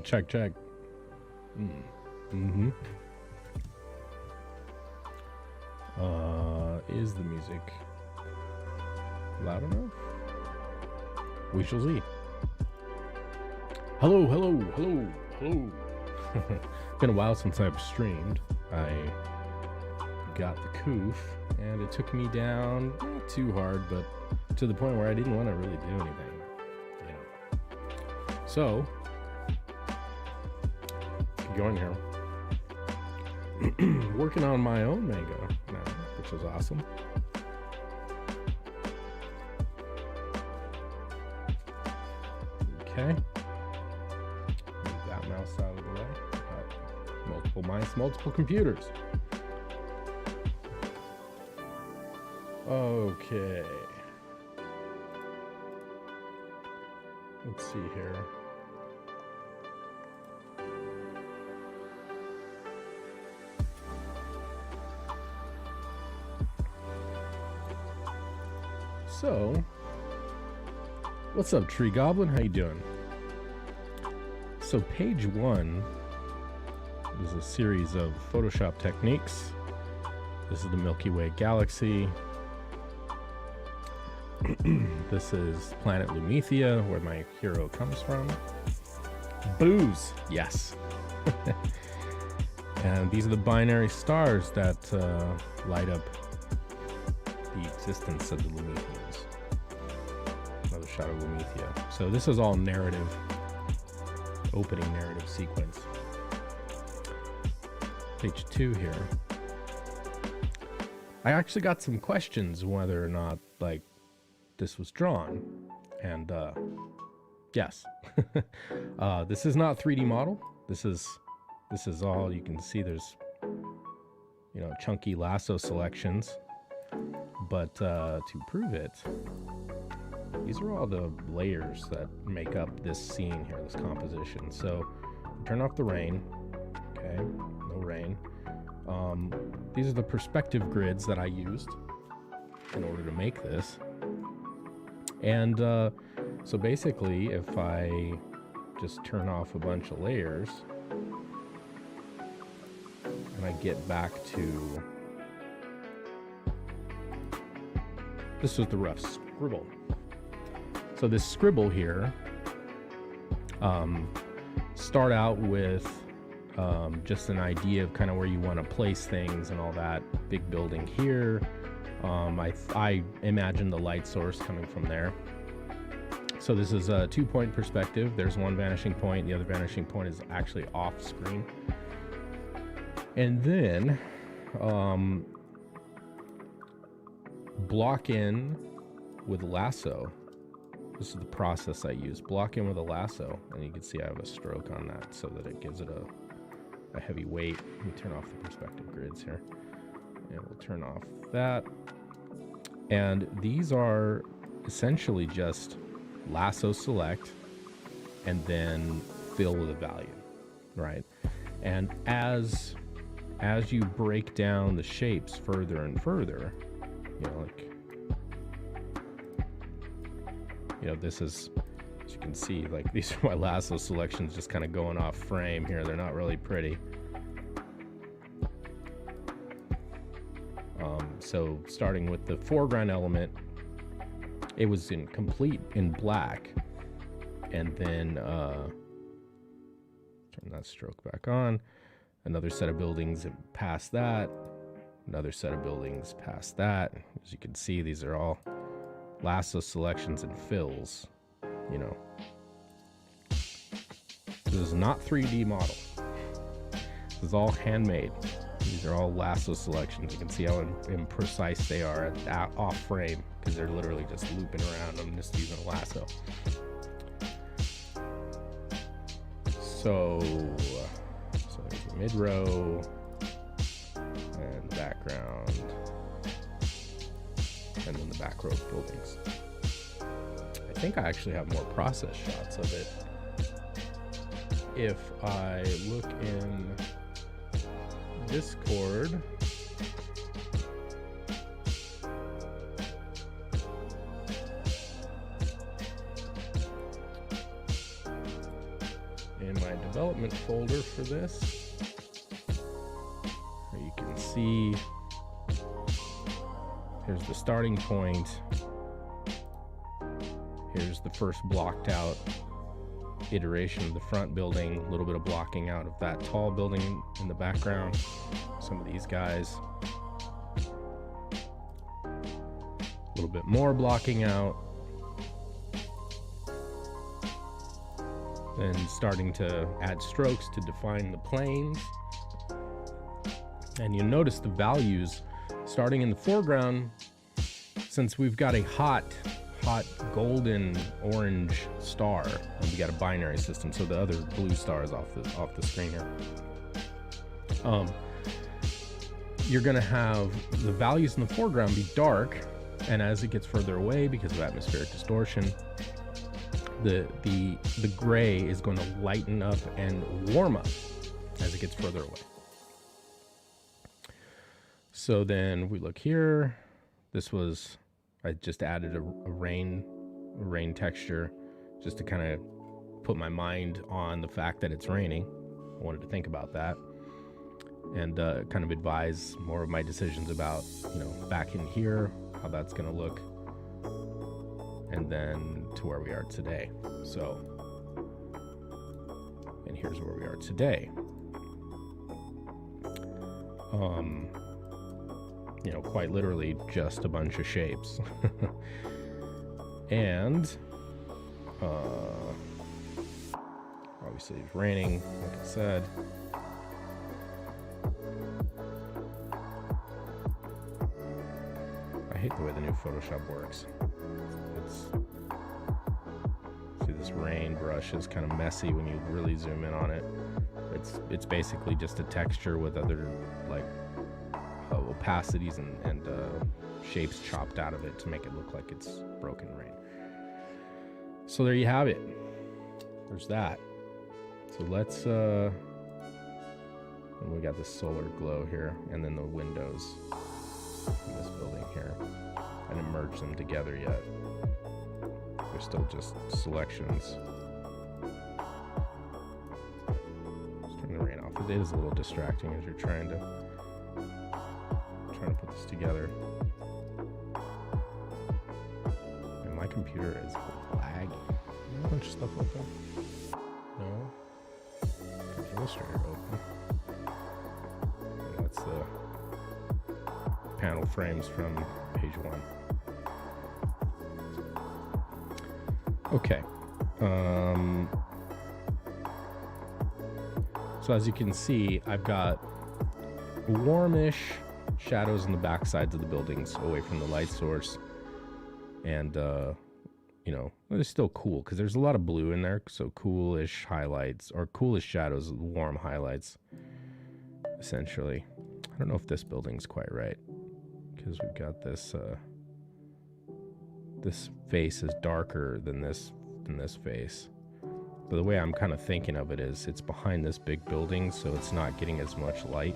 Check, check. Mm-hmm. Is the music loud enough? We shall see. Hello, hello, hello, hello. Been a while since I've streamed. I got the coof, and it took me down not too hard, but to the point where I didn't want to really do anything. So, keep going here. Working on my own manga now, which is awesome. Okay. Move that mouse out of the way. Got multiple mice, multiple computers. Okay. Let's see here. So, what's up, Tree Goblin? How you doing? So, page 1 is a series of Photoshop techniques. This is the Milky Way galaxy. This is planet Lumethia, where my hero comes from. Booze, yes. And these are the binary stars that light up the existence of the Lumethians. Another shot of Lumethia. So this is all narrative, opening narrative sequence. Page 2 here. I actually got some questions whether or not, like, this was drawn, and yes. This is not 3D model. This is all you can see. There's, you know, chunky lasso selections, but to prove it, these are all the layers that make up this scene here, this composition. So turn off the rain. Okay, no rain. These are the perspective grids that I used in order to make this. And so basically, if I just turn off a bunch of layers and I get back to, this was the rough scribble. So this scribble here, start out with just an idea of kind of where you want to place things and all that. Big building here. I imagine the light source coming from there. So this is a 2-point perspective. There's one vanishing point. The other vanishing point is actually off screen. And then block in with lasso. This is the process I use. Block in with a lasso, and you can see I have a stroke on that so that it gives it a heavy weight. Let me turn off the perspective grids here. And we'll turn off that. And these are essentially just lasso select and then fill with a value, right? And as you break down the shapes further and further, you know, like, you know, this is, as you can see, like, these are my lasso selections just kind of going off frame here. They're not really pretty. So starting with the foreground element, it was complete in black, and then turn that stroke back on. Another set of buildings past that, another set of buildings past that. As you can see, these are all lasso selections and fills, you know. This is not 3D model. This is all handmade. These are all lasso selections. You can see how imprecise they are at off frame, because they're literally just looping around. I'm just using a lasso. So there's the mid row and background, and then the back row buildings. I think I actually have more process shots of it. If I look in Discord, in my development folder for this. Where you can see, here's the starting point. Here's the first blocked out iteration of the front building, a little bit of blocking out of that tall building in the background. Some of these guys. A little bit more blocking out. Then starting to add strokes to define the planes. And you'll notice the values starting in the foreground, since we've got a hot golden orange star, and we got a binary system, so the other blue star is off the screen here. You're gonna have the values in the foreground be dark, and as it gets further away, because of atmospheric distortion, the gray is going to lighten up and warm up as it gets further away. So then we look here. This was, I just added a rain texture just to kind of put my mind on the fact that it's raining. I wanted to think about that and kind of advise more of my decisions about, back in here, how that's going to look, and then to where we are today. So, and here's where we are today. Quite literally just a bunch of shapes. And obviously it's raining, like I said. I hate the way the new Photoshop works. See, this rain brush is kind of messy when you really zoom in on it. It's basically just a texture with other opacities and shapes chopped out of it to make it look like it's broken rain. So there you have it. There's that. So let's and we got this solar glow here, and then the windows in this building here. I didn't merge them together yet. They're still just selections. Just turn the rain off. It is a little distracting as you're trying to put this together. And my computer is lagging. A bunch of stuff open. No. Got Illustrator open. And that's the panel frames from page 1. Okay. So as you can see, I've got warmish shadows on the back sides of the buildings away from the light source, and they're still cool because there's a lot of blue in there, so coolish highlights or coolish shadows, warm highlights essentially. I don't know if this building's quite right because we've got this this face is darker than this face, but the way I'm kind of thinking of it is it's behind this big building, so it's not getting as much light.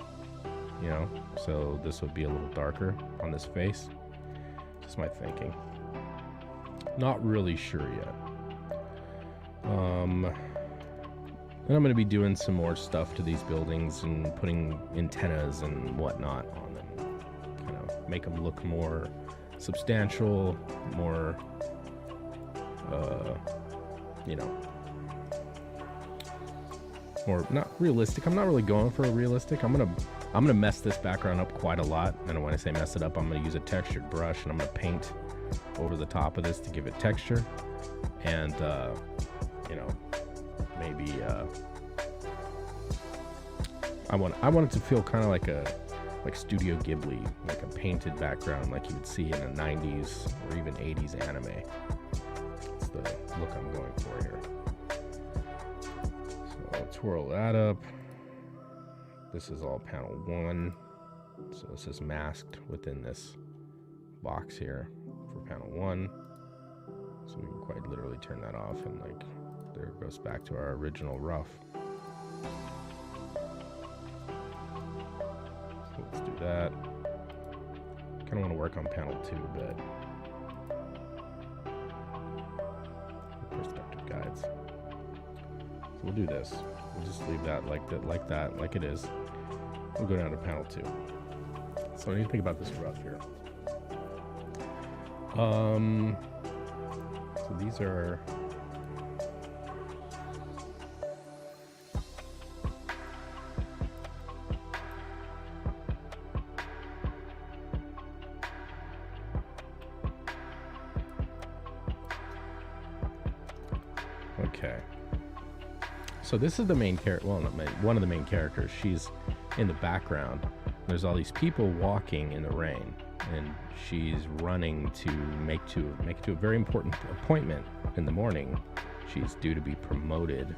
So this would be a little darker on this face. Just my thinking. Not really sure yet. And I'm going to be doing some more stuff to these buildings and putting antennas and whatnot on them. Kind of make them look more substantial, more, more not realistic. I'm not really going for a realistic. I'm gonna mess this background up quite a lot, and when I say mess it up, I'm gonna use a textured brush and I'm gonna paint over the top of this to give it texture, and maybe I want it to feel kind of like Studio Ghibli, like a painted background like you would see in a 90s or even 80s anime. That's the look I'm going for here. So I'll twirl that up. This is all panel 1, so this is masked within this box here for panel 1. So we can quite literally turn that off, and there it goes back to our original rough. So let's do that. Kind of want to work on panel 2 a bit. Perspective guides. we'll do this. We'll just leave that like like it is. We'll go down to panel 2. So I need to think about this rough here. So these are. Okay. So this is the main character. Well, not one of the main characters. She's in the background. There's all these people walking in the rain, and she's running to make it to a very important appointment in the morning. She's due to be promoted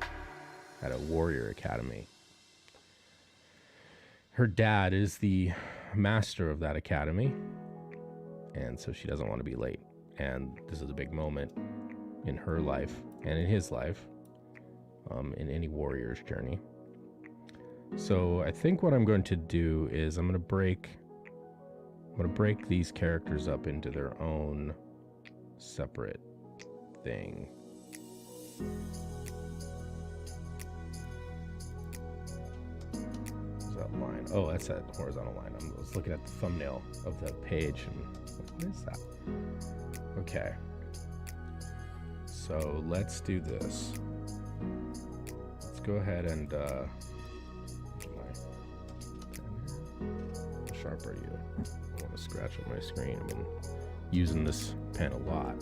at a warrior academy. Her dad is the master of that academy, and so she doesn't want to be late. And this is a big moment in her life and in his life, in any warrior's journey. So I think what I'm going to do is I'm going to break these characters up into their own separate thing. What's that line? Oh, that's that horizontal line. I was looking at the thumbnail of the page and what is that? Okay. So let's do this. Let's go ahead and how sharp are you? I want to scratch on my screen. I've been using this pen a lot.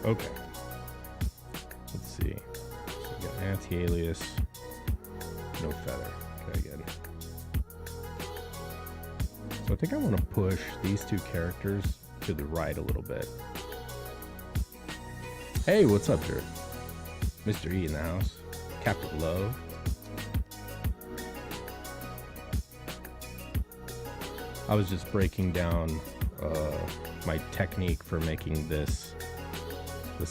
Okay. Let's see. So we got anti-alias, no feather. Okay, good. So I think I want to push these two characters to the right a little bit. Hey, what's up, Jared? Mr. E in the house. Captain Love. I was just breaking down my technique for making this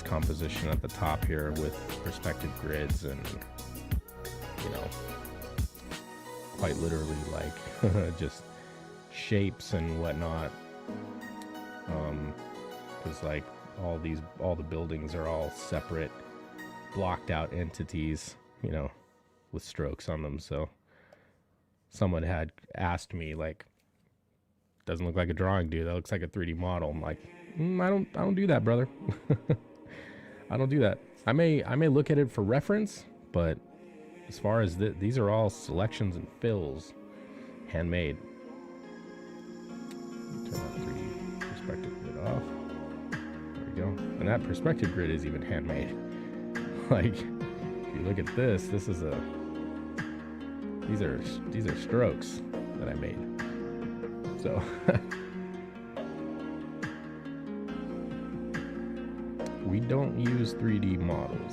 composition at the top here with perspective grids and, you know, quite literally like just shapes and whatnot. Because like all the buildings are all separate, blocked out entities, you know, with strokes on them. So someone had asked me, like, doesn't look like a drawing, dude. That looks like a 3D model. I'm like, I don't do that, brother. I don't do that. I may look at it for reference, but as far as these are all selections and fills, handmade. Turn that 3D perspective grid off. There we go. And that perspective grid is even handmade. Like, if you look at this is these are strokes that I made. So we don't use 3D models.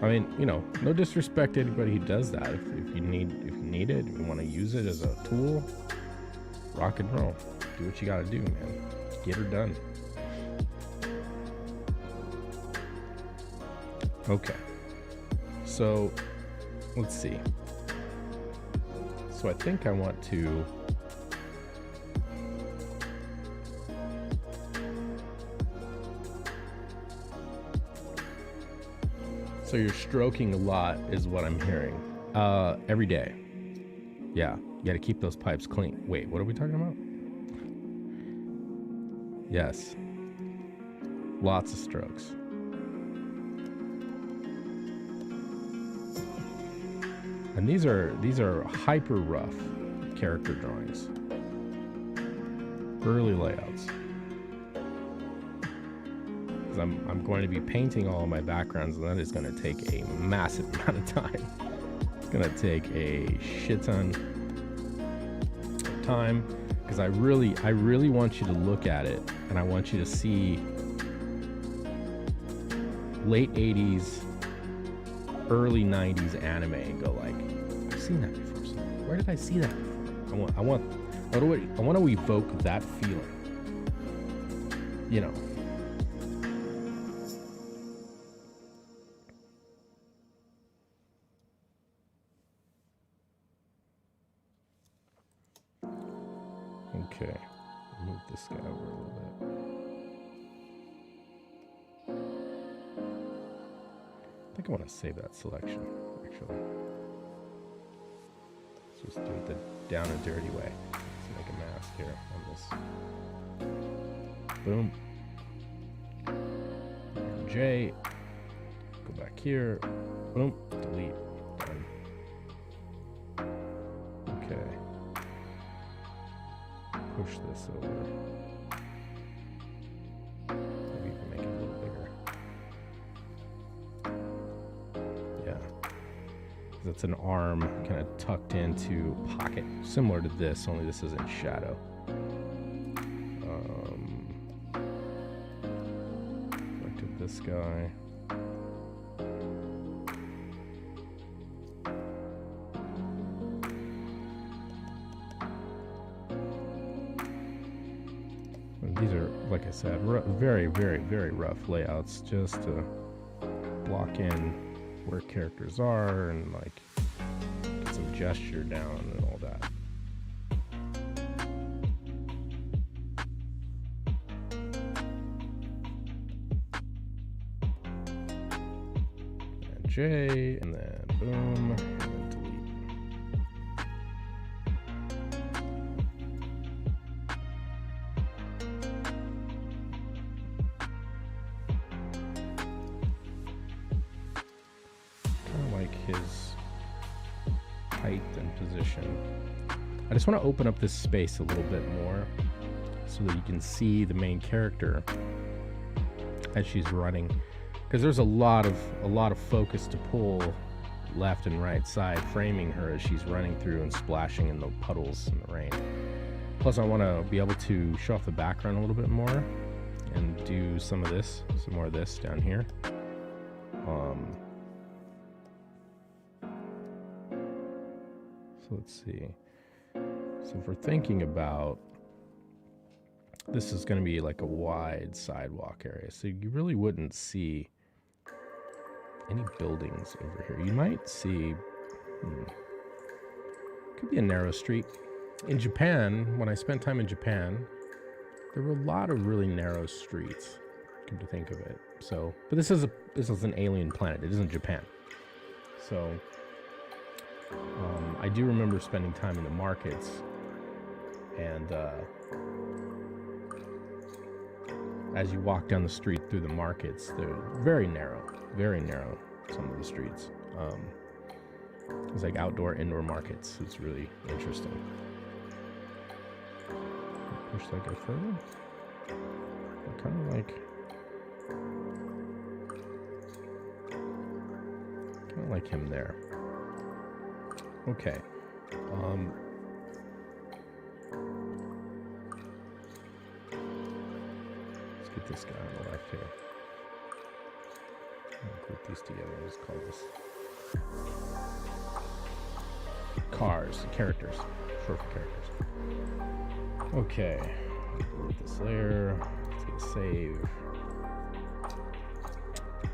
I mean, you know, no disrespect to anybody who does that. If you need it, if you want to use it as a tool, rock and roll. Do what you got to do, man. Get her done. Okay. So let's see. So I think I want to So you're stroking a lot is what I'm hearing. Every day. Yeah, you gotta keep those pipes clean. Wait, what are we talking about? Yes. Lots of strokes. And these are hyper rough character drawings. Early layouts. I'm going to be painting all of my backgrounds, and that is going to take a massive amount of time. It's going to take a shit ton of time because I really want you to look at it, and I want you to see late 80s, early 90s anime and go like, I've seen that before. So where did I see that before? I want to evoke that feeling. you know. Okay, move this guy over a little bit. I think I want to save that selection, actually. Let's just do it the down and dirty way. Let's make a mask here on this. Boom. J. Go back here. Boom. Delete. Done. Okay. Push this over. Maybe you can make it a little bigger. Yeah. That's an arm kind of tucked into pocket, similar to this, only this is in shadow. Back to this guy. These are, like I said, very, very, very rough layouts just to block in where characters are and like get some gesture down and all that. And J, and then boom, and then delete. His height and position. I just want to open up this space a little bit more so that you can see the main character as she's running, because there's a lot of focus to pull left and right side, framing her as she's running through and splashing in the puddles in the rain. Plus I want to be able to show off the background a little bit more and do some more of this down here. So let's see. So if we're thinking about, this is going to be like a wide sidewalk area, so you really wouldn't see any buildings over here. You might see, could be a narrow street. In Japan, when I spent time in Japan, there were a lot of really narrow streets, come to think of it. So, but this is an alien planet. It isn't Japan. So I do remember spending time in the markets, and as you walk down the street through the markets, they're very narrow, some of the streets. It's like outdoor, indoor markets. It's really interesting. Push that guy further. I kind of like him there. Okay. Let's get this guy on the left here. I'll group these together. Let's call this cars, characters. Short for characters. Okay. Delete this layer. Let's get a save.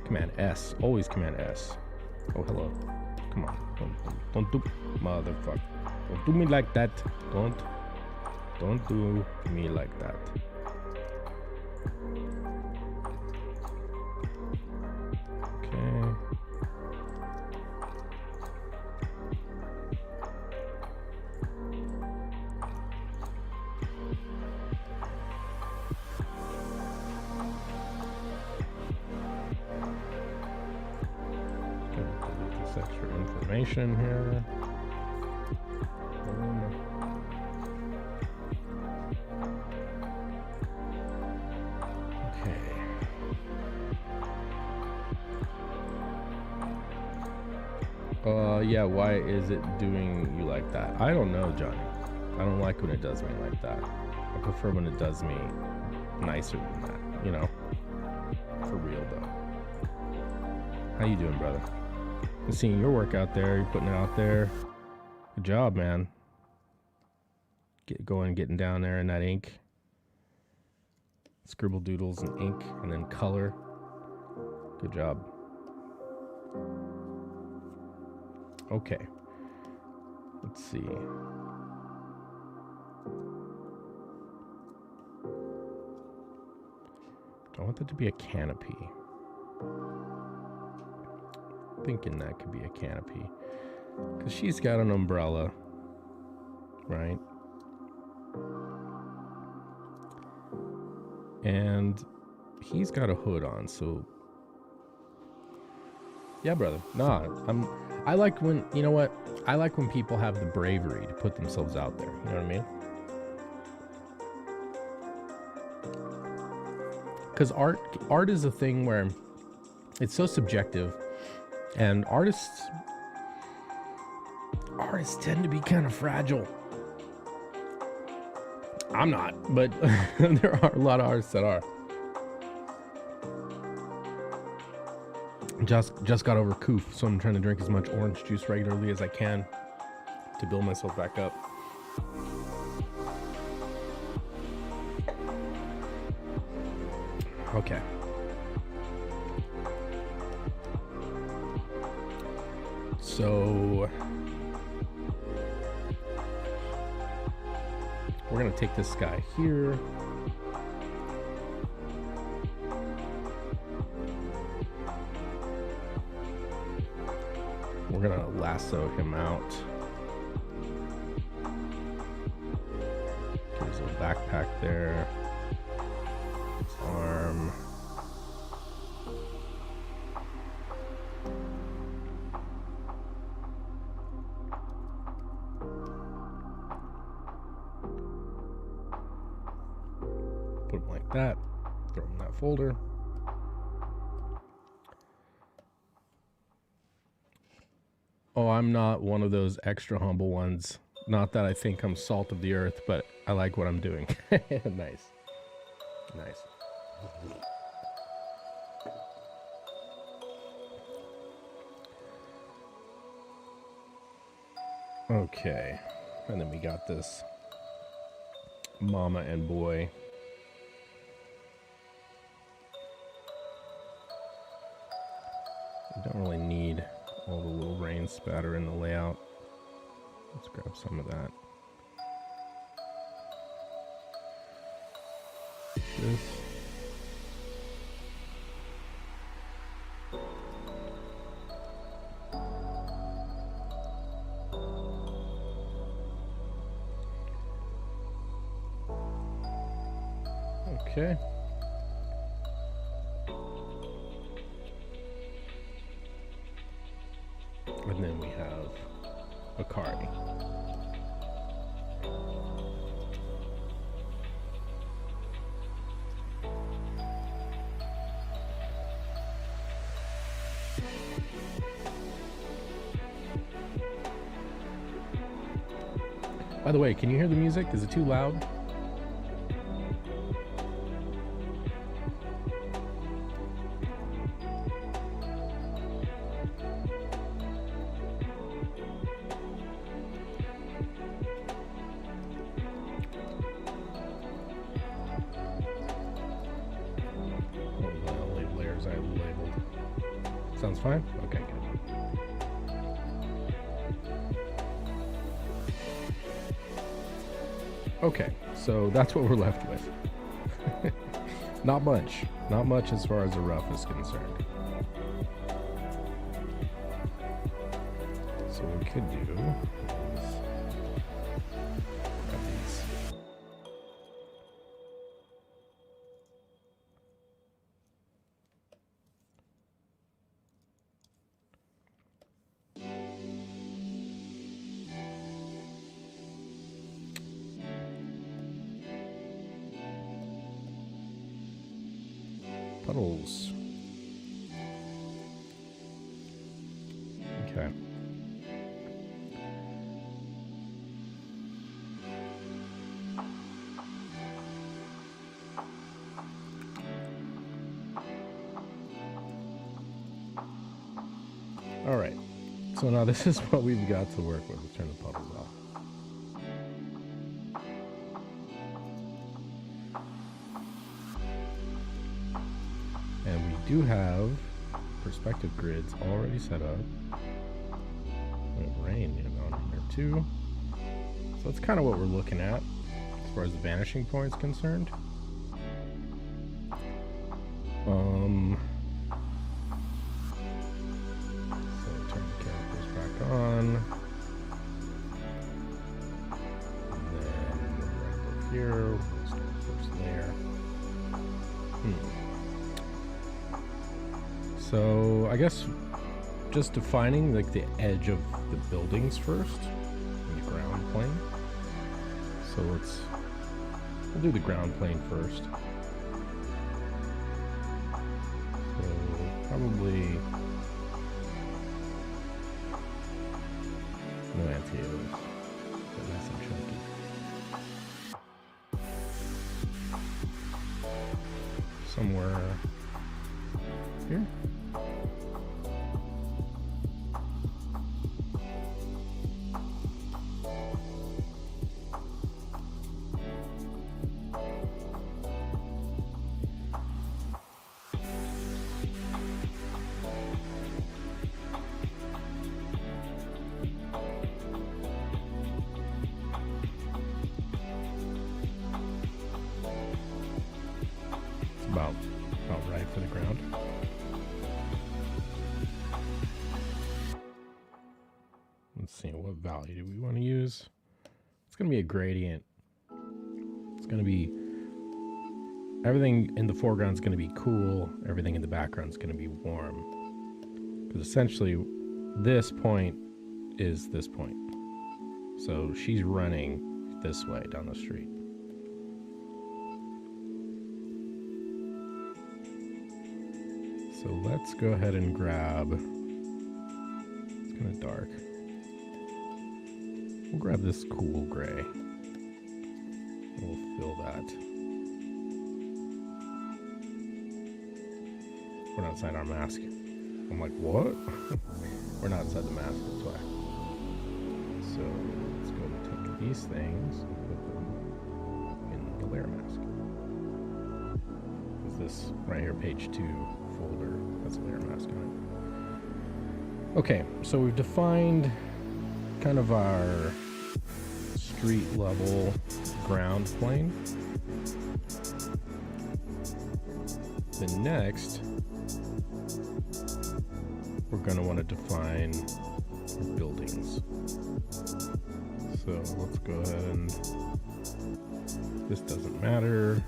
Command S. Always Command S. Oh, hello. Come on. Don't do, motherfucker. Don't do me like that. Don't do me like that. Okay. Extra information here. Okay. Yeah, why is it doing you like that? I don't know, Johnny. I don't like when it does me like that. I prefer when it does me nicer than that, you know? For real, though. How you doing, brother? I'm seeing your work out there. You're putting it out there. Good job, man. Getting down there in that ink. Scribble doodles and ink, and then color. Good job. Okay. Let's see. I want that to be a canopy. Thinking that could be a canopy. Because she's got an umbrella, right? And he's got a hood on, so... Yeah, brother. Nah, I like when... You know what? I like when people have the bravery to put themselves out there. You know what I mean? Because art is a thing where it's so subjective, and artists tend to be kind of fragile. I'm not, but there are a lot of artists that are. Just got over coof, so I'm trying to drink as much orange juice regularly as I can to build myself back up. Okay. So we're gonna take this guy here. We're gonna lasso him out. Get his little backpack there. His arm. Put him like that. Throw him in that folder. Oh, I'm not one of those extra humble ones. Not that I think I'm salt of the earth, but I like what I'm doing. Nice. Nice. Okay. And then we got this mama and boy. We don't really need all the little rain spatter in the layout. Let's grab some of that. This. Okay. And then we have Akari. By the way, can you hear the music? Is it too loud? Sounds fine? Okay, good. Okay, so that's what we're left with. Not much. Not much as far as the rough is concerned. So what we could do is grab these. Puddles. Okay. All right. So now this is what we've got to work with. Let's turn the puddles off. do have perspective grids already set up. We have rain on here too. So that's kind of what we're looking at as far as the vanishing point is concerned. So turn the characters back on. And then right over here, we'll start the first layer. So I guess just defining like the edge of the buildings first, in the ground plane. So we'll do the ground plane first. So probably no anti-alias, but nice and chunky. Somewhere here. About right for the ground. Let's see, what value do we want to use? It's going to be a gradient. It's going to be, everything in the foreground is going to be cool, everything in the background is going to be warm. Because essentially, this point is this point. So she's running this way down the street. So let's go ahead and grab, it's kind of dark. We'll grab this cool gray. We'll fill that. We're not inside our mask. I'm like, what? We're not inside the mask, that's why. So let's go and take these things and put them in the layer mask. Is this right here, page 2 folder? That's a layer mask on it. Okay, so we've defined kind of our street level ground plane. Then next, we're going to want to define our buildings. So let's go ahead and, this doesn't matter.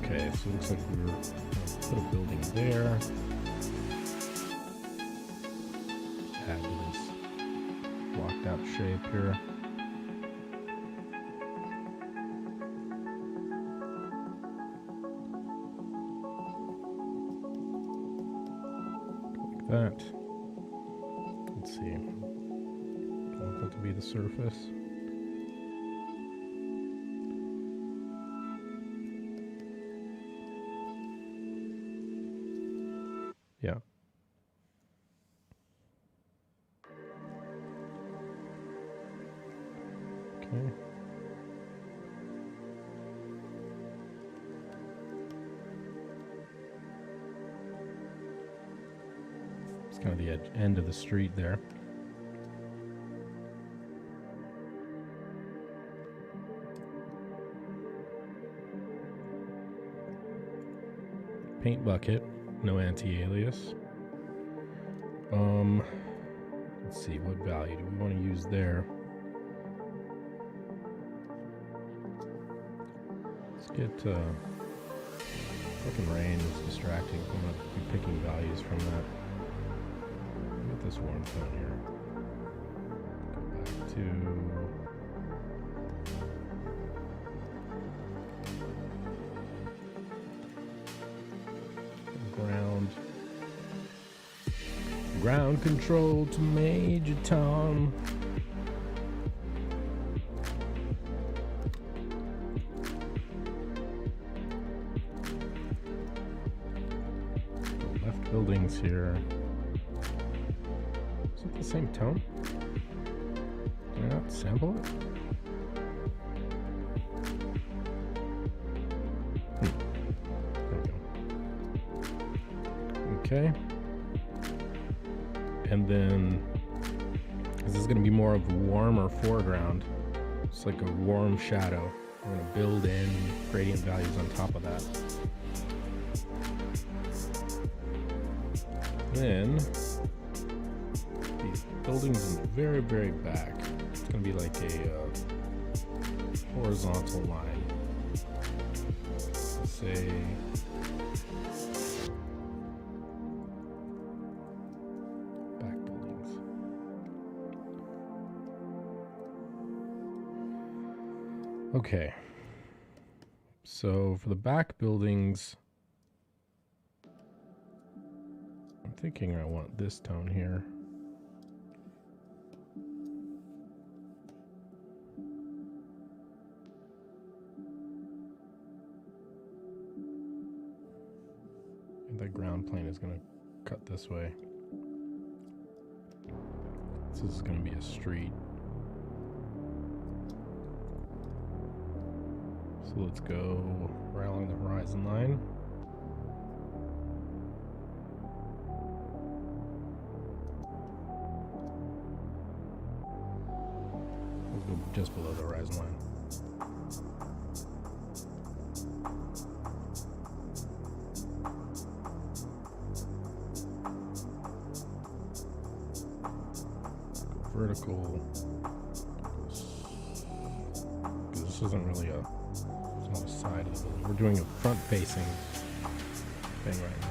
Okay, so it looks like we're going to put a building there. Add to this blocked out shape here. Like that. Let's see. I want that to be the surface. Yeah. Okay. It's kind of the end of the street there. Paint bucket. No anti-alias. Let's see, what value do we want to use there? Let's get, fucking rain is distracting. I'm going to be picking values from that. Get this warm tone here. Go back to ground control to Major Tom. Go left buildings here. Is it the same tone? Did I not sample it? There we go. Okay. And then, this is going to be more of a warmer foreground. It's like a warm shadow. We're going to build in gradient values on top of that. Then, these buildings in the very, very back, it's going to be like a horizontal line. Let's say back buildings. Okay. So for the back buildings, I'm thinking I want this tone here. And the ground plane is going to cut this way. This is going to be a street. So let's go right along the horizon line. Let's go just below the horizon line. Go vertical. Because this isn't really a side of the building. We're doing a front-facing thing right now.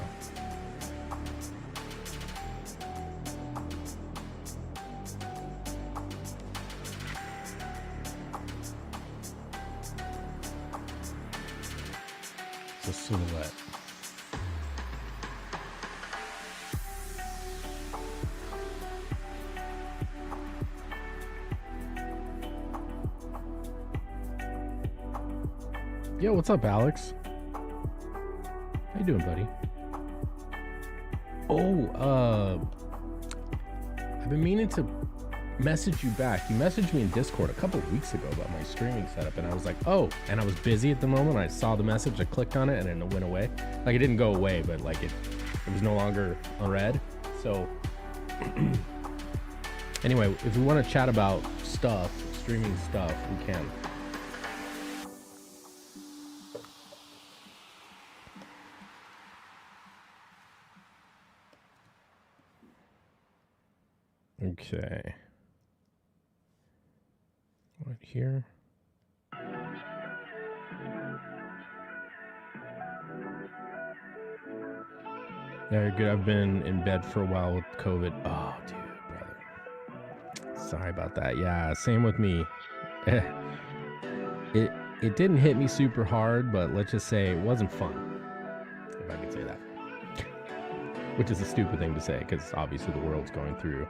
It's a silhouette. Yo, what's up, Alex? How you doing, buddy? Oh, I've been meaning to message you back. You messaged me in Discord a couple of weeks ago about my streaming setup, and I was like, oh, and I was busy at the moment. I saw the message, I clicked on it, and then it went away. Like, it didn't go away, but like it was no longer unread. So anyway, if we want to chat about stuff, streaming stuff, we can. Okay. Right here. Yeah, you're good. I've been in bed for a while with COVID. Oh, dude, brother. Sorry about that. Yeah, same with me. It didn't hit me super hard, but let's just say it wasn't fun, if I could say that. Which is a stupid thing to say, because obviously the world's going through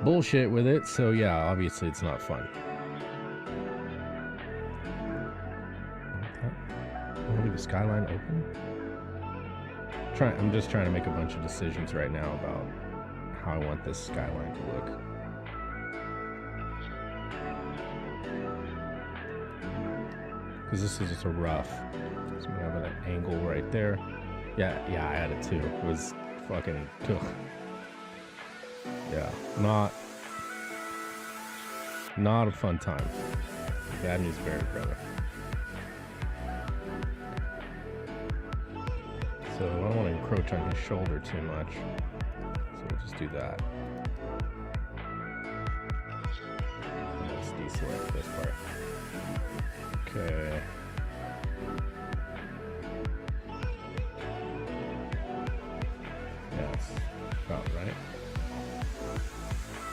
bullshit with it, so yeah, obviously it's not fun. I'm gonna leave the skyline open. I'm just trying to make a bunch of decisions right now about how I want this skyline to look. Because this is just a rough. So I'm gonna have an angle right there. Yeah, I had it too. It was fucking ugh. Yeah, not a fun time. Bad news bears, brother. So I don't want to encroach on his shoulder too much. So we'll just do that. And let's deselect this part. Okay. Yeah, that's about right.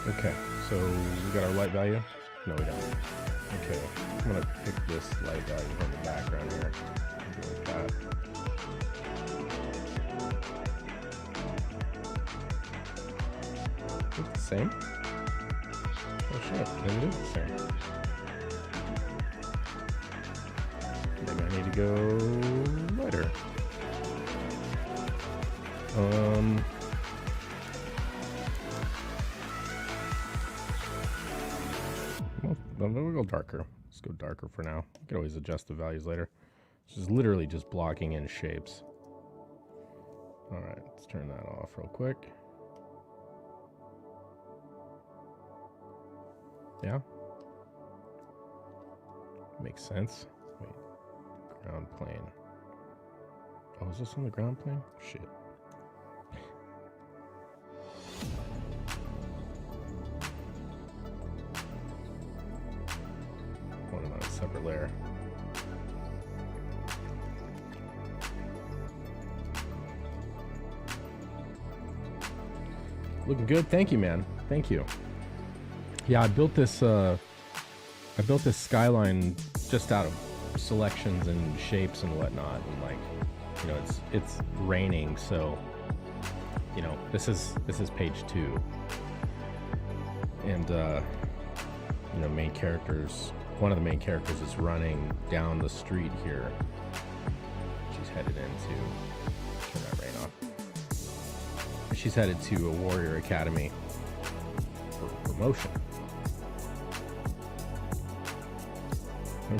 Okay, so we got our light value? No, we don't. Okay, I'm gonna pick this light value from the background here. Do like that. Is it the same? Oh shit, it is the same. Maybe I need to go lighter. We'll go darker. Let's go darker for now. You can always adjust the values later. This is literally just blocking in shapes. Alright, let's turn that off real quick. Yeah. Makes sense. Wait. Ground plane. Oh, is this on the ground plane? Shit. Put it on a separate layer. Looking good. Thank you, man. Thank you. Yeah, I built this skyline just out of selections and shapes and whatnot, and like, you know, it's raining, so you know, this is page 2, and you know, main characters. One of the main characters is running down the street here. She's headed into. Turn that rain off. She's headed to a warrior academy for promotion.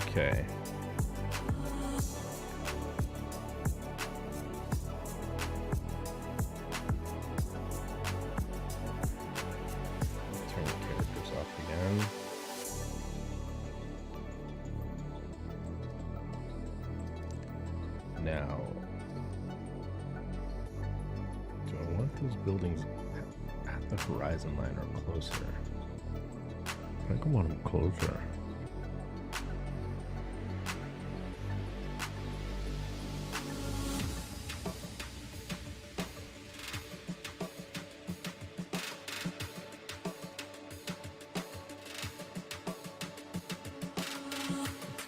Okay. Turn the characters off again. Now, do I want those buildings at the horizon line or closer? I think I want them closer.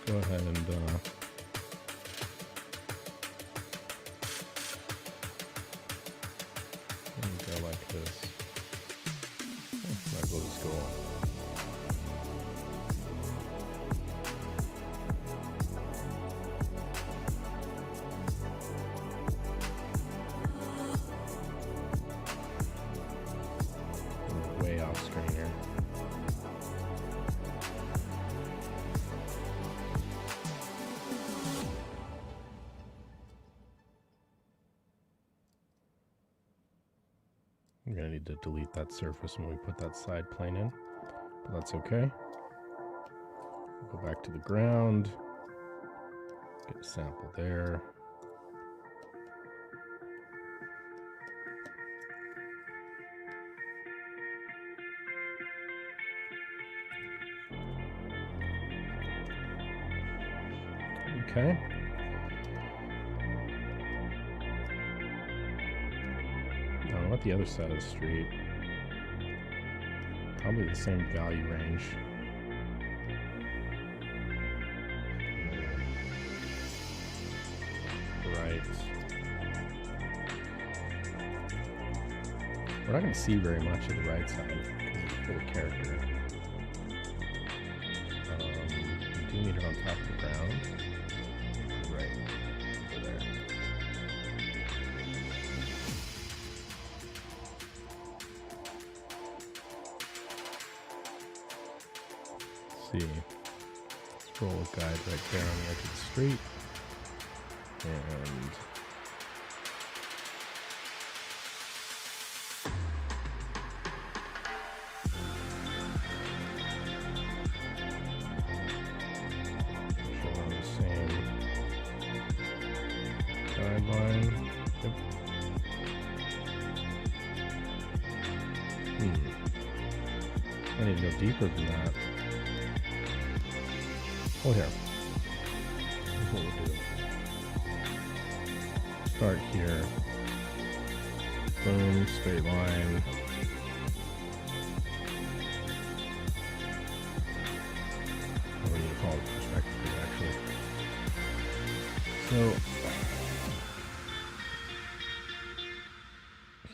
Let's go ahead and go like this. Might as well just go way off screen here. I'm gonna need to delete that surface when we put that side plane in, but that's okay. Go back to the ground, get a sample there. Okay. Now, what about the other side of the street? Probably the same value range. Right. We're not going to see very much of the right side because it's full of character. We do need it on top of the ground. Right. Over there. See. Scroll guide right there on the edge of the street. And show on the same guideline. Yep. I need to go deeper than that. Oh, here. Here's what we'll do. Start here. Boom, straight line. Oh, we need to call it perspective, actually. So,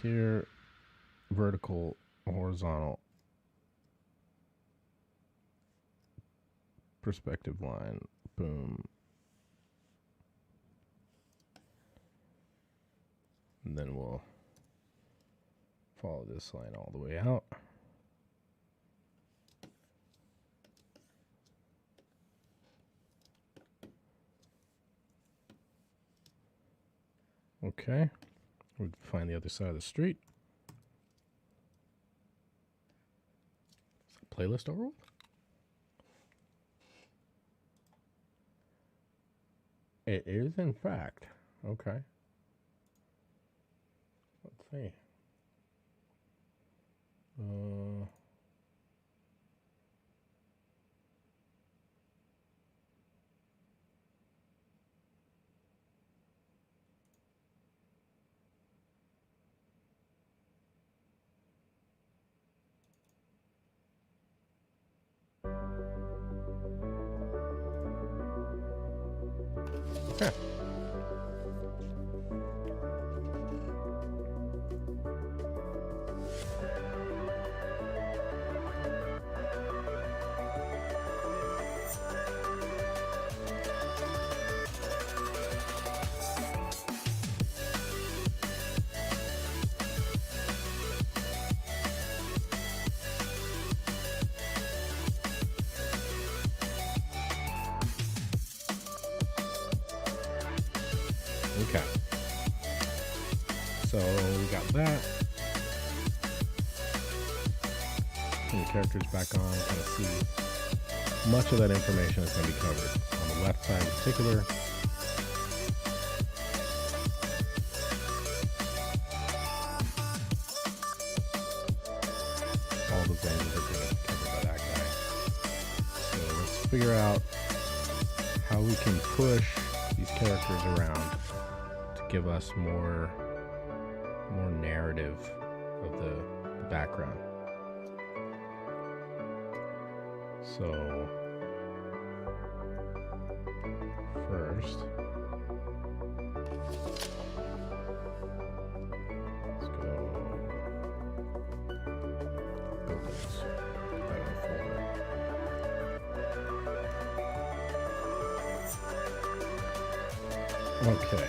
here, vertical, horizontal. Perspective line, boom. And then we'll Follow this line all the way out. Okay, we'll find the other side of the street. Is the playlist over with? It is, in fact. Okay. Let's see. Okay. Okay. So we got that. Turn the characters back on, kind of see much of that information is going to be covered. On the left side in particular, all those angles are going to be covered by that guy. So let's figure out how we can push these characters around to give us more narrative of the background. So first, let's go buildings. Put that in folder. Okay.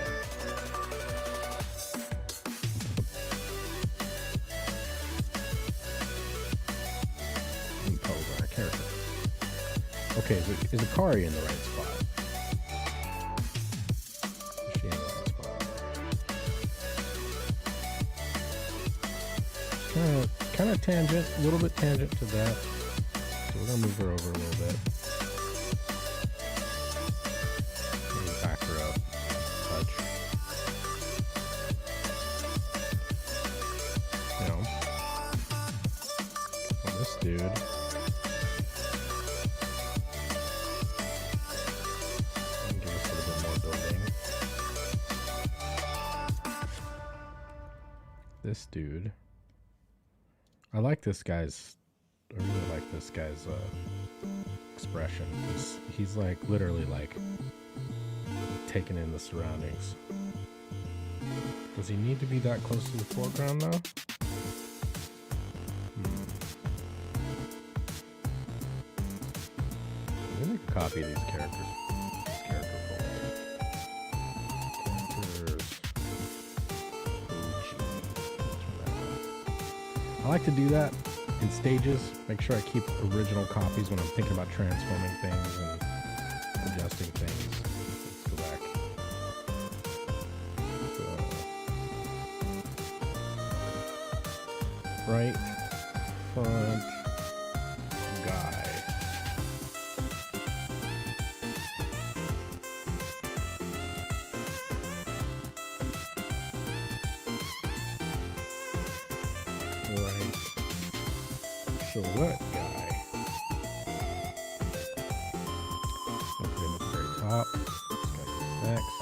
Impose on our character. Okay, is Akari in the right spot? Is she in the right spot? Kind of tangent, a little bit tangent to that. So we're gonna move her over a little bit. Maybe back her up. Touch. No. Well, this dude. Give us a little bit more building. This dude. I like this guy's. I really like this guy's expression. He's like literally like taking in the surroundings. Does he need to be that close to the foreground though? I'm gonna make a copy of these characters. This character folder. Characters. I like to do that in stages. Make sure I keep original copies when I'm thinking about transforming things and adjusting things. Let's go back. So, right front guy. Right silhouette guy. I'll put him at the very top. This guy goes next.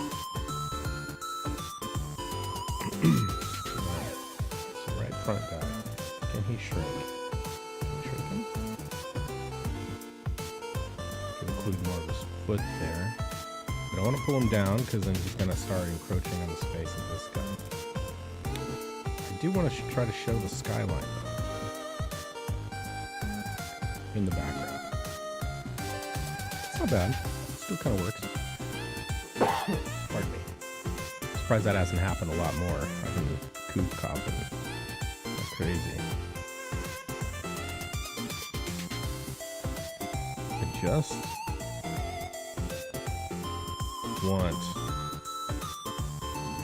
So right front guy. Can he shrink? Can we shrink him? Can include more of his foot there. I don't want to pull him down because then he's going to start encroaching on the space of this guy. I do want to try to show the skyline though, in the background. It's not bad. Still kind of works. Pardon me. Surprised that hasn't happened a lot more. I've been coop copping. Okay. crazy. I just want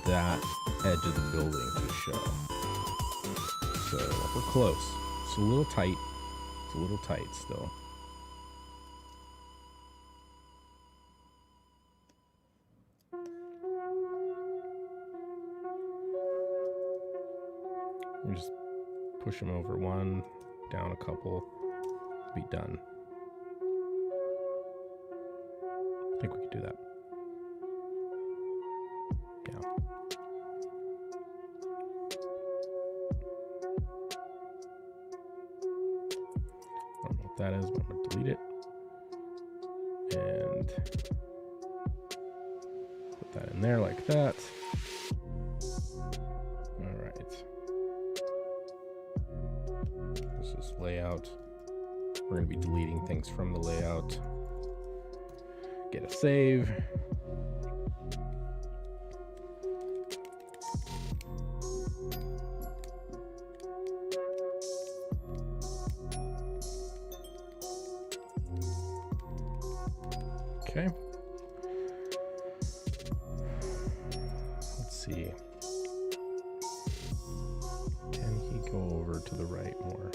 that edge of the building to show. So we're close. It's a little tight. It's a little tight still. We just push them over one, down a couple, be done. I think we could do that. Yeah. I don't know what that is, but I'm going to delete it. And put that in there like that. All right. This is layout. We're going to be deleting things from the layout. Get a save. Okay. Let's see. Can he go over to the right more?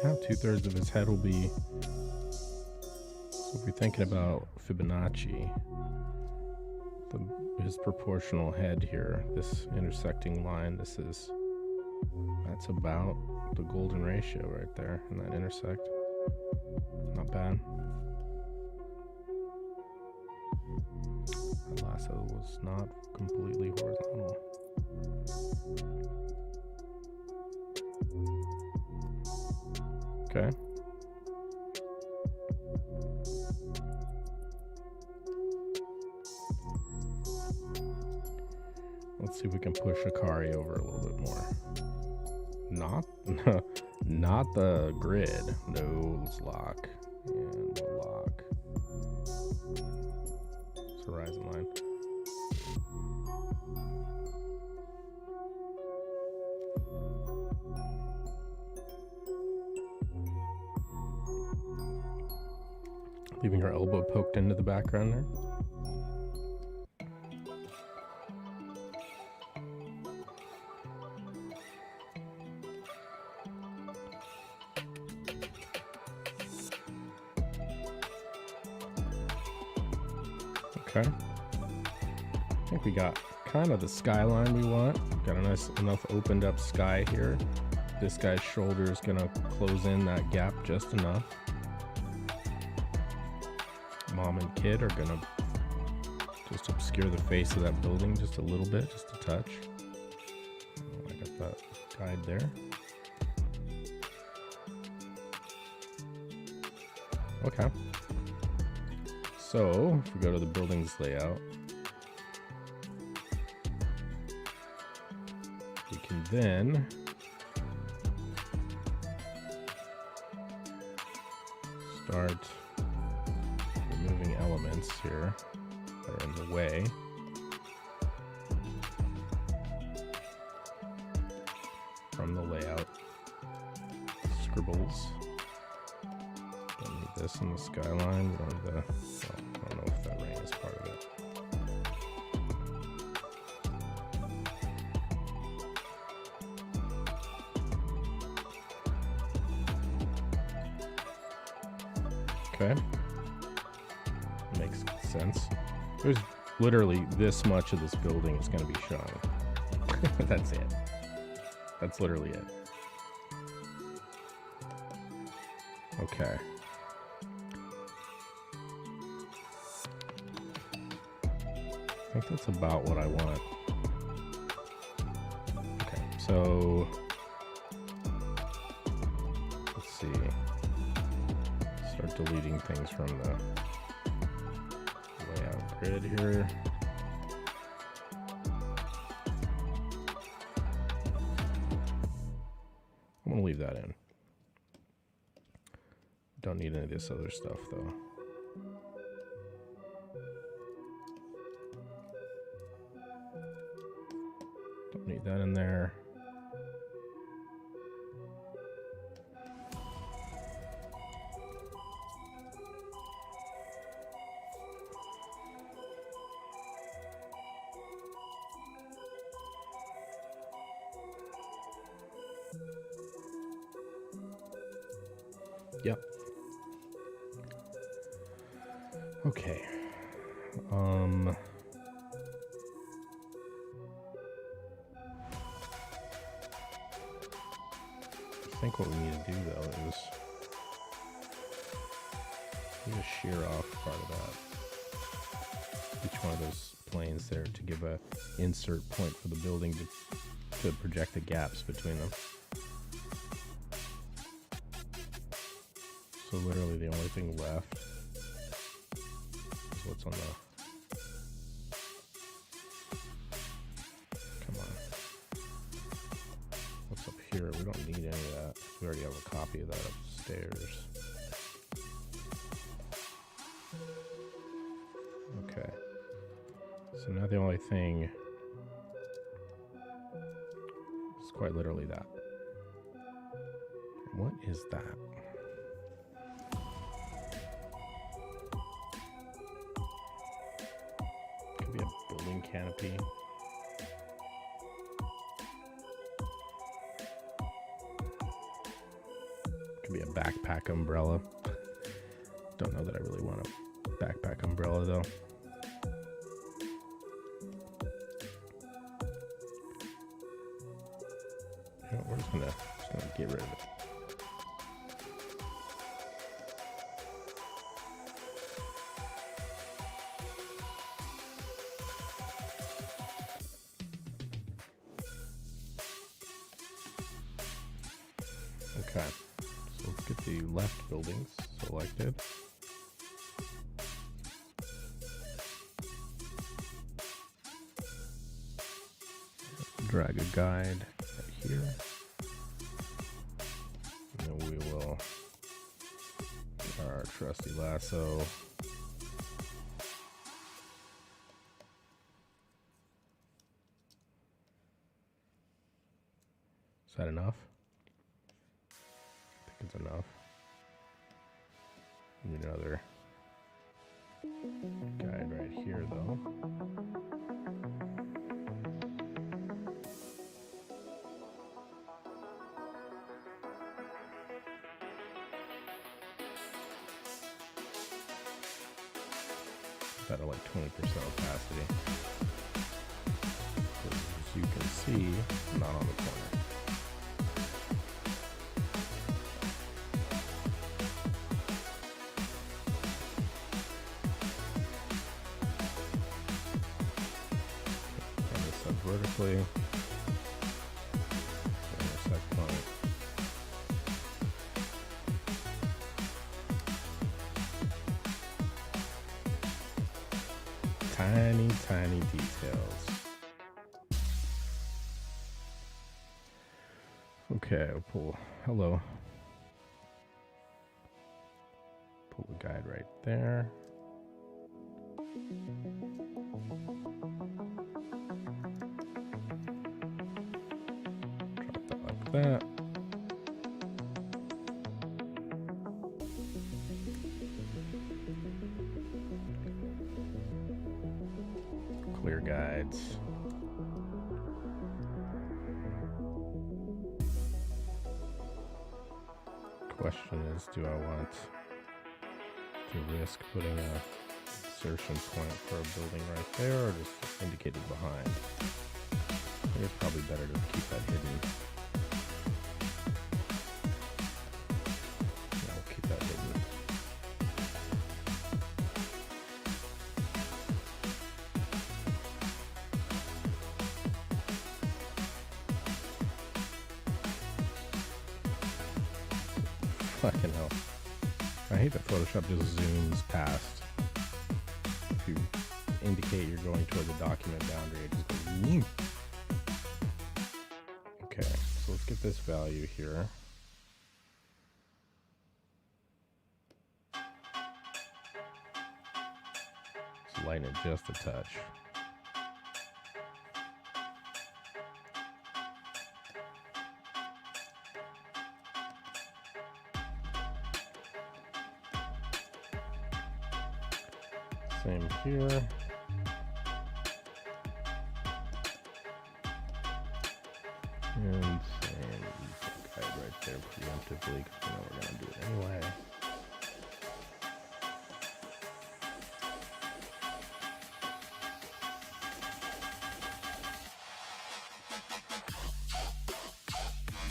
Yeah, 2/3 of his head will be. So if you're thinking about Fibonacci, his proportional head here, this intersecting line, that's about the golden ratio right there in that intersect. Not bad. That lasso was not completely horizontal. Okay. Let's see if we can push Akari over a little bit more. Not the grid. No, let's lock. And we'll lock. It's horizon line. Leaving her elbow poked into the background there. Okay. I think we got kind of the skyline we want. Got a nice enough opened up sky here. This guy's shoulder is gonna close in that gap just enough. Mom and kid are gonna just obscure the face of that building just a little bit, just a touch. Oh, I got that guide there. Okay. So if we go to the building's layout, we can then start removing elements here that are in the way. From the layout. Scribbles. Don't need this in the skyline. We don't have the, well, I don't know if that rain is part of it. Okay. Makes sense. There's literally this much of this building is going to be shown. That's it. That's literally it. Okay. I think that's about what I want. Okay, so let's see. Start deleting things from the layout grid here. I'm gonna leave that in. Don't need any of this other stuff though. Stick that in there. Yep. Okay. I think what we need to do though is we need to shear off part of that. Each one of those planes there to give a insert point for the building to project the gaps between them. So literally the only thing left is what's on the... Come on. What's up here? We don't need any of that. We already have a copy of that upstairs. Okay. So now the only thing is quite literally that. What is that? Could be a building canopy. Could be a backpack umbrella. Don't know that I really want a backpack umbrella though. You know, we're just gonna get rid of it. Okay, so let's get the left buildings selected. Drag a guide right here. And then we will get our trusty lasso. Is that enough? I think it's enough. Need another guide right here though. That are like 20% opacity. As you can see, not on the corner. And this up vertically. Intersect point. Tiny, tiny details. Okay, I'll pull, hello. Pull the guide right there. Drop that like that. Clear guides. Question is, do I want to risk putting a insertion point for a building right there, or just indicated behind? I think it's probably better to keep that hidden. Yeah, we'll keep that hidden. Fucking hell. I hate that Photoshop just zooms past. If you indicate you're going toward the document boundary, it just goes zoom. Okay, so let's get this value here. Let's lighten it just a touch. Same here. And same guy right there preemptively, because we know we're going to do it anyway.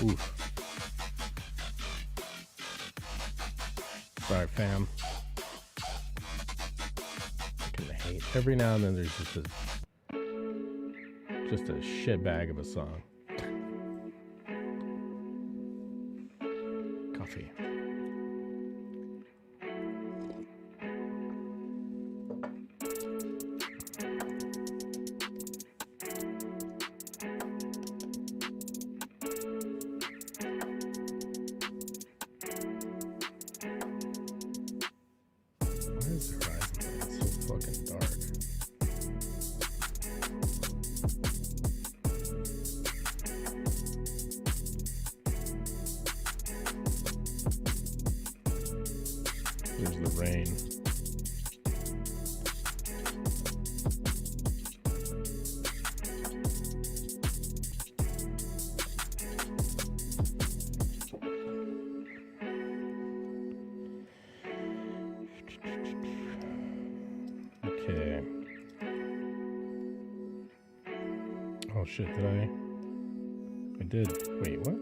Oof. Sorry, fam. I hate. Every now and then there's just a shit bag of a song. Coffee. There's the rain. Okay. Oh shit, did I? I did. Wait, what?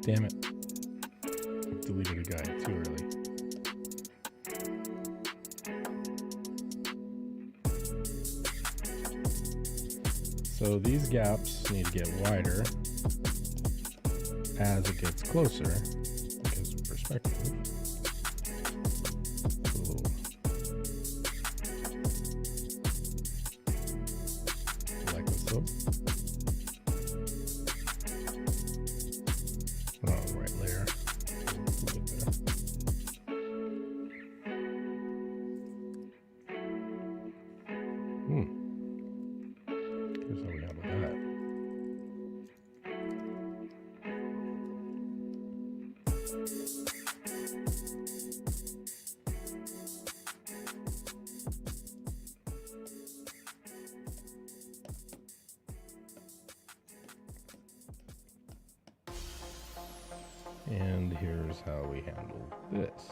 Damn it. I deleted a guy too early. So these gaps need to get wider as it gets closer, because of perspective. Like so. Right layer. Put it there. Here's how we handle that. And here's how we handle this.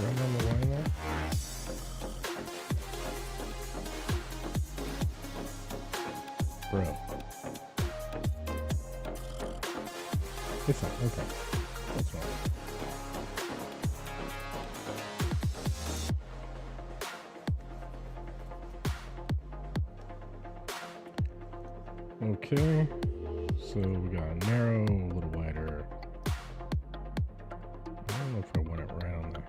Right on the line there. Bro. It's not, okay. That's wrong. Okay. So we got a narrow, a little wider. I don't know if I want it right on there.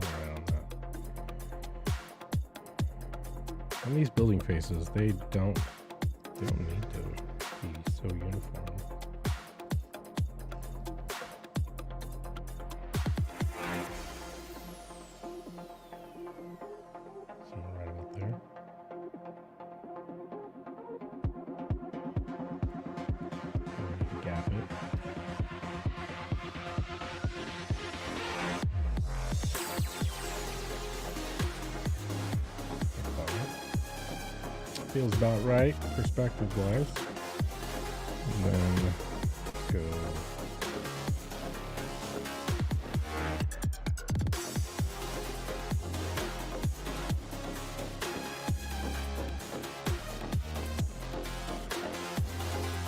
Right on that. On these building faces, they don't need to be so uniform. Somewhere right about there. Gap it. Feels about right, perspective-wise. And then go.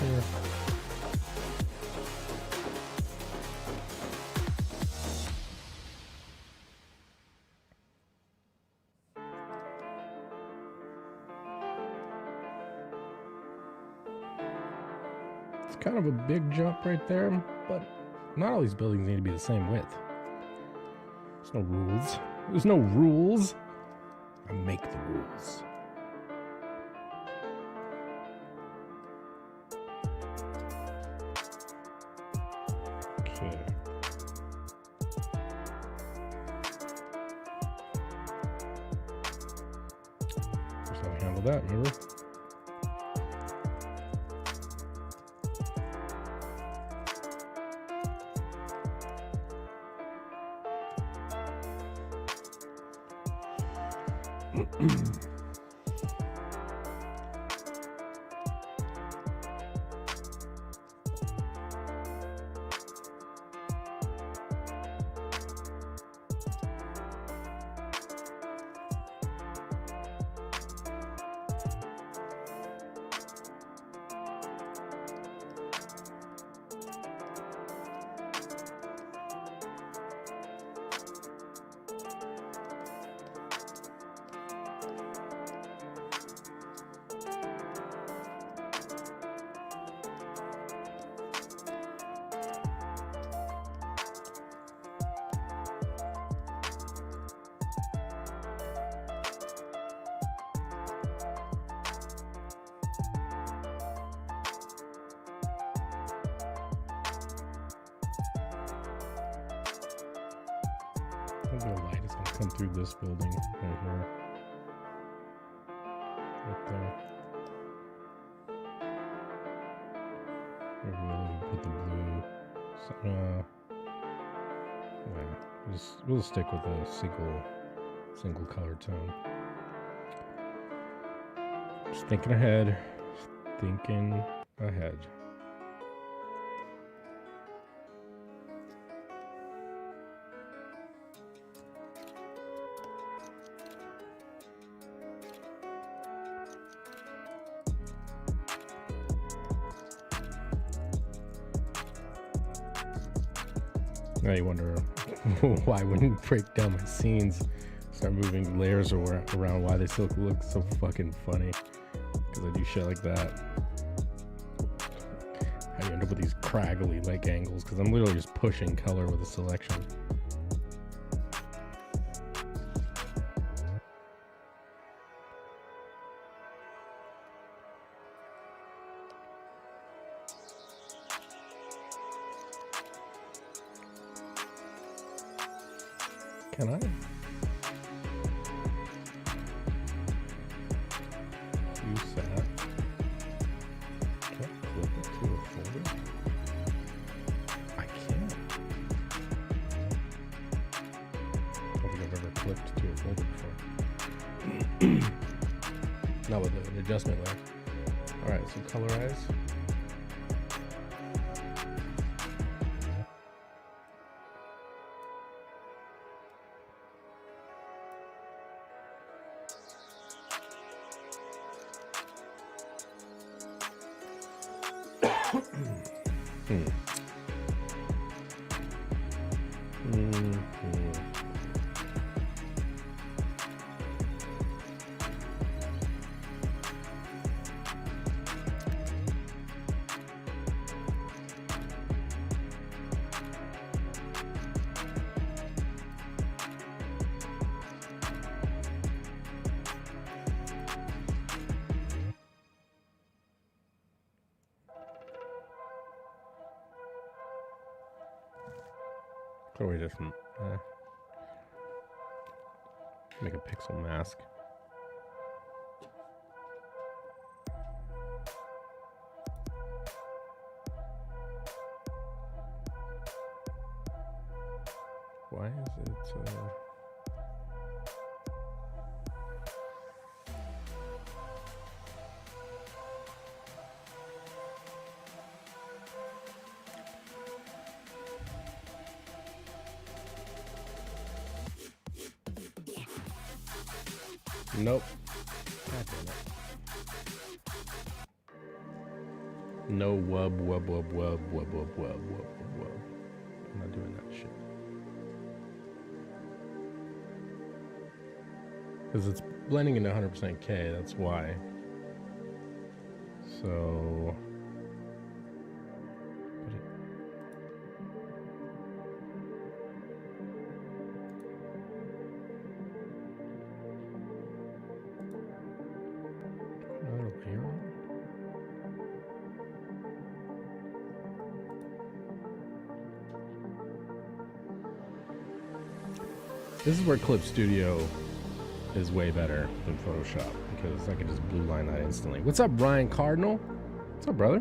Here. It's kind of a big jump right there, but not all these buildings need to be the same width. There's no rules. There's no rules. I make the rules. all that, remember? I think the light is going to come through this building right here. Right there. Maybe we'll put the blue. So, yeah, we'll stick with a single color tone. Just thinking ahead. Thinking ahead. Now you wonder why when you break down my scenes, start moving layers around, why they still look so fucking funny. Because I do shit like that. How you end up with these craggly leg angles, because I'm literally just pushing color with a selection. Can I? Use that. Okay, flip it to a folder. I can't. I don't think I've ever flipped to a folder before. Not with an adjustment layer. Alright, so colorize. Or we just make a pixel mask. Why is it Nope. God damn it. No wub. I'm not doing that shit. Because it's blending into 100% K, that's why. So... This is where Clip Studio is way better than Photoshop because I can just blue line that instantly. What's up, Brian Cardinal? What's up, brother?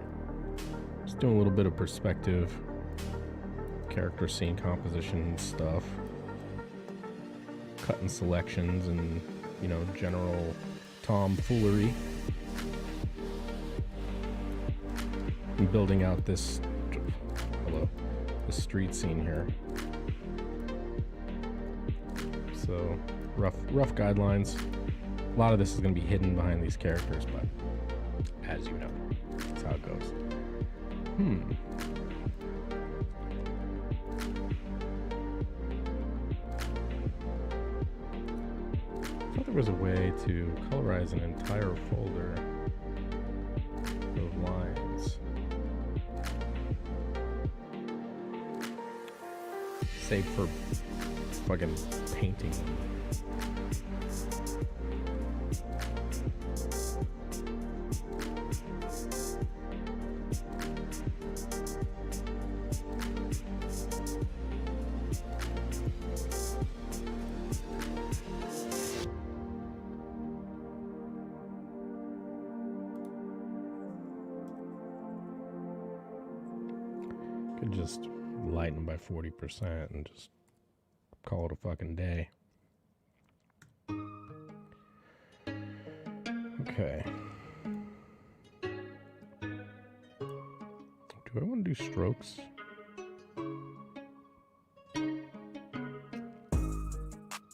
Just doing a little bit of perspective, character scene composition stuff, cutting selections, and, you know, general tomfoolery. And building out this, street scene here. So rough guidelines. A lot of this is going to be hidden behind these characters, but as you know, that's how it goes. I thought there was a way to colorize an entire folder of lines. Save for fucking painting. Could just lighten by 40% and just call it a fucking day. Okay. Do I want to do strokes?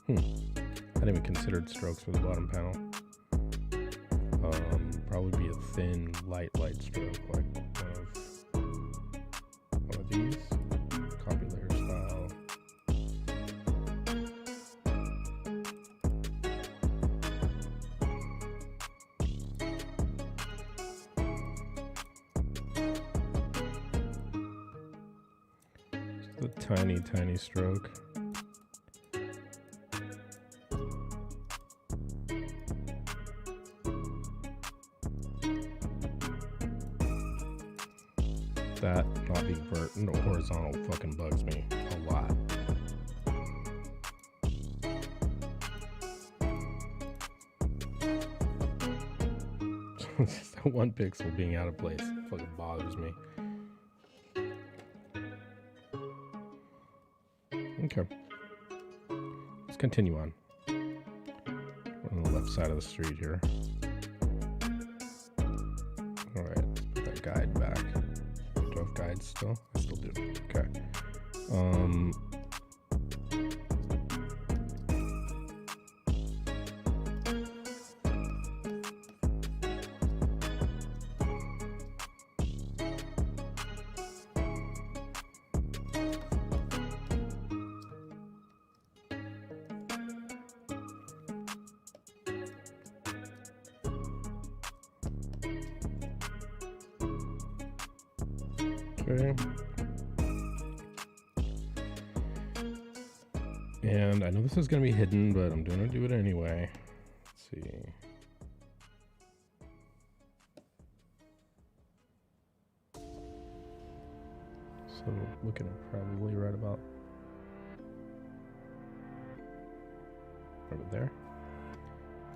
I hadn't even considered strokes for the bottom panel. Probably be a thin, light stroke, like one of these. Copy layer style. Just a tiny stroke. That not being horizontal fucking bugs me a lot. Just that one pixel being out of place fucking bothers me. Okay. Let's continue on. We're on the left side of the street here. Alright, let's put that guide back. Do I have guides still? I still do. Okay. Okay. And I know this is going to be hidden, but I'm going to do it anyway. Let's see. So looking at probably right about there.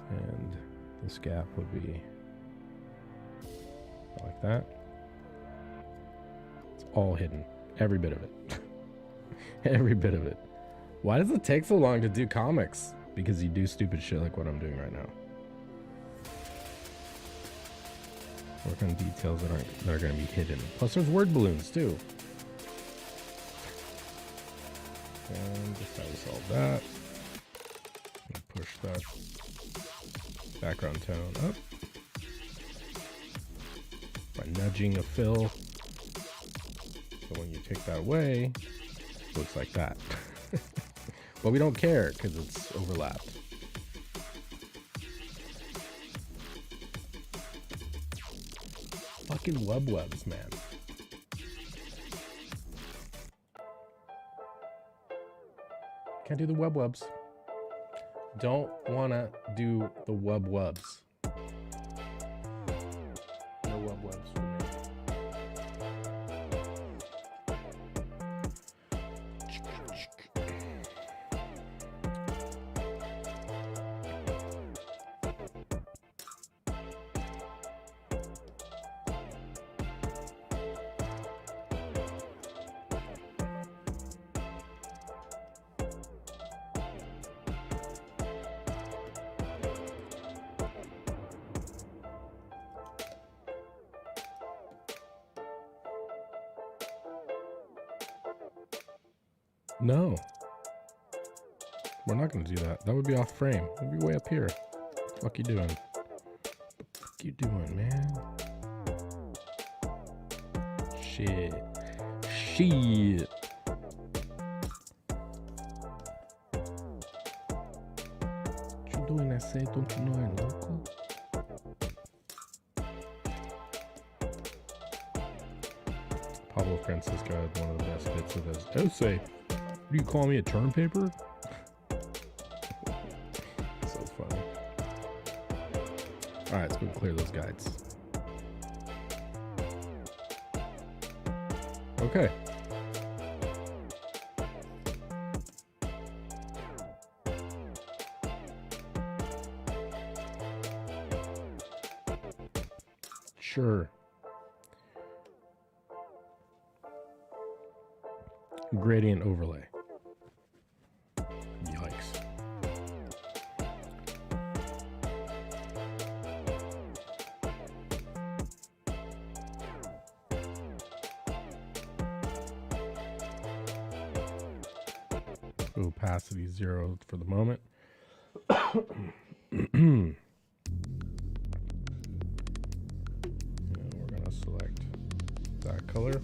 And this gap would be like that. All hidden. Every bit of it. Every bit of it. Why does it take so long to do comics? Because you do stupid shit like what I'm doing right now. Work on details that are going to be hidden. Plus there's word balloons too. And just how we solve that. Push that background tone up. By nudging a fill. So when you take that away, it looks like that. But we don't care because it's overlapped. Fucking webs, man. Can't do the webs. Don't wanna do the webs. No webs for me. No. We're not gonna do that. That would be off frame. We'll be way up here. What the fuck you doing? What the fuck you doing, man? Shit. Shit. What you doing? I say, don't you know I'm local? Pablo Francisco had one of the best bits of his essay. What do you call me, a term paper? So funny. Alright, let's go clear those guides. Okay. Sure. Gradient overlay. Yikes. Opacity 0 for the moment. And we're going to select that color.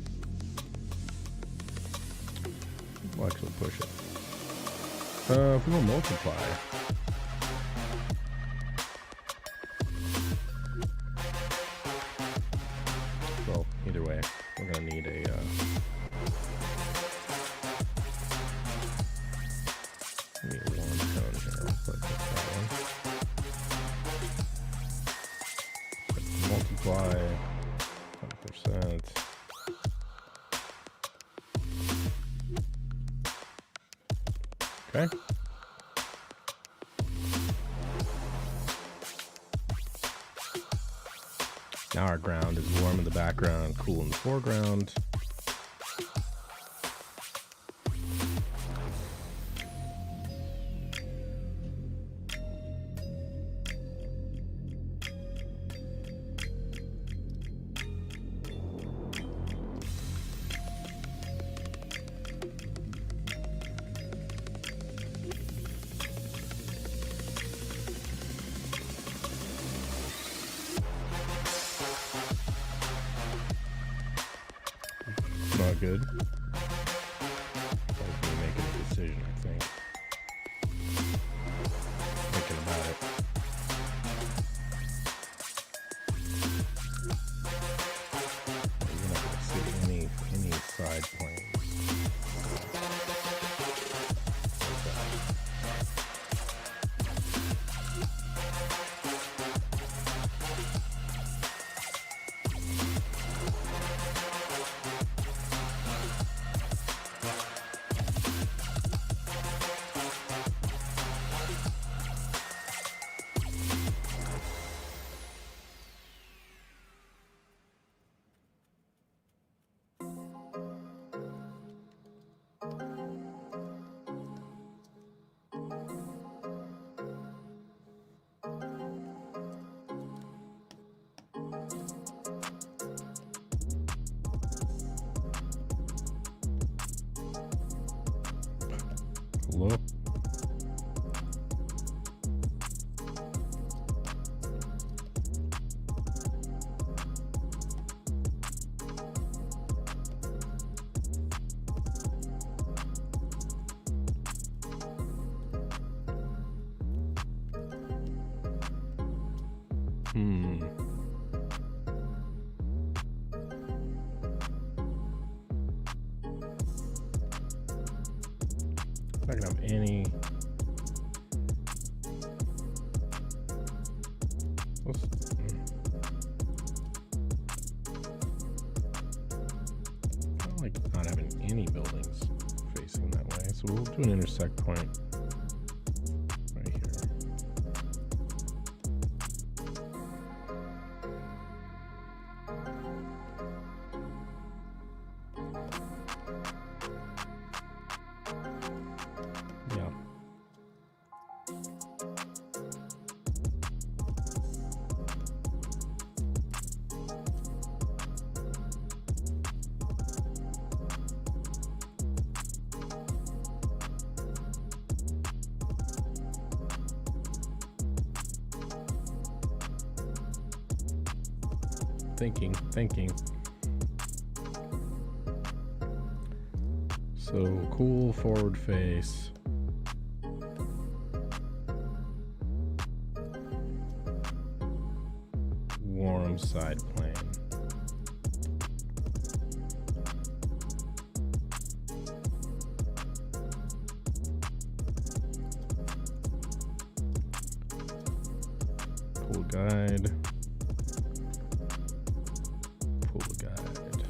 We'll actually push it. If we don't multiply. Well, either way, we're going to need a... need a warm tone here. Let's pick that one. Multiply 10%. Okay. Now our ground is warm in the background, cool in the foreground. Not good. Probably making a decision, I think. Thinking about it. You're not going to see any side planes. Hello? Not gonna have any. I don't like not having any buildings facing that way, so we'll do an intersect point right here. Yeah. Thinking. So cool forward face. Warm side plane. Pull guide. Pull guide.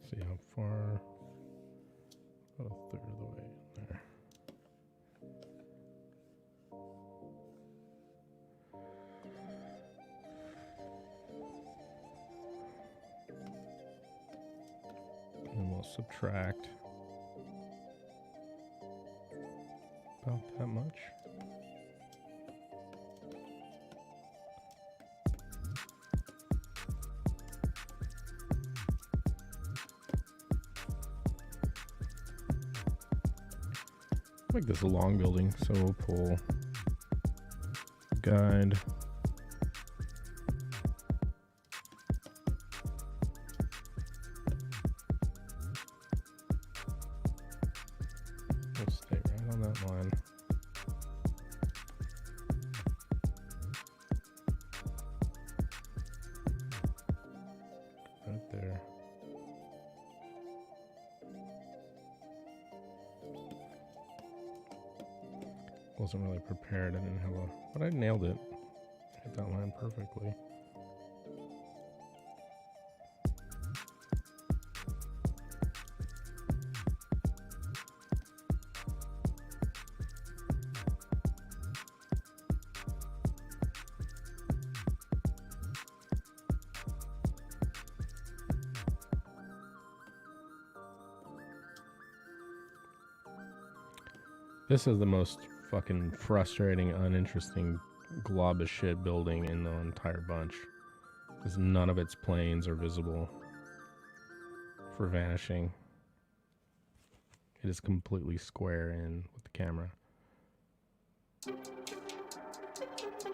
See how far? About a third of the way in there. And we'll subtract about that much. Like this is a long building, so we'll pull guide. We'll stay right on that line. Right there. Wasn't really prepared. I didn't have a, but I nailed it. Hit that line perfectly. This is the most fucking frustrating, uninteresting glob of shit building in the entire bunch. Because none of its planes are visible for vanishing. It is completely square in with the camera.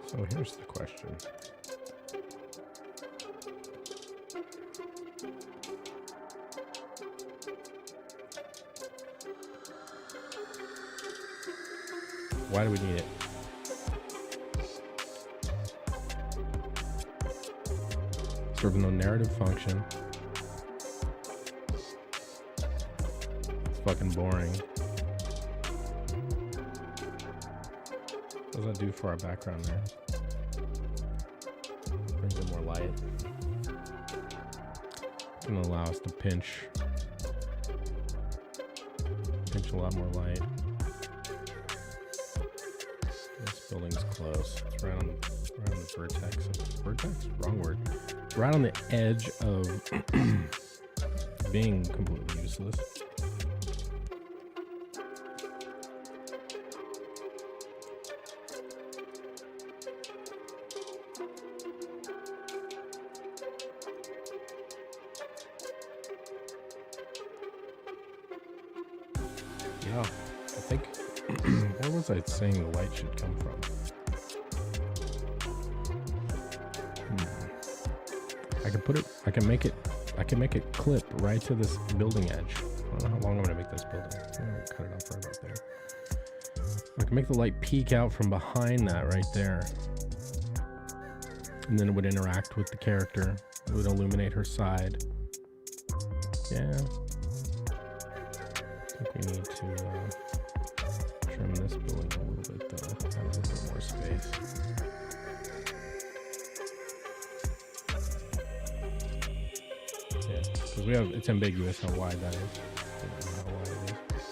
So here's the question. Why do we need it? Serves no narrative function. It's fucking boring. What does that do for our background there? Brings in more light. It's gonna allow us to pinch a lot more light. Building's close. It's right on the vertex. Vertex? Wrong word. Right on the edge of being completely useless. Yeah, I think. Where was I saying the light should come from? I can make it clip right to this building edge. I don't know how long I'm gonna make this building. I'm gonna cut it off right about there. I can make the light peek out from behind that right there. And then it would interact with the character. It would illuminate her side. Yeah. I think we need to trim this building a little bit though. Have a little bit more space. Yeah, because it's ambiguous how wide that is. We don't know how wide it is.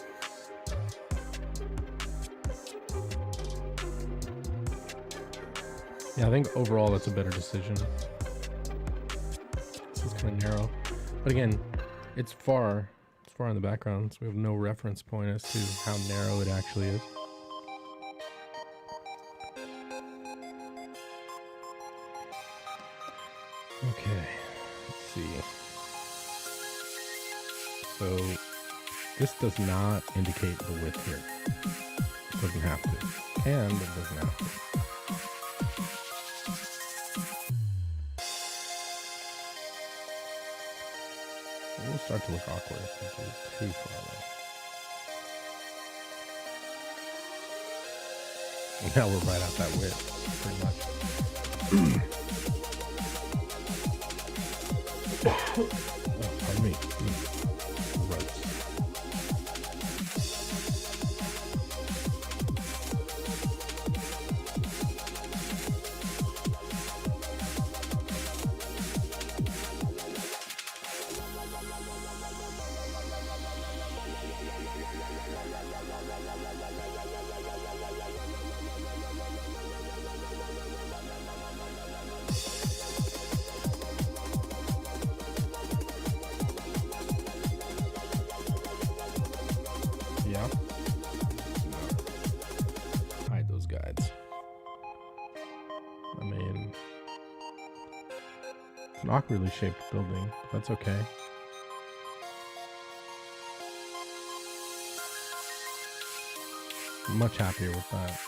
Yeah, I think overall that's a better decision. This is kind of narrow. But again, it's far in the background, so we have no reference point as to how narrow it actually is. Okay, let's see. So this does not indicate the width here. It doesn't have to. Can, but it doesn't have to. It will start to look awkward if we go too far away. Now we're right at that width, pretty much. Oh, pardon me. Gross. Yeah. Hide those guides. I mean, it's an awkwardly shaped building. That's okay. I'm much happier with that.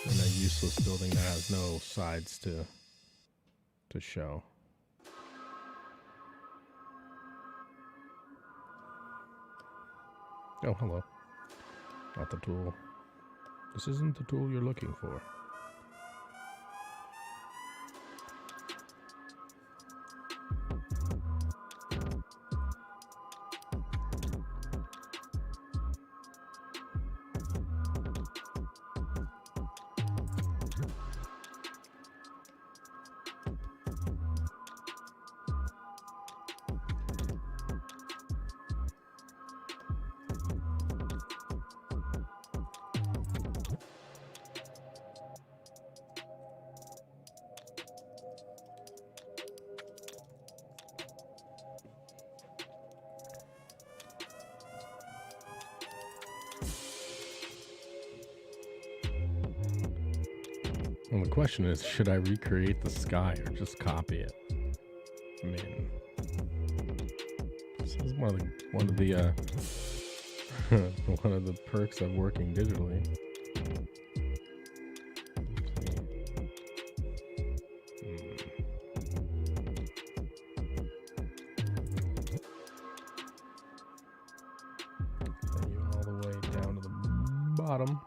Than a useless building that has no sides to show. Oh, hello. Not the tool. This isn't the tool you're looking for. Well, the question is, should I recreate the sky or just copy it? I mean, this is one of the one of the perks of working digitally. Bring you all the way down to the bottom.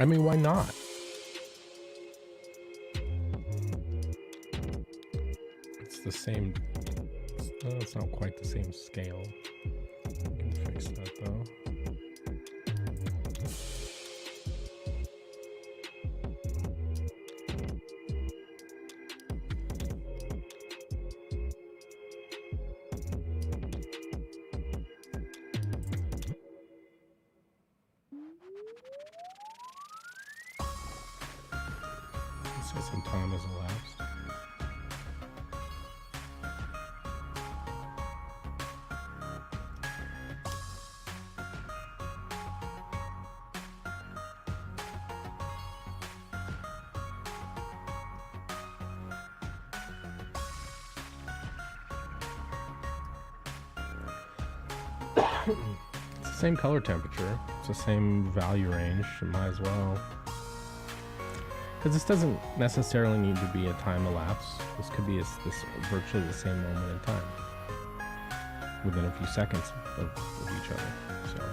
I mean, why not? It's the same. It's not quite the same scale. I can fix that though. So some time has elapsed. It's the same color temperature. It's the same value range. It might as well. Because this doesn't necessarily need to be a time elapse. This could be this virtually the same moment in time, within a few seconds of each other. So,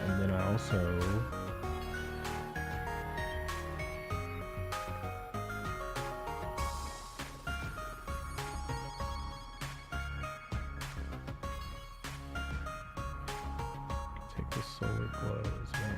and then I also take this solar glow as well.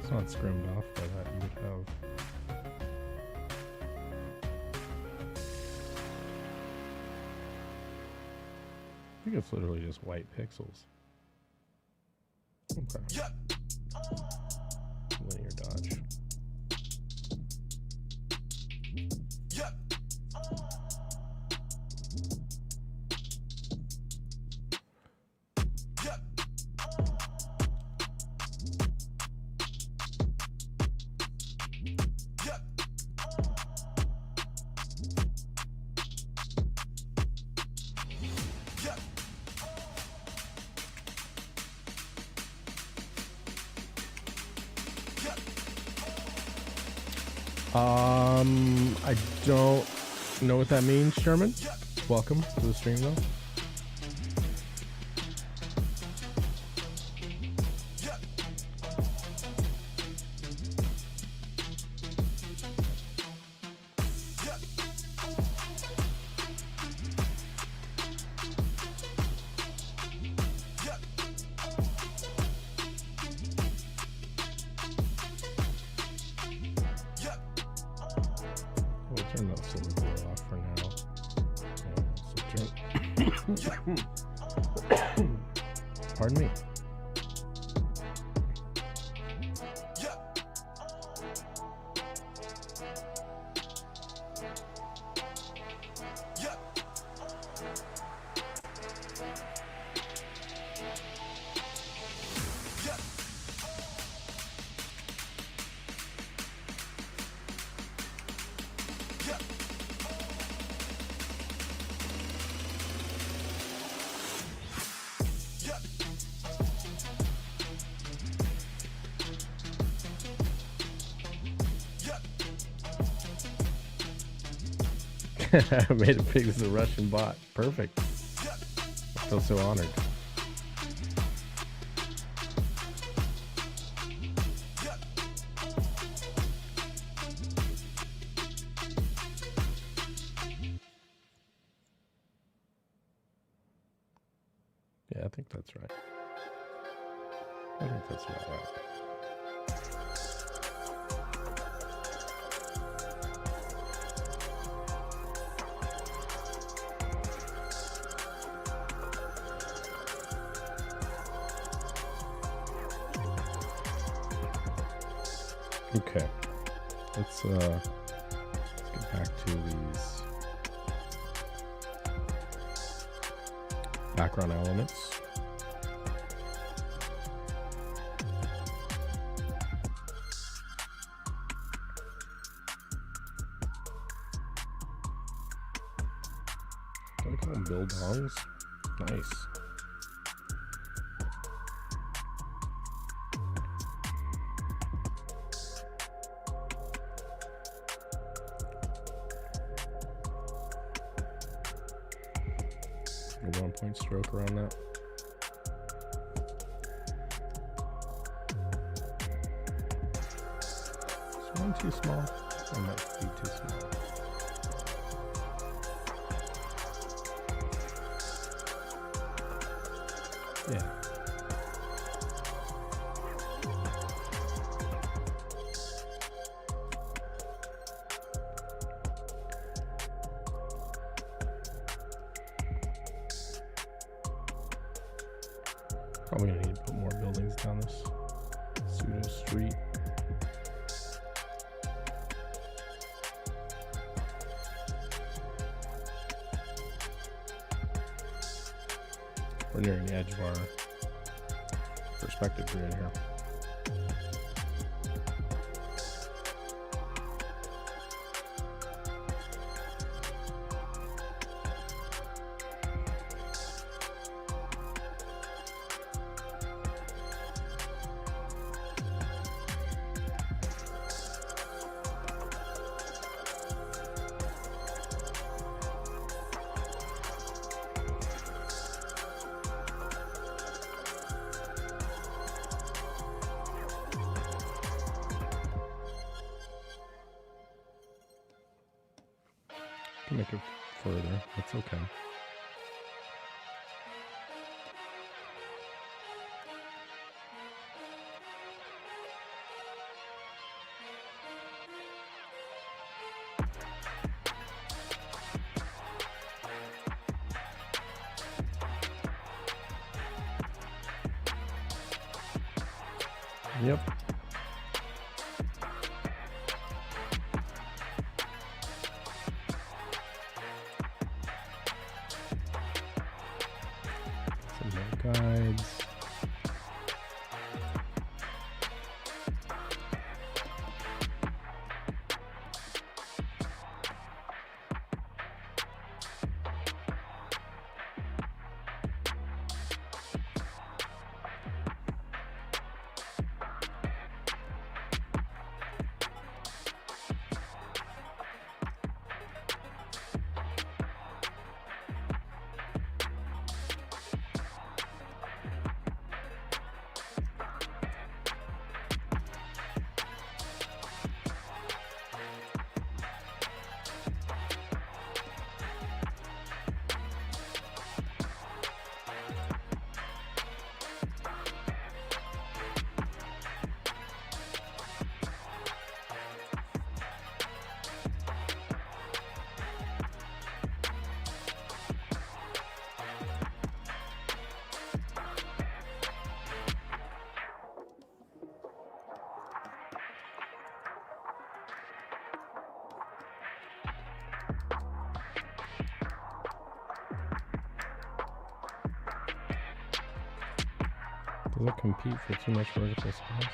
It's not scrimmed off by that, you would have. I think it's literally just white pixels. Okay. Linear dodge. I don't know what that means, Sherman. Welcome to the stream, though. Turn that solar glow off for now. Pardon me. I made it big as a Russian bot. Perfect. I feel so honored. Yeah, I think that's right. I think that's about right. Okay, let's get back to these background elements. Can I call them bildogs? Nice. A 1-point stroke around that. Is one too small? That might be too small. Yeah. Probably gonna need to put more buildings down this pseudo street. We're nearing the edge of our perspective grid here. Can make it further. That's okay. Yep. Guides. Does it compete for too much vertical space?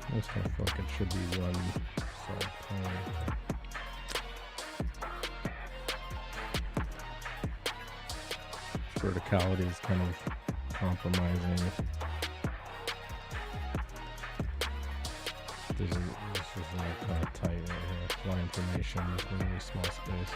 I just kind of feel like it should be one solid plane. Verticality is kind of compromising. This is kind of tight right here. A lot of information in a really small space.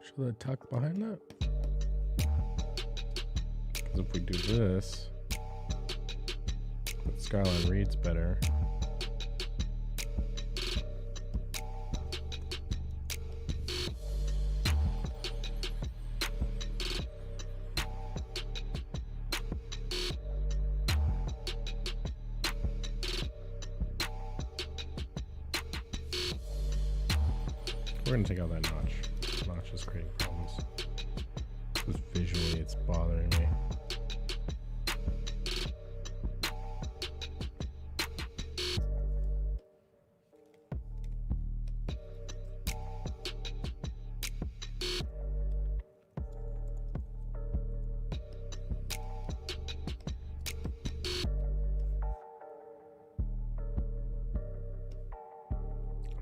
Should I tuck behind that? Because if we do this, the skyline reads better. We're gonna take out that notch. Notch is creating problems. Because visually it's bothering me.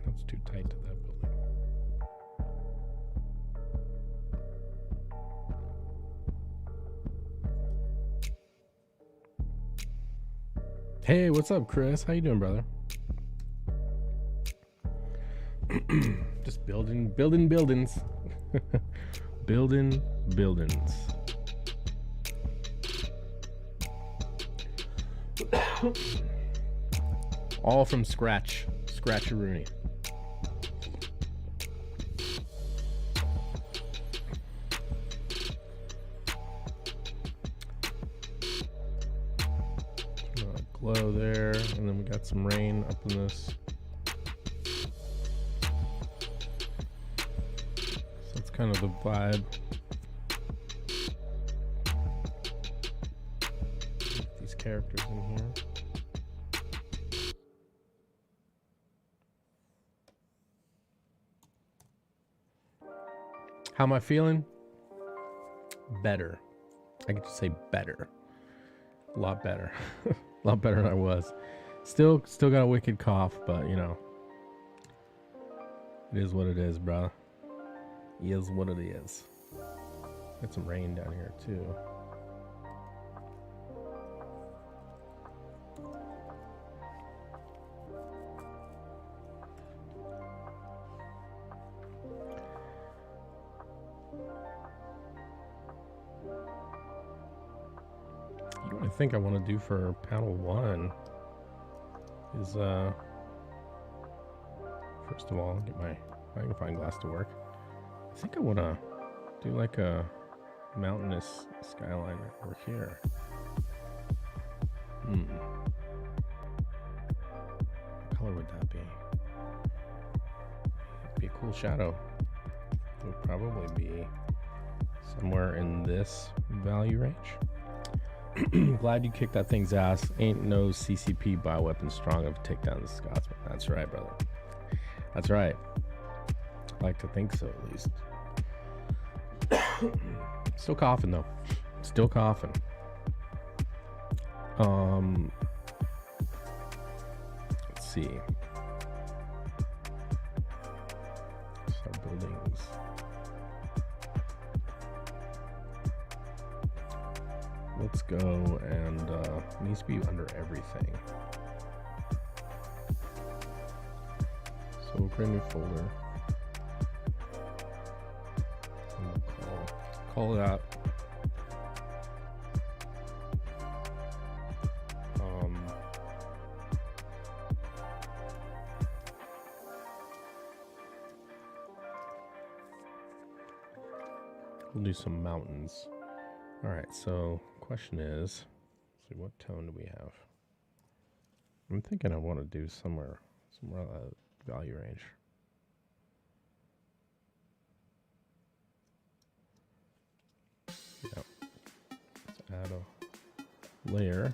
That's too tight to that building. Hey, what's up, Chris? How you doing, brother? Just building buildings. Building buildings. All from scratch. Scratch-a-rooney. Glow there, and then we got some rain up in this. So that's kind of the vibe. These characters in here. How am I feeling? Better. I could just say better. A lot better. A lot better than I was. Still got a wicked cough, but you know, it is what it is, bro. It is what it is. Got some rain down here too. What I think I want to do for panel 1 is first of all, get my magnifying glass to work. I think I want to do like a mountainous skyline over here. What color would that be? It'd be a cool shadow. It would probably be somewhere in this value range. Glad you kicked that thing's ass. Ain't no CCP bioweapon strong enough to take down the Scotsman. That's right, brother. That's right. I like to think so, at least. Still coughing, though. Still coughing. Let's see. Our buildings. Let's go and it needs to be under everything. So we'll create a new folder. And we'll call that we'll do some mountains. All right, so question is, let's see, what tone do we have? I'm thinking I want to do somewhere value range. Yep. Let's add a layer.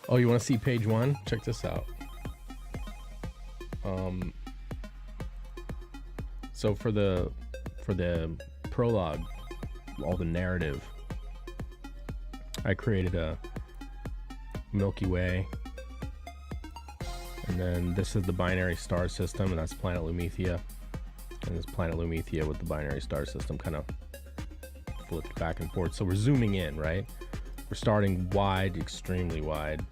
Oh, you want to see page 1? Check this out. So for the prologue, all the narrative, I created a Milky Way, and then this is the binary star system, and that's planet Lumethia, and this planet Lumethia with the binary star system kind of flipped back and forth. So we're zooming in, right? We're starting wide, extremely wide,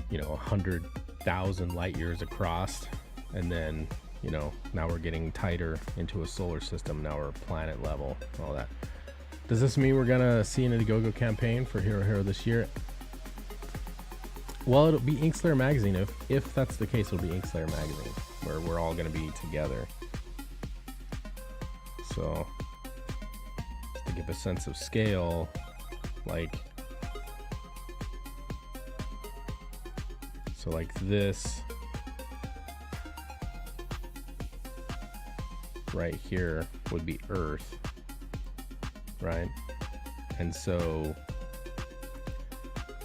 you know, 100,000 light years across, and then, you know, now we're getting tighter into a solar system. Now we're planet level, all that. Does this mean we're gonna see an Indiegogo campaign for HeroHiro this year? Well, it'll be Inkslayer magazine. If that's the case, it'll be Inkslayer magazine, where we're all gonna be together. So to give a sense of scale, like, so like this right here would be Earth, right? And so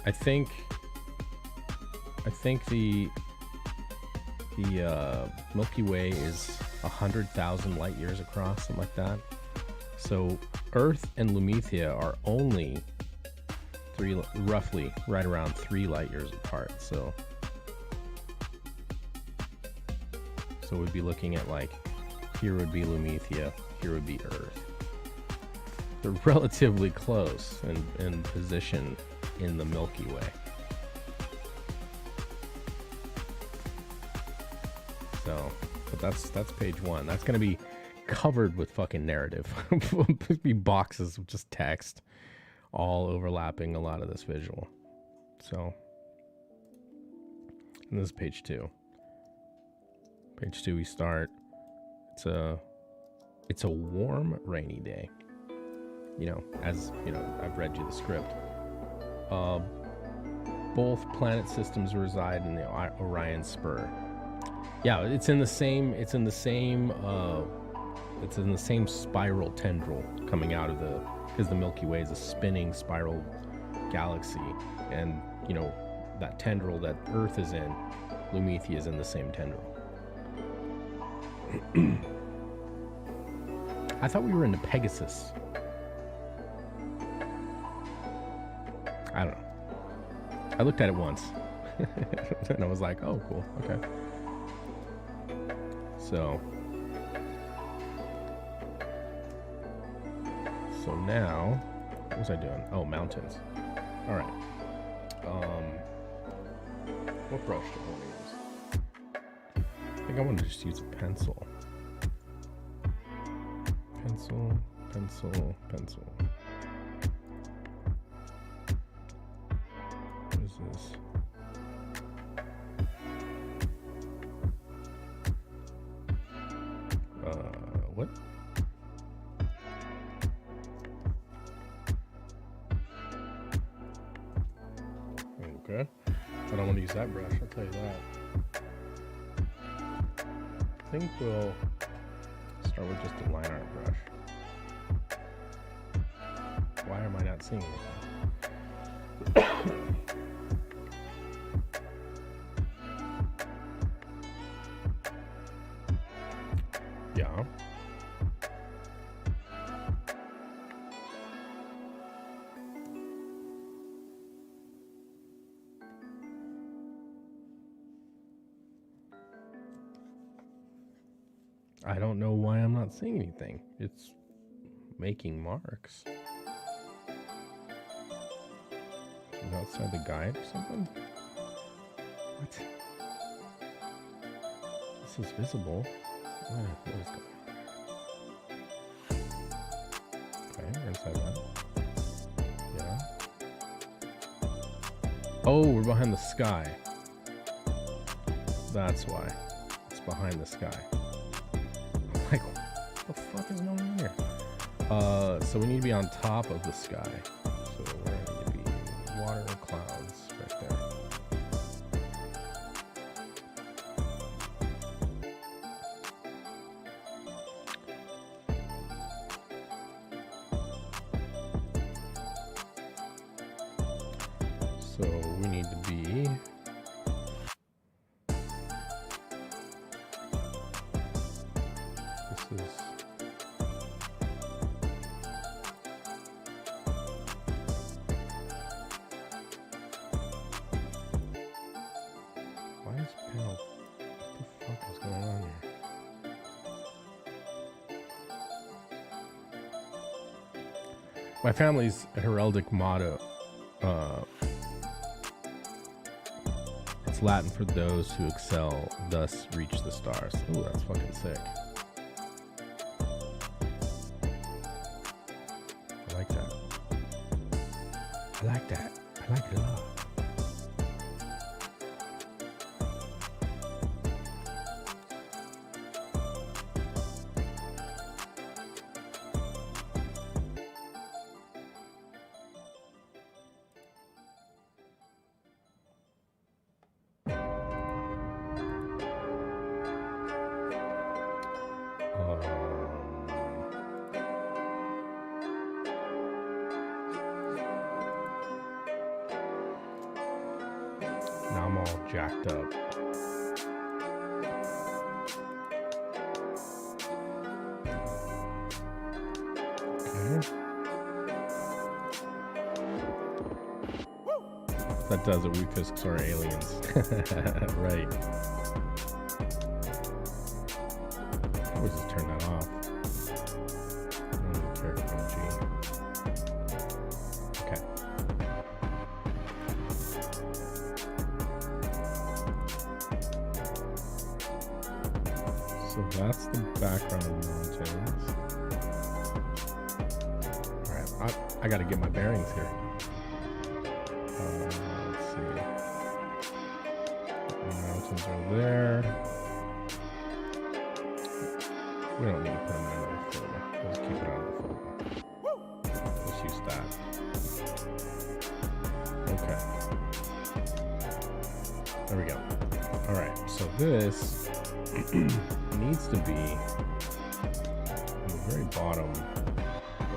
I think the Milky Way is 100,000 light years across, something like that. So Earth and Lumethia are only roughly right around 3 light years apart. So we'd be looking at, like, here would be Lumethia, here would be Earth. They're relatively close in position in the Milky Way. So But that's page 1. That's gonna be covered with fucking narrative. Be boxes of just text, all overlapping a lot of this visual. So, and this is page 2. Page 2, we start. It's a warm, rainy day. You know, as you know, I've read you the script. Both planet systems reside in the Orion Spur. Yeah, it's in the same spiral tendril coming out of because the Milky Way is a spinning spiral galaxy, and you know that tendril that Earth is in, Lumethia is in the same tendril. I thought we were into Pegasus. I don't know. I looked at it once and I was like, oh, cool. Okay. So now, what was I doing? Oh, mountains. All right. What brush do I want to use? I think I want to just use a pencil. Pencil. What is this? What? Okay. I don't want to use that brush, I'll tell you that. I think we'll start with just a line art brush. Why am I not seeing anything? Yeah. I don't know why I'm not seeing anything. It's making marks. Is it outside the guide or something? What? This is visible. What is going on? Okay, we're inside that. Yeah. Oh, we're behind the sky. That's why. It's behind the sky. Like, what the fuck is going on here? So we need to be on top of the sky. So we're going to be water or clouds right there. So we need to be my family's heraldic motto. It's Latin for those who excel, thus reach the stars. Ooh, that's fucking sick. I like that. I like that. I like it a lot. Now I'm all jacked up. Okay. That does it. We Fisks are aliens. Right. I always just turn that off. I don't really care about G. Okay. So that's the background of the mountains. Alright, I gotta get my bearings here. Let's see. The mountains are there. We don't need to put them in the photo. Let's keep it out of the photo. Let's use that. Okay. There we go. Alright, so this needs to be on the very bottom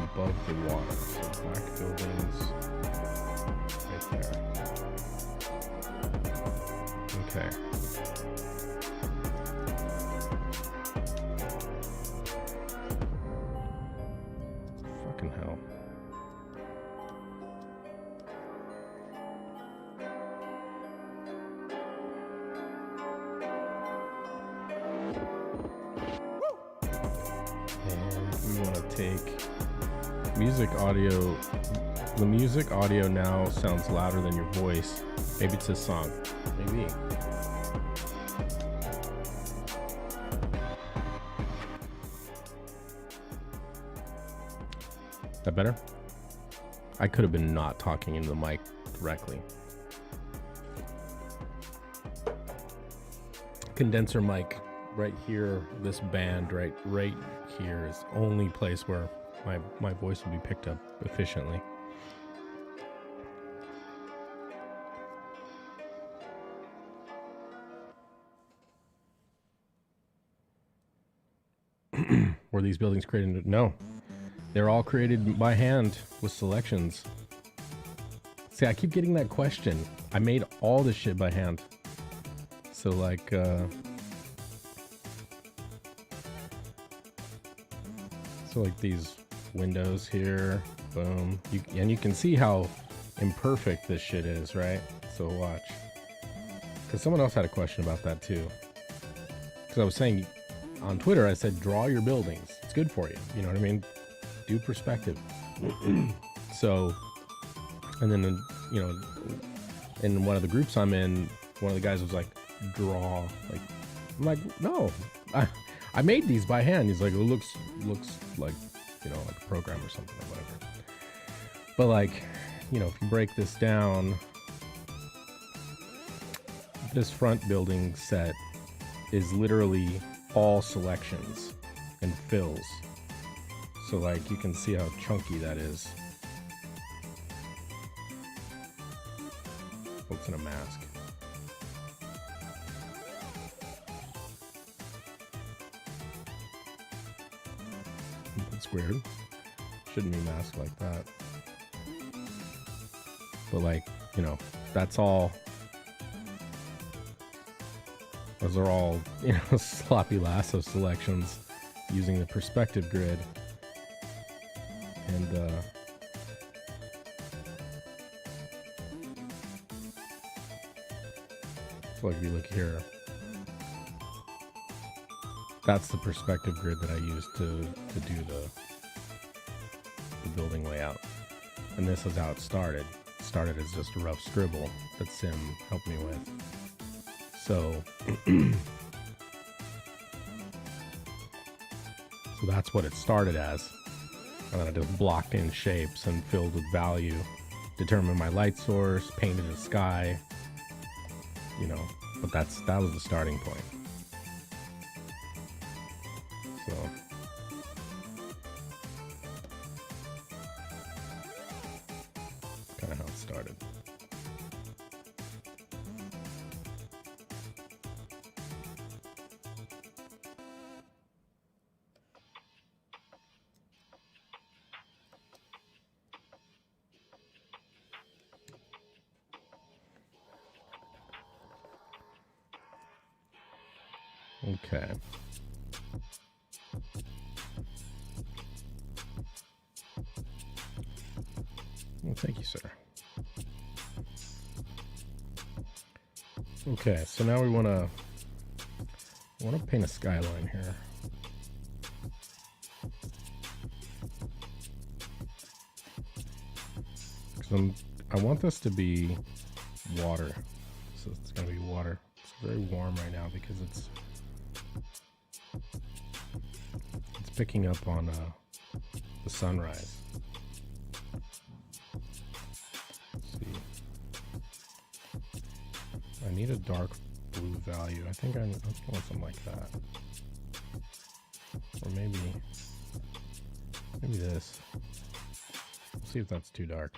above the water. So black buildings right there. Okay. Fucking hell. We want to take music audio. The music audio now sounds louder than your voice. Maybe it's this song. Maybe. That better? I could have been not talking into the mic directly. Condenser mic right here. This band right here is the only place where my voice will be picked up efficiently. Were these buildings created? No. They're all created by hand with selections. See, I keep getting that question. I made all this shit by hand. So like, so like these windows here, boom. And you can see how imperfect this shit is, right? So watch. Because someone else had a question about that too. Because I was saying on Twitter, I said, draw your buildings. It's good for you. You know what I mean? Do perspective. So, and then, you know, in one of the groups I'm in, one of the guys was like, draw. Like, I'm like, no, I made these by hand. He's like, it looks like, you know, like a program or something or whatever. But like, you know, if you break this down, this front building set is literally all selections and fills. So like, you can see how chunky that is. What's in a mask? That's weird. Shouldn't be masked like that. But like, you know, that's all. Those are all, you know, sloppy lasso selections using the perspective grid. And so like if you look here, that's the perspective grid that I use to do the building layout. And this is how it started. It started as just a rough scribble that Sim helped me with. So, so that's what it started as. And then I just blocked in shapes and filled with value, determined my light source, painted a sky, you know, but that was the starting point. So, kind of how it started. Okay. Well, thank you, sir. Okay, so now we want to paint a skyline here. So I want this to be water. So it's going to be water. It's very warm right now because it's picking up on the sunrise. Let's see. I need a dark blue value. I think I want something like that. Or maybe this. We'll see if that's too dark.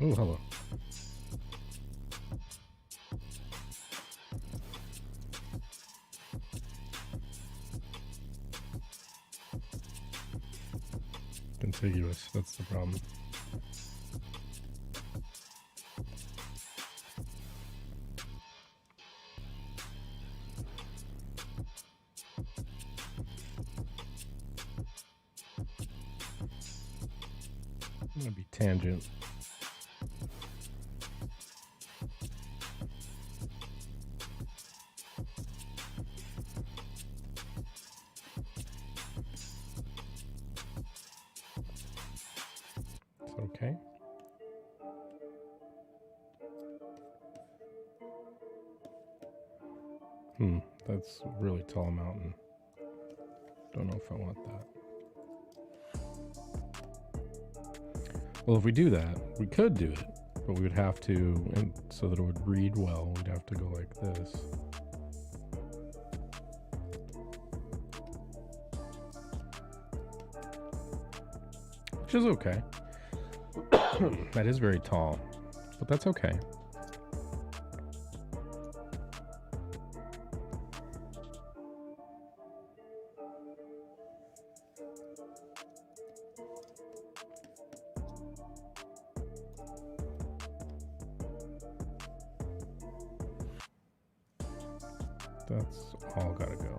Oh, hello. Contiguous, that's the problem. I'm gonna be tangent. Okay. That's a really tall mountain. Don't know if I want that. Well, if we do that, we could do it, but we would have to, and so that it would read well, we'd have to go like this. Which is okay. That is very tall, but that's okay. That's all gotta go.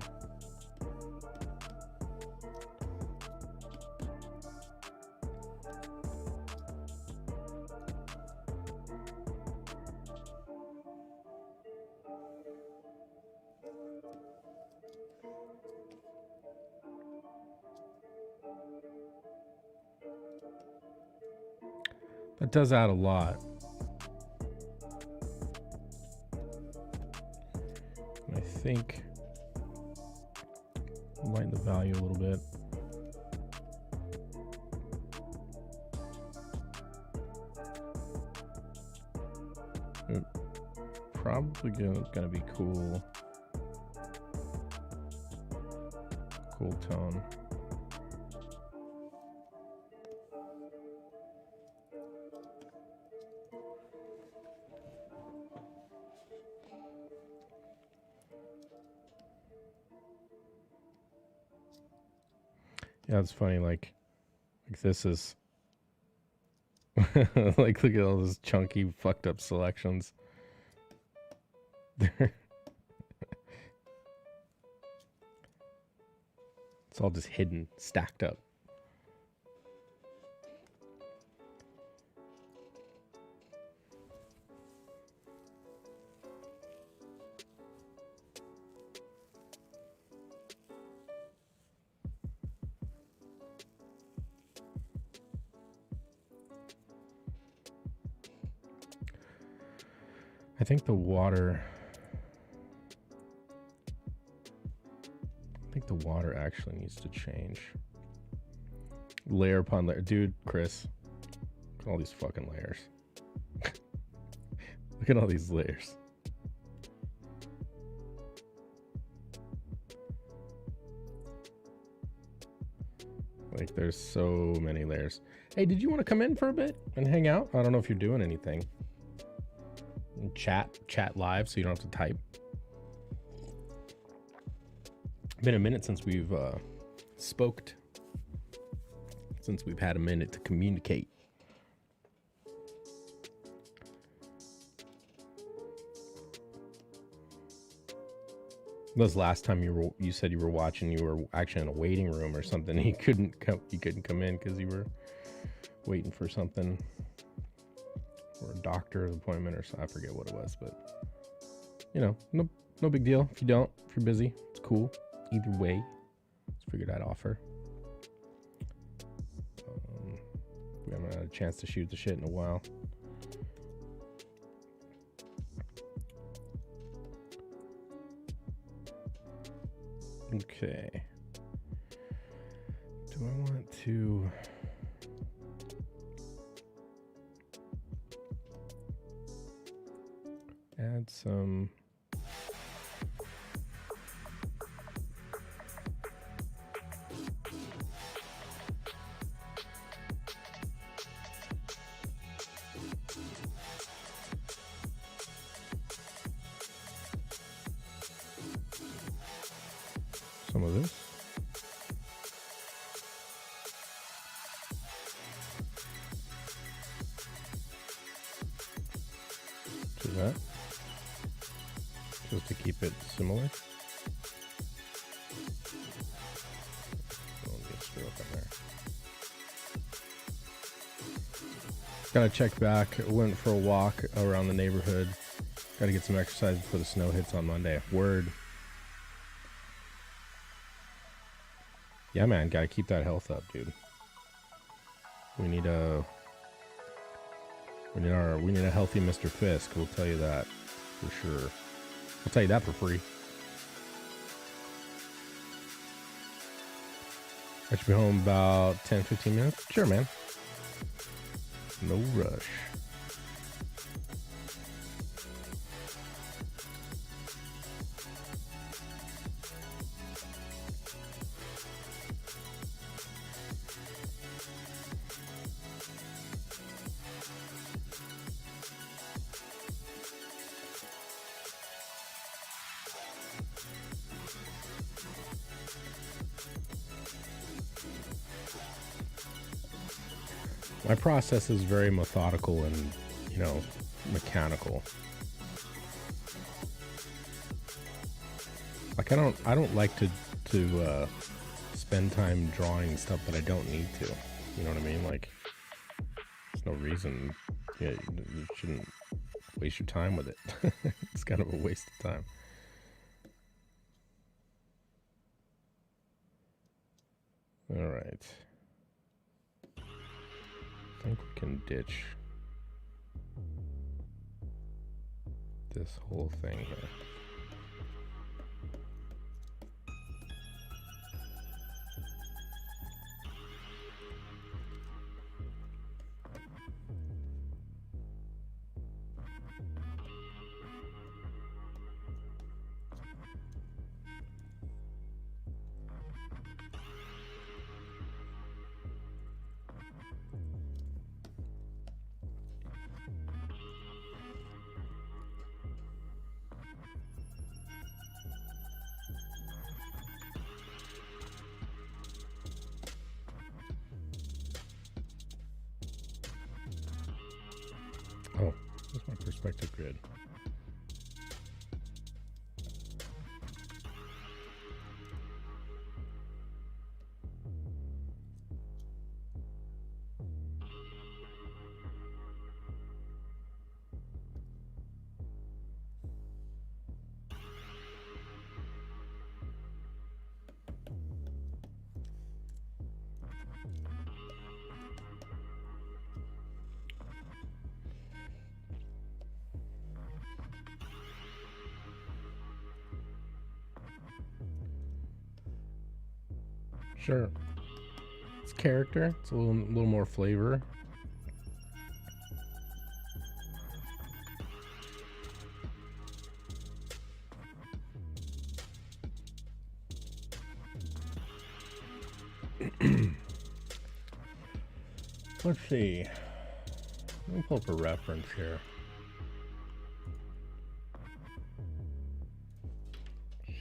That does add a lot. I think I'll lighten the value a little bit. Probably gonna be cool. Cool tone. Yeah, it's funny, like this is like look at all those chunky fucked up selections. It's all just hidden, stacked up. I think the water actually needs to change. Layer upon layer. Dude, Chris, look at all these fucking layers. Look at all these layers. Like, there's so many layers. Hey, did you want to come in for a bit and hang out? I don't know if you're doing anything. Chat live so you don't have to type. Been a minute since we've spoked. Since we've had a minute to communicate. Was last time you said you were watching, you were actually in a waiting room or something. You couldn't come in because you were waiting for something, or a doctor's appointment or something. I forget what it was, but you know, no No big deal. If you don't, if you're busy, it's cool. Either way, let's figure that offer. We haven't had a chance to shoot the shit in a while. Okay. Do I want to... add some... some of this. To that. Just to keep it similar. Gotta check back. Went for a walk around the neighborhood. Gotta get some exercise before the snow hits on Monday. Word. Yeah, man, gotta keep that health up, dude. We need a healthy Mr. Fisk. We'll tell you that for sure. I'll tell you that for free. I should be home about 10-15 minutes. Sure, man. No rush. My process is very methodical and, you know, mechanical. Like I don't like to spend time drawing stuff that I don't need to. You know what I mean? Like, there's no reason. Yeah, you shouldn't waste your time with it. It's kind of a waste of time. All right. I think we can ditch this whole thing here. Oh, that's my perspective grid. Sure. It's character. It's a little more flavor. Let's see. Let me pull up a reference here.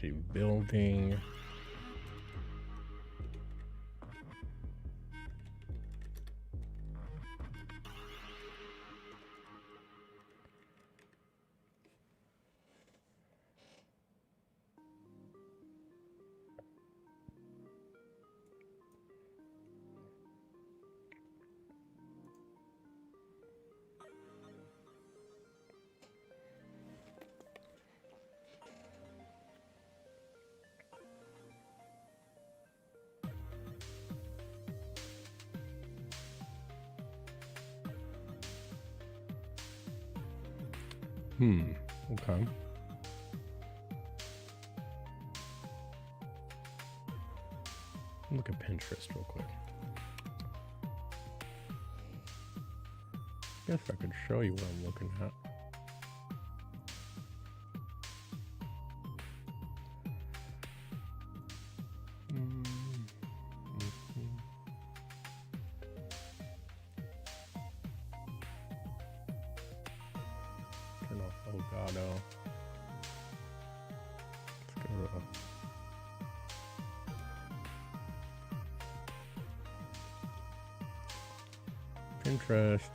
She building. Okay. Look at Pinterest real quick. Guess I could show you what I'm looking at. Turn off Elgato. Let's go to Pinterest.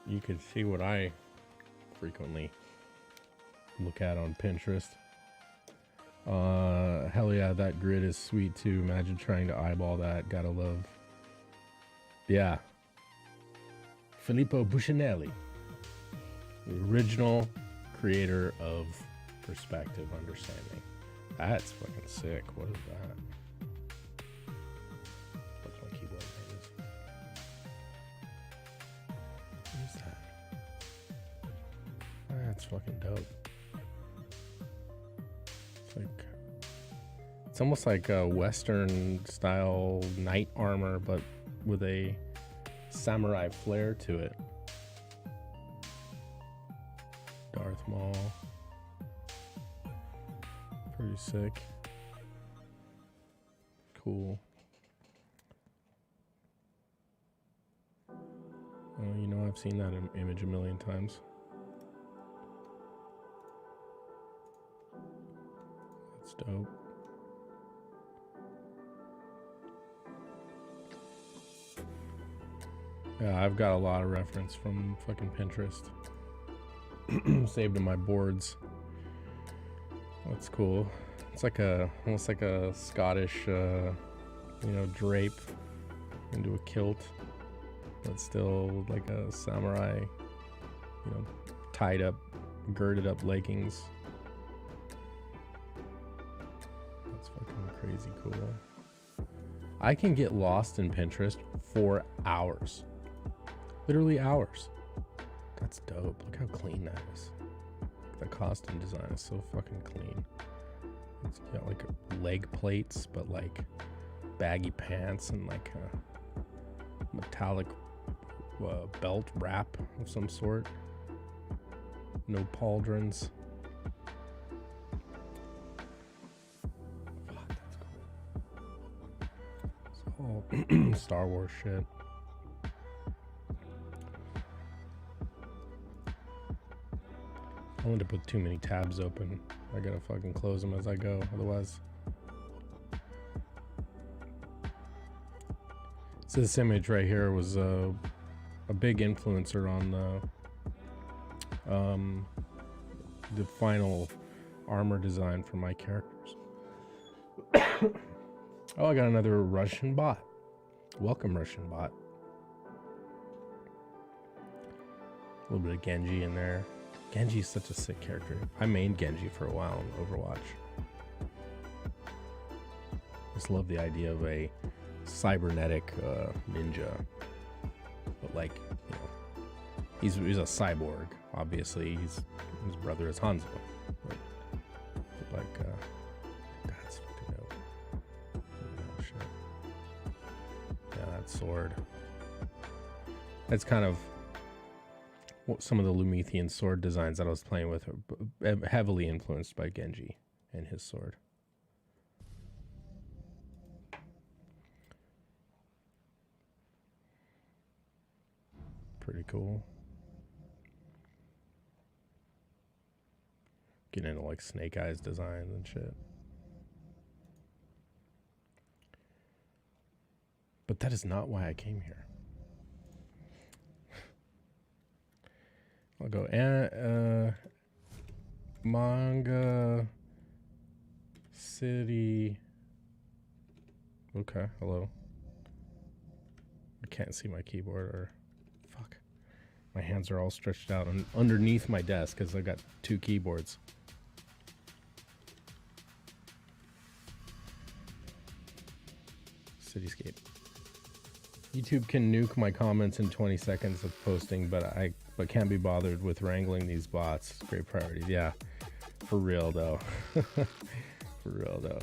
You can see what I frequently look at on Pinterest. Hell yeah, that grid is sweet too. Imagine trying to eyeball that. Gotta love. Yeah. Filippo Buscinelli, the original creator of perspective understanding. That's fucking sick. What is that? What's my keyboard? What is that? That's fucking dope. It's almost like a Western style knight armor, but with a samurai flair to it. Darth Maul. Pretty sick. Cool. Oh, you know, I've seen that image a million times. That's dope. Yeah, I've got a lot of reference from fucking Pinterest. Saved in my boards. That's cool. It's like almost like a Scottish, drape into a kilt, but still like a samurai, tied up, girded up leggings. That's fucking crazy cool. I can get lost in Pinterest for hours. Literally hours. That's dope. Look how clean that is. The costume design is so fucking clean. It's got like leg plates, but like baggy pants and like a metallic belt wrap of some sort. No pauldrons. Fuck, that's cool. It's all Star Wars shit. I don't want to put too many tabs open. I gotta fucking close them as I go, otherwise. So this image right here was a big influencer on the final armor design for my characters. Oh, I got another Russian bot. Welcome, Russian bot. A little bit of Genji in there. Genji's such a sick character. I mained Genji for a while in Overwatch. Just love the idea of a cybernetic ninja. But like, he's a cyborg. Obviously, his brother is Hanzo. But like, that's fucking dope. Oh, shit. Yeah, that sword. That's kind of some of the Lumithian sword designs that I was playing with are heavily influenced by Genji and his sword. Pretty cool. Getting into like Snake Eyes designs and shit. But that is not why I came here. I'll go Manga City. Okay, hello. I can't see my keyboard, or fuck. My hands are all stretched out underneath my desk because I've got two keyboards. Cityscape. YouTube can nuke my comments in 20 seconds of posting, but can't be bothered with wrangling these bots. Great priorities. Yeah, for real though. For real though.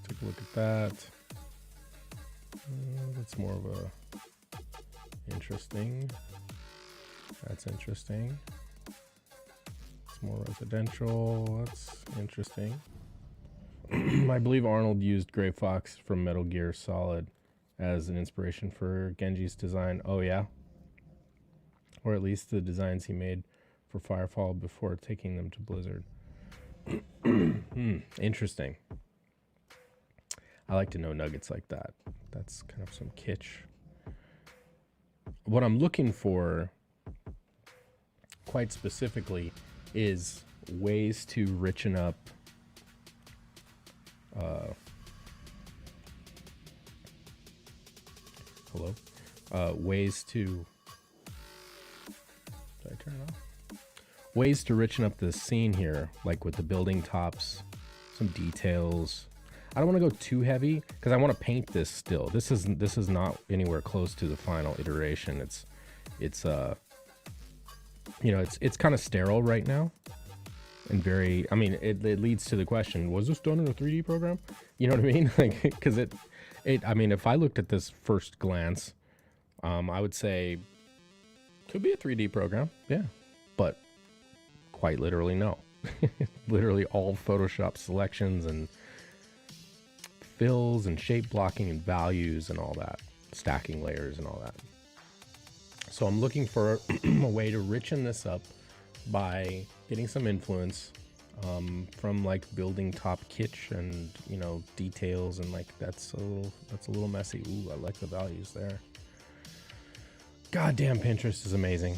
Take a look at that. That's more of a interesting. That's interesting. It's more residential. That's interesting. I believe Arnold used Gray Fox from Metal Gear Solid as an inspiration for Genji's design. Oh yeah? Or at least the designs he made for Firefall before taking them to Blizzard. Interesting. I like to know nuggets like that. That's kind of some kitsch. What I'm looking for, quite specifically, is ways to richen up ways to did I turn it off? Ways to richen up the scene here, like with the building tops, some details. I don't want to go too heavy because I want to paint this still. This is not anywhere close to the final iteration. It's you know, it's kind of sterile right now. And very, I mean, it leads to the question, was this done in a 3D program? You know what I mean? Like, because I mean, if I looked at this first glance, I would say, could be a 3D program, yeah. But quite literally, no. Literally all Photoshop selections and fills and shape blocking and values and all that, stacking layers and all that. So I'm looking for a way to richen this up by getting some influence from like building top kitsch and, you know, details, and like that's a little messy. Ooh, I like the values there. Goddamn, Pinterest is amazing.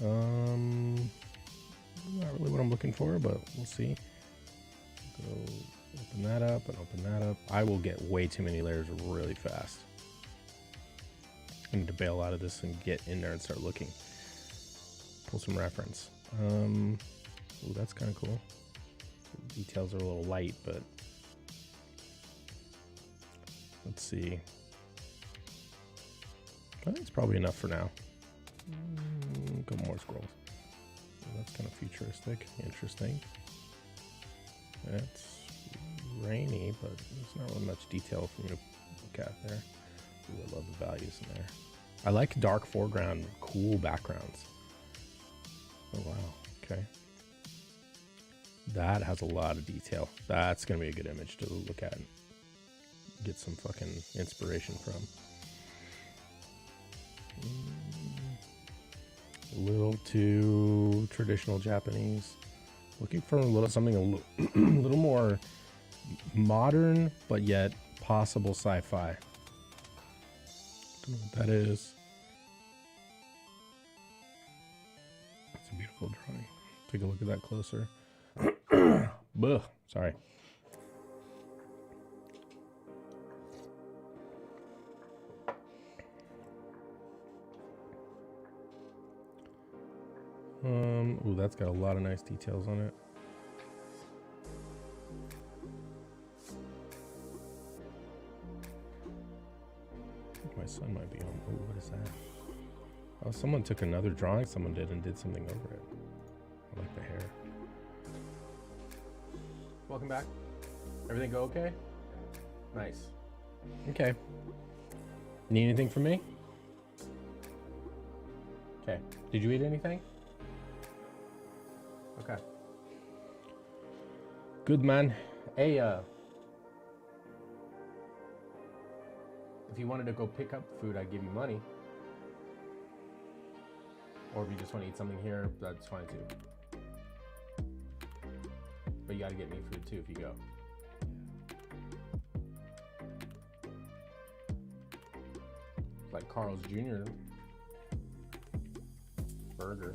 Not really what I'm looking for, but we'll see. Go open that up and open that up. I will get way too many layers really fast. I need to bail out of this and get in there and start looking. Pull some reference. Ooh, that's kind of cool. The details are a little light, but let's see. I think it's probably enough for now. A couple more scrolls. That's kind of futuristic. Interesting. It's rainy, but there's not really much detail for me to look at there. Ooh, I love the values in there. I like dark foreground, cool backgrounds. Oh, wow. Okay. That has a lot of detail. That's going to be a good image to look at and get some fucking inspiration from. A little too traditional Japanese. Looking for something a little more modern, but yet possible sci-fi. Don't know what that is. It's a beautiful drawing. Take a look at that closer. Buh, sorry. Ooh, that's got a lot of nice details on it. I think my son might be home. Ooh, what is that? Oh, someone took another drawing someone did and did something over it. I like the hair. Welcome back. Everything go okay? Nice. Okay. Need anything from me? Okay. Did you eat anything? Okay. Good, man. Hey, if you wanted to go pick up food, I'd give you money. Or if you just want to eat something here, that's fine too. But you gotta get me food too if you go. It's like Carl's Jr. burger.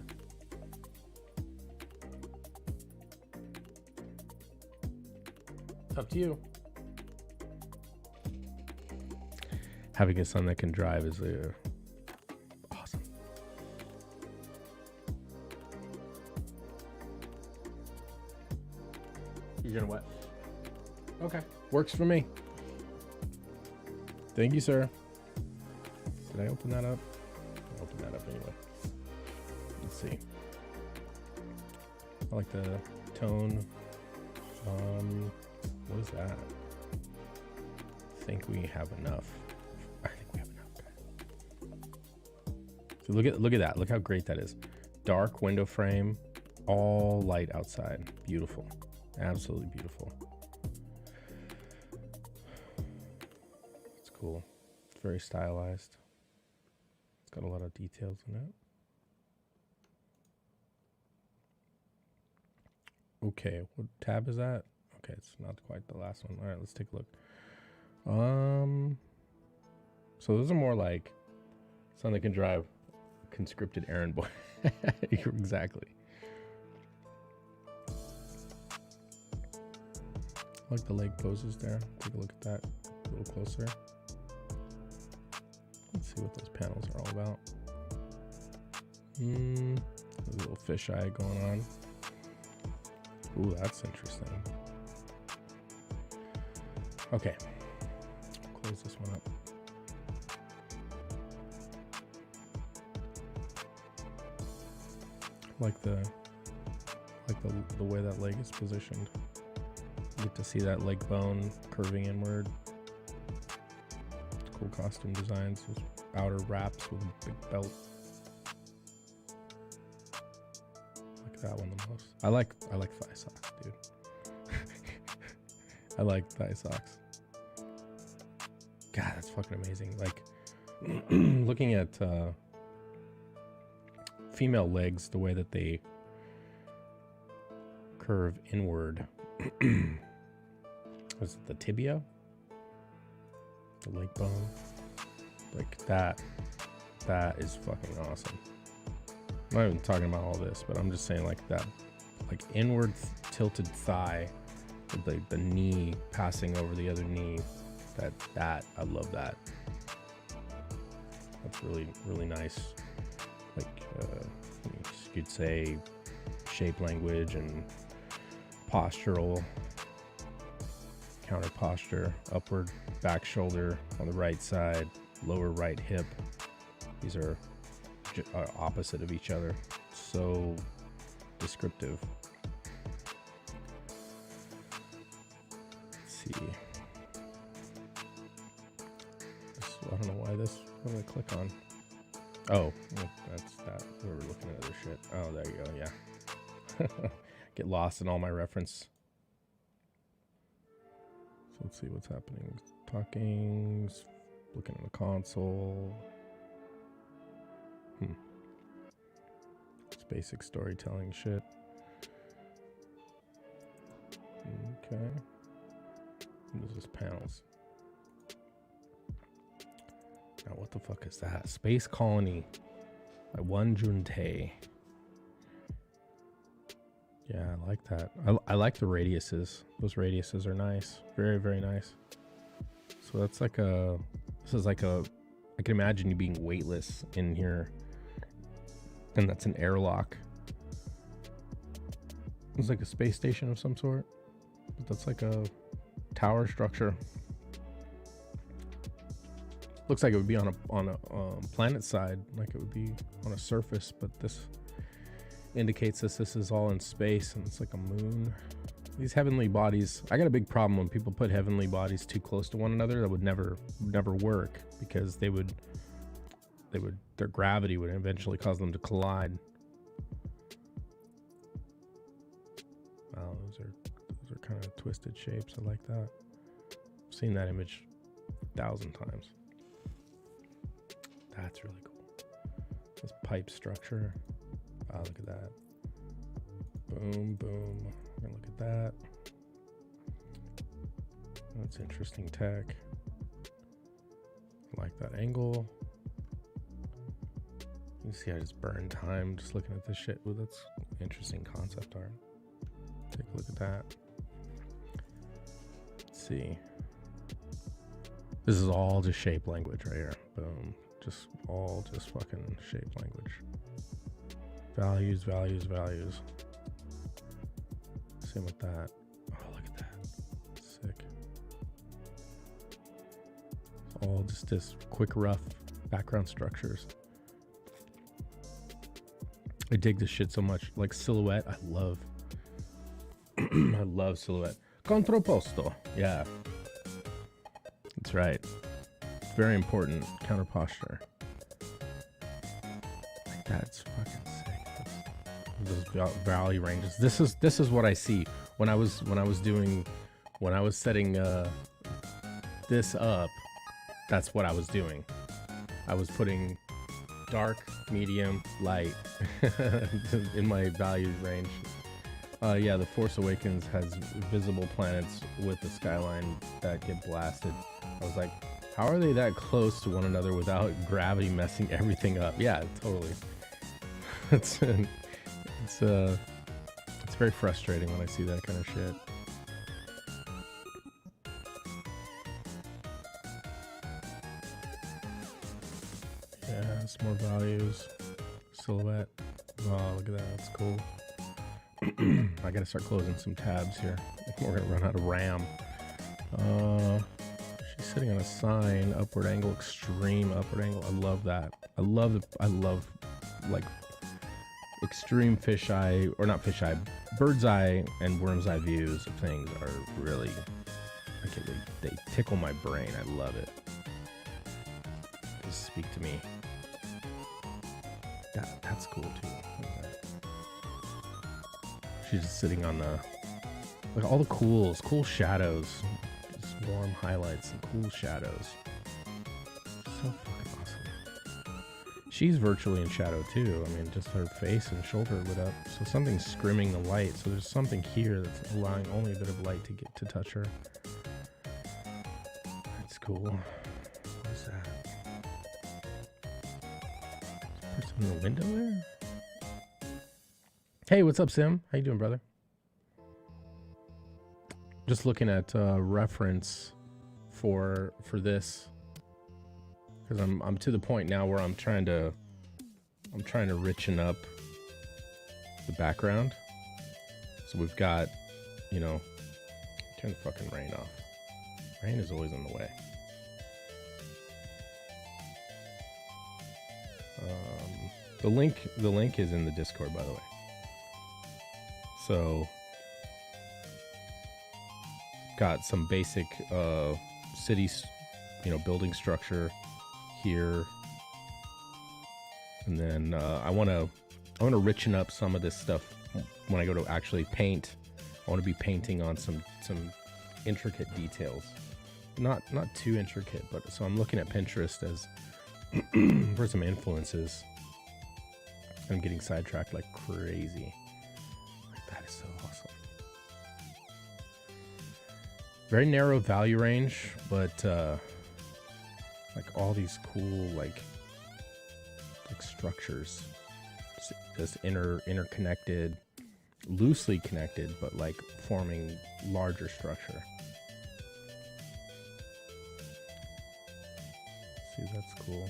It's up to you. Having a son that can drive is awesome. You're gonna what? Okay, works for me. Thank you, sir. Did I open that up? I'll open that up anyway. Let's see. I like the tone. What is that? I think we have enough. I think we have enough. So look at that. Look how great that is. Dark window frame, all light outside. Beautiful. Absolutely beautiful. It's cool. It's very stylized. It's got a lot of details in it. Okay, what tab is that? Okay, it's not quite the last one. All right, let's take a look. So those are more like something that can drive a conscripted errand boy. Exactly. I like the leg poses there. Take a look at that a little closer. Let's see what those panels are all about. There's a little fisheye going on. Ooh, that's interesting. Okay, close this one up. Like the way that leg is positioned. You get to see that leg bone curving inward. Cool costume designs with outer wraps with a big belt. Like that one the most. I like thigh socks, dude. I like thigh socks. God, that's fucking amazing. Like looking at female legs, the way that they curve inward. Was it the tibia? The leg bone? Like that. That is fucking awesome. I'm not even talking about all this, but I'm just saying like that, like inward tilted thigh with the knee passing over the other knee. That I love that. That's really, really nice. Like you could say shape language and postural, counter posture, upward back shoulder on the right side, lower right hip. These are opposite of each other. So descriptive. Let's see. I don't know why this. What did I click on? Oh, that's that. We were looking at other shit. Oh, there you go. Yeah. Get lost in all my reference. So let's see what's happening. Talking, looking at the console. It's basic storytelling shit. Okay. This is panels. Now what the fuck is that? Space Colony by One Juntae. Yeah, I like that. I like the radiuses. Those radiuses are nice. Very, very nice. So that's like a... This is like a... I can imagine you being weightless in here. And that's an airlock. It's like a space station of some sort. But that's like a tower structure. Looks like it would be on a planet side, like it would be on a surface, but this indicates this is all in space and it's like a moon. These heavenly bodies, I got a big problem when people put heavenly bodies too close to one another. That would never work, because their gravity would eventually cause them to collide. Wow, those are kind of twisted shapes. I like that. I've seen that image 1,000 times. That's really cool. This pipe structure. Wow, look at that. Boom, boom. We're gonna look at that. That's interesting tech. I like that angle. You see I just burned time just looking at this shit. Ooh, that's interesting concept art. Take a look at that. Let's see. This is all just shape language right here. Boom. Just fucking shape language. Values, values, values. Same with that. Oh, look all just this quick, rough background structures. I dig this shit so much. Like silhouette, I love I love silhouette. Contrapposto. Yeah. That's right. It's very important. Counter posture. Like that's fucking sick. Those value ranges. This is what I see when I was setting this up. That's what I was doing. I was putting dark, medium, light in my value range. Yeah, The Force Awakens has visible planets with the skyline that get blasted. I was like, how are they that close to one another without gravity messing everything up? Yeah, totally. It's very frustrating when I see that kind of shit. Yeah, some more values. Silhouette. Oh, look at that. That's cool. I gotta start closing some tabs here. We're gonna run out of RAM. She's sitting on a sign. Upward angle, extreme upward angle. I love that. I love like extreme fisheye, or not fisheye, bird's eye and worm's eye views of things are really, they tickle my brain. I love it. Just speak to me. That's cool too. She's just sitting on the, like all the cool shadows, just warm highlights and cool shadows. So fucking awesome. She's virtually in shadow too. I mean, just her face and shoulder lit up. So something's scrimming the light. So there's something here that's allowing only a bit of light to get to touch her. That's cool. What's that? Person in the window there? Hey, what's up, Sim? How you doing, brother? Just looking at reference for this, because I'm to the point now where I'm trying to richen up the background. So we've got, turn the fucking rain off. Rain is always in the way. The link is in the Discord, by the way. So, got some basic city, building structure here, and then I want to richen up some of this stuff when I go to actually paint. I want to be painting on some intricate details, not too intricate, but so I'm looking at Pinterest as for some influences. I'm getting sidetracked like crazy. That is so awesome. Very narrow value range, but like all these cool like structures, just interconnected, loosely connected, but like forming larger structure. See, that's cool.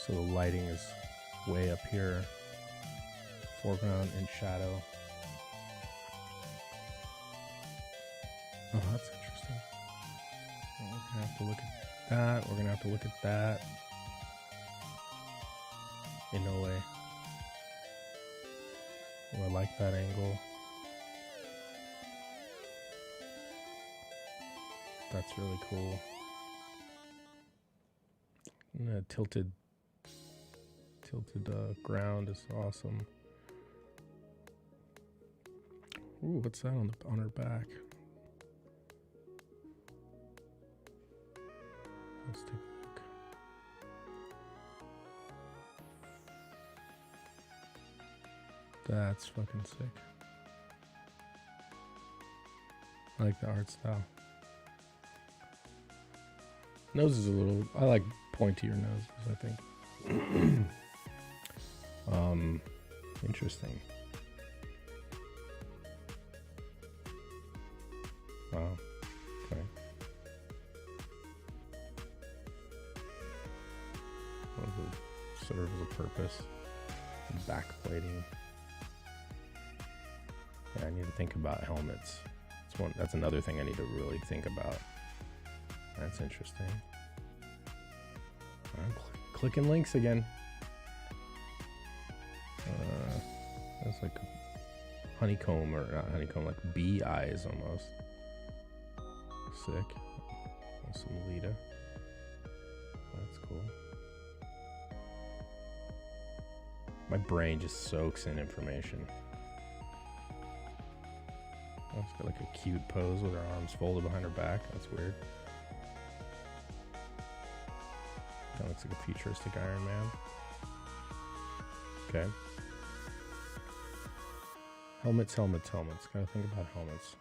So the lighting is way up here. Foreground and shadow. Oh, that's interesting. Well, we're gonna have to look at that. We're gonna have to look at that. In no way. Oh, I like that angle. That's really cool. Tilted ground is awesome. Ooh, what's that on her back? Let's take a look. That's fucking sick. I like the art style. Nose is a little, I like pointier noses, I think. Interesting. Wow. Okay. Serves a purpose. Backplating. Yeah, I need to think about helmets. That's another thing I need to really think about. That's interesting. I'm clicking links again. That's like honeycomb, or not honeycomb, like bee eyes almost. Sick. Some Lita. That's cool. My brain just soaks in information. Oh, she's got like a cute pose with her arms folded behind her back. That's weird. That looks like a futuristic Iron Man. Okay. Helmets. Gotta think about helmets.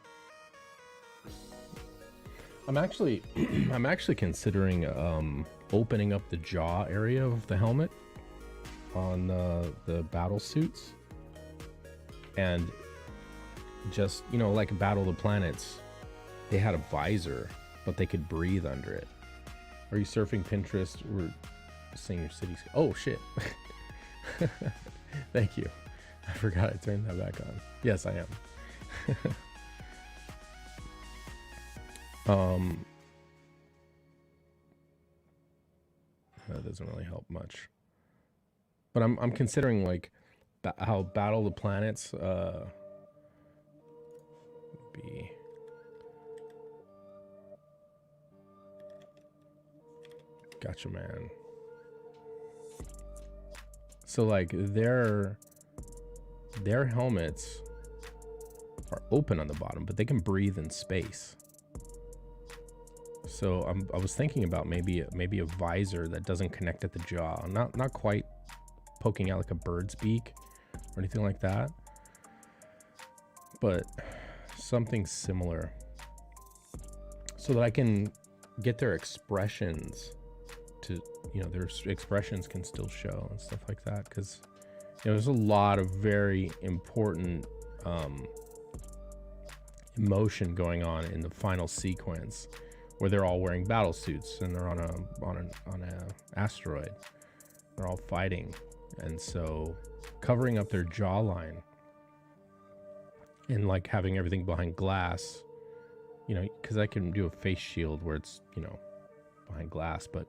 I'm actually considering opening up the jaw area of the helmet on the battle suits, and just, you know, like Battle of the Planets, they had a visor, but they could breathe under it. Are you surfing Pinterest or seeing your cities? Oh shit! Thank you. I forgot I turned that back on. Yes, I am. That doesn't really help much. But I'm considering like how Battle of the Planets be. Gotcha, man. So like their helmets are open on the bottom, but they can breathe in space. So I was thinking about maybe a visor that doesn't connect at the jaw, not quite poking out like a bird's beak or anything like that, but something similar, so that I can get their expressions to, you know, their expressions can still show and stuff like that, because, you know, there's a lot of very important emotion going on in the final sequence, where they're all wearing battle suits and they're on a asteroid. They're all fighting, and so covering up their jawline and like having everything behind glass, you know, because I can do a face shield where it's, you know, behind glass, but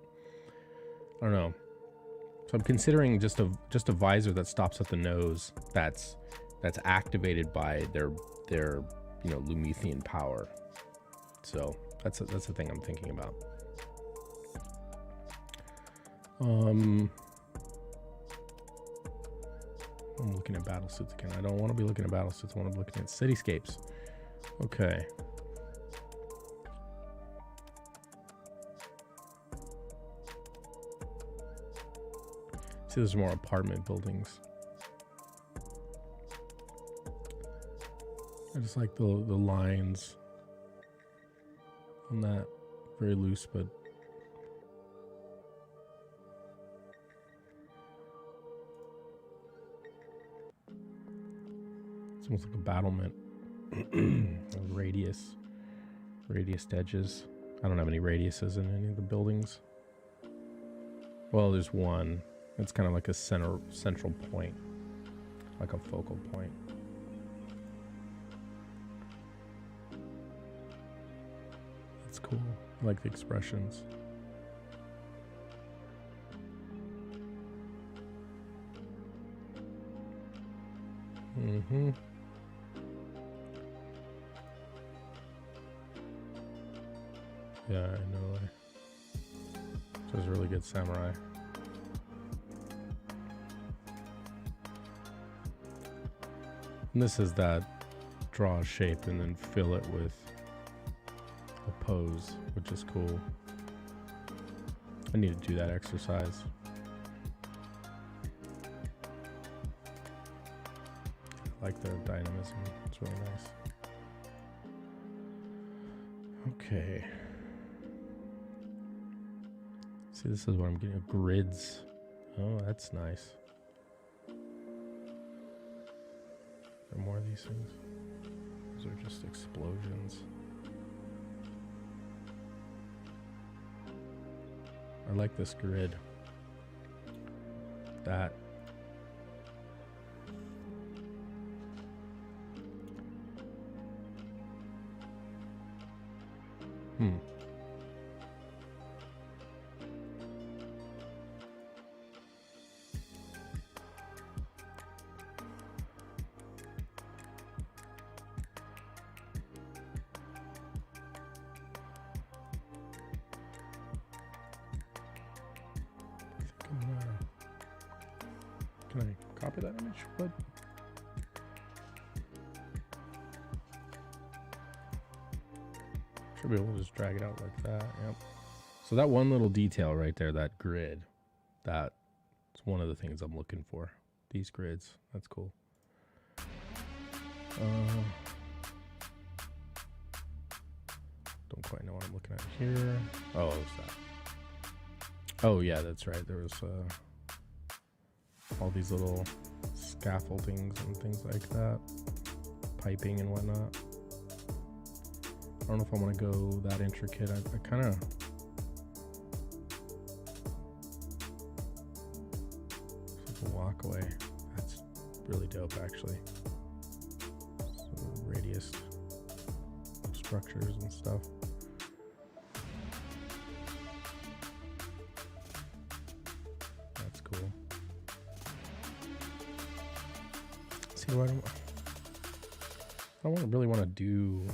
I don't know. So I'm considering just a visor that stops at the nose, that's activated by their you know, Lumethian power. So that's the thing I'm thinking about. I'm looking at battle suits again. I don't want to be looking at battle suits. I want to be looking at cityscapes. Okay. See, there's more apartment buildings. I just like the lines on that. Very loose, but it's almost like a battlement. Radius edges. I don't have any radiuses in any of the buildings. Well, there's one. It's kind of like a central point, like a focal point. That's cool. I like the expressions. Mm-hmm. Yeah, I know. It was a really good samurai. And this is that draw a shape and then fill it with a pose, which is cool. I need to do that exercise. I like the dynamism. It's really nice. Okay. See, this is what I'm getting. Grids. Oh, that's nice. Are there more of these things? Those are just explosions. I like this grid. That. Can I copy that image? What? Should be able to just drag it out like that. Yep. So that one little detail right there, that grid, that's one of the things I'm looking for. These grids, that's cool. Don't quite know what I'm looking at here. Oh, what's that? Oh yeah, that's right. There was all these little scaffoldings and things like that, piping and whatnot. I don't know if I want to go that intricate. I kind of walk away. That's really dope, actually. Some radius structures and stuff. That's cool. See, I don't really want to do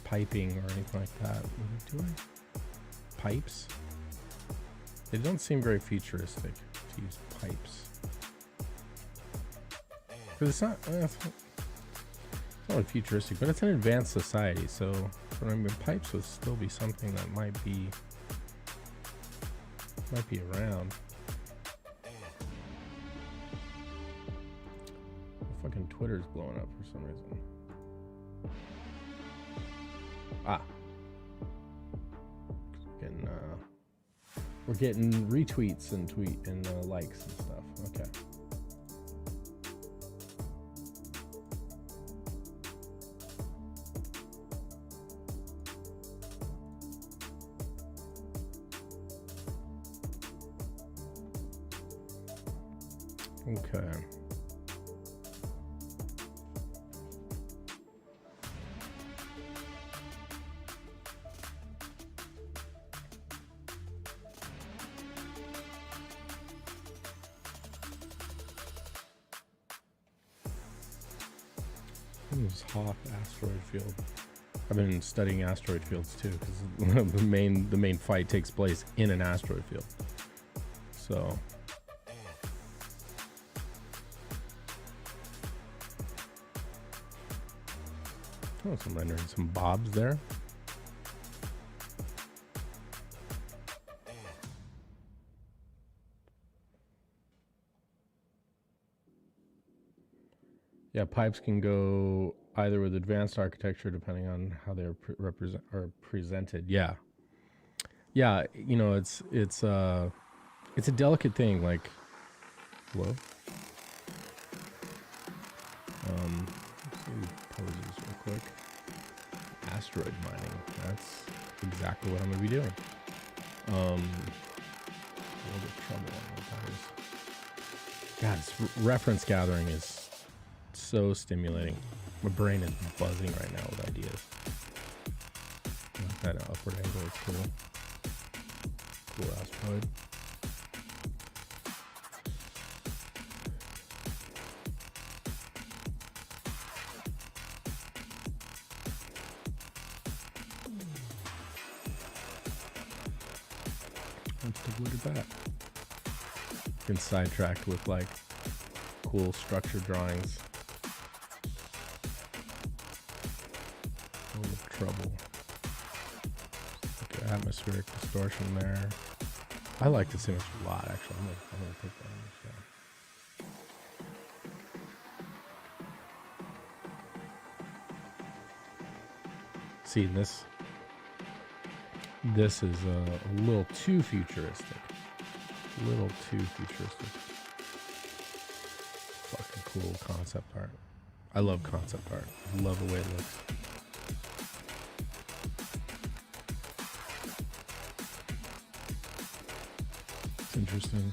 piping or anything like that. Do I? Pipes? They don't seem very futuristic to use pipes. Because it's not really futuristic, but it's an advanced society, so I mean, pipes would still be something that might be around. Fucking Twitter's blowing up for some reason. We're getting retweets and likes and stuff. Okay. Okay. Hawk asteroid field. I've been studying asteroid fields too, because the main fight takes place in an asteroid field. So some rendering, some bobs there. Yeah, pipes can go either with advanced architecture, depending on how they're presented. Yeah, you know, it's a delicate thing. Like, hello. Let's see poses real quick. Asteroid mining. That's exactly what I'm gonna be doing. A little bit of trouble on what that is. God, this reference gathering is so stimulating. My brain is buzzing right now with ideas. That upward angle is cool. Cool asteroid. Let's take a look at that. Been sidetracked with like cool structure drawings. Trouble. Okay, atmospheric distortion there. I like this image a lot, actually. I'm gonna take that image down. See, this is a little too futuristic. A little too futuristic. Fucking cool concept art. I love concept art. I love the way it looks. Interesting.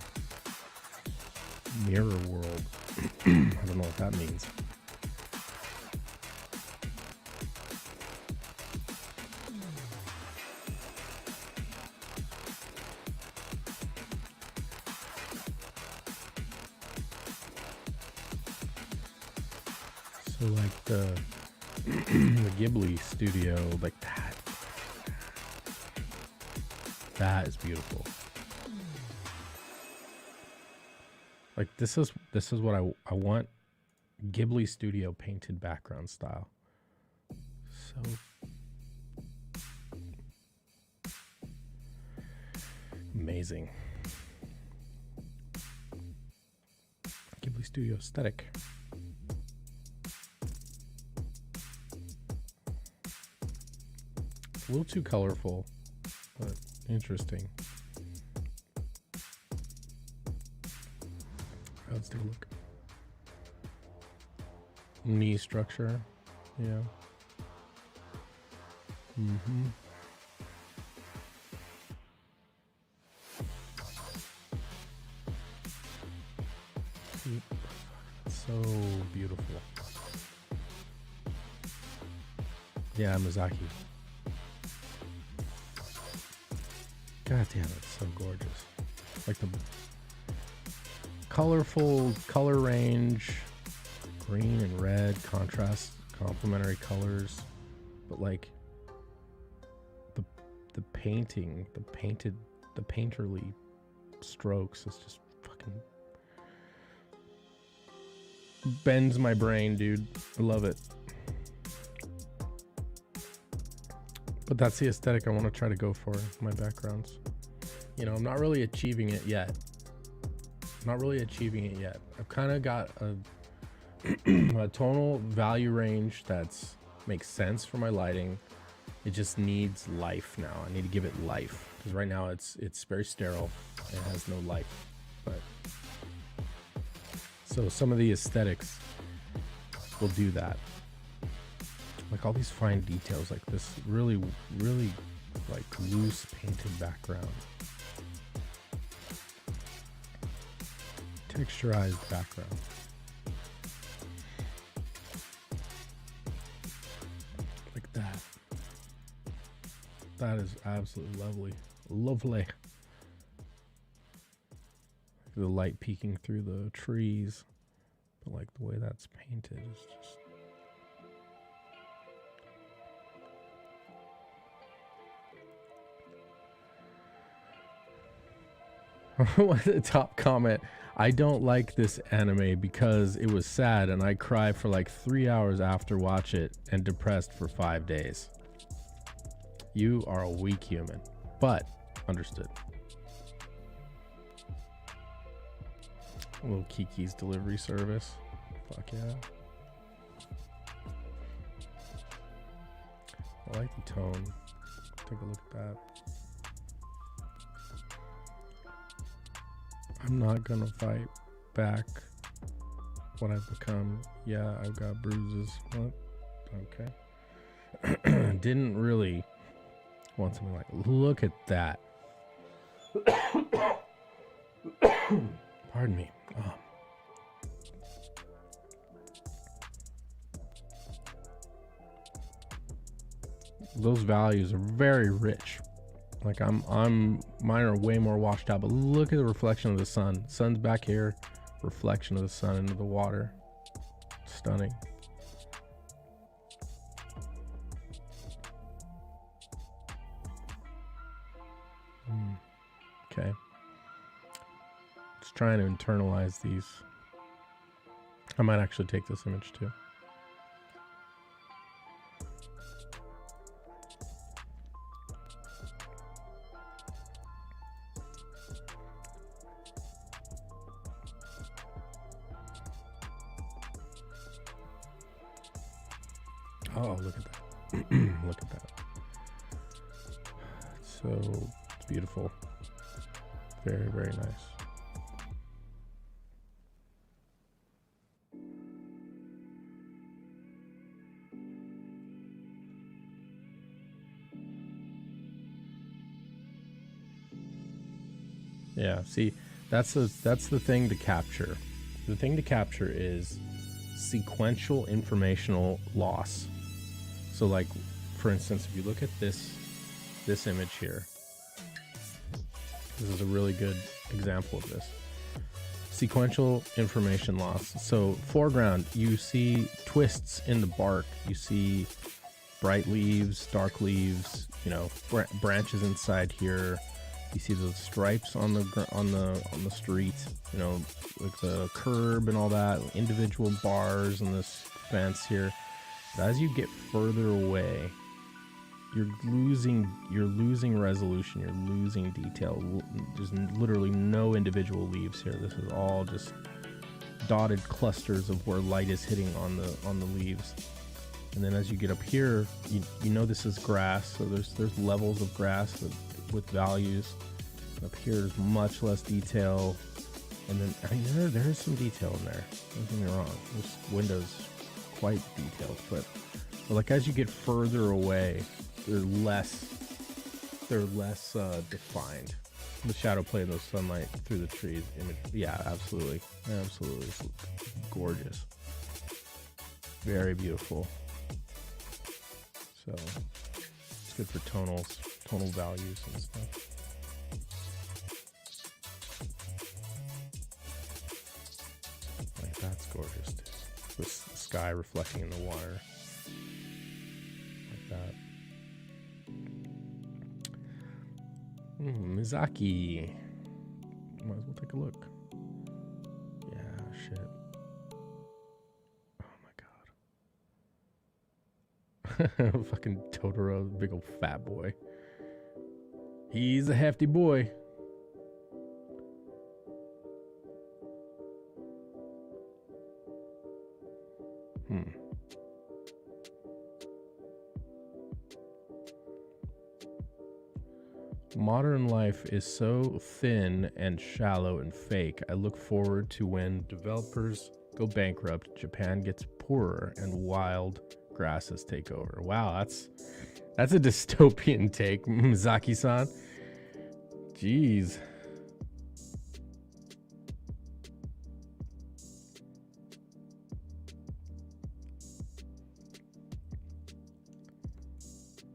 Mirror world. I don't know what that means. So like the Ghibli studio, like that. That is beautiful. Like this is what I want. Ghibli Studio painted background style. So amazing. Ghibli Studio aesthetic. A little too colorful, but interesting. Let's take a look. Knee structure, yeah. Mm-hmm. So beautiful. Yeah, Miyazaki. God damn, it's so gorgeous. Like the colorful color range, green and red, contrast, complementary colors, but like the painting, the painterly strokes is just fucking bends my brain, dude. I love it. But that's the aesthetic I want to try to go for in my backgrounds. You know, I'm not really achieving it yet. I've kind of got a tonal value range that's makes sense for my lighting. It just needs life now. I need to give it life because right now it's very sterile and it has no life. But so some of the aesthetics will do that. Like all these fine details, like this really like loose painted background. Texturized background. Like that. That is absolutely lovely. Lovely. The light peeking through the trees. But like the way that's painted is just... The top comment, I don't like this anime because it was sad and I cried for like 3 hours after watch it and depressed for 5 days. You are a weak human, but understood. A little Kiki's delivery service. Fuck yeah. I like the tone. Take a look at that. I'm not gonna fight back what I've become. Yeah, I've got bruises. What? Okay. Didn't really want something like, look at that. Pardon me. Oh. Those values are very rich. Like mine are way more washed out, but look at the reflection of the sun. Sun's back here, reflection of the sun into the water. Stunning. Okay. Just trying to internalize these. I might actually take this image too. Oh, look at that. Look at that. So it's beautiful. Very, very nice. Yeah, see, that's the thing to capture. The thing to capture is sequential informational loss. So like, for instance, if you look at this image here, this is a really good example of this. Sequential information loss. So foreground, you see twists in the bark. You see bright leaves, dark leaves, you know, branches inside here. You see the stripes on the street, you know, like the curb and all that, individual bars and this fence here. But as you get further away, you're losing resolution, you're losing detail. There's literally no individual leaves here. This is all just dotted clusters of where light is hitting on the leaves. And then as you get up here, you know this is grass, so there's levels of grass with values. Up here is much less detail, and then I mean there is some detail in there. Don't get me wrong. This window's quite detailed, but like as you get further away, they're less defined. The shadow play in the sunlight through the trees. Yeah, absolutely. It's gorgeous. Very beautiful. So it's good for tonal values and stuff. Like that's gorgeous too. The sky reflecting in the water. Like that. Mizaki. Might as well take a look. Yeah, shit. Oh my god. Fucking Totoro, big old fat boy. He's a hefty boy. Modern life is so thin and shallow and fake. I look forward to when developers go bankrupt, Japan gets poorer, and wild grasses take over. Wow, that's a dystopian take, Mizaki-san. Jeez.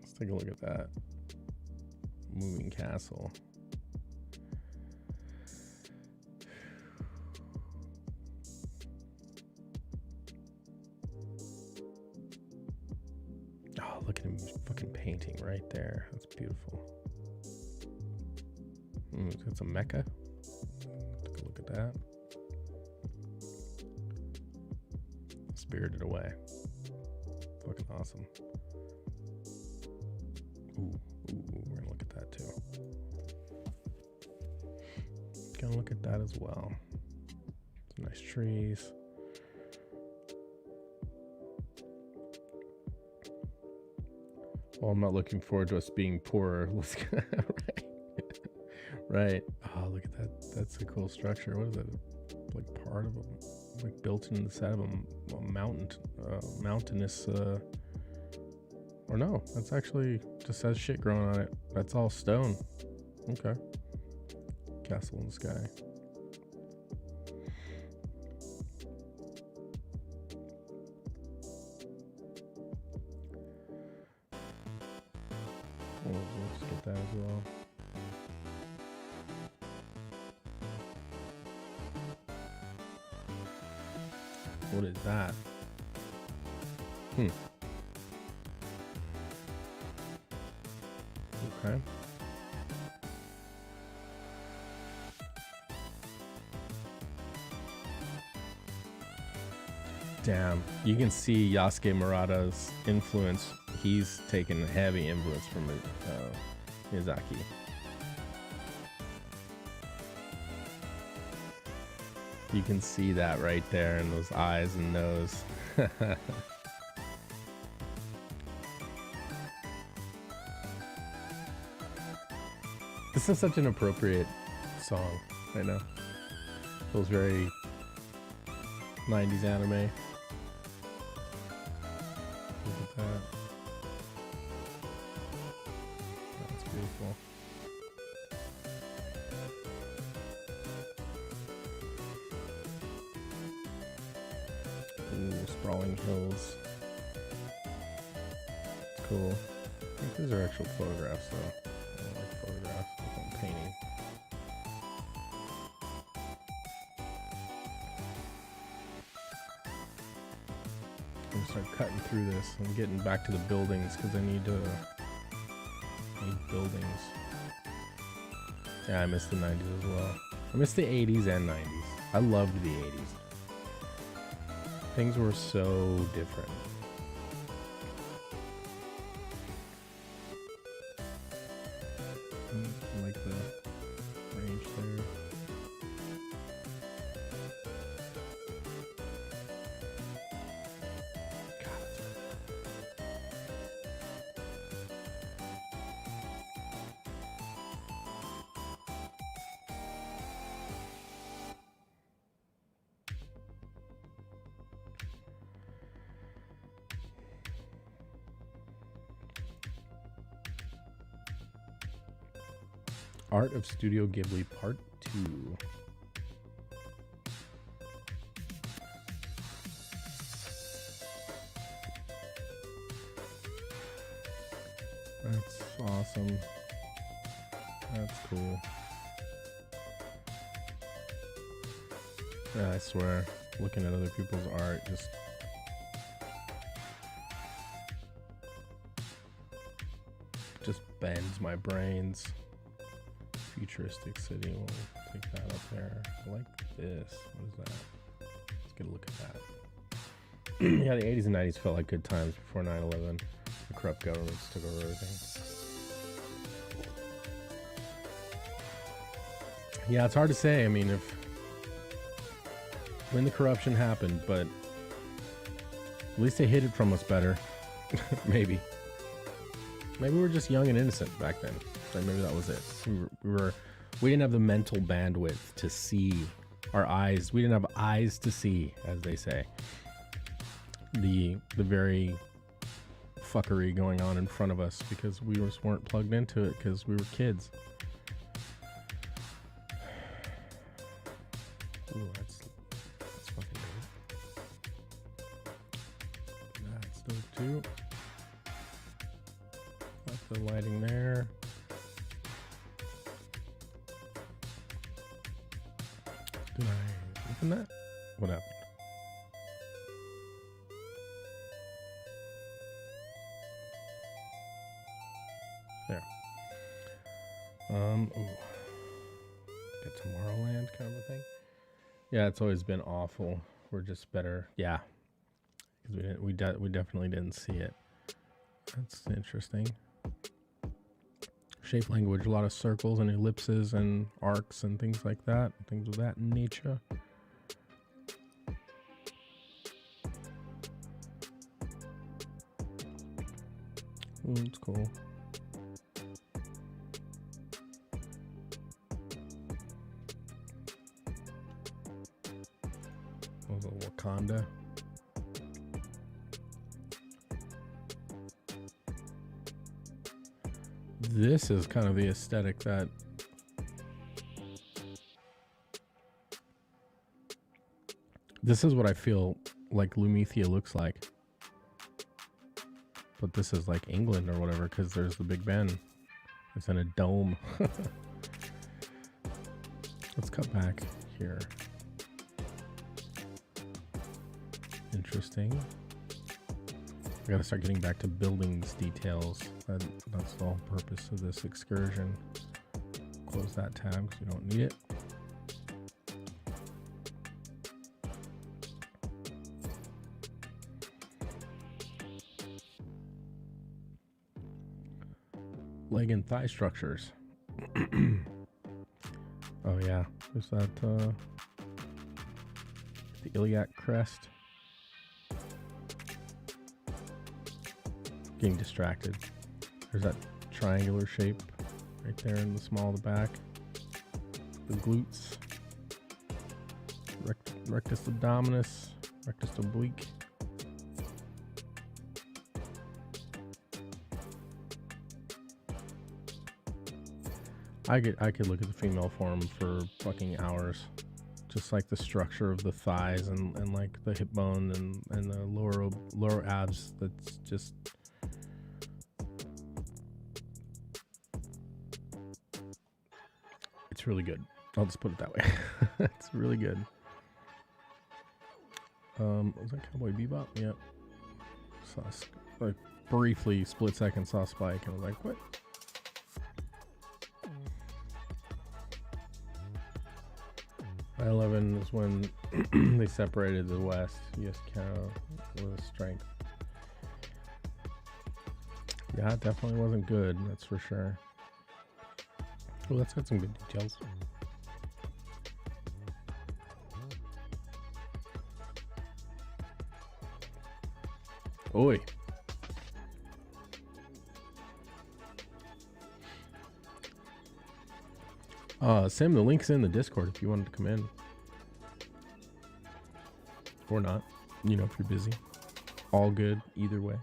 Let's take a look at that. Moving castle. Oh, look at him fucking painting right there. That's beautiful. It's a mecha. Take a look at that. Spirited Away. Fucking awesome. Ooh, we're gonna look at that too. Gonna look at that as well. Some nice trees. Well, I'm not looking forward to us being poorer. Let's right. Right. Oh, look at that. That's a cool structure. What is that? Like part of a, like built into the side of a mountain, mountainous. Or no, that's actually just has shit growing on it. That's all stone. Okay. Castle in the sky. Oh, let's get that as well. What is that? Okay. Damn, you can see Yasuke Murata's influence. He's taken heavy influence from Miyazaki. You can see that right there in those eyes and nose. This is such an appropriate song right now. Feels very 90s anime. Look at that. That's beautiful. Ooh, sprawling hills. It's cool. I think these are actual photographs though. I don't like photographs. I'm painting. I'm gonna start cutting through this. I'm getting back to the buildings because I need buildings. Yeah, I miss the 90s as well. I miss the 80s and 90s. I loved the 80s. Things were so different. I like the range there. Art of Studio Ghibli Part 2. That's awesome. That's cool. Yeah, I swear, looking at other people's art just bends my brains. Futuristic city, we'll take that up there. I like this. What is that? Let's get a look at that. Yeah, the 80s and 90s felt like good times before 9/11. The corrupt governments took over everything. Yeah, it's hard to say. I mean, when the corruption happened, but at least they hid it from us better. Maybe we were just young and innocent back then. Like maybe that was it. We didn't have the mental bandwidth to see our eyes. We didn't have eyes to see, as they say. The very fuckery going on in front of us because we just weren't plugged into it because we were kids. Ooh, that's fucking dope. That's dope too. That's the lighting there. Did I open that? What happened? There. Ooh. Get Tomorrowland kind of a thing. Yeah, it's always been awful. We're just better. Yeah. Because we definitely didn't see it. That's interesting. Shape language, a lot of circles and ellipses and arcs and things like that. Things of that nature. Ooh, it's cool. What was it, Wakanda? This is kind of the aesthetic that this is what I feel like Lumethia looks like. But this is like England or whatever because there's the Big Ben. It's in a dome. Let's cut back here. Interesting. I gotta start getting back to buildings details. That's the whole purpose of this excursion. Close that tab because we don't need it. Leg and thigh structures. Oh yeah, there's that the iliac crest. Getting distracted. There's that triangular shape right there in the small of the back. The glutes. Rectus abdominis. Rectus oblique. I could look at the female form for fucking hours. Just like the structure of the thighs and like the hip bone and the lower abs. That's just it's really good. I'll just put it that way. It's really good. Was that Cowboy Bebop? Yep. Like briefly split second saw Spike and I was like, what? I-11 is when they separated the West. U.S. Canada was strength. Yeah, it definitely wasn't good, that's for sure. Well, that's got some good details. Oi. Sam, the link's in the Discord if you wanted to come in. Or not. You know, if you're busy. All good, either way.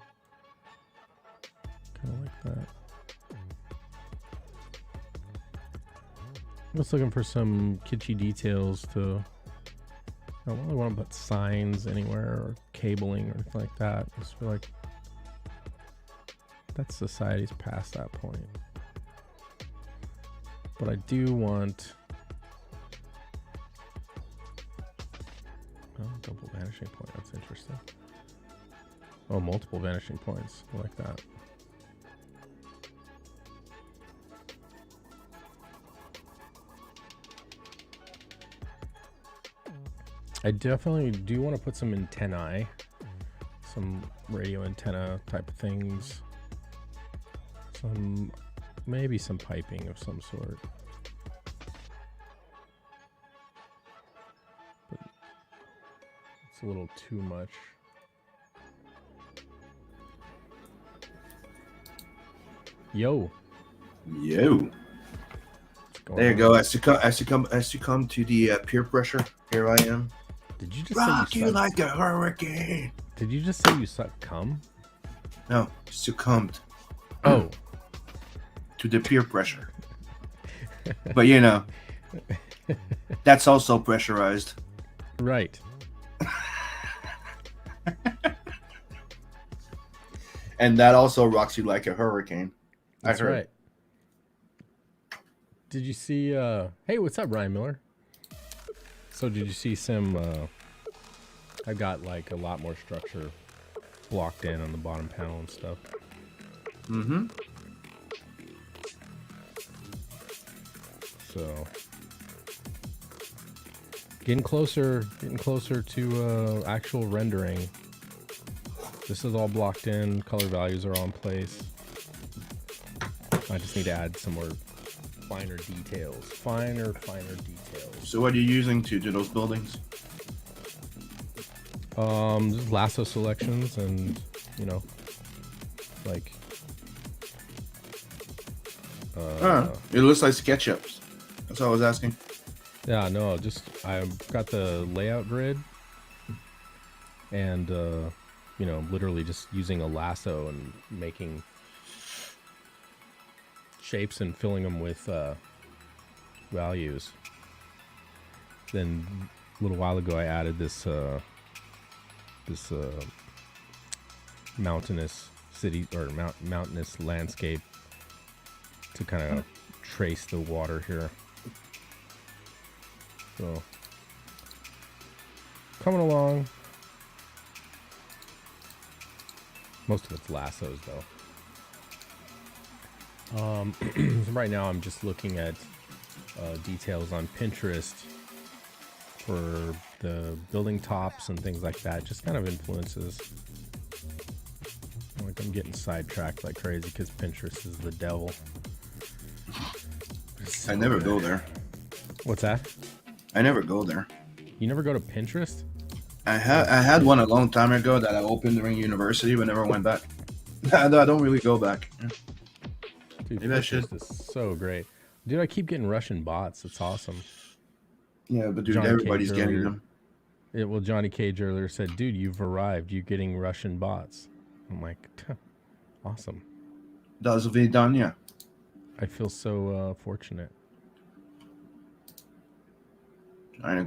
Kind of like that. I'm just looking for some kitschy details to... I don't really want to put signs anywhere or cabling or anything like that. I just feel like that society's past that point. But I do want... Oh, double vanishing point. That's interesting. Oh, multiple vanishing points. I like that. I definitely do want to put some antennae, some radio antenna type of things, maybe some piping of some sort. But it's a little too much. Yo. There you go. As you come to the peer pressure, here I am. Did you just rock say you like a hurricane? Did you just say you suck cum? No, succumbed. Oh. To the peer pressure. But you know, that's also pressurized. Right. And that also rocks you like a hurricane. That's I heard. Right. Did you see hey, what's up, Ryan Miller? So did you see some I got like a lot more structure blocked in on the bottom panel and stuff. Mm-hmm. So getting closer to actual rendering. This is all blocked in, color values are all in place. I just need to add some more finer details. Finer details. So what are you using to do those buildings? Just lasso selections and, you know, like it looks like SketchUps. That's what I was asking. Yeah, no, just I've got the layout grid and you know, literally just using a lasso and making shapes and filling them with values. Then a little while ago I added this mountainous city or mountainous landscape to kind of trace the water here. So coming along. Most of it's lassos though. Right now I'm just looking at details on Pinterest for the building tops and things like that. Just kind of influences. Like I'm getting sidetracked like crazy because Pinterest is the devil. So I never go there. What's that? I never go there. You never go to Pinterest? I had one a long time ago that I opened during university, but never went back. I don't really go back. Dude, maybe I should. Pinterest is so great. Dude, I keep getting Russian bots. It's awesome. Yeah, but dude, Johnny everybody's Cage getting earlier- them. Yeah, well, Johnny Cage earlier said, dude, you've arrived. You're getting Russian bots. I'm like, awesome. Das Vidania. I feel so fortunate. Trying to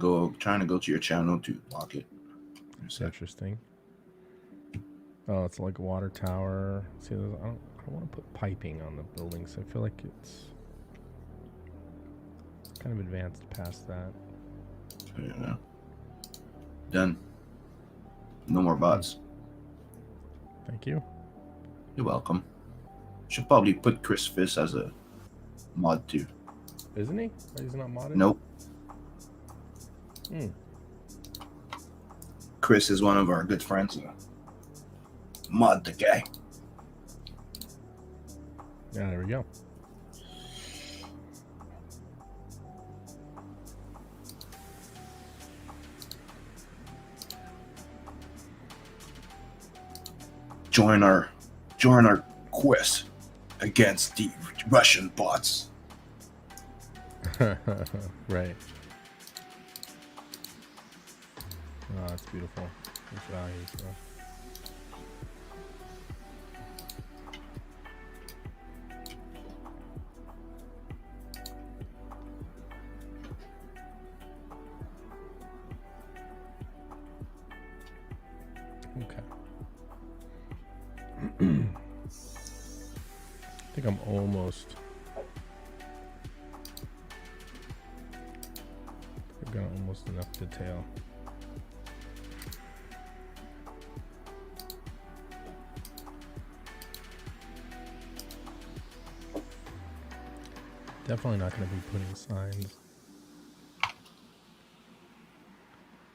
go to your channel to block it. It's interesting. Oh, it's like a water tower. See, I don't want to put piping on the buildings. I feel like it's kind of advanced past that. Yeah. Done. No more bots. Thank you. You're welcome. Should probably put Chris Fiss as a mod too. Isn't he? Or he's not modded? Nope. Mm. Chris is one of our good friends. Mod the guy. Yeah, there we go. Join our quest against the Russian bots. Right. Oh, that's beautiful. That's values, bro. Okay. I think I'm almost. I've got almost enough detail. Definitely not going to be putting signs.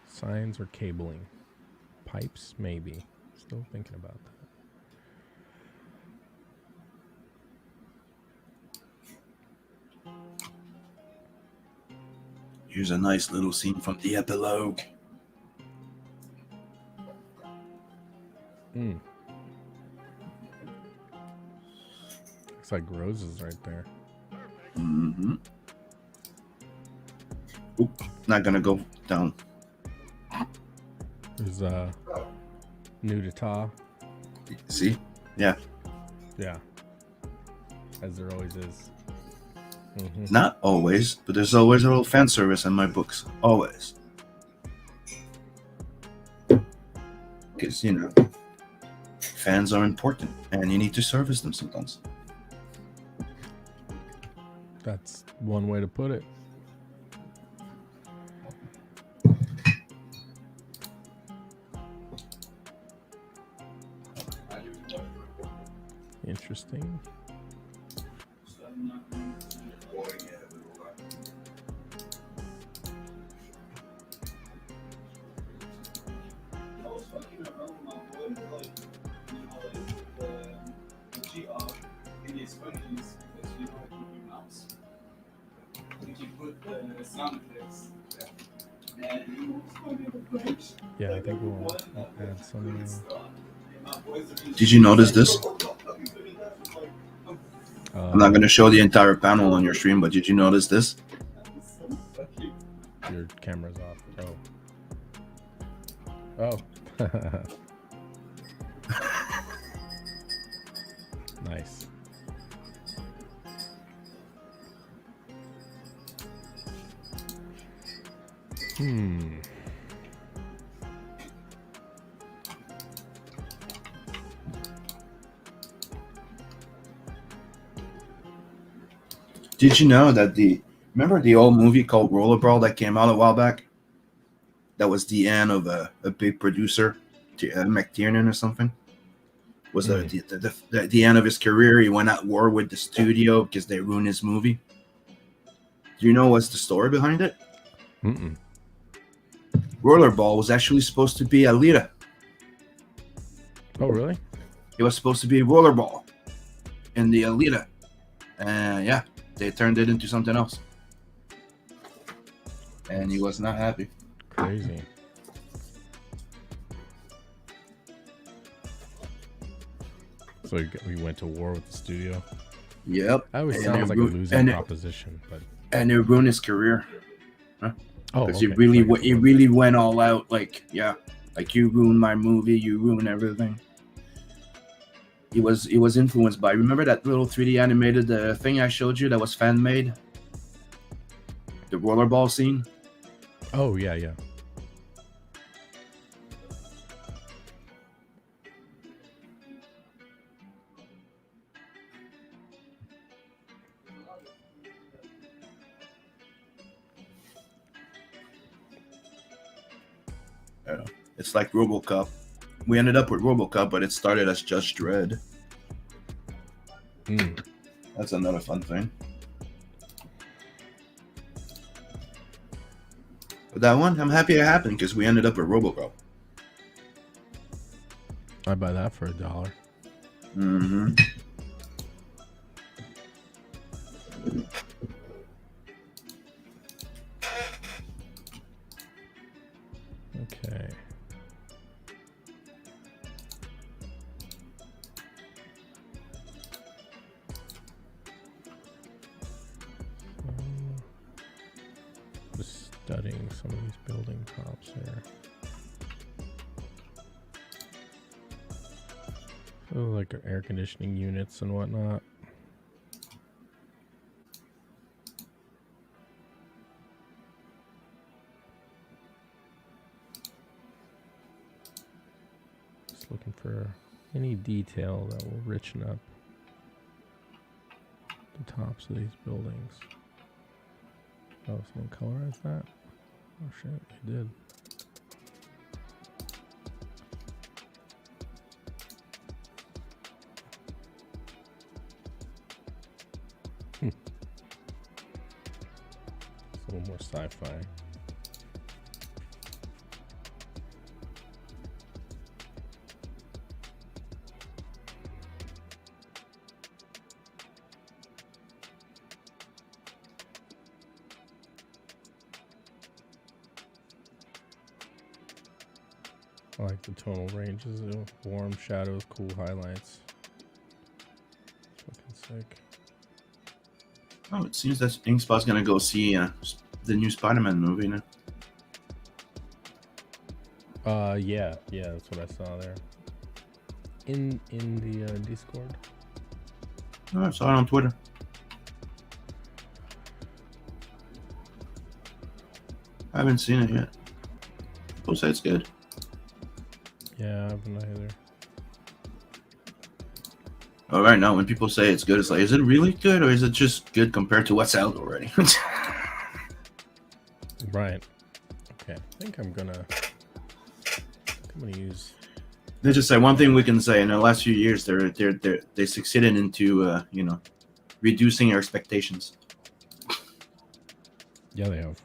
Signs or cabling. Pipes, maybe. Still thinking about that. Here's a nice little scene from the epilogue. Looks like roses right there. Mm-hmm. Oop, not gonna go down. There's nudita. See? Yeah. Yeah. As there always is. Mm-hmm. Not always, but there's always a little fan service in my books. Always. Because, you know, fans are important and you need to service them sometimes. That's one way to put it. Interesting. Yeah, I think we'll add some. Did you notice this? I'm not going to show the entire panel on your stream, but did you notice this? Your camera's off. Oh. Oh. Nice. Did you know that remember the old movie called Rollerball that came out a while back? That was the end of a big producer, McTiernan or something. Was the end of his career? He went at war with the studio because they ruined his movie. Do you know what's the story behind it? Mm-mm. Rollerball was actually supposed to be Alita. Oh, really? It was supposed to be Rollerball in the Alita. And yeah, they turned it into something else. And he was not happy. Crazy. So we went to war with the studio. Yep. That always sounds like a losing proposition, but and it ruined his career. Huh? Oh, because okay. he really went all out. Like, yeah, like you ruined my movie, you ruined everything. He was influenced by. Remember that little 3D animated thing I showed you that was fan made? The rollerball scene. Oh yeah, yeah. It's like RoboCop. We ended up with RoboCop, but it started as Judge Dredd. That's another fun thing. But That one, I'm happy it happened because we ended up with RoboBro. I'd buy that for $1. Mm-hmm. Okay. Just studying some of these building tops here. So like air conditioning units and whatnot. Just looking for any detail that will richen up the tops of these buildings. Oh, someone colorized that? Oh shit, they did. It's a little more sci-fi. I like the tonal ranges, warm shadows, cool highlights. It's fucking sick. Oh, it seems that Inkspot's gonna go see the new Spider-Man movie now. Yeah, that's what I saw there. In the Discord. Oh, I saw it on Twitter. I haven't seen it yet. People say it's good. Yeah, I haven't either. All right, now when people say it's good, it's like, is it really good or is it just good compared to what's out already? Right. Okay. I think I'm gonna use. They just say one thing we can say in the last few years, they succeeded into reducing our expectations. Yeah, they have.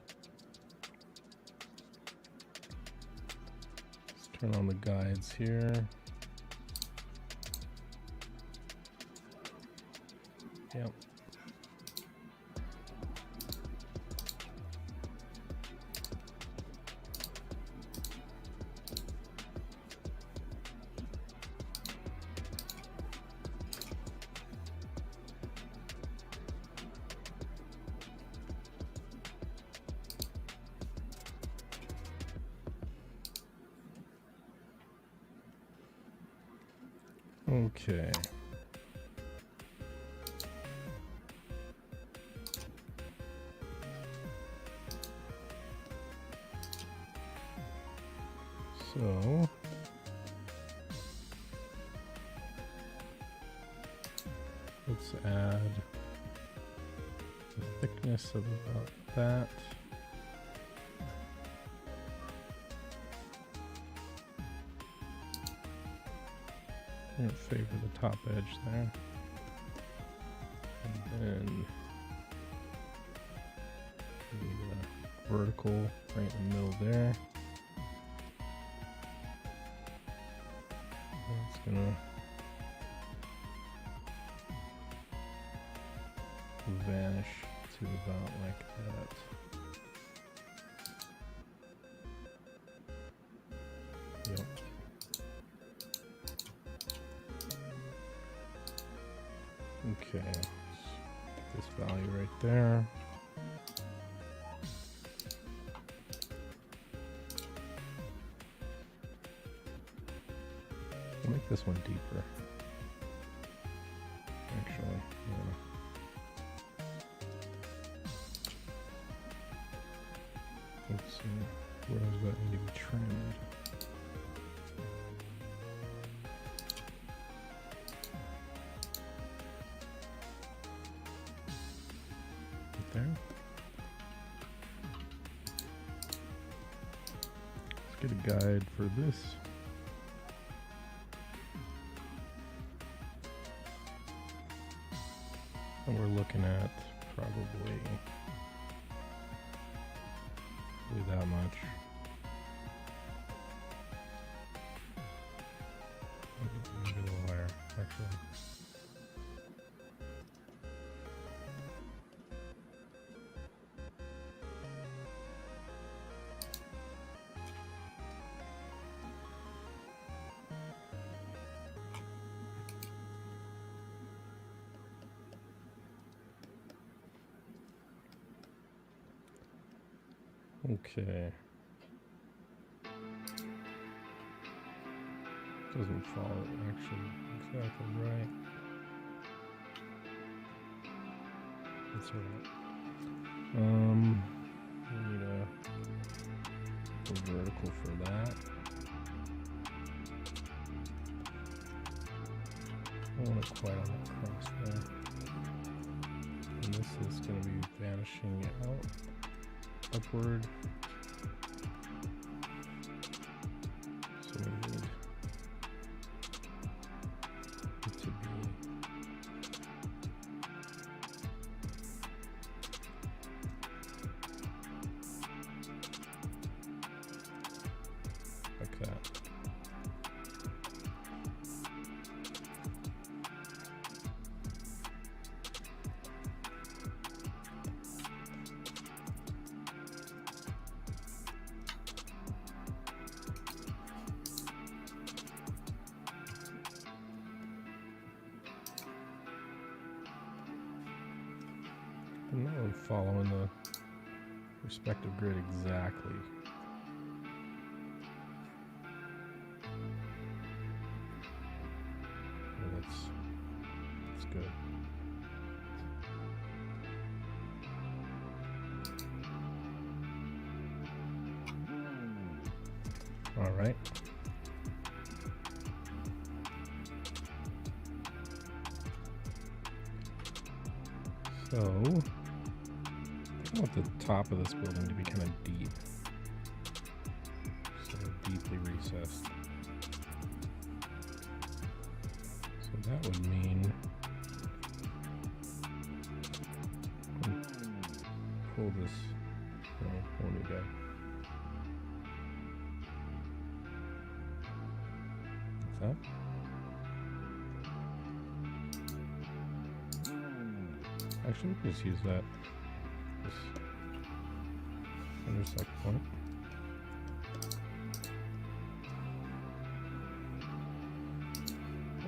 Let's turn on the guides here. Yep. Okay. So let's add the thickness of about that. I'm going to favor the top edge there. And then the vertical right in the middle there. It's gonna vanish to about like that. Yep. Okay, this value right there. I'll make this one deeper. Actually, yeah. Let's see, where does that need to be trimmed? Right there. Let's get a guide for this. And we're looking at probably Do that much. Maybe a little higher, actually. Okay. Doesn't follow actually exactly right. That's alright. We need a vertical for that. I want it quite on the cross there. And this is going to be vanishing out upward. So we need it to be like that. I'm not really following the respective grid exactly. Well, that's good. All right. So, I want the top of this building to be kind of deep. So deeply recessed. So that would mean pull this, whole new guy. Like that. Actually, just use this intersect point.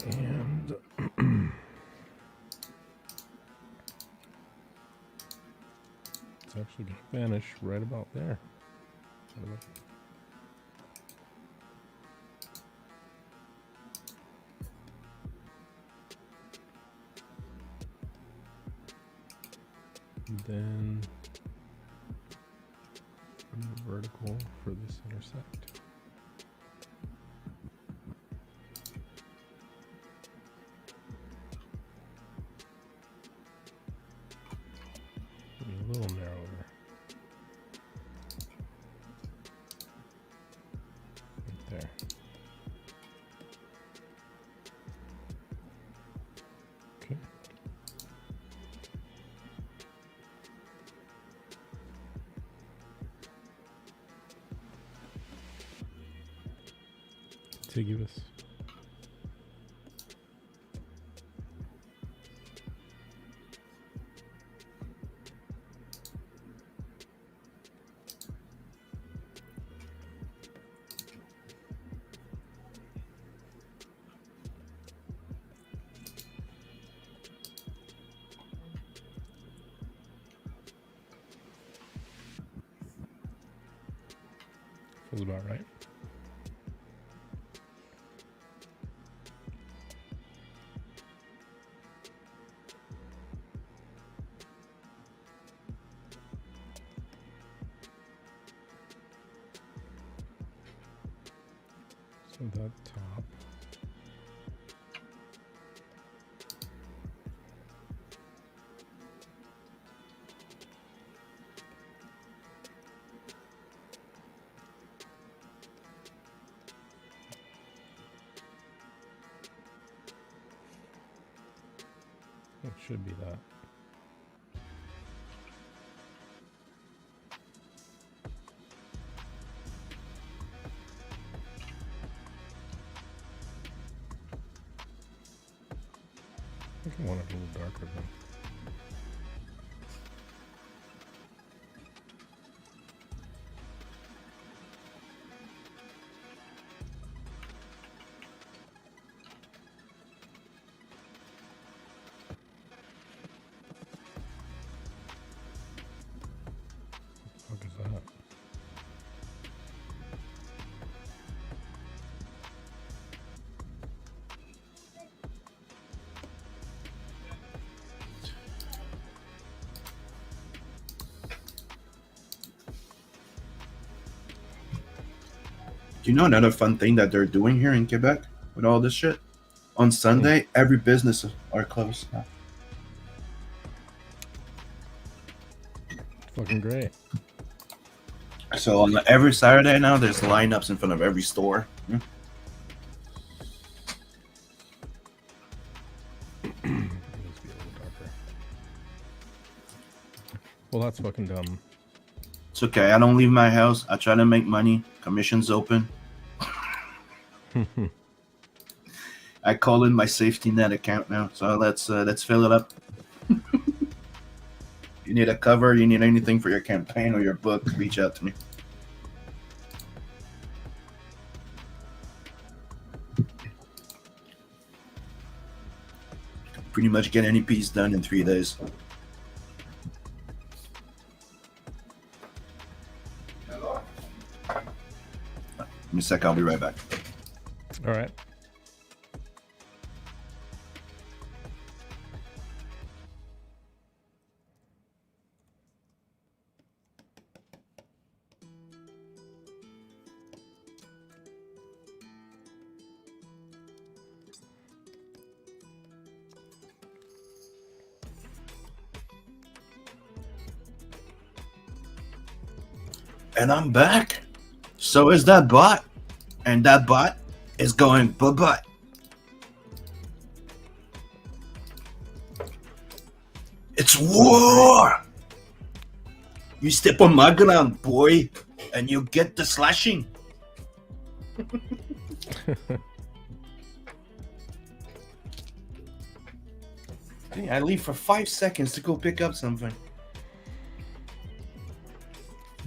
And it's actually going to vanish right about there. And then vertical for this intersect. Maybe a little narrower. Right there. Okay. Contiguous. Feels about right. So that top. It should be that. I want it a little darker though. What is that? Do you know another fun thing that they're doing here in Quebec with all this shit? On Sunday, every business are closed. Fucking great. So on every Saturday now, there's lineups in front of every store. Let's be a little darker. Well, that's fucking dumb. It's okay. I don't leave my house. I try to make money. Commission's open. I call in my safety net account now. So let's fill it up. You need a cover, you need anything for your campaign or your book, reach out to me. Pretty much get any piece done in 3 days. Give me a sec, I'll be right back. All right. And I'm back. So is that bot. And that bot is going bye-bye. It's war! You step on my ground, boy, and you get the slashing. Hey, I leave for 5 seconds to go pick up something.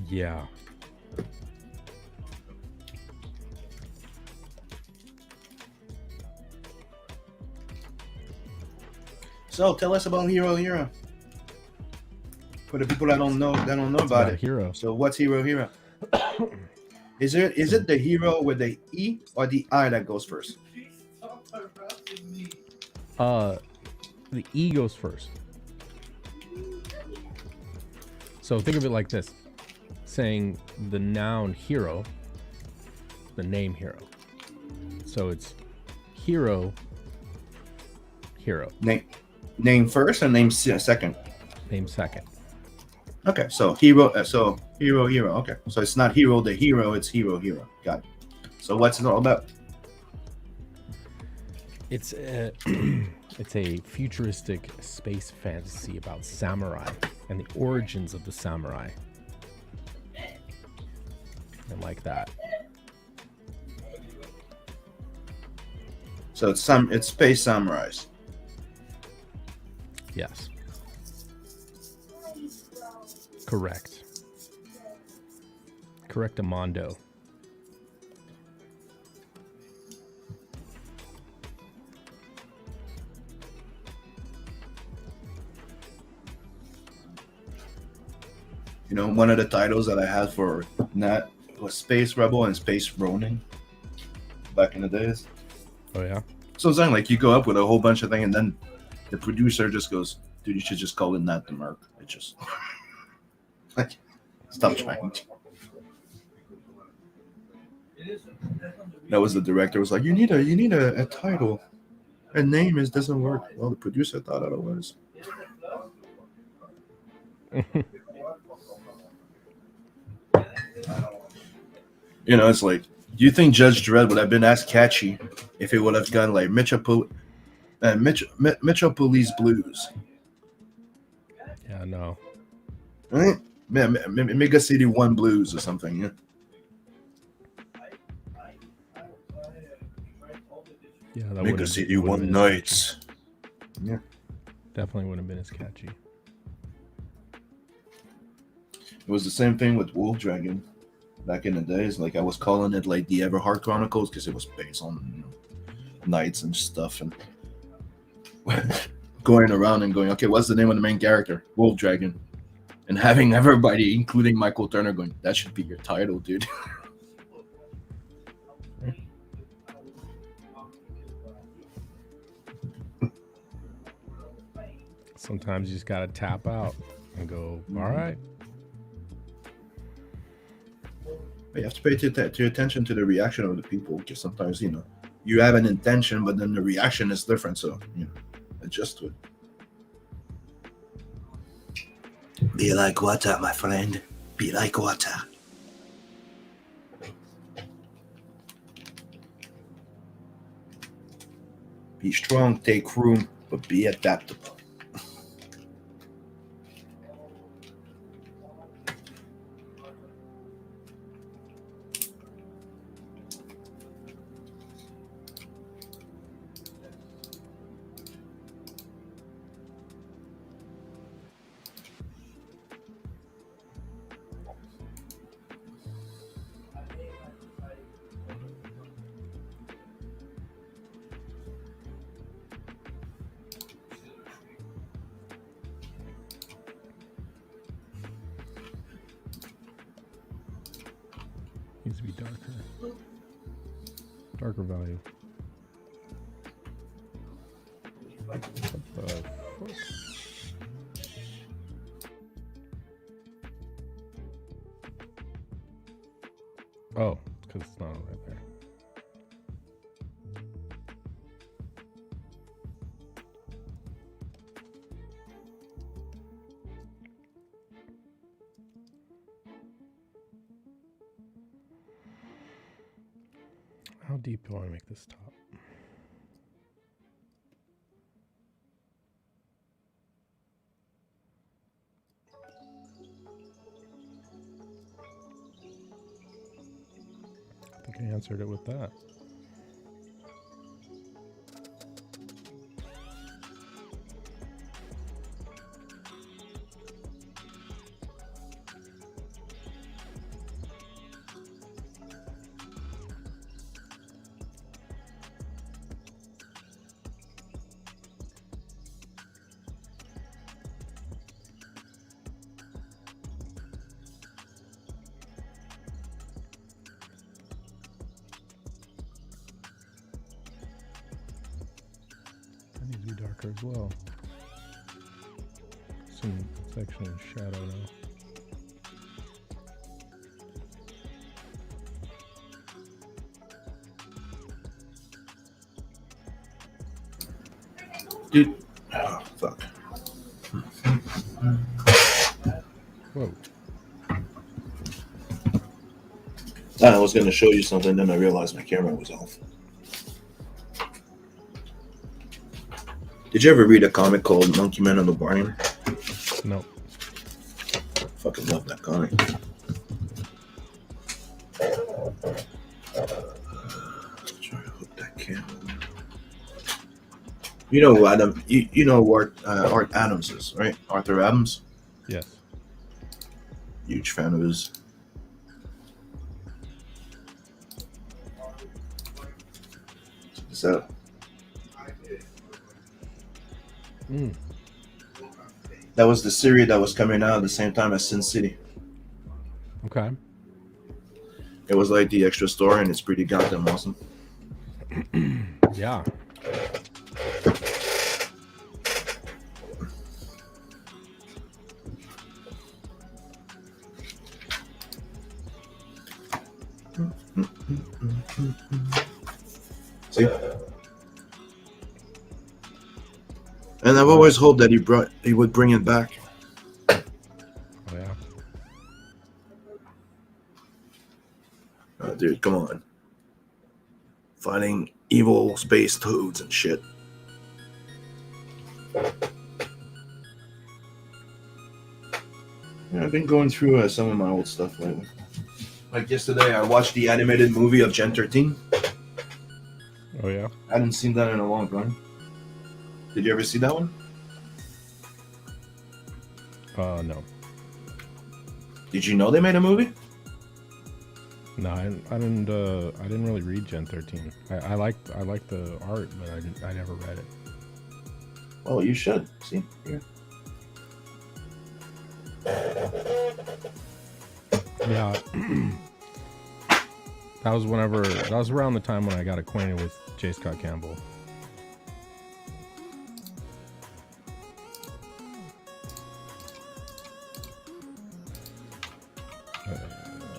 Yeah. So tell us about HeroHiro. For the people that don't know about it. Hero. So what's HeroHiro? Is it the hero with the E or the I that goes first? The E goes first. So think of it like this: saying the noun hero, the name hero. So it's hero. Name first and name second. Name second. Okay, so hero. Okay, so it's not hero the hero, it's HeroHiro. Got it. So what's it all about? It's a it's a futuristic space fantasy about samurai and the origins of the samurai, and like that. So it's space samurais. Yes. Correct. Correctamundo. You know, one of the titles that I had for Nat was Space Rebel and Space Ronin back in the days. Oh yeah. So it's like you go up with a whole bunch of things, and then the producer just goes, "Dude, you should just call it Nat the Merc." It just like stop trying. That was the director was like, "You need a title, a name doesn't work." Well, the producer thought otherwise. You know, it's like, do you think Judge Dredd would have been as catchy if it would have gone like Metropolis Blues? Yeah, no. Right? Mega City 1 Blues or something, yeah. Yeah, that Mega City 1 Nights. Yeah. Definitely wouldn't have been as catchy. It was the same thing with Wolf Dragon back in the days. Like I was calling it like the Everheart Chronicles because it was based on knights and stuff, and going around and going, okay, what's the name of the main character? Wolf Dragon, and having everybody, including Michael Turner, going, that should be your title, dude. Sometimes you just gotta tap out and go, all right. You have to pay attention to the reaction of the people, because sometimes you have an intention, but then the reaction is different. So adjust to it. Be like water, my friend. Be like water. Be strong, take room, but be adaptable. Needs to be darker. Darker value. What the fuck? Oh, because it's not right there. How deep do I want to make this top? I think I answered it with that. Needs to be darker as well. It's actually in shadow now. Dude, oh, fuck. Whoa. I was going to show you something, then I realized my camera was off. Did you ever read a comic called Monkey Man and the Barney? No. Fucking love that comic. Let's try to hook that camera. You know who Adam? You know what Art Adams is, right? Arthur Adams. Yes. Huge fan of his. So. That was the series that was coming out at the same time as Sin City. Okay. It was like the extra story, and it's pretty goddamn awesome. Yeah. See? And I've always hoped that he would bring it back. Oh, yeah. Oh, dude, come on. Fighting evil space toads and shit. Yeah, I've been going through some of my old stuff lately. Like yesterday, I watched the animated movie of Gen 13. Oh, yeah. I hadn't seen that in a long time. Did you ever see that one? No. Did you know they made a movie? No, I didn't really read Gen 13. I liked the art, but I never read it. Oh, you should. See? Here. Yeah. That was around the time when I got acquainted with J. Scott Campbell.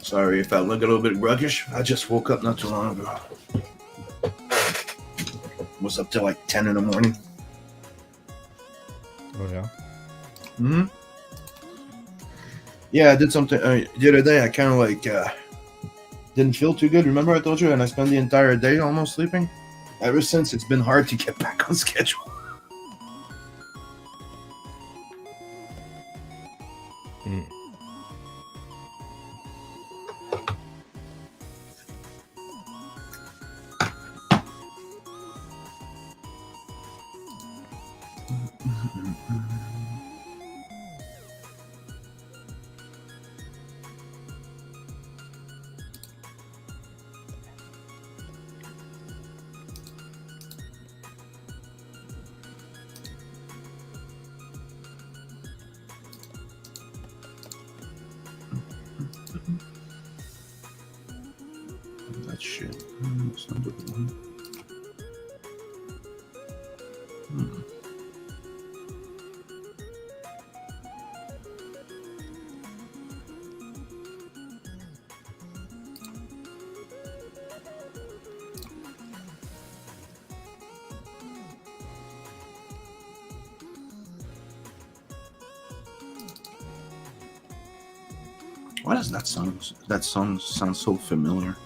Sorry if I look a little bit ruggish. I just woke up not too long ago. Was up till like 10 in the morning. Oh yeah. Hmm. Yeah, I did something the other day. I kind of like didn't feel too good. Remember I told you, and I spent the entire day almost sleeping. Ever since, it's been hard to get back on schedule. Mm. That shit. That's not good one. Why does that song sound so familiar?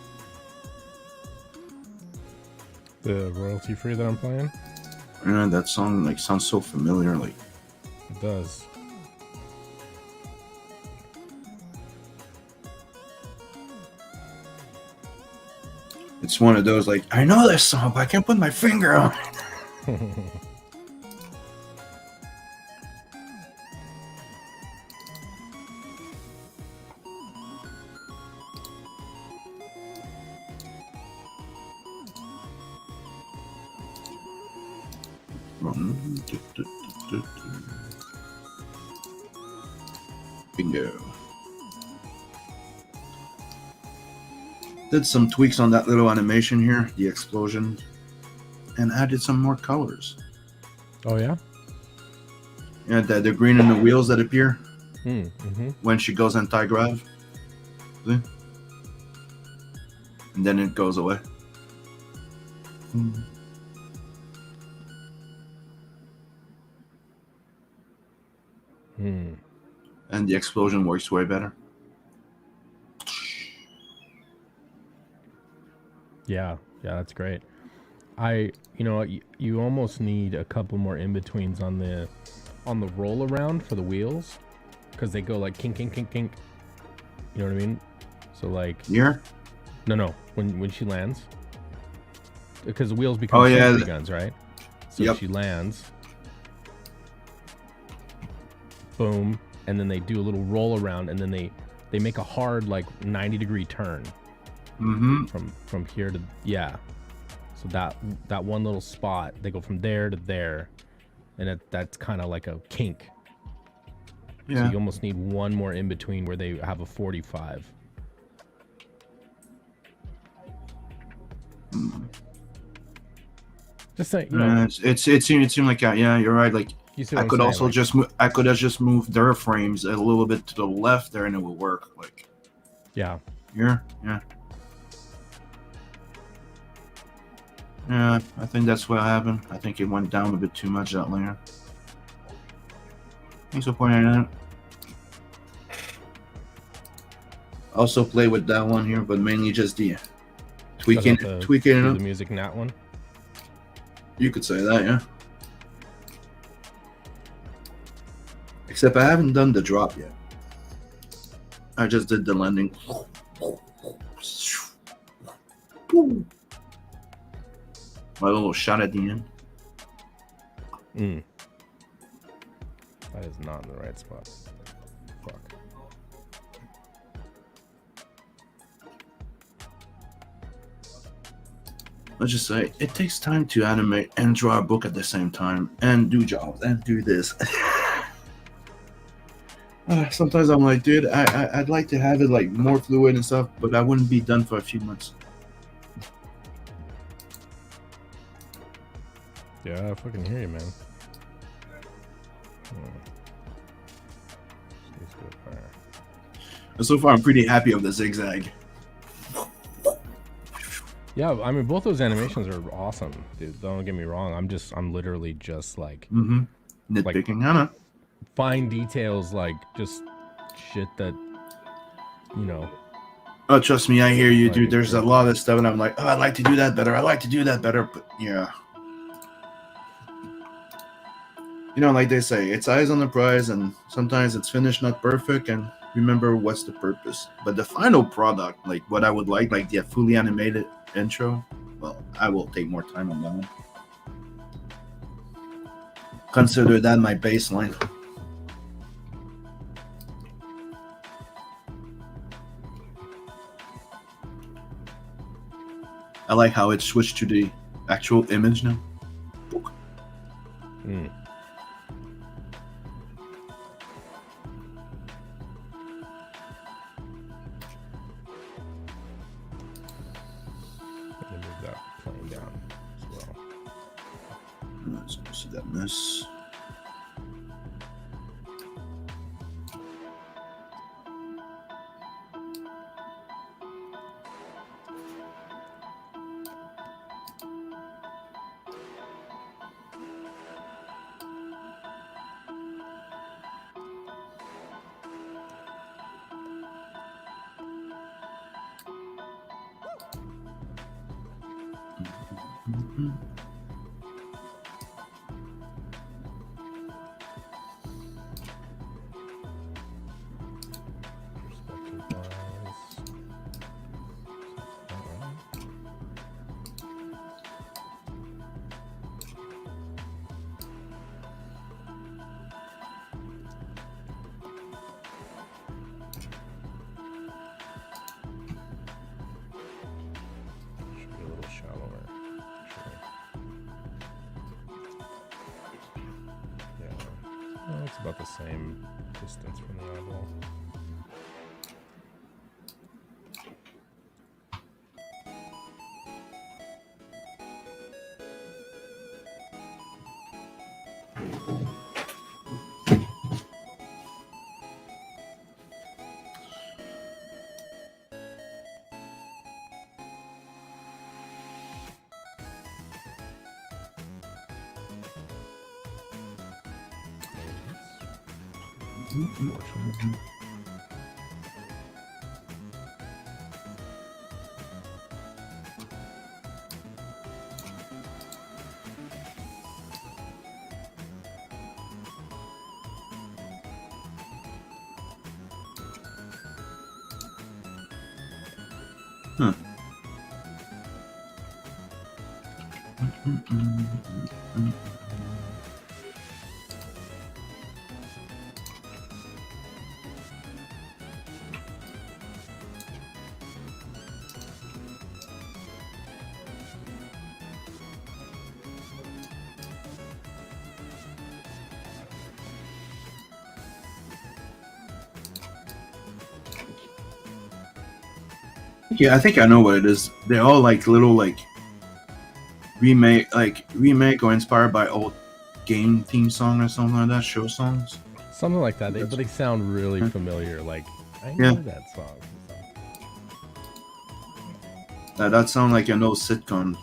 The royalty free that I'm playing? Yeah, that song like sounds so familiar. Like It does. it's one of those like I know this song, but I can't put my finger on it. Bingo. Did some tweaks on that little animation here, the explosion, and added some more colors. Oh yeah? Yeah, the green and the wheels that appear Mm-hmm. when she goes anti-grav. See? And then it goes away. Hmm. And the explosion works way better. Yeah, that's great. You almost need a couple more in-betweens on the roll around for the wheels, because they go like kink, kink, kink, kink. You know what I mean? So like, Here? no, when she lands, because the wheels become sentry guns, right? So Yep. she lands, boom, and then they do a little roll around, and then they make a hard like 90-degree turn. Mm-hmm. From here to so that one little spot, they go from there to there, and that's kind of like a kink. Yeah. So you almost need one more in between where they have a 45. Just saying, it seemed like yeah, you're right. Like you see I what could I'm also saying, I could have just moved their frames a little bit to the left there, and it would work. Like yeah. here, yeah. Yeah, I think that's what happened. I think it went down a bit too much that layer. Thanks for pointing it out. Also play with that one here, but mainly just the tweaking it the up. music in that one. You could say that, yeah. Except I haven't done the drop yet. I just did the landing. My little shot at the end. That is not in the right spot. Fuck. Let's just say it takes time to animate and draw a book at the same time and do jobs and do this. Sometimes I'm like, dude, I'd like to have it like more fluid and stuff, but I wouldn't be done for a few months. Yeah, I fucking hear you, man. And so far, I'm pretty happy with the zigzag. Yeah, I mean, both those animations are awesome, dude. Don't get me wrong. I'm literally just like Nitpicking, I know. Fine details, like just shit that, you know. Oh, trust me, I hear you, Like, dude. There's a lot of stuff, and I'm like, oh, I'd like to do that better. I like to do that better, but yeah. You know, like they say, it's eyes on the prize, and sometimes it's finished not perfect, and remember what's the purpose. But the final product, like what I would like the fully animated intro, well, I will take more time on that one. Consider that my baseline. I like how it switched to the actual image now. Mm. Let me move that plane down as well. Let's see that mess. It's about the same distance from the eyeball. Yeah, I think I know what it is. They're all like little remake or inspired by old game theme song or something like that, show songs. Something like that. But they sound really familiar. Like I know that song. That sounds like an old sitcom.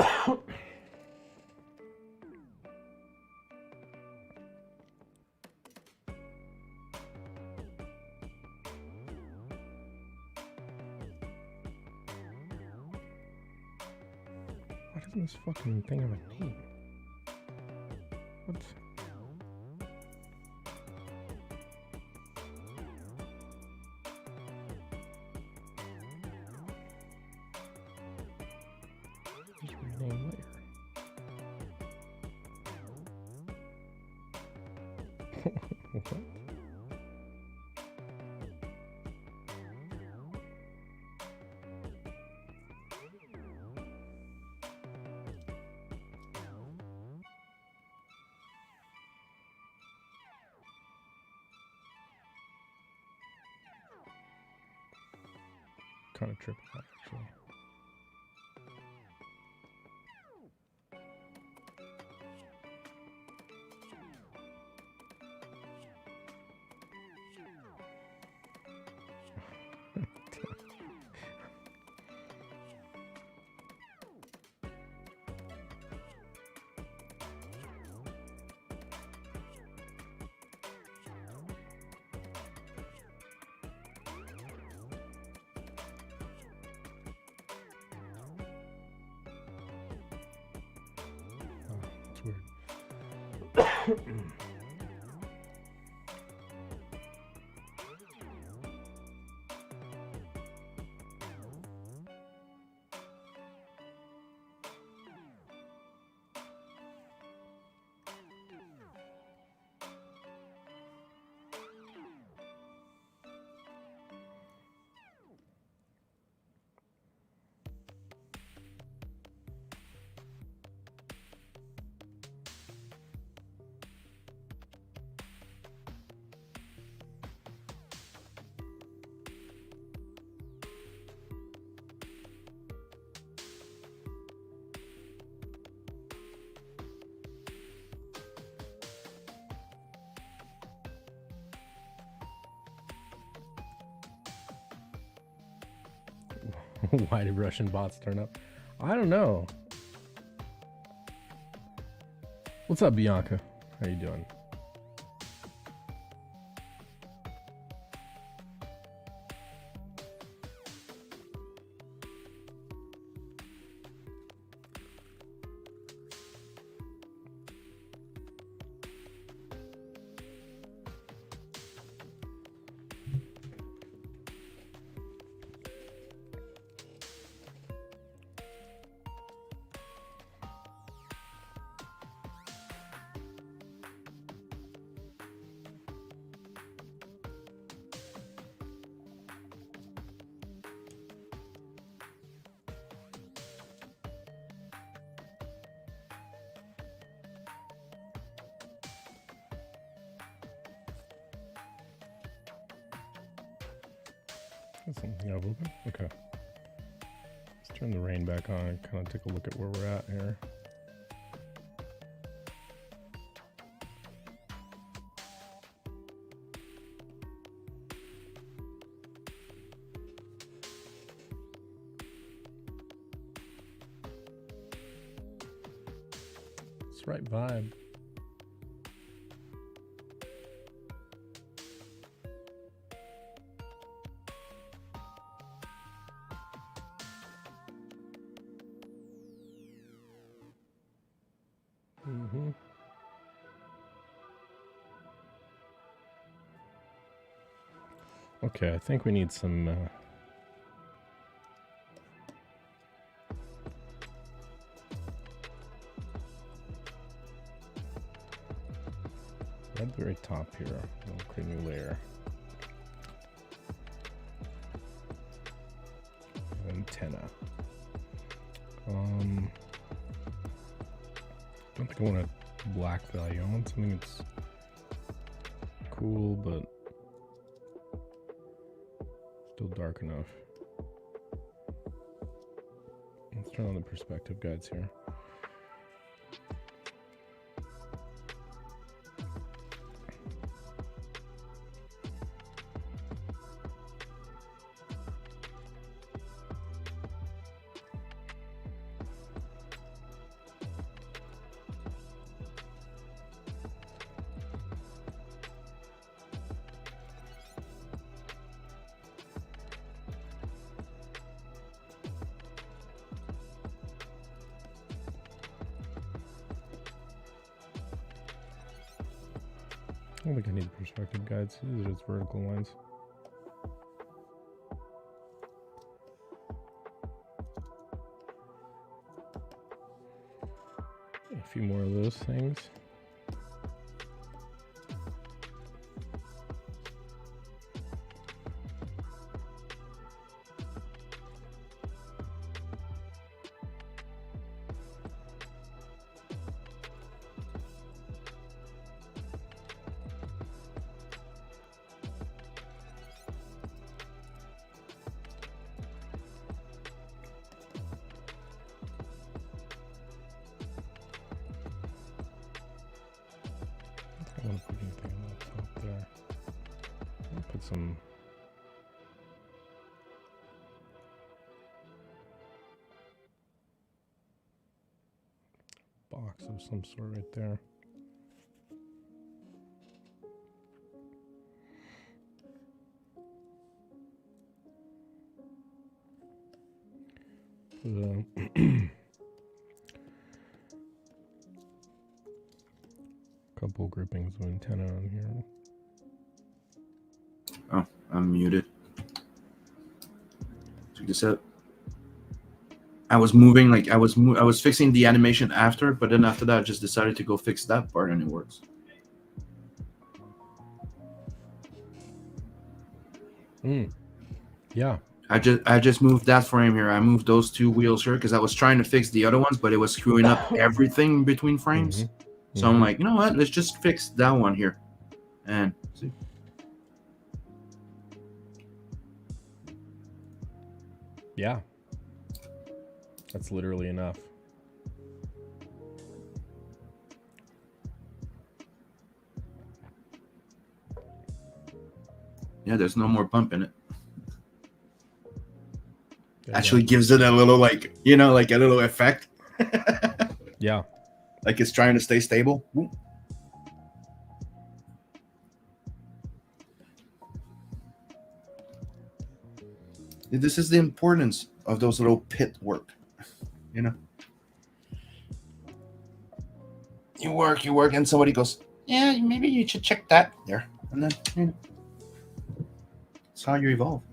Why doesn't this fucking thing have a name? What? Just rename later. What? Kind of tripping out actually. It's weird. Why did Russian bots turn up? I don't know. What's up, Bianca? How you doing? That's something I've opened. Okay. Let's turn the rain back on and kind of take a look at where we're at here. It's the right vibe. Okay, I think we need some at the very top here, we'll create a new layer. Antenna. I don't think I want a black value. I want something that's cool, but still dark enough. Let's turn on the perspective guides here. I don't think I need perspective guides. These are just vertical lines. A few more of those things. I don't want to put anything on the top there. I'll put some box of some sort right there. Couple groupings of antenna on here. Oh, I'm muted. Check this out. I was moving, like I was fixing the animation after, but then after that, I just decided to go fix that part, and it works. Yeah. I just moved that frame here. I moved those two wheels here because I was trying to fix the other ones, but it was screwing up everything between frames. So I'm like, you know what? Let's just fix that one here. And see. Yeah. That's literally enough. Yeah, there's no more bump in it. There Actually gives it a little, like, you know, like a little effect. Yeah. Like it's trying to stay stable. Ooh. This is the importance of those little pit work, you know. You work, and somebody goes, "Yeah, maybe you should check that there," and then, you know, that's how you evolve.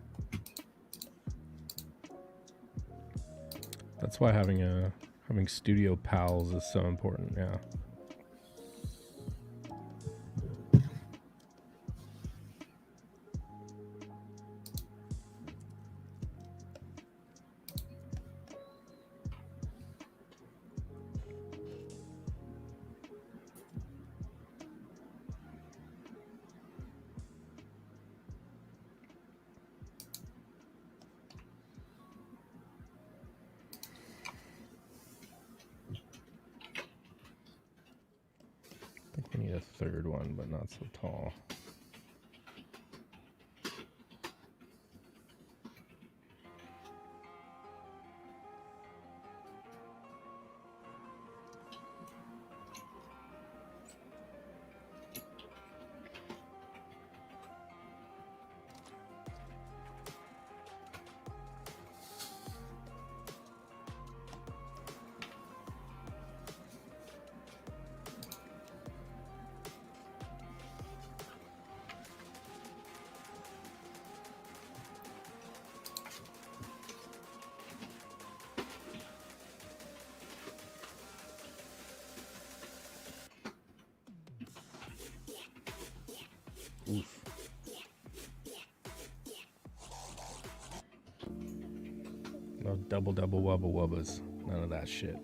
That's why having studio pals is so important. Yeah. I think we need a third one, but not so tall. Oof. No double wubba wubbas. None of that shit.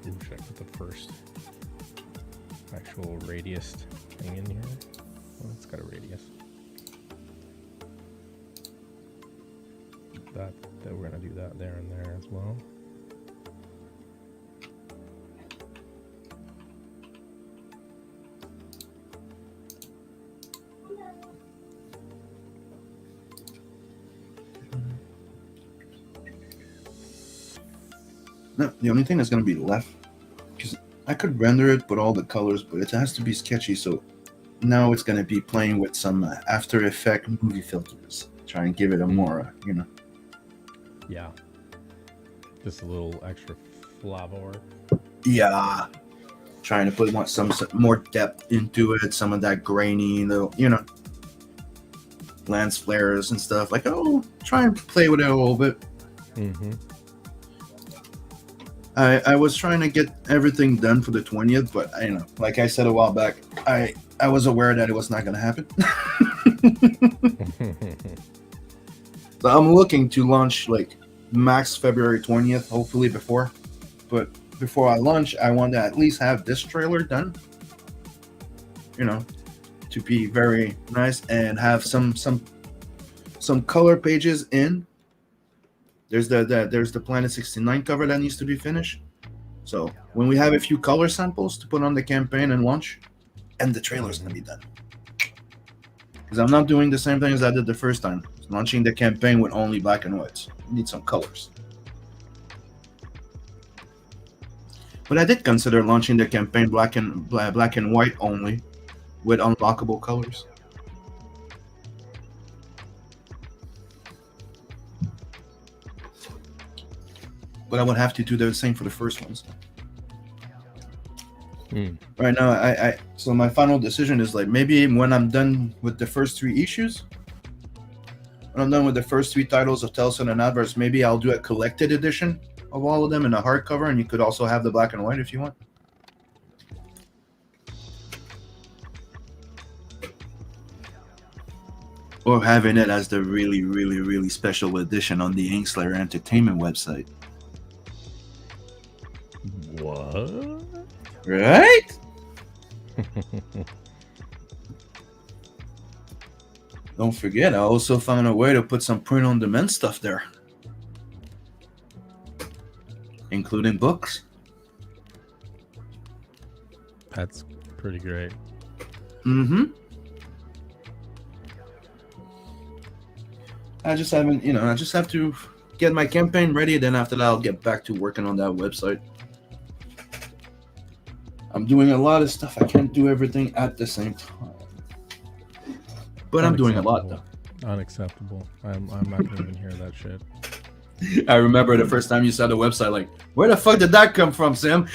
Ooh, should I put the first actual radius thing in here? Well, it's got a radius. That we're gonna do that there and there as well. No, the only thing that's gonna be left, because I could render it with all the colors, but it has to be sketchy. So now it's gonna be playing with some After Effect movie filters, try and give it a more, Yeah. Just a little extra flavor. Yeah, trying to put some more depth into it, some of that grainy little, lens flares and stuff. Like, try and play with it a little bit. Mm-hmm. I was trying to get everything done for the 20th, but like I said a while back, I was aware that it was not going to happen. So I'm looking to launch like max February 20th, hopefully before. But before I launch, I want to at least have this trailer done. To be very nice and have some color pages in. There's the Planet 69 cover that needs to be finished. So when we have a few color samples to put on the campaign and launch, and the trailer's gonna be done. Because I'm not doing the same thing as I did the first time. Launching the campaign with only black and whites. You need some colors. But I did consider launching the campaign black and white only, with unlockable colors. But I would have to do the same for the first ones. Right now, so my final decision is like, maybe when I'm done with the first 3 issues, when I'm done with the first 3 titles of Telson and Adverse, maybe I'll do a collected edition of all of them in a hardcover, and you could also have the black and white if you want. Or having it as the really, really, really special edition on the Inkslayer Entertainment website. What? Right? Don't forget, I also found a way to put some print-on-demand stuff there. Including books. That's pretty great. Mm-hmm. I just haven't, I just have to get my campaign ready, then after that I'll get back to working on that website. I'm doing a lot of stuff. I can't do everything at the same time. But I'm doing a lot, though. Unacceptable. I'm not going to even hear that shit. I remember the first time you saw the website, like, where the fuck did that come from, Sam?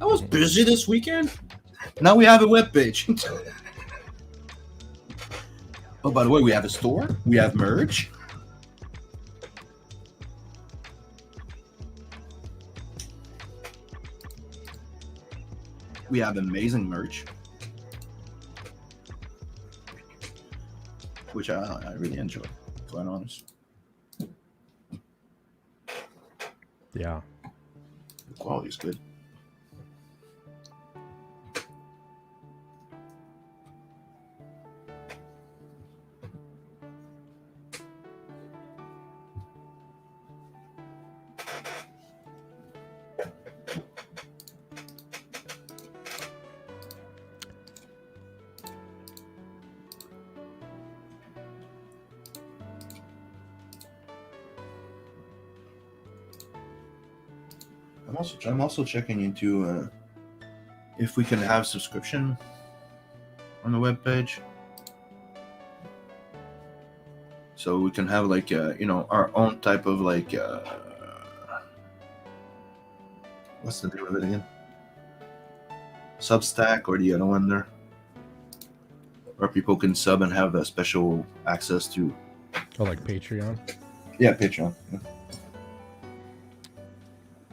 I was busy this weekend. Now we have a webpage. Oh, by the way, we have a store. We have merch. We have amazing merch, which I really enjoy, quite honest. Yeah. The quality is good. I'm also checking into if we can have subscription on the webpage, so we can have like our own type of like what's the name of it again? Substack or the other one there, where people can sub and have a special access to. Oh, like Patreon? Yeah, Patreon. Yeah.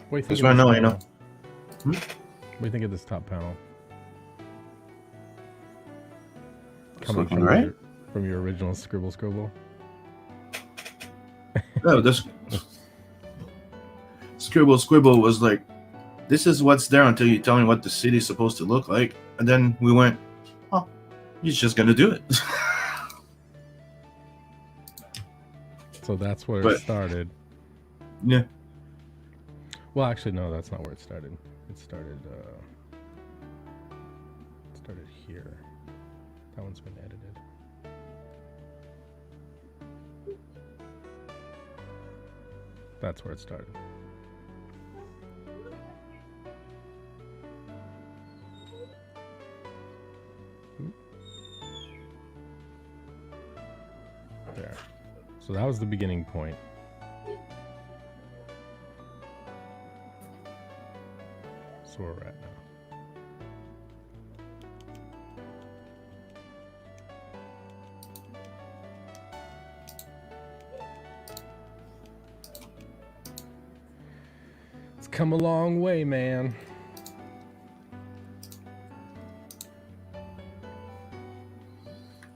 What do you think? Because right now, What do you think of this top panel? Coming from, right? From your original Scribble. No, this Scribble was like, this is what's there until you tell me what the city's supposed to look like. And then we went, oh, he's just going to do it. So that's where it started. Yeah. Well, actually, no, that's not where it started. It started here. That one's been edited. That's where it started. So that was the beginning point. So where we're at now. It's come a long way, man.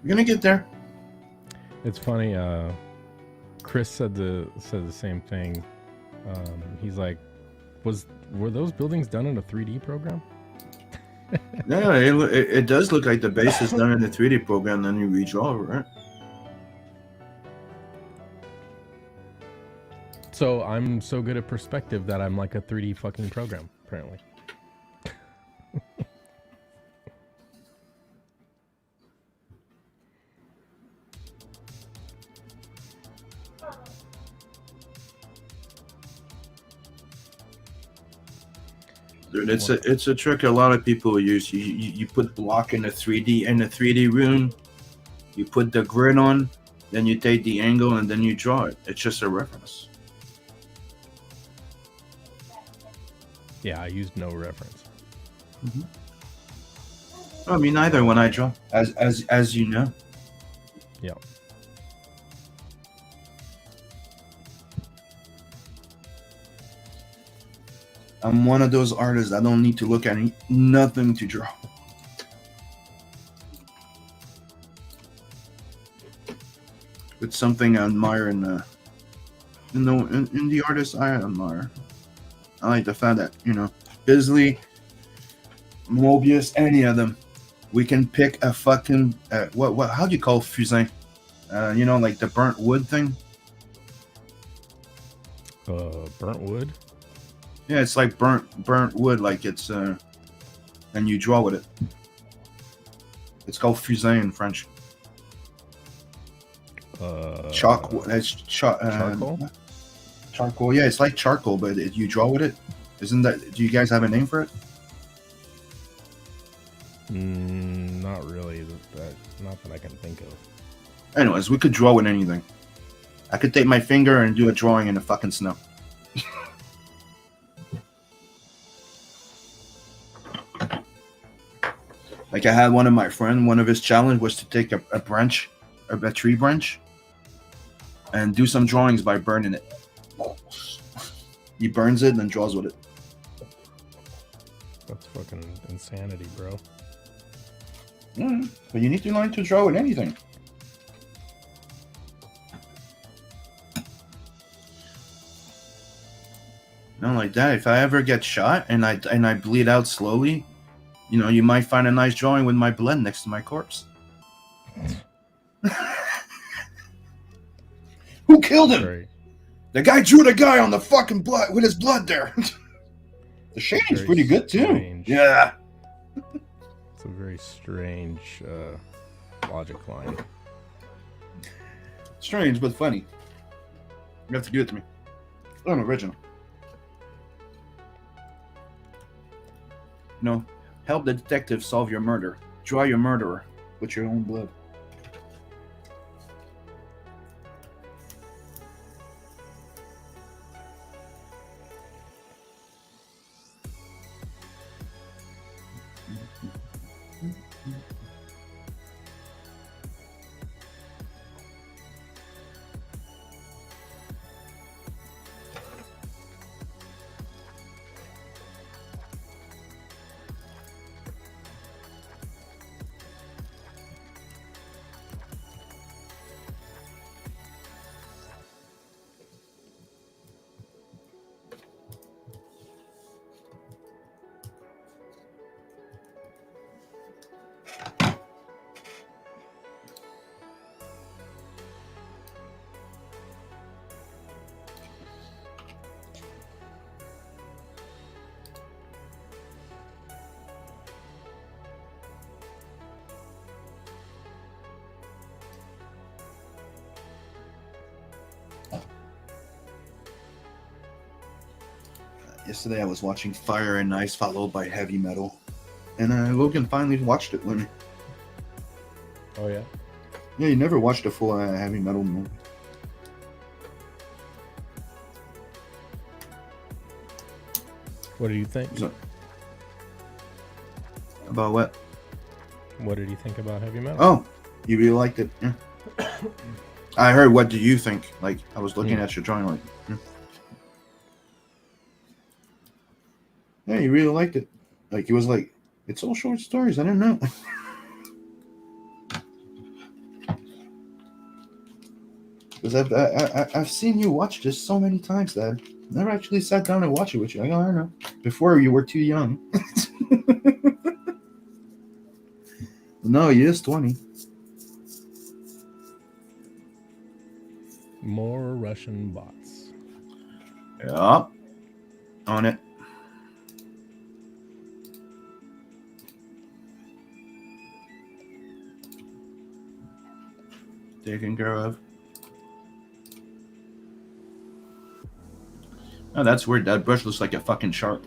We're gonna get there. It's funny. Chris said the same thing. He's like, were those buildings done in a 3D program? Yeah, it does look like the base is done in the 3D program, then you redraw, right? So I'm so good at perspective that I'm like a 3D fucking program, apparently. Dude, it's a trick a lot of people use. You put block in a 3D room, you put the grid on, then you take the angle and then you draw it. It's just a reference. Yeah, I used no reference. I mean, neither when I draw, as you know. Yeah. I'm one of those artists. I don't need to look at nothing to draw. It's something I admire in the artists I admire. I like the fact that, you know, Bisley, Mobius, any of them, we can pick a fucking what how do you call fusain? You know, like the burnt wood thing. Burnt wood. Yeah, it's like burnt wood, like it's and you draw with it. It's called fusain in French. Charcoal. Charcoal. Yeah, it's like charcoal, but you draw with it. Isn't that? Do you guys have a name for it? Not really. Not that I can think of. Anyways, we could draw with anything. I could take my finger and do a drawing in the fucking snow. Like I had one of my friend, one of his challenge was to take a branch, a tree branch, and do some drawings by burning it. He burns it and then draws with it. That's fucking insanity, bro. But you need to learn to draw with anything. Not like that. If I ever get shot and I bleed out slowly, you know, you might find a nice drawing with my blood next to my corpse. Who killed him? Very, The guy drew the guy on the fucking blood with his blood there. The shading's pretty good too. strange. Yeah. It's a very strange logic line. Strange but funny. You have to give it to me. Unoriginal. No. Help the detective solve your murder. Draw your murderer with your own blood. Yesterday I was watching Fire and Ice followed by Heavy Metal. And Logan finally watched it with me. Oh yeah. Yeah, you never watched a full Heavy Metal movie. What do you think? So, about what? What did you think about heavy metal? Oh, you really liked it. Yeah. I heard. What do you think? Like, I was looking at your drawing. Like, yeah, you really liked it. Like, it was like, it's all short stories. I didn't know. Because I've seen you watch this so many times, Dad. Never actually sat down and watched it with you. I don't know. Before you were too young. No, he is 20. More Russian bots. Yeah. On it. Taken care of. Oh, that's weird. That brush looks like a fucking shark.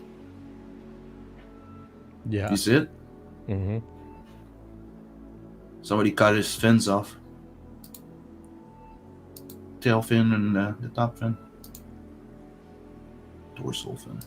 Yeah. You see it? Mm-hmm. Somebody cut his fins off. Tail fin and the top fin. Dorsal fin.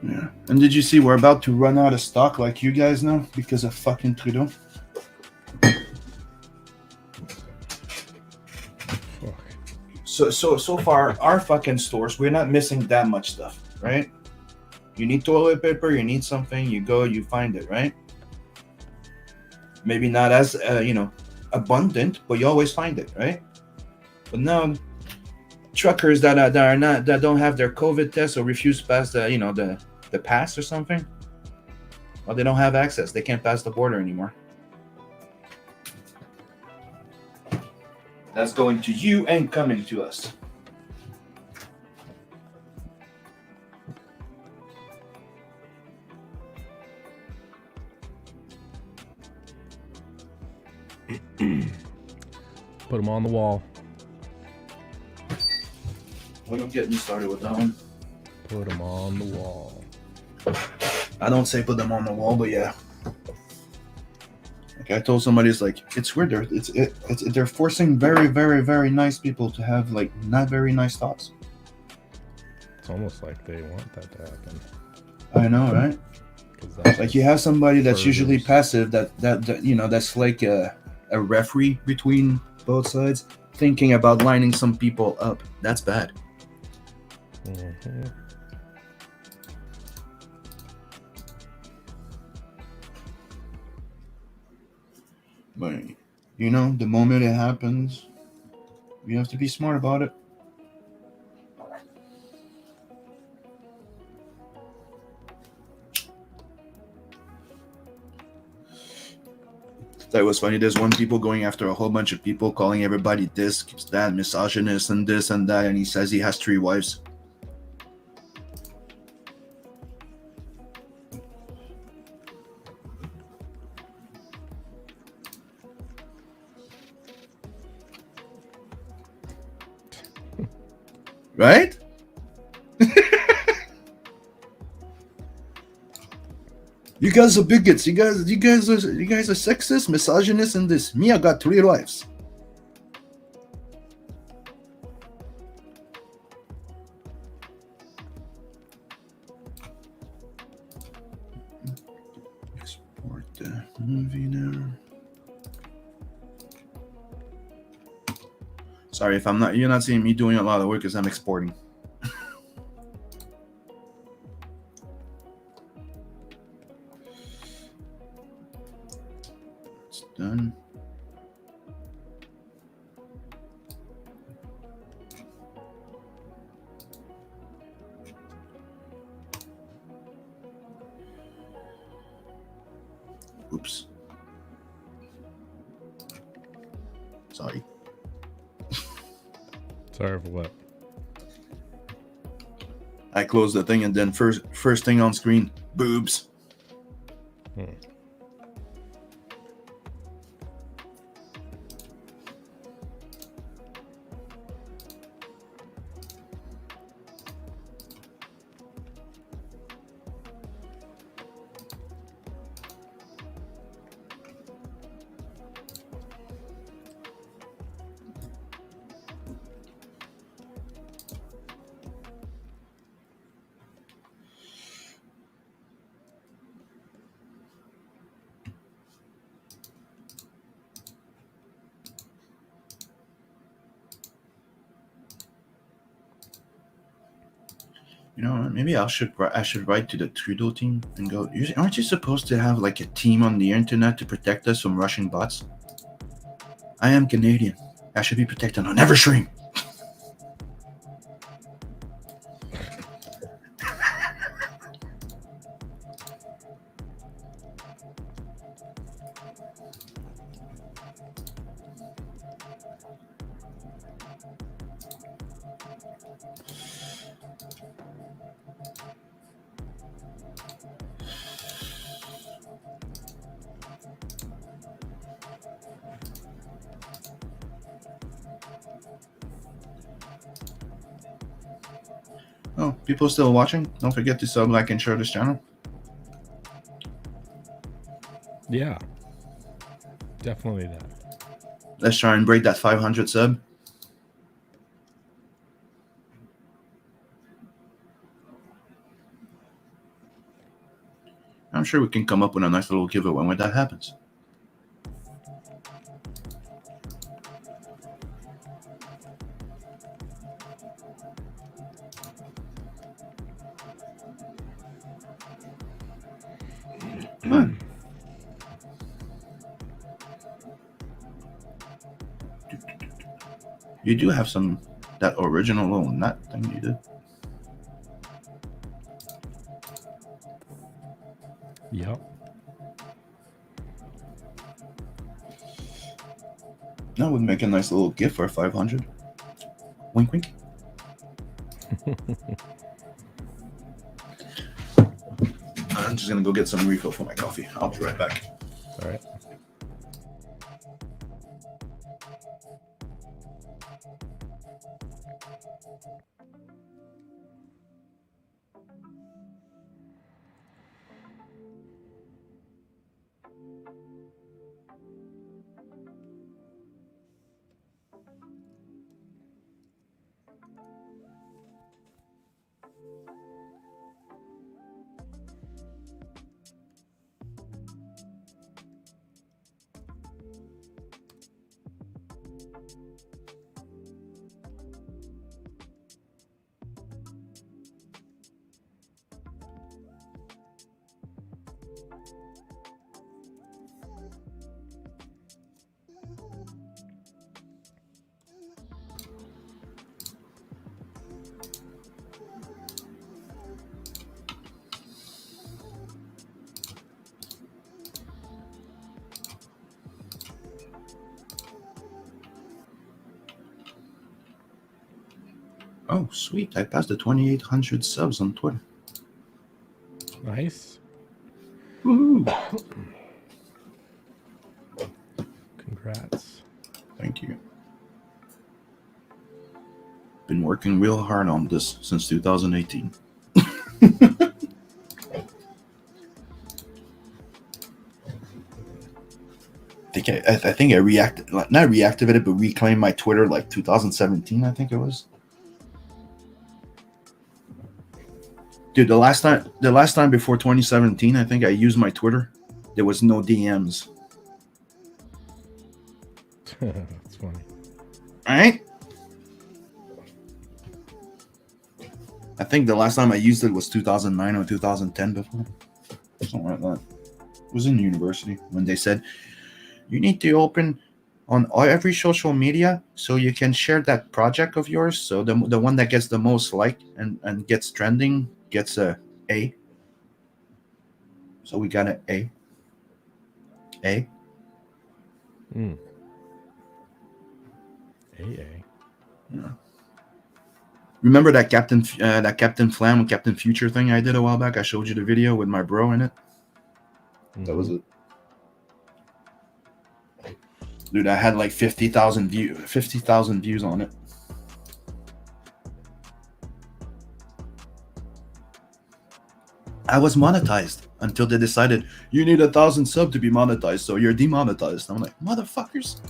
Yeah. And did you see we're about to run out of stock like you guys know because of fucking Trudeau? Fuck. So far our fucking stores, we're not missing that much stuff, right? You need toilet paper, you need something, you go, you find it, right? Maybe not as abundant, but you always find it, right? But now truckers that don't have their COVID test or refuse to pass the pass or something, well, they don't have access. They can't pass the border anymore. That's going to you and coming to us. Put them on the wall. Well, don't get me started with that one. Put them on the wall. I don't say put them on the wall, but yeah. Like I told somebody, it's like it's weird. They're forcing very, very, very nice people to have like not very nice thoughts. It's almost like they want that to happen. I know, right? Like you have somebody that's usually passive, that's like a referee between both sides, thinking about lining some people up. That's bad. Mm-hmm. But the moment it happens, you have to be smart about it. That was funny. There's one people going after a whole bunch of people, calling everybody this, that, misogynist, and this and that, and he says he has 3 wives. Right? You guys are bigots. You guys are sexist, misogynist, and this. Me, I got 3 lives. Export the movie now. Sorry if you're not seeing me doing a lot of work because I'm exporting. It's done. Oops. Sorry. Sorry for what? I closed the thing and then first thing on screen, boobs. You know, maybe I should write to the Trudeau team and go. Aren't you supposed to have like a team on the internet to protect us from Russian bots? I am Canadian. I should be protected on every stream. Oh, people still watching? Don't forget to sub, like, and share this channel. Yeah. Definitely that. Let's try and break that 500 sub. I'm sure we can come up with a nice little giveaway when that happens. You do have that original little nut thing you did. Yep. That would make a nice little gift for 500. Wink, wink. I'm just gonna go get some refill for my coffee. I'll be right back. All right. Oh, sweet. I passed the 2,800 subs on Twitter. Nice. Woohoo! Congrats. Thank you. Been working real hard on this since 2018. I think I reacted, like, not reactivated, but reclaimed my Twitter like 2017. I think it was. Dude, the last time before 2017, I think I used my Twitter. There was no DMs. That's funny. All right. I think the last time I used it was 2009 or 2010 before. Something like that. It was in university when they said, you need to open on every social media so you can share that project of yours. So the one that gets the most like and gets trending gets a A. So we got an A. A. Mm. AA. Yeah. Remember that Captain Flam, Captain Future thing I did a while back? I showed you the video with my bro in it. Mm-hmm. That was it. Dude, I had like 50,000 views on it. I was monetized until they decided you need 1,000 subs to be monetized, so you're demonetized. I'm like, motherfuckers.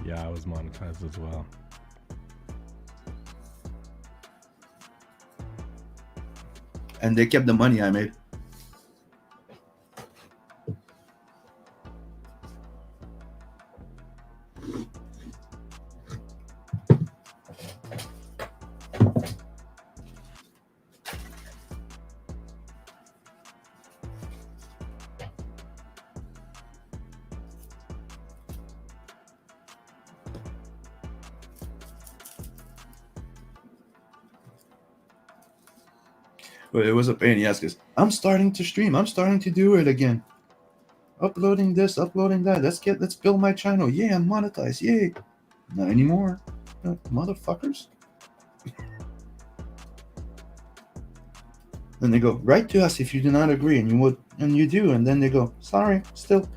Yeah, I was monetized as well. And they kept the money I made. But it was a pain in the ass because I'm starting to stream. I'm starting to do it again. Uploading this, uploading that. Let's build my channel. Yeah, I'm monetized. Yay. Not anymore. Motherfuckers. Then they go, write to us if you do not agree, and you do, and then they go, sorry, still.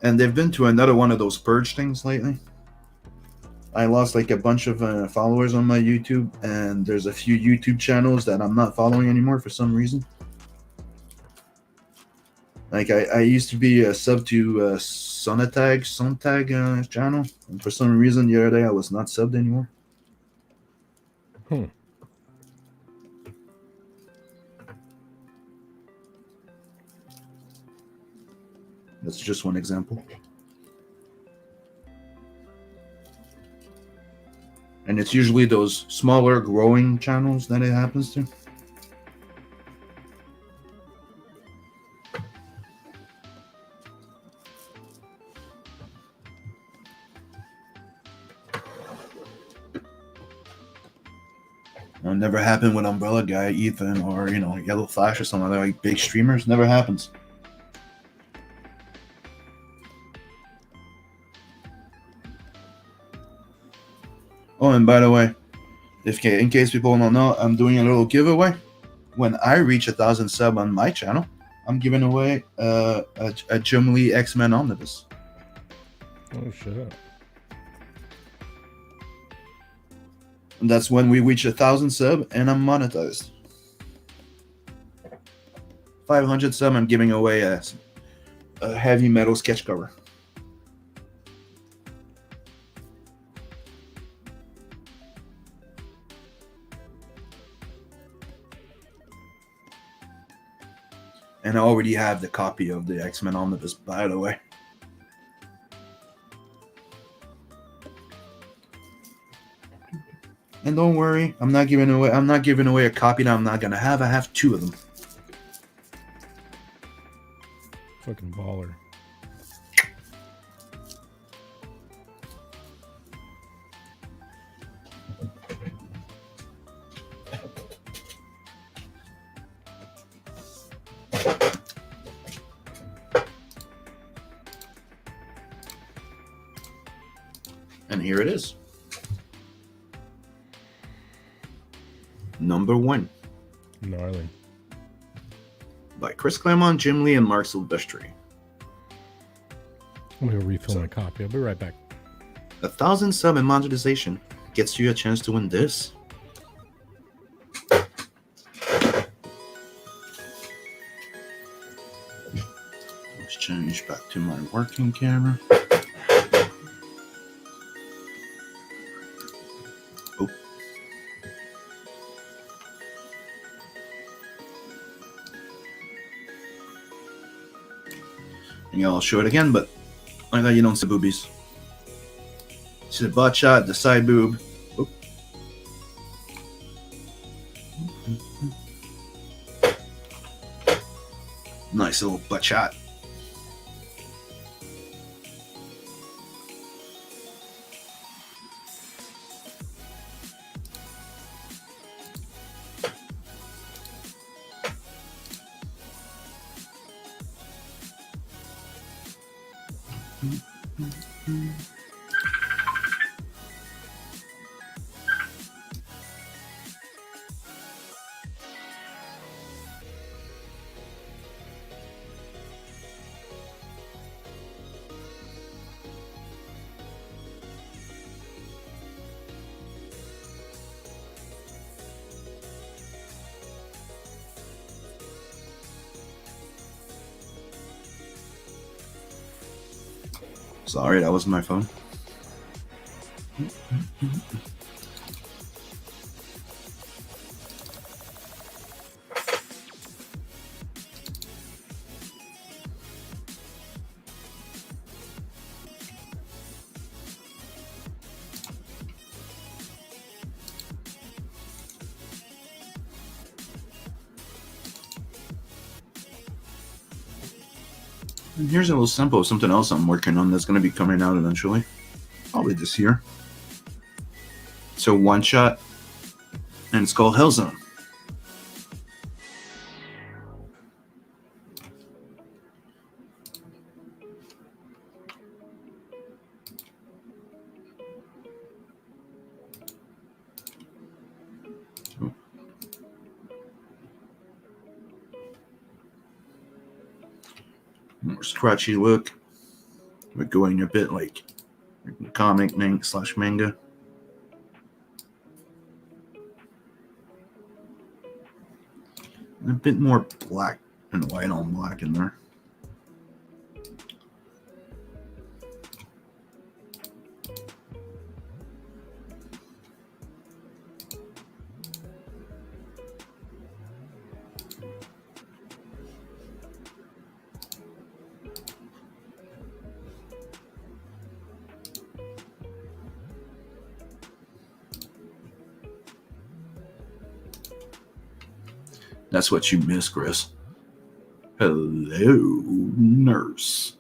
And they've been to another one of those purge things lately. I lost like a bunch of followers on my YouTube, and there's a few YouTube channels that I'm not following anymore for some reason. Like I used to be a sub to Sontag channel, and for some reason the other day I was not subbed anymore. That's just one example. And it's usually those smaller growing channels that it happens to. It never happened with Umbrella Guy, Ethan, or Yellow Flash or something like big streamers. Never happens. Oh, and by the way, in case people don't know, I'm doing a little giveaway. When I reach 1,000 subs on my channel, I'm giving away a Jim Lee X-Men Omnibus. Oh, shut up. And that's when we reach 1,000 subs and I'm monetized. 500 subs, I'm giving away a heavy metal sketch cover. And I already have the copy of the X-Men Omnibus, by the way. And don't worry, I'm not giving away a copy that I'm not gonna have. I have 2 of them. Fucking baller. And here it is. number 1 Gnarly. by Chris Claremont, Jim Lee, and Mark Silvestri. I'm gonna refill my copy. I'll be right back. 1,000 sub and monetization gets you a chance to win this. Let's change back to my working camera. Oh. And I'll show it again, but like that you don't see boobies. See the butt shot, the side boob. Oop. Nice little butt shot. Sorry, that was my phone. And here's a little sample of something else I'm working on that's going to be coming out eventually. Probably this year. It's a one-shot, and it's called Hellzone. More scratchy look. We're going a bit like comic / manga. A bit more black and white on black in there. That's what you miss, Chris. Hello, nurse.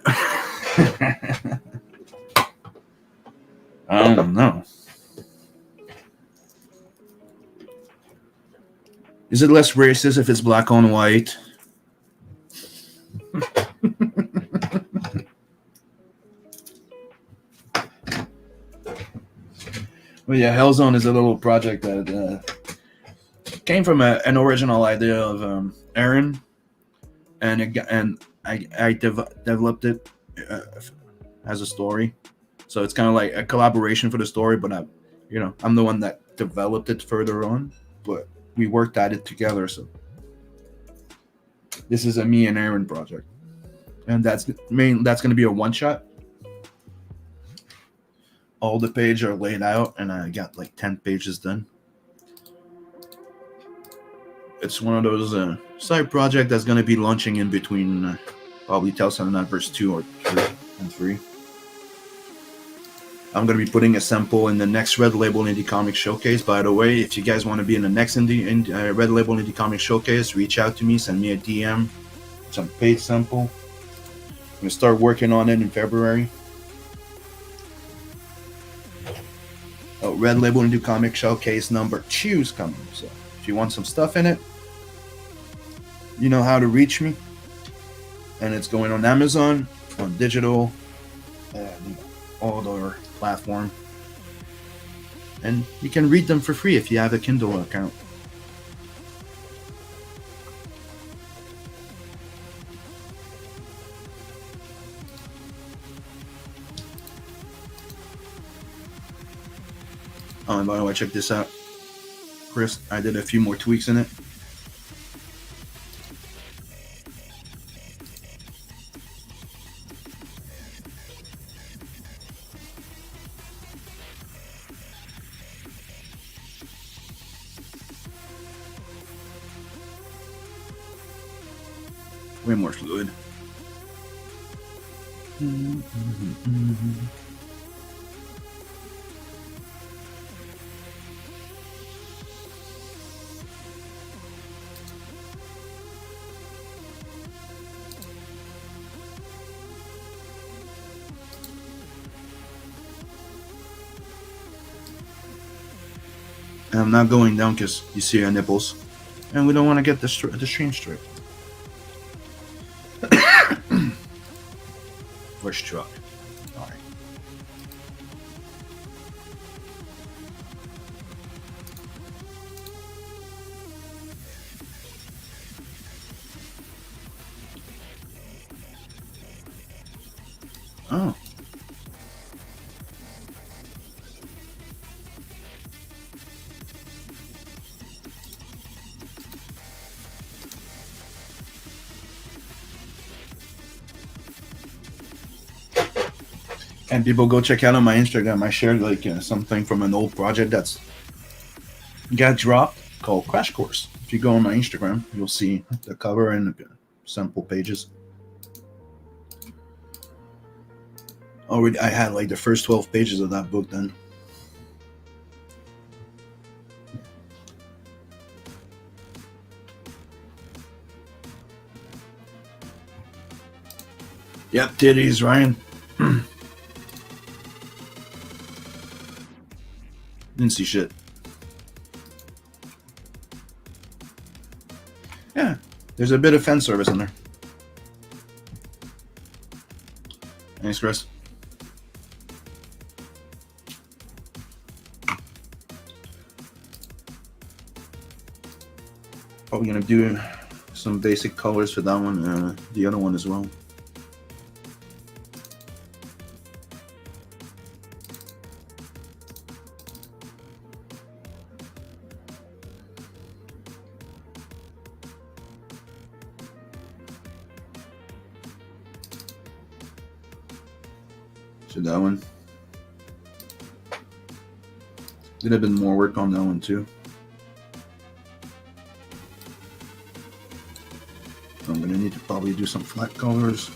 I don't know. Is it less racist if it's black on white? Well, yeah, Hellzone is a little project that came from an original idea of Aaron, and I developed it as a story. So it's kind of like a collaboration for the story, but I'm the one that developed it further on, but we worked at it together. So this is a me and Aaron project, and that's going to be a one shot. All the pages are laid out, and I got like 10 pages done. It's one of those side project that's going to be launching in between probably Tales from the Verse 2 or 3. I'm going to be putting a sample in the next Red Label Indie Comic Showcase. By the way, if you guys want to be in the next Red Label Indie Comic Showcase, reach out to me, send me a DM, some paid sample. I'm going to start working on it in February. Red Label Indie Comic Showcase number 2 is coming. So if you want some stuff in it, you know how to reach me. And it's going on Amazon, on digital and all our platform. And you can read them for free if you have a Kindle account. Oh, and by the way, check this out. Chris, I did a few more tweaks in it. Way more fluid. And I'm not going down because you see our nipples. And we don't want to get the stream straight. First truck. Alright. Oh. And people go check out on my Instagram. I shared like something from an old project that's got dropped called Crash Course. If you go on my Instagram, you'll see the cover and the sample pages. Already, I had like the first 12 pages of that book then. Yep, titties, Ryan. Didn't see shit. Yeah, there's a bit of fan service in there. Thanks, Chris. Probably gonna do some basic colors for that one, the other one as well. So that one. Did have been more work on that one too. I'm gonna need to probably do some flat colors.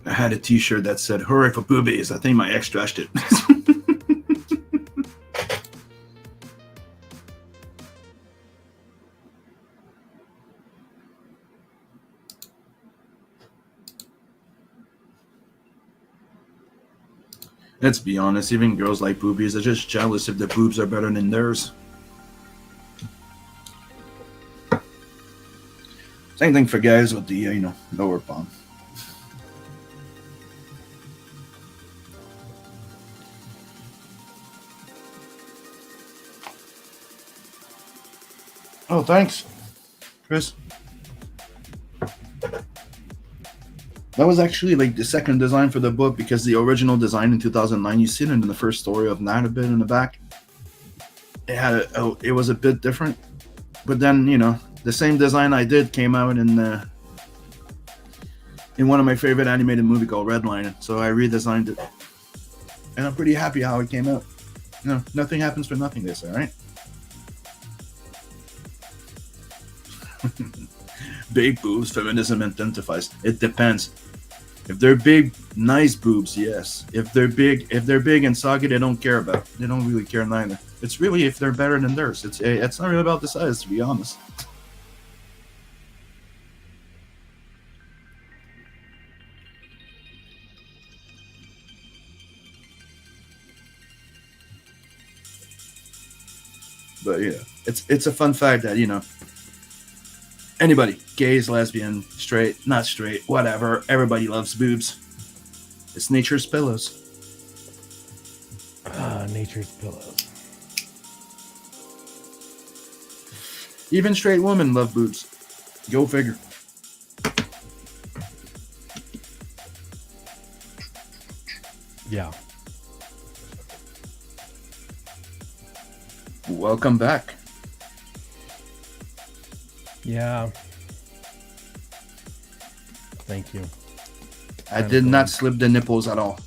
I had a t-shirt that said, "Hooray for boobies." I think my ex trashed it. Let's be honest, even girls like boobies. They're just jealous if the boobs are better than theirs. Same thing for guys with the, lower palm. Oh, thanks, Chris. That was actually like the second design for the book because the original design in 2009, you see it in the first story of Night a bit in the back. It had it was a bit different, but then the same design I did came out in one of my favorite animated movie called Redline. So I redesigned it, and I'm pretty happy how it came out. Nothing happens for nothing, they say, right? big boobs, feminism intensifies. It depends. If they're big, nice boobs, yes. If they're big and soggy, they don't care about. They don't really care neither. It's really if they're better than theirs. It's not really about the size, to be honest. But yeah, it's a fun fact that anybody, gays, lesbian, straight, not straight, whatever, everybody loves boobs. It's nature's pillows. Nature's pillows. Even straight women love boobs. Go figure. Yeah. Welcome back. Yeah. Thank you. I did not slip the nipples at all.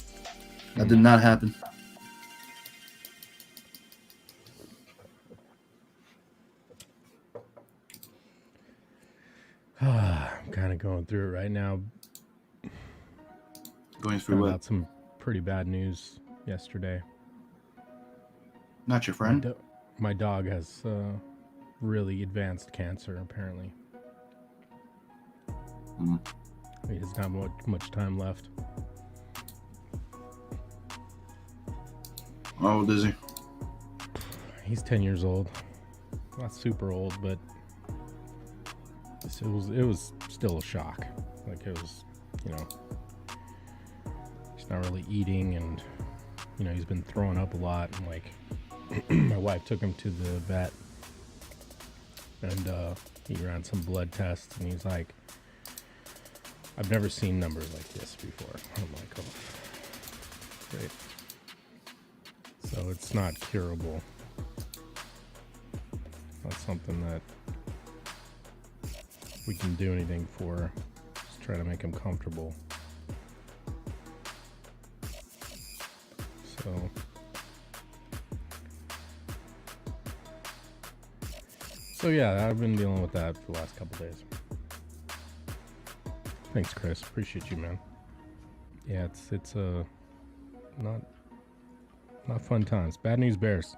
That did not happen. I'm kind of going through it right now. Going through what? Got some pretty bad news yesterday. Not your friend? My dog has really advanced cancer, apparently. He doesn't have much time left. How old is he? He's 10 years old. Not super old, but it was still a shock. Like, it was, he's not really eating, and he's been throwing up a lot, and like my wife took him to the vet, and he ran some blood tests, and he's like, I've never seen numbers like this before. I'm like, oh, great. So it's not curable. Not something that we can do anything for. Just try to make him comfortable. So yeah, I've been dealing with that for the last couple days. Thanks, Chris. Appreciate you, man. Yeah, it's not fun times. Bad news bears.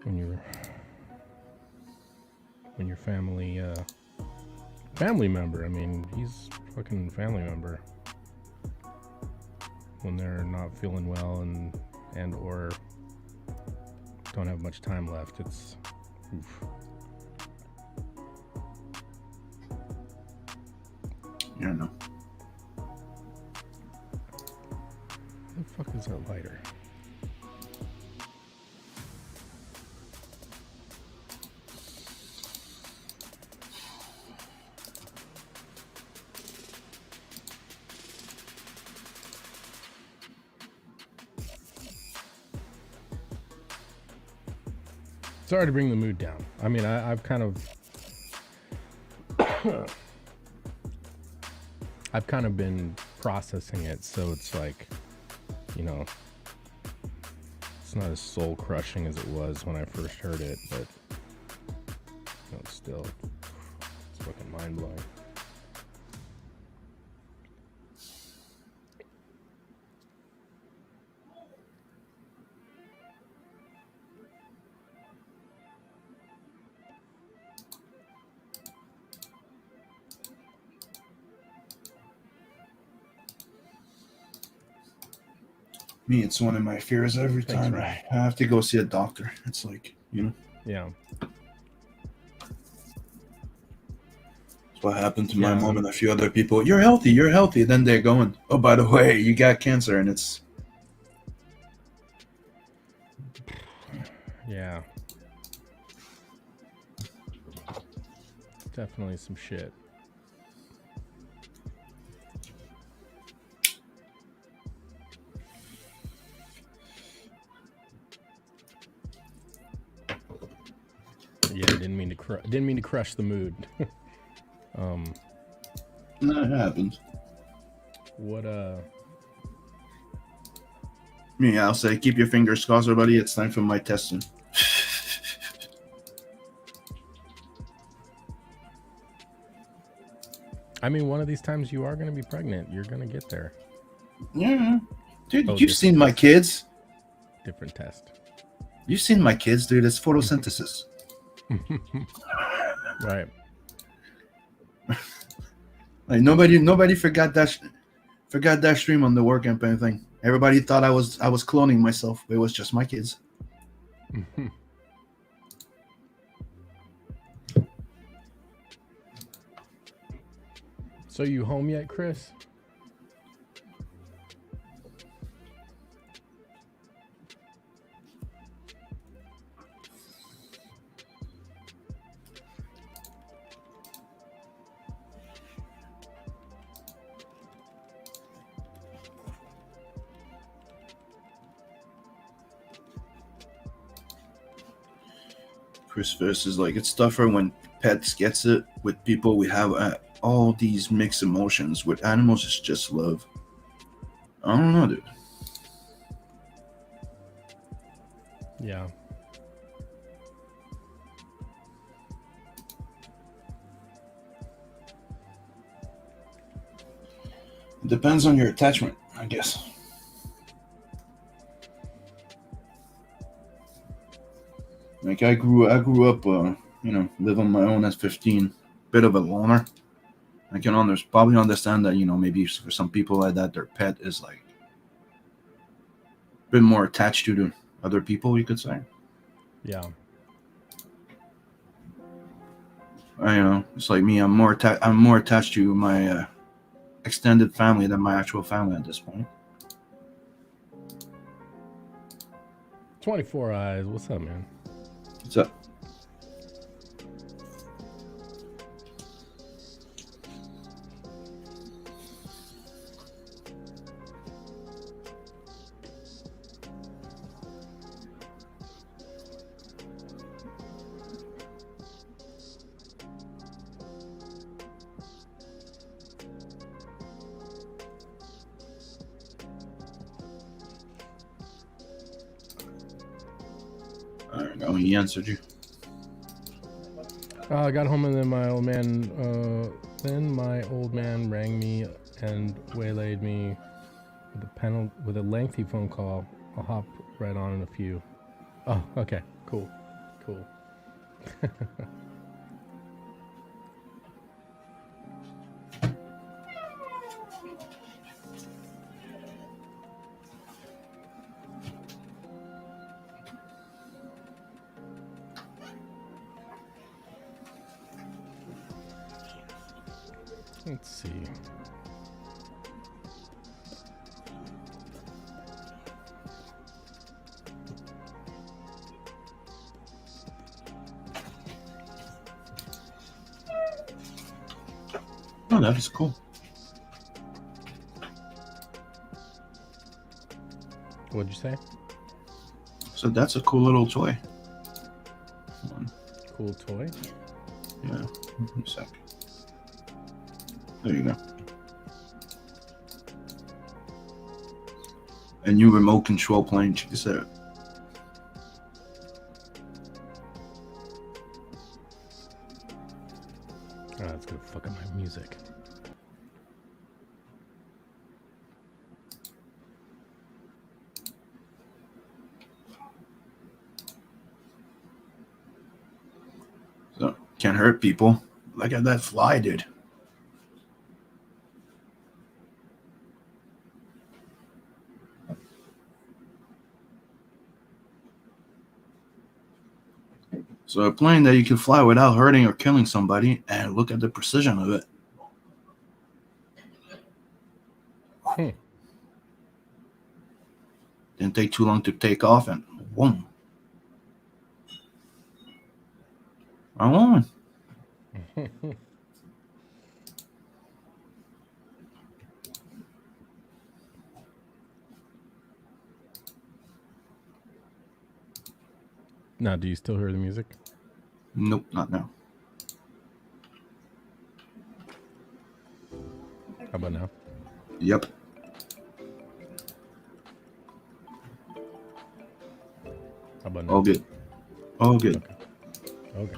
When your family member, I mean, he's fucking family member. When they're not feeling well and or don't have much time left, it's oof. Yeah, no. What the fuck is that lighter? Sorry to bring the mood down. I mean, I've kind of been processing it, so it's like, it's not as soul crushing as it was when I first heard it, but still, it's fucking mind blowing. Me, it's one of my fears every time I have to go see a doctor. It's like, Yeah. That's what happened to my mom and a few other people. You're healthy. Then they're going, oh, by the way, you got cancer, and it's... Yeah. Definitely some shit. Yeah, didn't mean to crush the mood. That happens. What Me, I'll say, keep your fingers crossed, everybody. It's time for my testing. I mean, one of these times you are going to be pregnant. You're going to get there. Yeah, dude, Oh, you've different seen my test. kids. Different test. You've seen my kids, dude. It's photosynthesis. Right. Like nobody forgot that stream on the work campaign thing. Everybody thought I was cloning myself. It was just my kids. So you home yet, Chris? Chris Verse is like, it's tougher when pets gets it. With people, we have all these mixed emotions. With animals, it's just love. I don't know, dude. Yeah. It depends on your attachment, I guess. Like I grew up, live on my own at 15. Bit of a loner. I can probably understand that, maybe for some people like that, their pet is like a bit more attached to other people, you could say. Yeah. It's like me. I'm more attached to my extended family than my actual family at this point. 24 Eyes. What's up, man? What's up? I don't know. He answered you. I got home and then my old man rang me and waylaid me with a lengthy phone call. I'll hop right on in a few. Oh, okay, cool. Let's see. Oh, that is cool. What'd you say? So that's a cool little toy. Cool toy? Yeah. A sec. There you go. A new remote control plane. Check this out. Oh, that's gonna fuck up my music. So can't hurt people. Look at that fly, dude. So a plane that you can fly without hurting or killing somebody, and look at the precision of it. Didn't take too long to take off, and boom. I won. Now, do you still hear the music? Nope, not now. How about now? Yep. How about now? All good. All good. Okay.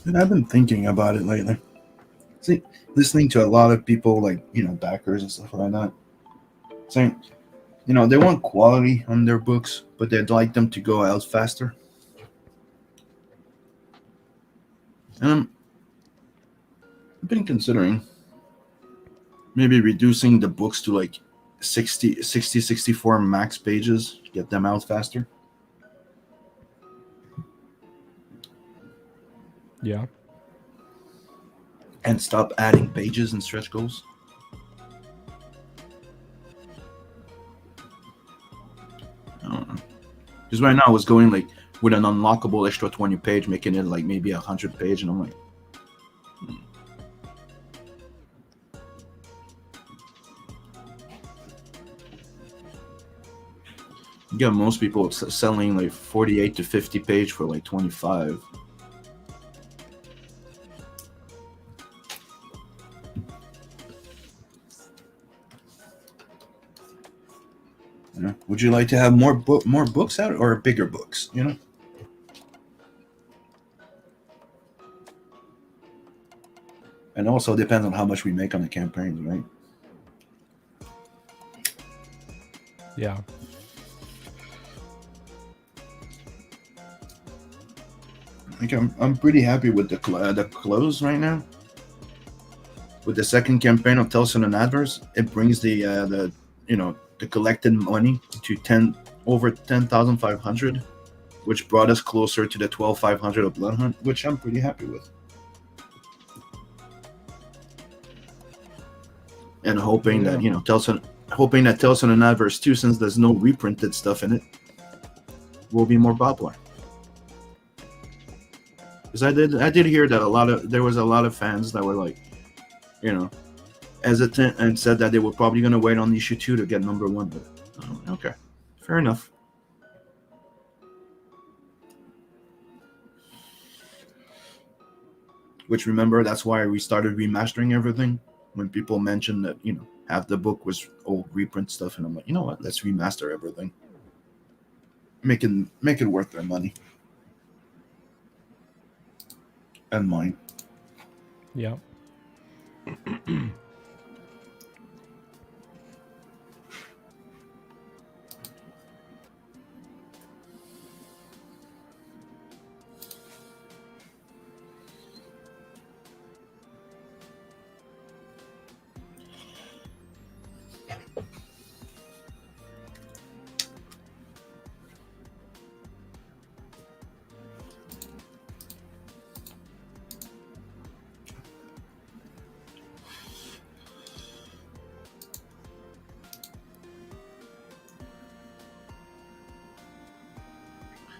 And I've been thinking about it lately. See, listening to a lot of people, like, backers and stuff like that, saying, they want quality on their books, but they'd like them to go out faster. And I've been considering maybe reducing the books to like 64 max pages, get them out faster. Yeah. And stop adding pages and stretch goals. I don't know. Because right now I was going like with an unlockable extra 20 page, making it like maybe 100 page, and I'm like, yeah, most people selling like 48 to 50 page for like 25. Would you like to have more books out or bigger books? And also depends on how much we make on the campaigns, right? Yeah. I think I'm pretty happy with the close right now. With the second campaign of Tales and Adverse, it brings the collected money to over 10,500, which brought us closer to the 12,500 of Blood Hunt, which I'm pretty happy with. And hoping that Tales and Adverse 2, since there's no reprinted stuff in it, will be more popular. Because I did hear that there was a lot of fans that were like, hesitant and said that they were probably going to wait on issue 2 to get number 1. But okay, fair enough. Which, remember, that's why we started remastering everything. When people mentioned that half the book was old reprint stuff, and I'm like, you know what? Let's remaster everything. Make it worth their money and mine. Yeah.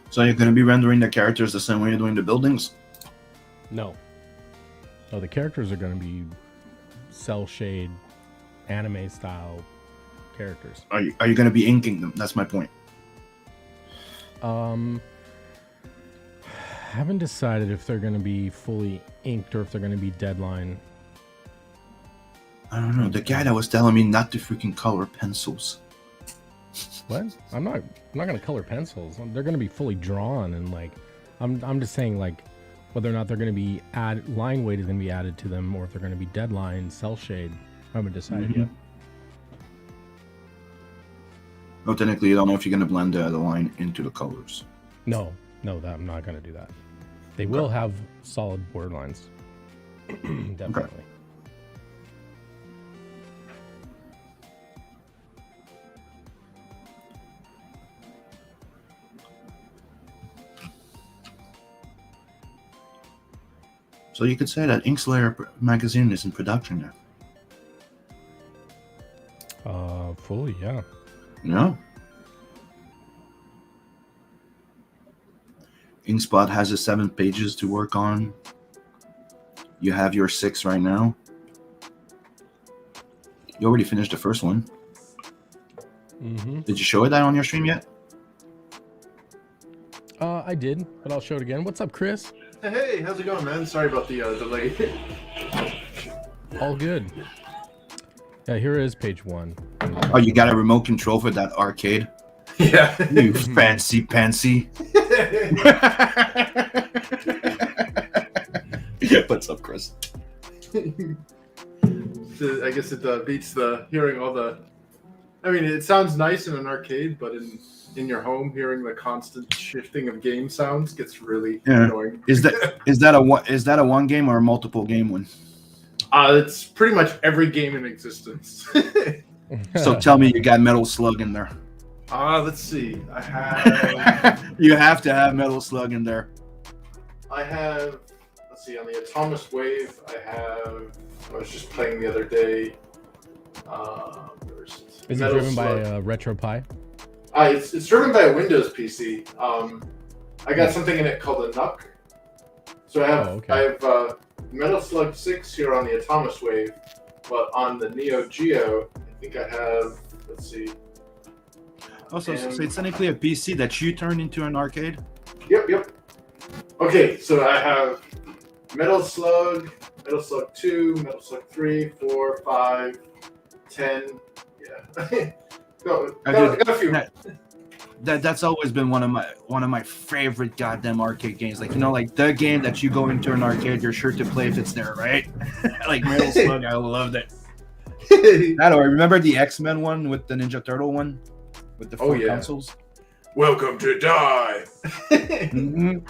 So you're going to be rendering the characters the same way you're doing the buildings? No, the characters are going to be cell shade, anime style characters. Are you going to be inking them? That's my point. Haven't decided if they're going to be fully inked or if they're going to be deadline. I don't know. The guy that was telling me not to freaking color pencils. What? I'm not going to color pencils. They're going to be fully drawn, and like I'm just saying, like, whether or not they're going to be line weight is going to be added to them, or if they're going to be deadline cell shade. I haven't decided yet. Oh, technically, you don't know if you're going to blend the line into the colors. No, I'm not going to do that. They will have solid border lines. Definitely. Okay. So you could say that Inkslayer magazine is in production now. Fully, yeah. Yeah. Inkspot has the 7 pages to work on. You have your 6 right now. You already finished the first one. Mm-hmm. Did you show that on your stream yet? I did, but I'll show it again. What's up, Chris? Hey, how's it going, man? Sorry about the delay. All good. Yeah, here is page 1. Oh, you got a remote control for that arcade? Yeah. You fancy pansy. What's up, Chris? I guess it beats the hearing all the. I mean, it sounds nice in an arcade, but in your home, hearing the constant shifting of game sounds gets really annoying. Is that a one game or a multiple game one? It's pretty much every game in existence. So tell me you got Metal Slug in there. Let's see. I have. You have to have Metal Slug in there. I have. Let's see. On the Atomic Wave, I was just playing the other day. Is it driven by a RetroPie? It's driven by a Windows PC. I got something in it called a NUC. So I have Metal Slug 6 here on the Atomic Wave, but on the Neo Geo, I think I have. Let's see. Oh, so it's technically a PC that you turned into an arcade? Yep. Okay, so I have Metal Slug 2, Metal Slug 3, 4, 5, 10. Yeah. got a few. That's always been one of my favorite goddamn arcade games. Like, like the game that you go into an arcade, you're sure to play if it's there, right? Like Metal Slug, I loved it. I don't remember the X-Men one with the Ninja Turtle one with the four consoles. Welcome to Die. Mm-hmm.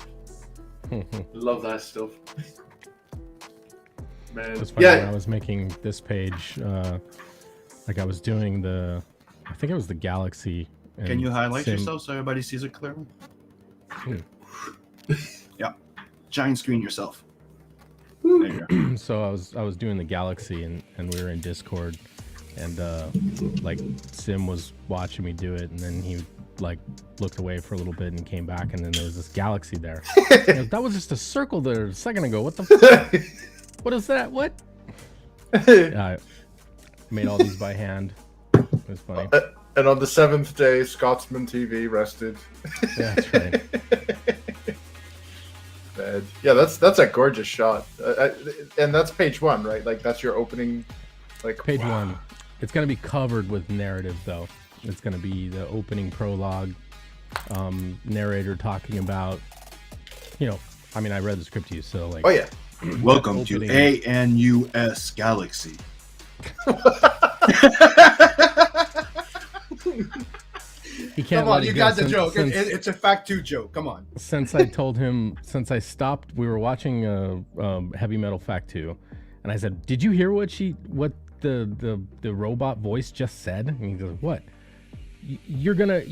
Love that stuff. Man. It's funny, when I was making this page, like I was doing I think it was the Galaxy. Can you highlight yourself so everybody sees it clearly? Yeah. Giant screen yourself. There you go. So I was doing the Galaxy and we were in Discord and like Sim was watching me do it and then he like looked away for a little bit and came back and then there was this Galaxy there. Like, that was just a circle there a second ago. What the what is that? What? I made all these by hand. It was funny. And on the 7th day, Scotsman TV rested. Yeah, that's right. Bad. Yeah, that's a gorgeous shot. And that's page 1, right? Like that's your opening. Like page 1. It's gonna be covered with narrative though. It's gonna be the opening prologue, narrator talking about, I mean, I read the script to you, so like. Oh yeah. Welcome to ANUS Galaxy. He can't. Come on, you got the joke. It's a fact 2 joke. Come on. Since I told him, since I stopped, we were watching Heavy Metal Fact 2, and I said, "Did you hear what the robot voice just said?" And he goes, "What? You're gonna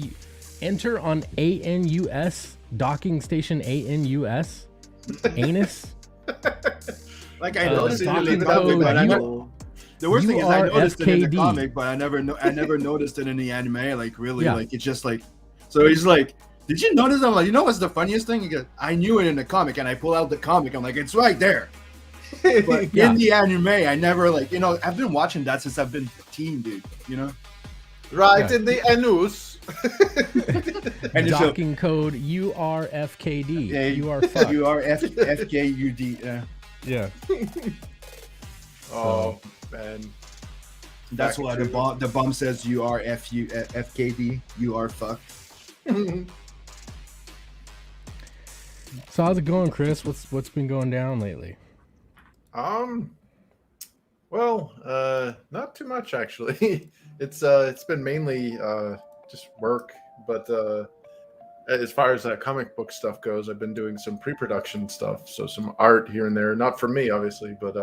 enter on ANUS docking station ANUS anus." Like I noticed it in the code, comic, the worst thing is I noticed it in the FKD. comic, but I never noticed it in the anime. Like really, like it's just like. So he's like, "Did you notice?" I'm like, "You know what's the funniest thing?" He goes, "I knew it in the comic," and I pull out the comic. I'm like, "It's right there." But in the anime, I never I've been watching that since I've been a teen, dude. Right in the anus. And docking code URFKD. Yeah, you are fucked. FKUD. Yeah. Oh man. That's why the bomb says FKD. You are fucked. So how's it going, Chris? What's been going down lately? Well, not too much actually. It's been mainly just work, but as far as comic book stuff goes, I've been doing some pre-production stuff, so some art here and there. Not for me, obviously, but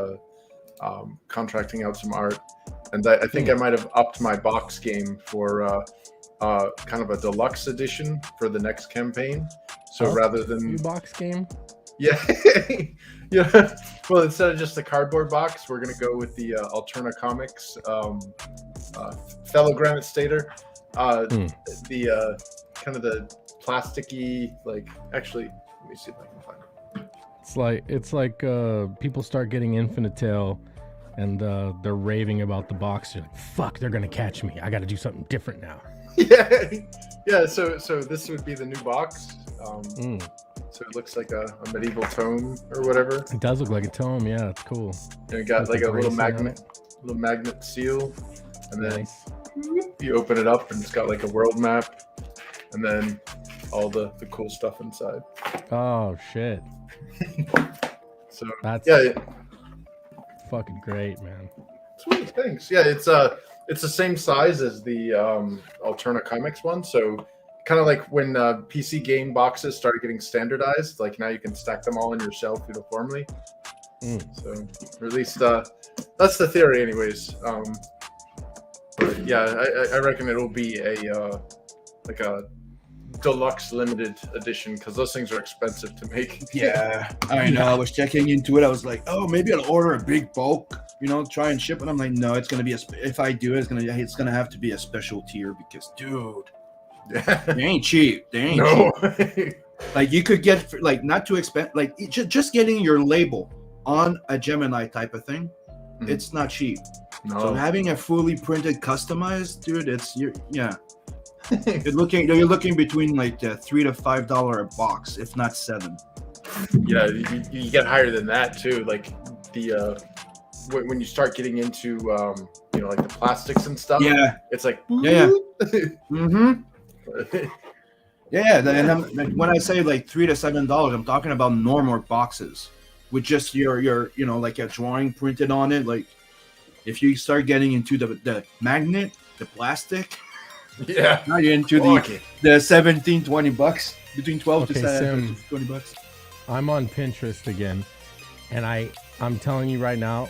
contracting out some art. And I think I might have upped my box game for kind of a deluxe edition for the next campaign. So rather than box game, yeah, yeah. Well, instead of just the cardboard box, we're gonna go with the Alterna Comics fellow Granite Stater. The kind of the plasticky, like. Actually, let me see if I can find it. It's like people start getting Infinite Tail, and they're raving about the box. You're like, fuck, they're gonna catch me. I got to do something different now. Yeah. So this would be the new box. So it looks like a medieval tome or whatever. It does look like a tome. Yeah, it's cool. And it got like a little magnet seal, and then you open it up, and it's got like a world map, and then all the cool stuff inside. Oh shit. So That's yeah, fucking great, man. sweet, thanks. Yeah, it's the same size as the Alterna Comics one, so kind of like when PC game boxes started getting standardized, like now you can stack them all on your shelf uniformly. So, or at least that's the theory, anyways. But yeah, I reckon it'll be a like a deluxe limited edition because those things are expensive to make. Yeah, I know. I was checking into it. I was like, oh, maybe I'll order a big bulk, try and ship it. I'm like, no, it's gonna be if I do it, it's gonna have to be a special tier because, dude, they ain't cheap. They ain't cheap. Like you could get like not too expensive. Like just getting your label on a Gemini type of thing, it's not cheap. No. So having a fully printed, customized, dude, you're looking between like $3 to $5 a box, if not $7. Yeah, you get higher than that too. Like the when you start getting into like the plastics and stuff. Yeah, it's like mm-hmm. Yeah, and when I say like $3 to $7, I'm talking about normal boxes with just your like a drawing printed on it. Like if you start getting into the magnet, the plastic, yeah, now you're into the 17, $20 between 12 to $20. I'm on Pinterest again, and I'm telling you right now,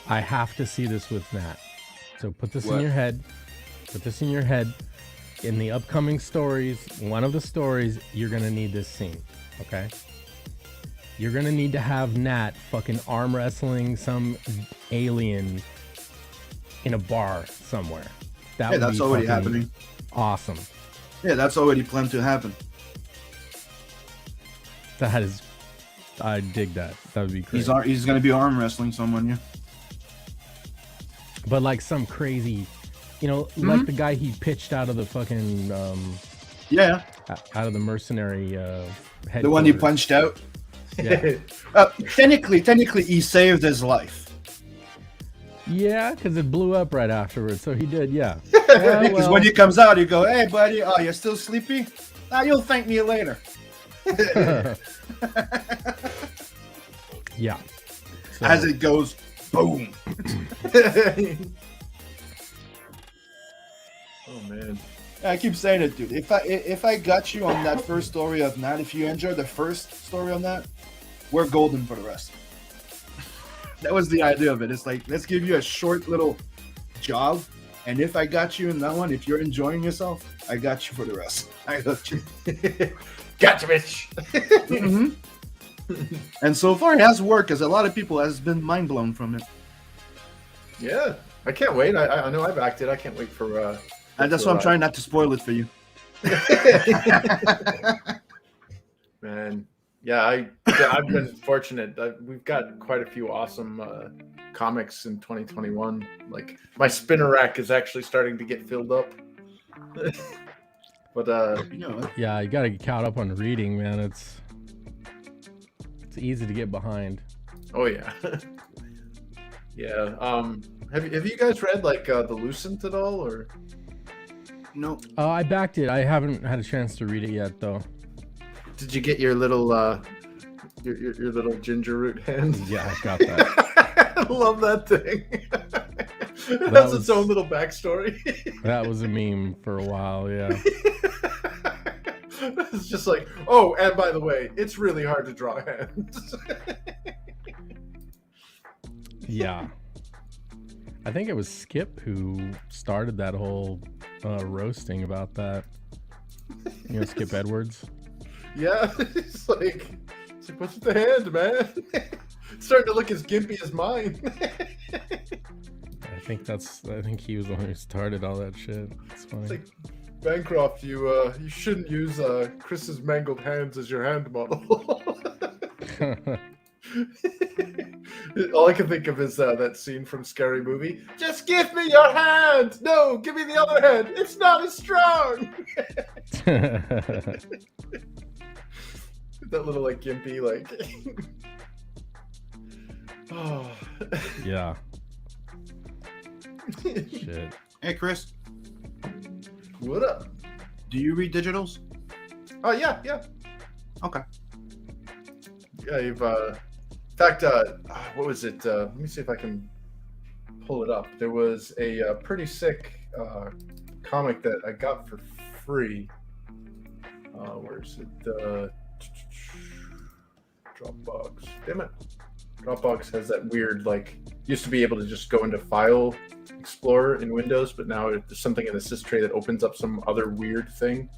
I have to see this with Nat. So put this in your head. Put this in your head. In the upcoming stories, one of the stories, you're gonna need this scene. Okay? You're gonna need to have Nat fucking arm wrestling some alien in a bar somewhere. That's already happening. Awesome. Yeah, that's already planned to happen. That is, I dig that. That would be great. He's gonna be arm wrestling someone, yeah. But like some crazy, like the guy he pitched out of the fucking out of the mercenary headquarters. The one he punched out. Yeah. Technically, he saved his life. Yeah, because it blew up right afterwards. So he did, yeah. Because when he comes out, you go, "Hey, buddy, oh, you're still sleepy? Now you'll thank me later." Yeah. So, as it goes, boom. Oh man. I keep saying it, dude. If I got you on that first story of Nat, if you enjoyed the first story on that, we're golden for the rest. That was the idea of it. It's like, let's give you a short little job, and if I got you in that one, if you're enjoying yourself, I got you for the rest. I got you. Gotcha, bitch. Mm-hmm. And so far, it has worked, because a lot of people has been mind blown from it. Yeah, I can't wait. I know I've acted. I can't wait for. And that's why I'm trying not to spoil it for you. Man, yeah, I've been fortunate. We've got quite a few awesome comics in 2021. Like my spinner rack is actually starting to get filled up. But yeah, you gotta get caught up on reading, man. It's easy to get behind. Oh yeah. Yeah. Have you guys read like the Lucent at all, or? No. I backed it. I haven't had a chance to read it yet, though. Did you get your little your little ginger root hand? Yeah, I got that. I love that thing. It has its own little backstory. That was a meme for a while, yeah. It's just like, oh, and by the way, it's really hard to draw hands. Yeah. I think it was Skip who started that whole roasting about that. Skip Edwards. Yeah, it's like what's with the hand, man? It's starting to look as gimpy as mine. I think he was the one who started all that shit. It's funny. It's like, Bancroft, you shouldn't use Chris's mangled hands as your hand model. All I can think of is that scene from Scary Movie. Just give me your hand! No, give me the other hand! It's not as strong! That little, like, gimpy, like... Oh. Yeah. Shit. Hey, Chris. What up? Do you read digitals? Oh, yeah. Okay. Yeah, In fact, what was it? Let me see if I can pull it up. There was a pretty sick comic that I got for free. Where is it? Dropbox. Damn it. Dropbox has that weird, like, used to be able to just go into File Explorer in Windows, but now there's something in the sys tray that opens up some other weird thing.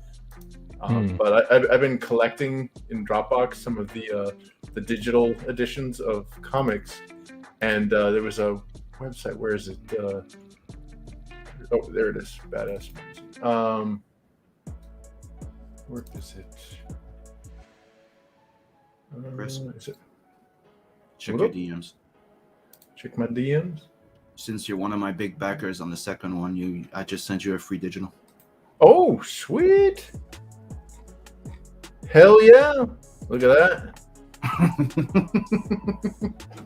But I've been collecting in Dropbox some of the digital editions of comics, and there was a website. Where is it? Oh, there it is. Badass. Where is it? Chris? Is it? Check your DMs. Check my DMs. Since you're one of my big backers on the second one, I just sent you a free digital. Oh, sweet! Hell yeah! Look at that.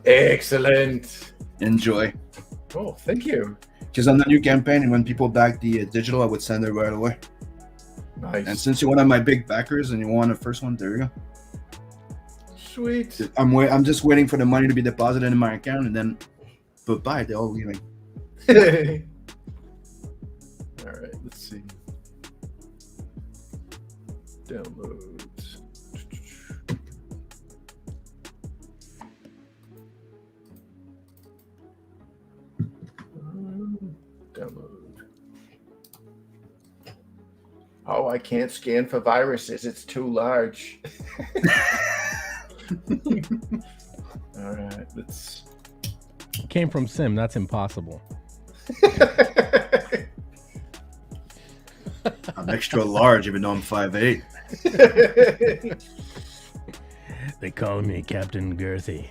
Excellent. Enjoy. Oh, thank you. Because on the new campaign, when people back the digital, I would send it right away. Nice. And since you're one of my big backers and you want the first one, there you go. Sweet. I'm just waiting for the money to be deposited in my account, and then, but bye, they're all leaving. All right, let's see. Downloads. Download. Oh, I can't scan for viruses. It's too large. All right, let's. Came from Sim. That's impossible. I'm extra large, even though I'm 5'8". They call me Captain Girthy.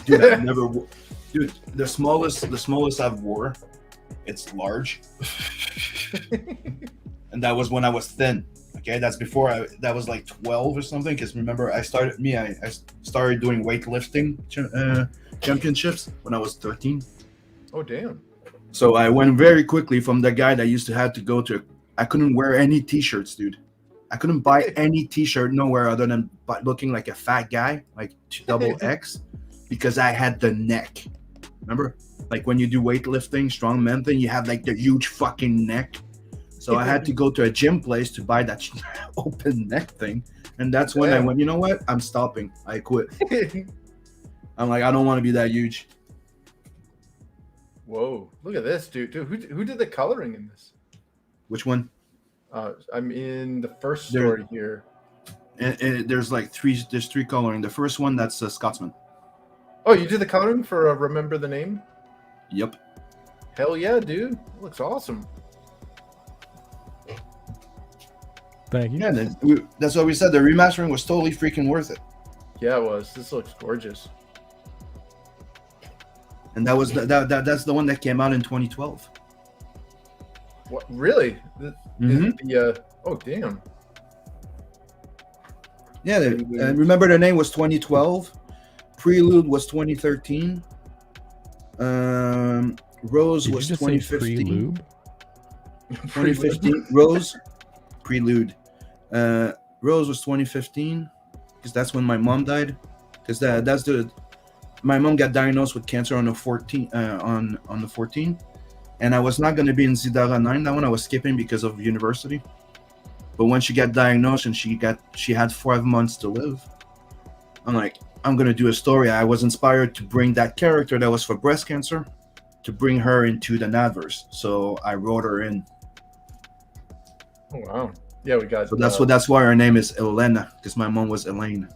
Dude, I've never. Dude, the smallest I've wore, it's large. And that was when I was thin. Okay, that's before that was like 12 or something. Because remember, I started doing weightlifting championships when I was 13. Oh damn! So I went very quickly from the guy that used to have to go to. I couldn't wear any t-shirts, dude. I couldn't buy any t-shirt nowhere other than looking like a fat guy, like double X, because I had the neck. Remember, like when you do weightlifting, strong men thing, you have like the huge fucking neck. So I had to go to a gym place to buy that open neck thing. And that's when I went, you know what? I'm stopping. I quit. I'm like, I don't want to be that huge. Whoa, look at this, dude. Who did the coloring in this? Which one? I'm in the first story here. And there's like three coloring. The first one, that's a Scotsman. Oh, you did the coloring for Remember the Name? Yep. Hell yeah, dude. It looks awesome. Thank you. Yeah, that's what we said. The remastering was totally freaking worth it. Yeah, it was. This looks gorgeous. And that was that's the one that came out in 2012. What? Really? Oh, damn. Yeah, and remember the name was 2012. Prelude was 2013. Rose Did was you just say 2015. Prelude? 2015. Rose. Prelude. Rose was 2015 because that's when my mom died. Because my mom got diagnosed with cancer on the 14th, on the 14th, and I was not going to be in Zidara 9. That one I was skipping because of university. But when she got diagnosed and she had 5 months to live, I'm like, I'm going to do a story. I was inspired to bring that character that was for breast cancer, to bring her into the Nadverse. So I wrote her in. Oh wow! Yeah, we got. So that's why her name is Elena, because my mom was Elaine.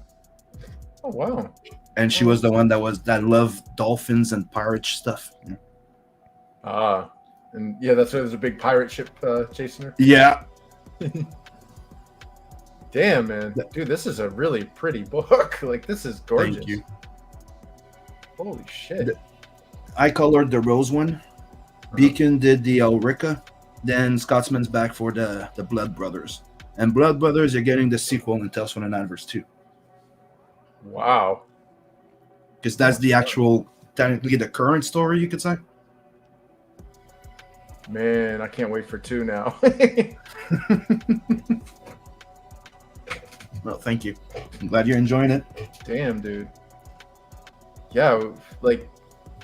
Oh wow! And she was the one that loved dolphins and pirate stuff. Ah, and yeah, that's why there's a big pirate ship chasing her. Yeah. Damn, man, dude, this is a really pretty book. Like, this is gorgeous. Thank you. Holy shit! I colored the Rose one. Beacon did the Ulrika. Then Scotsman's back for the Blood Brothers. And Blood Brothers, you're getting the sequel in Tales from the Adverse 2. Wow. Because that's the actual, technically the current story, you could say. Man, I can't wait for 2 now. Well, thank you. I'm glad you're enjoying it. Damn, dude. yeah, like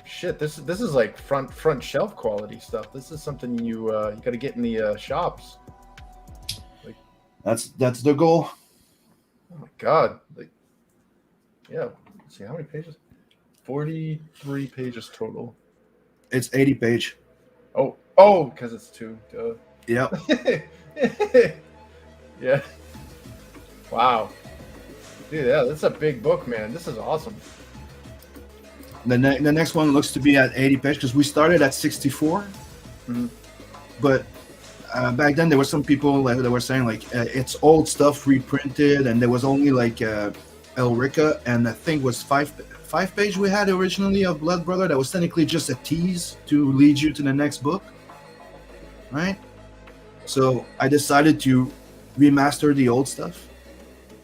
shit. This is like front shelf quality stuff. This is something you you got to get in the shops. That's the goal. Oh my god! Like, yeah. Let's see how many pages. 43 pages total. It's 80 page. Oh, because it's two. Duh. Yep. Yeah. Wow. Dude, yeah, that's a big book, man. This is awesome. The next one looks to be at 80 page because we started at 64. Mhm. But back then there were some people that were saying like it's old stuff reprinted, and there was only like Elrica, and I think was five page we had originally of Blood Brother that was technically just a tease to lead you to the next book, right? So I decided to remaster the old stuff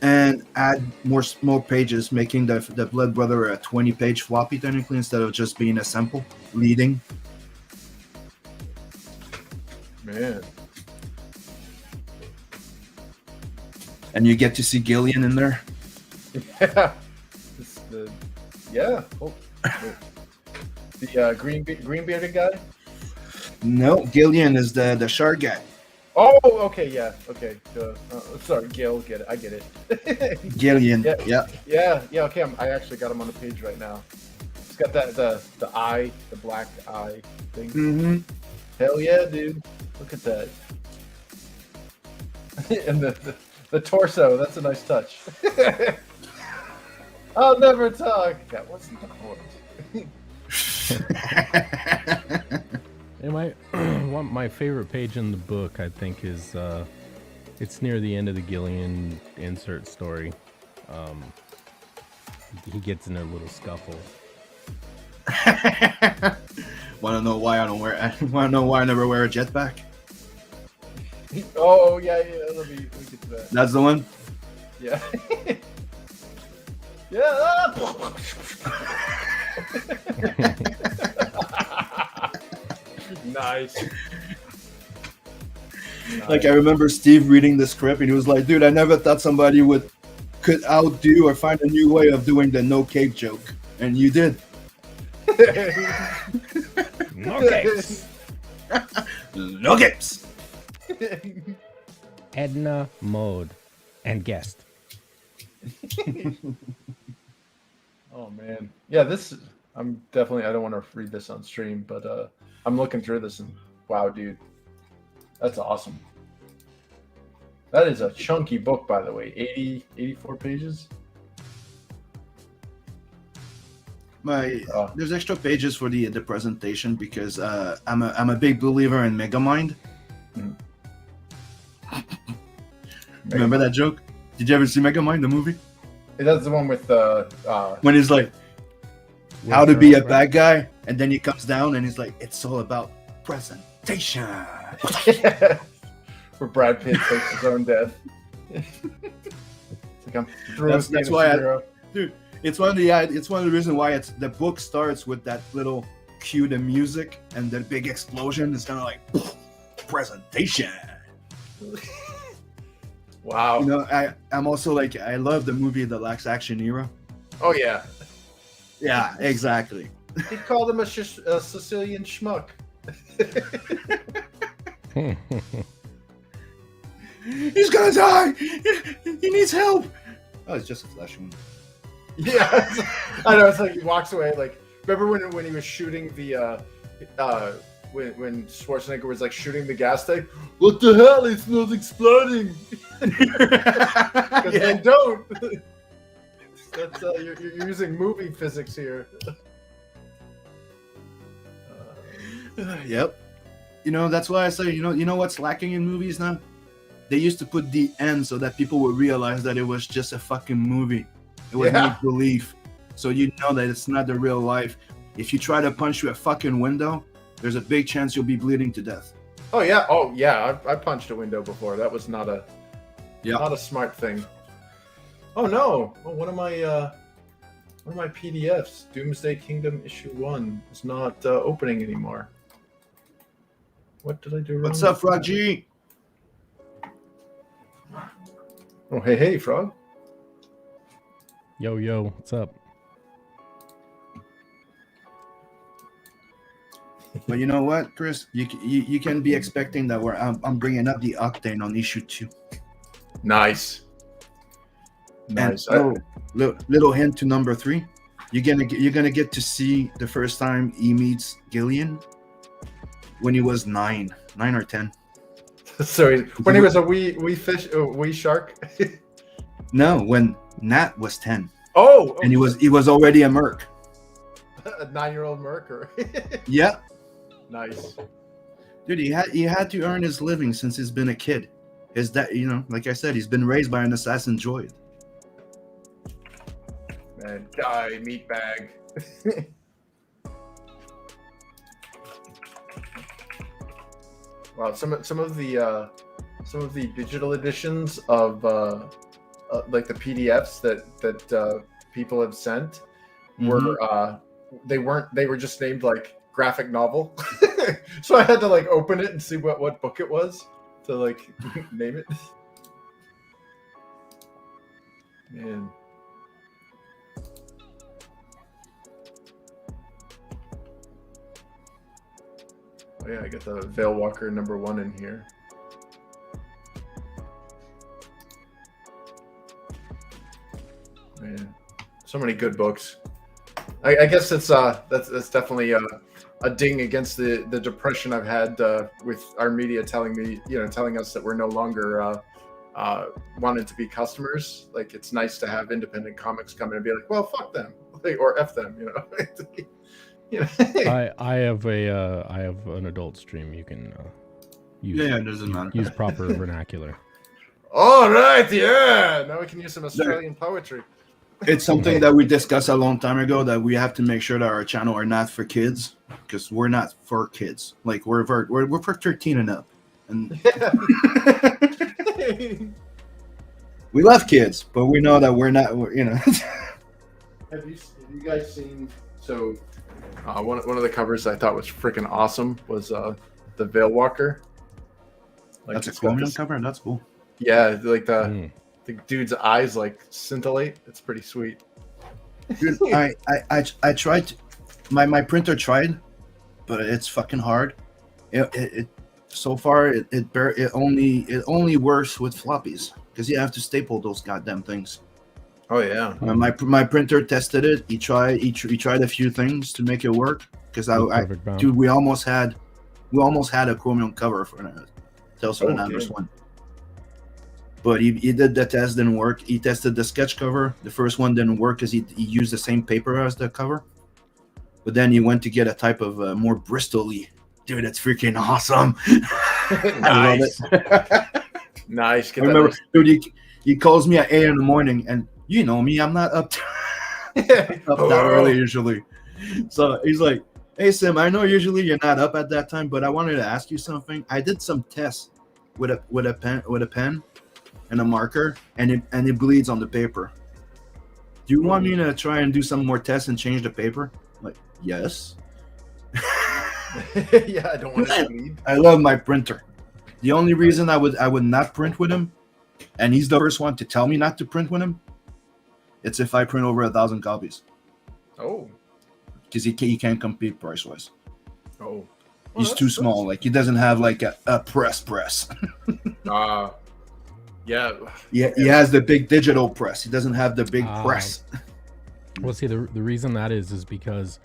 and add more pages, making the Blood Brother a 20-page floppy technically instead of just being a sample leading. Man. And you get to see Gillian in there. Yeah. Yeah. Oh. The green bearded guy. No, Gillian is the shark guy. Oh, okay, yeah, okay. Sorry, Gil, get it. I get it. Gillian, Yeah. Yeah. Okay, I actually got him on the page right now. He's got that the eye, the black eye thing. Mm-hmm. Hell yeah, dude! Look at that. And the torso. That's a nice touch. I'll never talk. That wasn't the point. And my favorite page in the book, I think, is it's near the end of the Gillian insert story. He gets in a little scuffle. Want to know why I never wear a jetpack? Oh yeah. Let me get to that. That's the one. Yeah. Yeah. Nice. Like I remember Steve reading the script and he was like, "Dude, I never thought somebody could outdo or find a new way of doing the no cape joke, and you did." No capes. No capes. Edna Mode and guest. Oh man, yeah. I'm definitely. I don't want to read this on stream, but I'm looking through this and wow, dude, that's awesome. That is a chunky book, by the way. 84 pages. There's extra pages for the presentation because I'm a big believer in Megamind. Mhm. Remember that joke? Did you ever see Megamind, the movie? That's the one with When he's like, how to be a bad guy, and then he comes down and he's like, it's all about presentation. where Brad Pitt fakes his own death. It's like I'm through That's being a why superhero. Dude, it's one of the reasons why the book starts with that little cue to music and the big explosion. It's kind of like presentation. Wow. You know, I'm also like, I love the movie The Last Action Hero. Oh yeah. Yeah, exactly. He called him a Sicilian schmuck. He's gonna die. He needs help. Oh, it's just a flash wound. Yeah, I know. It's like he walks away. Like, remember when he was shooting the when Schwarzenegger was like shooting the gas tank? What the hell? It smells exploding. Because they don't. That's you're using movie physics here. Yep. You know, that's why I say, you know what's lacking in movies now? They used to put the end so that people would realize that it was just a fucking movie. It was make believe. So you know that it's not the real life. If you try to punch through a fucking window, there's a big chance you'll be bleeding to death. Oh yeah. I punched a window before. That was not a smart thing. Oh no! Oh, one of my PDFs, Doomsday Kingdom issue 1, is not opening anymore. What did I do wrong? What's up, Frog G? Oh hey Frog. Yo, what's up? But you know what, Chris? You can be expecting that I'm bringing up the octane on issue 2. Nice. And little hint to number 3. You're gonna get to see the first time he meets Gillian when he was 9 or 10. Sorry, when he was a wee fish, a wee shark. No, when Nat was 10. Oh, And he was already a merc. a 9-year-old merc. Yeah, Nice. dude, he had to earn his living since he's been a kid. His dad, like I said, he's been raised by an assassin droid. Man, guy, meat bag. Wow, some of the digital editions of like the PDFs that people have sent were they were just named like graphic novel. So I had to like open it and see what book it was to like name it. Man. Oh yeah, I got the Veil Walker #1 in here. Man, so many good books. I guess that's definitely a ding against the depression I've had with our media telling us that we're no longer wanted to be customers. Like, it's nice to have independent comics come in and be like, well, fuck them, or F them, I have an adult stream. You can use Yeah, it doesn't matter. use proper vernacular. All right, yeah. Now we can use some Australian poetry. It's something that we discussed a long time ago, that we have to make sure that our channel are not for kids, because we're not for kids. Like, we're for 13 and up. And we love kids, but we know that we're not. Have you guys seen? So, one of the covers I thought was freaking awesome was the Veil Walker. Like, That's a it's got Chromium this- cover. That's cool. Yeah, like the dude's eyes like scintillate. It's pretty sweet. Dude, I tried. My printer tried, but it's fucking hard. It so far it only works with floppies, because you have to staple those goddamn things. Oh yeah. My printer tested it. He tried a few things to make it work, because Perfect bound. dude, we almost had a Chromium cover for Tales of the Nander's one. But he did the test, didn't work. He tested the sketch cover. The first one didn't work because he used the same paper as the cover. But then he went to get a type of more Bristol-y. Dude, it's freaking awesome. I love it. Nice. I remember, dude, he calls me at 8 in the morning, and you know me, I'm not up that early usually. So he's like, hey, Sim, I know usually you're not up at that time, but I wanted to ask you something. I did some tests with a pen and a marker, and it bleeds on the paper. Do you want me to try and do some more tests and change the paper? I'm like, yes. Yeah, I don't want to bleed. I love my printer. The only reason I would not print with him, and he's the first one to tell me not to print with him, it's if I print over 1,000 copies. Oh. Because he can't compete price wise. Oh. He's too small. Like, he doesn't have like a press. Yeah. Yeah, he has the big digital press. He doesn't have the big press. Well, see, the reason that is because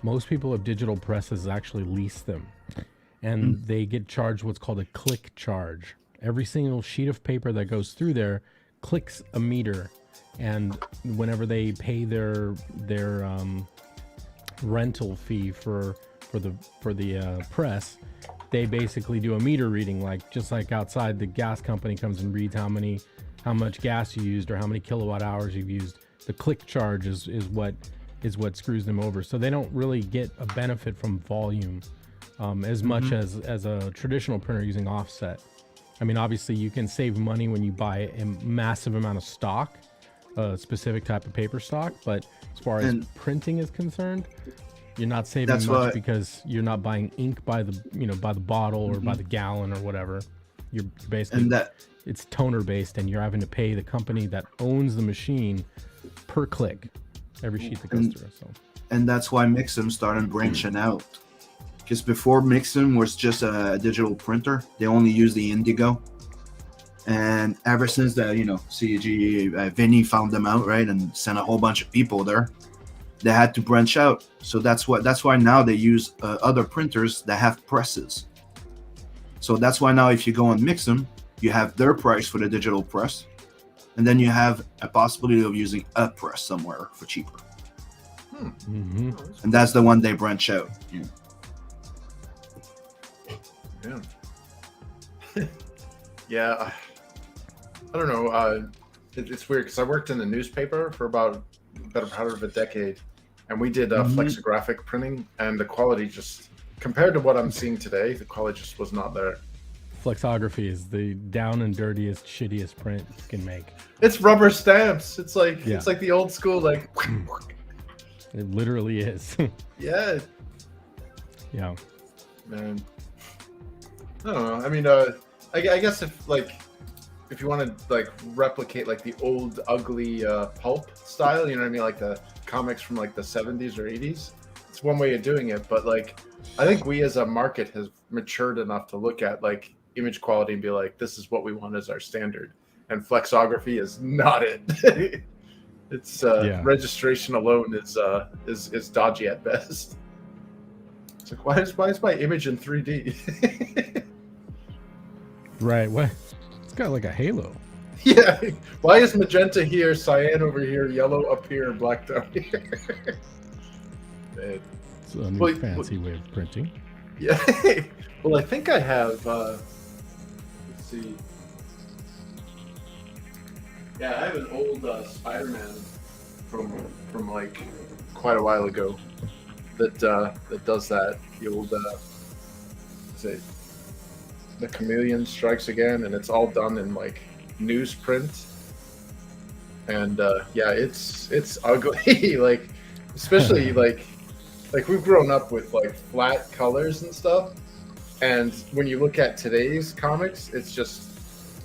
most people have digital presses actually lease them, and they get charged what's called a click charge. Every single sheet of paper that goes through there clicks a meter, and whenever they pay their rental fee for the press, they basically do a meter reading, just like outside the gas company comes and reads how much gas you used or how many kilowatt hours you've used. The click charge is what screws them over. So they don't really get a benefit from volume as much as a traditional printer using offset. I mean, obviously you can save money when you buy a massive amount of stock, a specific type of paper stock, but as far as printing is concerned, you're not saving much because you're not buying ink by the bottle or by the gallon or whatever. You're basically, it's toner based, and you're having to pay the company that owns the machine per click every sheet that goes through. So, and that's why Mixam started branching out Because before Mixim was just a digital printer, they only used the Indigo. And ever since that, CG Vinny found them out, right, and sent a whole bunch of people there, they had to branch out. So that's why now they use other printers that have presses. So that's why now if you go on Mixim, you have their price for the digital press, and then you have a possibility of using a press somewhere for cheaper. Mm-hmm. And that's the one they branch out. Yeah. Yeah. I don't know. It's weird because I worked in the newspaper for about a better part of a decade, and we did flexographic printing, and the quality just, compared to what I'm seeing today, the quality just was not there. Flexography is the down and dirtiest, shittiest print you can make. It's rubber stamps. It's like Yeah. it's like the old school, like. It literally is. Yeah, Yeah. man. I don't know. I mean, I guess if you want to like replicate like the old ugly pulp style, you know what I mean, like the comics from like the 70s or 80s, it's one way of doing it. But like, I think we as a market has matured enough to look at like image quality and be like, this is what we want as our standard. And flexography is not it. It's registration alone is dodgy at best. It's like, why is my image in 3D? Right. What? It's got like a halo. Yeah. Why is magenta here, cyan over here, yellow up here, and black down here? Man. It's a new fancy way of printing. Yeah. Well, I think I have. Let's see. Yeah, I have an old Spider-Man from like quite a while ago that does that. The old The Chameleon Strikes Again, and it's all done in like newsprint. And yeah, it's ugly. Like, especially like we've grown up with like flat colors and stuff. And when you look at today's comics, it's just,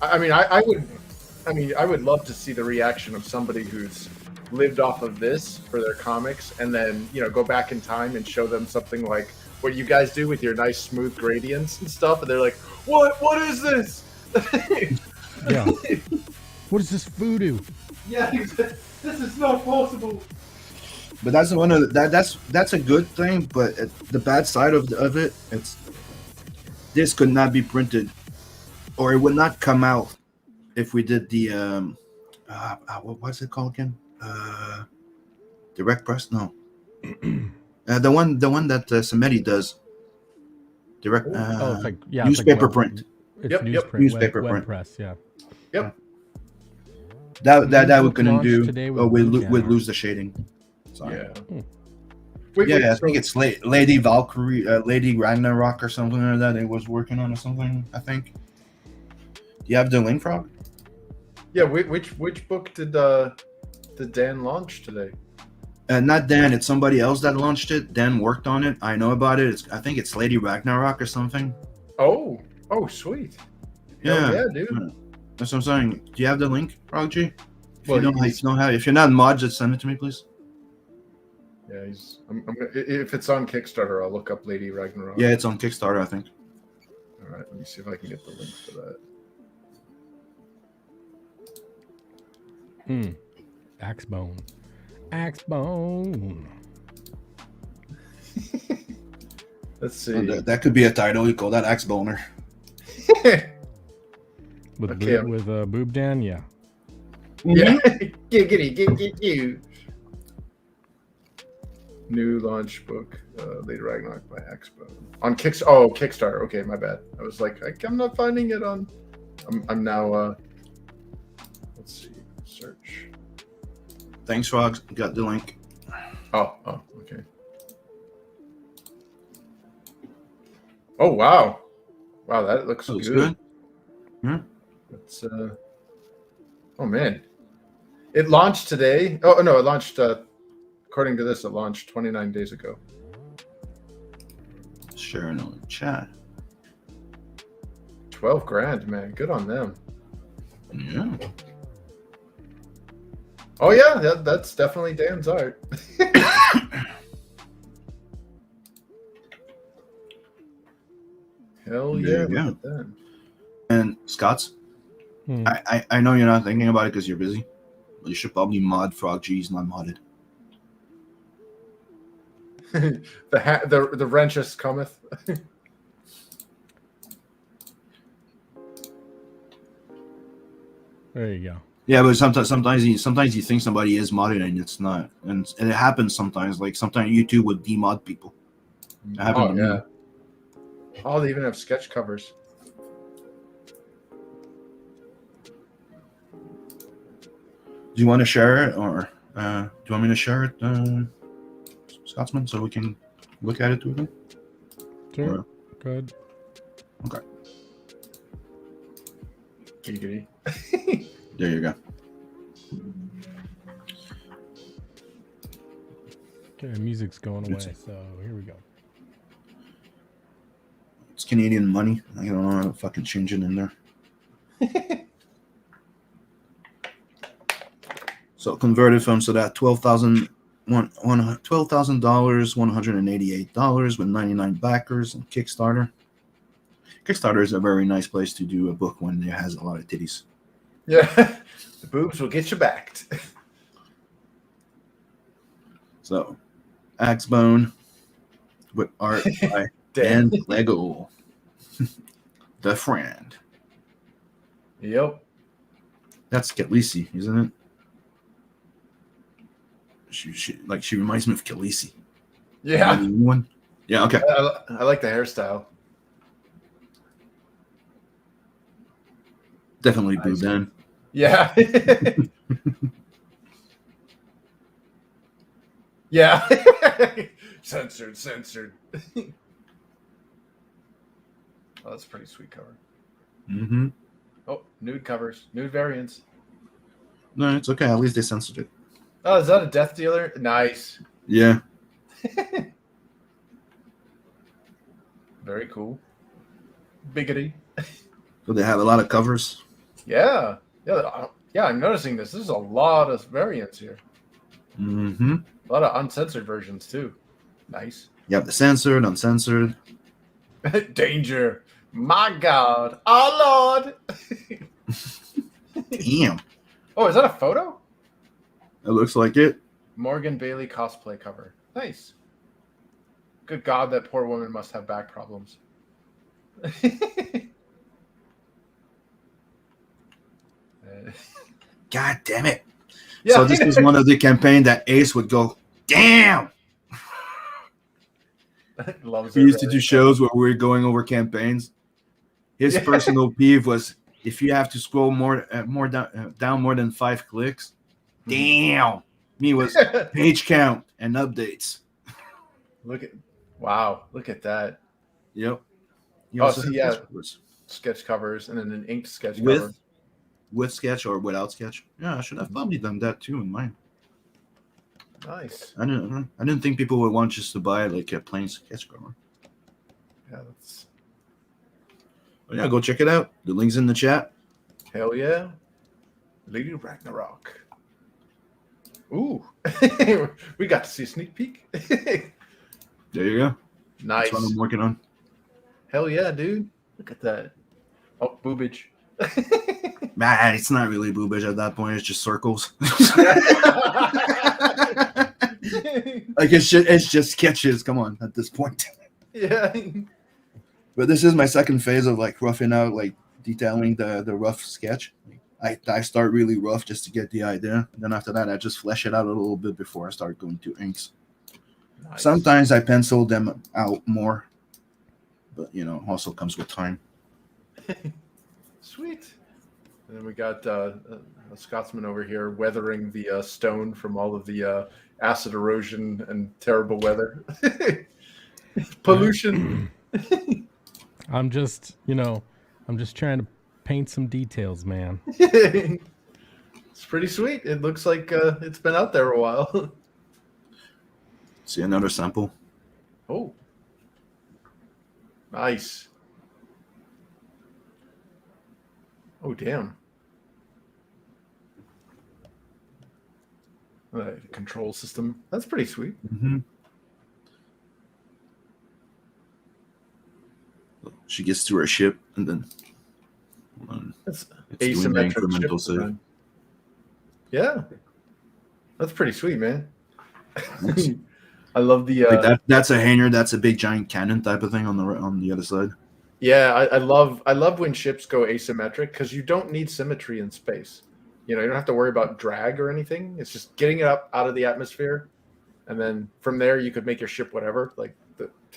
I would love to see the reaction of somebody who's lived off of this for their comics, and then go back in time and show them something like what you guys do with your nice smooth gradients and stuff, and they're like, what is this? Yeah. What is this voodoo? Yeah, this is not possible. But that's one of that's a good thing. But the bad side of it, it's this could not be printed, or it would not come out if we did the what's it called again? Direct press? No. The one that Samedi does. Direct. It's like newspaper it's like print. It's Yep, newsprint, newspaper web print. press. Yeah. Yep. That we couldn't launched do. today with Or we'd Blue Camera. lose the shading. Sorry. Yeah. I think it's Lady Valkyrie, Lady Ragnarok or something like that. It was working on or something. I think. Do you have the link, Frog? Yeah. Which book did Dan launch today? Not Dan. It's somebody else that launched it. Dan worked on it. I know about it. I think it's Lady Ragnarok or something. Oh, sweet. Yeah, yeah, dude. That's what I'm saying. Do you have the link, Frog G? Well, If you're not in mod, just send it to me, please. Yeah, if it's on Kickstarter, I'll look up Lady Ragnarok. Yeah, it's on Kickstarter, I think. All right, let me see if I can get the link for that. Axebone. Axebone. Let's see. That could be a title. You call that Axe Boner. With Okay. Boob Dan, yeah. Yeah. Giggity. New launch book, Lady Ragnarok by Expo. On Kickstarter. Okay, my bad. I was like, I'm not finding it on. I'm now. Let's see. Search. Thanks, Frog. Got the link. Oh, okay. Oh wow, that looks Looks good. good. Yeah. It's oh man, it launched today. Oh no, it launched. According to this, it launched 29 days ago. Sharing on the chat. $12,000, man. Good on them. Yeah. Oh yeah, that's definitely Dan's art. Hell There yeah! you go. Look at that. And Scott's, Hmm. I know you're not thinking about it because you're busy. But you should probably mod Frog G's not modded. The wrenchest cometh. There you go. Yeah, but sometimes you think somebody is modded and it's not, and it happens sometimes. Like sometimes YouTube would demod people. It happened to me. Oh, they even have sketch covers. Do you want to share it, or do you want me to share it, Scotsman, so we can look at it together? Sure. Or- Good. Okay, Giggity. there you go. Okay, music's going away, so here we go. It's Canadian money. I don't know how to fucking change it in there. So converted from that $12,000, $188 with 99 backers and Kickstarter. Kickstarter is a very nice place to do a book when it has a lot of titties. Yeah, the boobs will get you backed. So, Axebone with art by Damn. Dan Lego, the friend. Yep. That's Khaleesi, isn't it? She reminds me of Khaleesi. Yeah. The new one. Yeah. Okay. I like the hairstyle. Definitely Nice. Boo Dan. Yeah. Yeah. Censored. Oh, that's a pretty sweet cover. Mm-hmm. Oh, nude covers, nude variants. No, it's okay. At least they censored it. Oh, is that a Death Dealer? Nice. Yeah. Very cool. Biggity. So they have a lot of covers. Yeah. Yeah, I'm noticing this. There's a lot of variants here. Mm-hmm. A lot of uncensored versions, too. Nice. You have the censored, uncensored. Danger. My God. Oh, Lord. Damn. Oh, is that a photo? It looks like it. Morgan Bailey cosplay cover. Nice. Good God, that poor woman must have back problems. God damn it. Yeah. So this is one of the campaign that Ace would go, damn. Loves We her used to do variant. shows where we were going over campaigns. His Yeah. personal peeve was if you have to scroll down more than 5 clicks. Damn. Me was page count and updates. Look at that. Yep. He Oh, also so had yeah. sketch covers. Sketch covers and then an inked sketch cover. With sketch or without sketch. Yeah, I should have probably done that too in mine. Nice. I didn't think people would want just to buy like a plain sketch cover. Yeah, that's But yeah, go check it out. The link's in the chat. hell yeah. Lady Ragnarok. Ooh. We got to see a sneak peek. There you go. Nice. That's what I'm working on. Hell yeah, dude. Look at that. Oh, boobage. Man, it's not really boobage at that point. It's just circles. Like it's just sketches. Come on, at this point. Yeah. But this is my second phase of like roughing out, like detailing the rough sketch. I start really rough just to get the idea. And then after that, I just flesh it out a little bit before I start going to inks. Nice. Sometimes I pencil them out more, but also comes with time. Sweet. And then we got a Scotsman over here weathering the stone from all of the acid erosion and terrible weather. Pollution. I'm just trying to paint some details, man. It's pretty sweet. It looks like it's been out there a while. See another sample. Oh. Nice. Oh, damn. Control system. That's pretty sweet. Mm-hmm. She gets to her ship, and then It's it's doing the asymmetric incremental ship save. design. Yeah, that's pretty sweet, man. Nice. I love the Like that's a hanger. That's a big giant cannon type of thing on the other side. yeah. I love when ships go asymmetric because you don't need symmetry in space. You don't have to worry about drag or anything. It's just getting it up out of the atmosphere, and then from there you could make your ship whatever. Like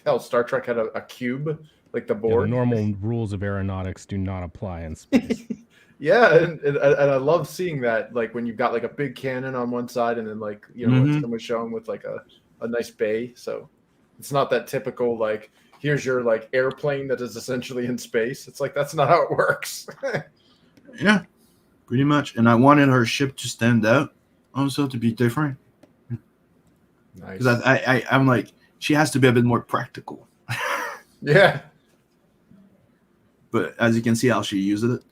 hell, Star Trek had a cube, like the Yeah, the board. normal rules of aeronautics do not apply in space. Yeah, and I love seeing that, like when you've got like a big cannon on one side, and then like like someone showing with like a nice bay. So it's not that typical like here's your like airplane that is essentially in space. It's like that's not how it works. Yeah, pretty much. And I wanted her ship to stand out, also to be different. Nice. Because I'm like, she has to be a bit more practical. Yeah. But as you can see how she uses it.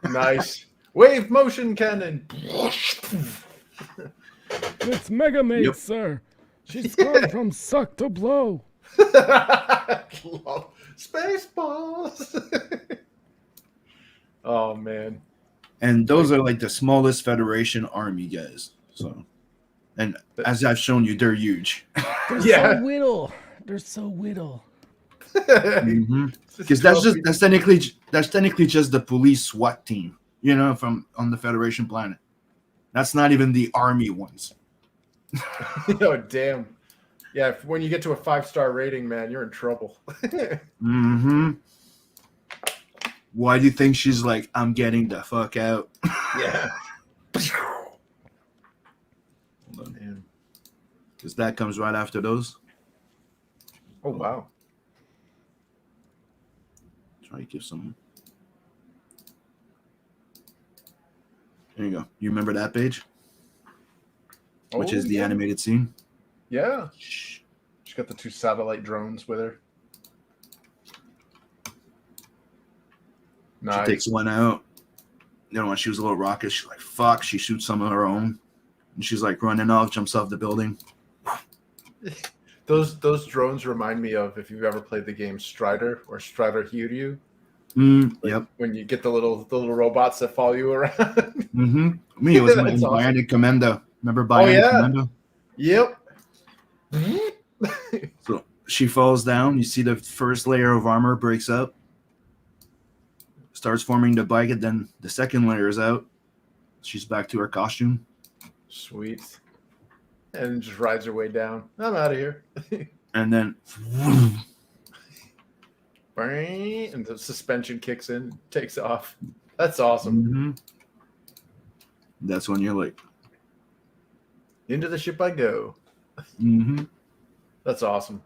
Nice. Wave motion cannon. It's Mega Maid, Yep. sir. She's gone from suck to blow. Spaceballs. Oh man. And those are like the smallest Federation army guys. So, and as I've shown you, they're huge. They're Yeah. so whittle. They're so whittle. Because that's technically just the police SWAT team, from on the Federation planet. That's not even the army ones. Oh damn. Yeah, when you get to a 5-star rating, man, you're in trouble. Why do you think she's like, I'm getting the fuck out? Yeah. Because that comes right after those. Oh wow. Try to give some. There you go. You remember that page? Which is the animated scene? Yeah. She's got the 2 satellite drones with her. Nice. She takes one out. When she was a little rocket, she's like, fuck. She shoots some of her own. And she's like running off, jumps off the building. Those drones remind me of if you've ever played the game Strider or Strider HeroHiro. Yep. When you get the little robots that follow you around. Me, it was That's awesome. Bionic Commando. Remember Bionic Commando? Yep. So she falls down. You see the first layer of armor breaks up. Starts forming the bike, and then the second layer is out. She's back to her costume. Sweet. And just rides her way down. I'm out of here. And then And the suspension kicks in, takes off. That's awesome. That's when you're like, Into the ship I go. That's awesome.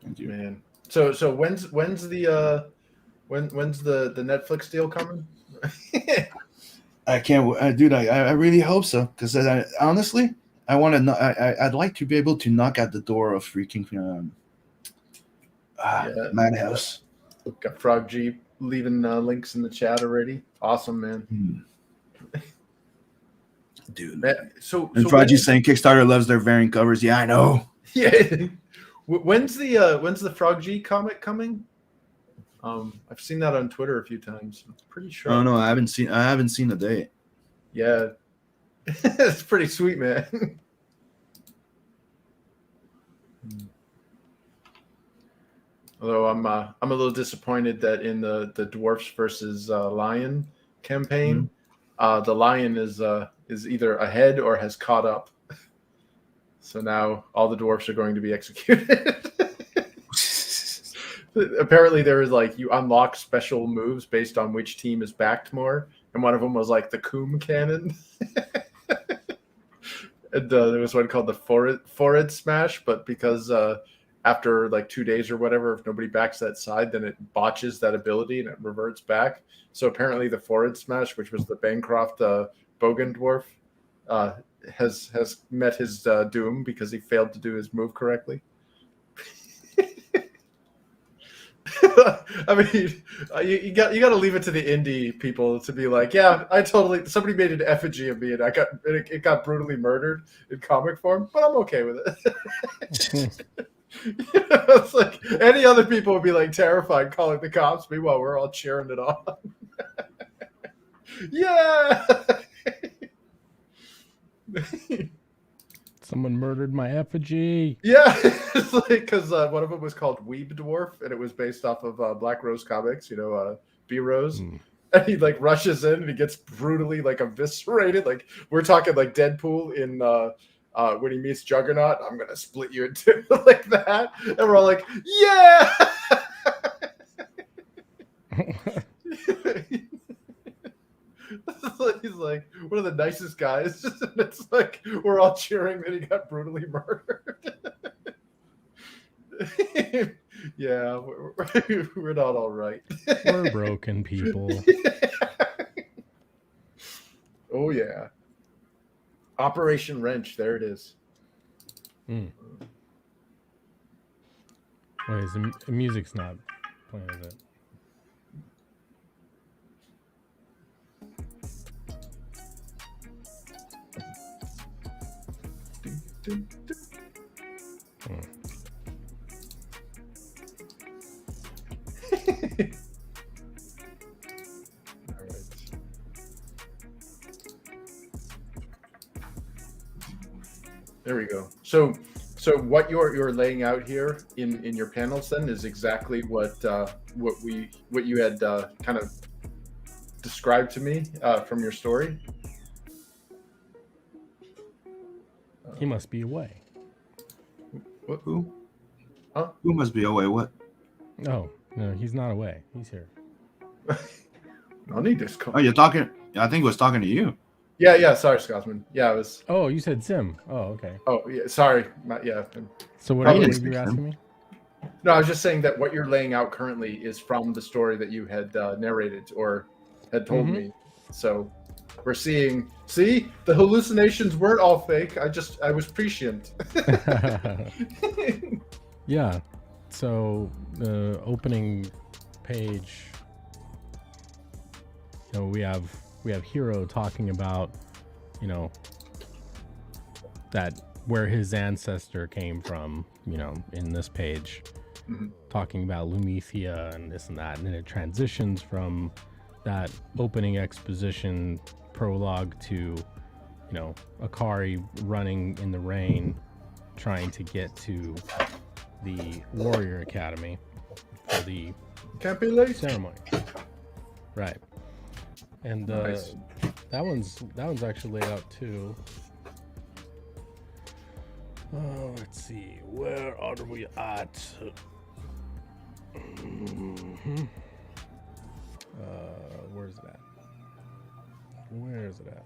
thank you. Man. So when's the Netflix deal coming? I can't, dude. I really hope so, because honestly, I want to. I'd like to be able to knock at the door of freaking Madhouse. Got Frog G leaving links in the chat already. Awesome, man. Dude. So Frog G saying Kickstarter loves their variant covers. Yeah, I know. Yeah. When's the Frog G comic coming? I've seen that on Twitter a few times. I'm pretty sure. Oh no, I haven't seen the date. Yeah. It's pretty sweet, man. Although I'm a little disappointed that in the Dwarfs versus Lion campaign, the Lion is either ahead or has caught up. So now all the dwarfs are going to be executed. Apparently there is like you unlock special moves based on which team is backed more, and one of them was like the Coom cannon. And there was one called the Forehead Smash, but because after like 2 days or whatever, if nobody backs that side, then it botches that ability and it reverts back. So apparently the Forehead Smash, which was the Bancroft Bogan dwarf, has met his doom because he failed to do his move correctly. I mean, you got to leave it to the indie people to be like, yeah, somebody made an effigy of me and it got brutally murdered in comic form, but I'm okay with it. It's like any other people would be like terrified calling the cops. Meanwhile, we're all cheering it on. Yeah. Someone murdered my effigy. Yeah, it's like because one of them was called Weeb Dwarf, and it was based off of Black Rose comics. B Rose. Mm. And he like rushes in and he gets brutally like eviscerated. Like we're talking like Deadpool in when he meets Juggernaut. I'm gonna split you in two like that, and we're all like, yeah. He's like one of the nicest guys. And it's like we're all cheering that he got brutally murdered. Yeah, we're not all right. We're broken people. Oh yeah. Operation Wrench, there it is. Mm. Wait, the music's not playing, is it? Hmm. All right. There we go. So what you're laying out here in your panels then is exactly what you had kind of described to me from your story. He must be away. What? Who? Huh? Who must be away? What? Oh, no, he's not away. He's here. No need this. Oh, you're talking. I think he was talking to you. Yeah. Sorry, Scotsman. Yeah, I was. Oh, you said Sim. Oh, okay. Oh, yeah. Sorry. Yeah. So what Probably are didn't you speak asking me? No, I was just saying that what you're laying out currently is from the story that you had narrated or had told me. So we're seeing. See, the hallucinations weren't all fake. I was prescient. Yeah. So the opening page, we have Hero talking about, that where his ancestor came from, in this page, talking about Lumethia and this and that, and then it transitions from that opening exposition prologue to, Akari running in the rain, trying to get to the Warrior Academy for the Can't be late. ceremony. Right. And Nice. that one's actually laid out too. Oh, let's see. Where are we at? Where's it at? Where is it at?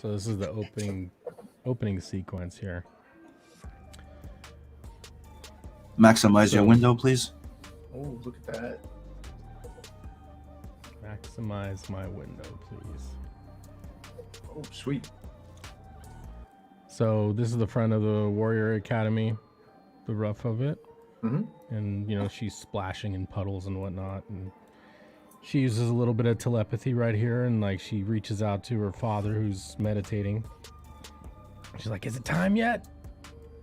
So this is the opening sequence here. Maximize your window, please. Oh, look at that. Maximize my window, please. Oh, sweet. So this is the front of the Warrior Academy, the rough of it. Mm-hmm. And, she's splashing in puddles and whatnot. And she uses a little bit of telepathy right here. And, she reaches out to her father who's meditating. She's like, is it time yet?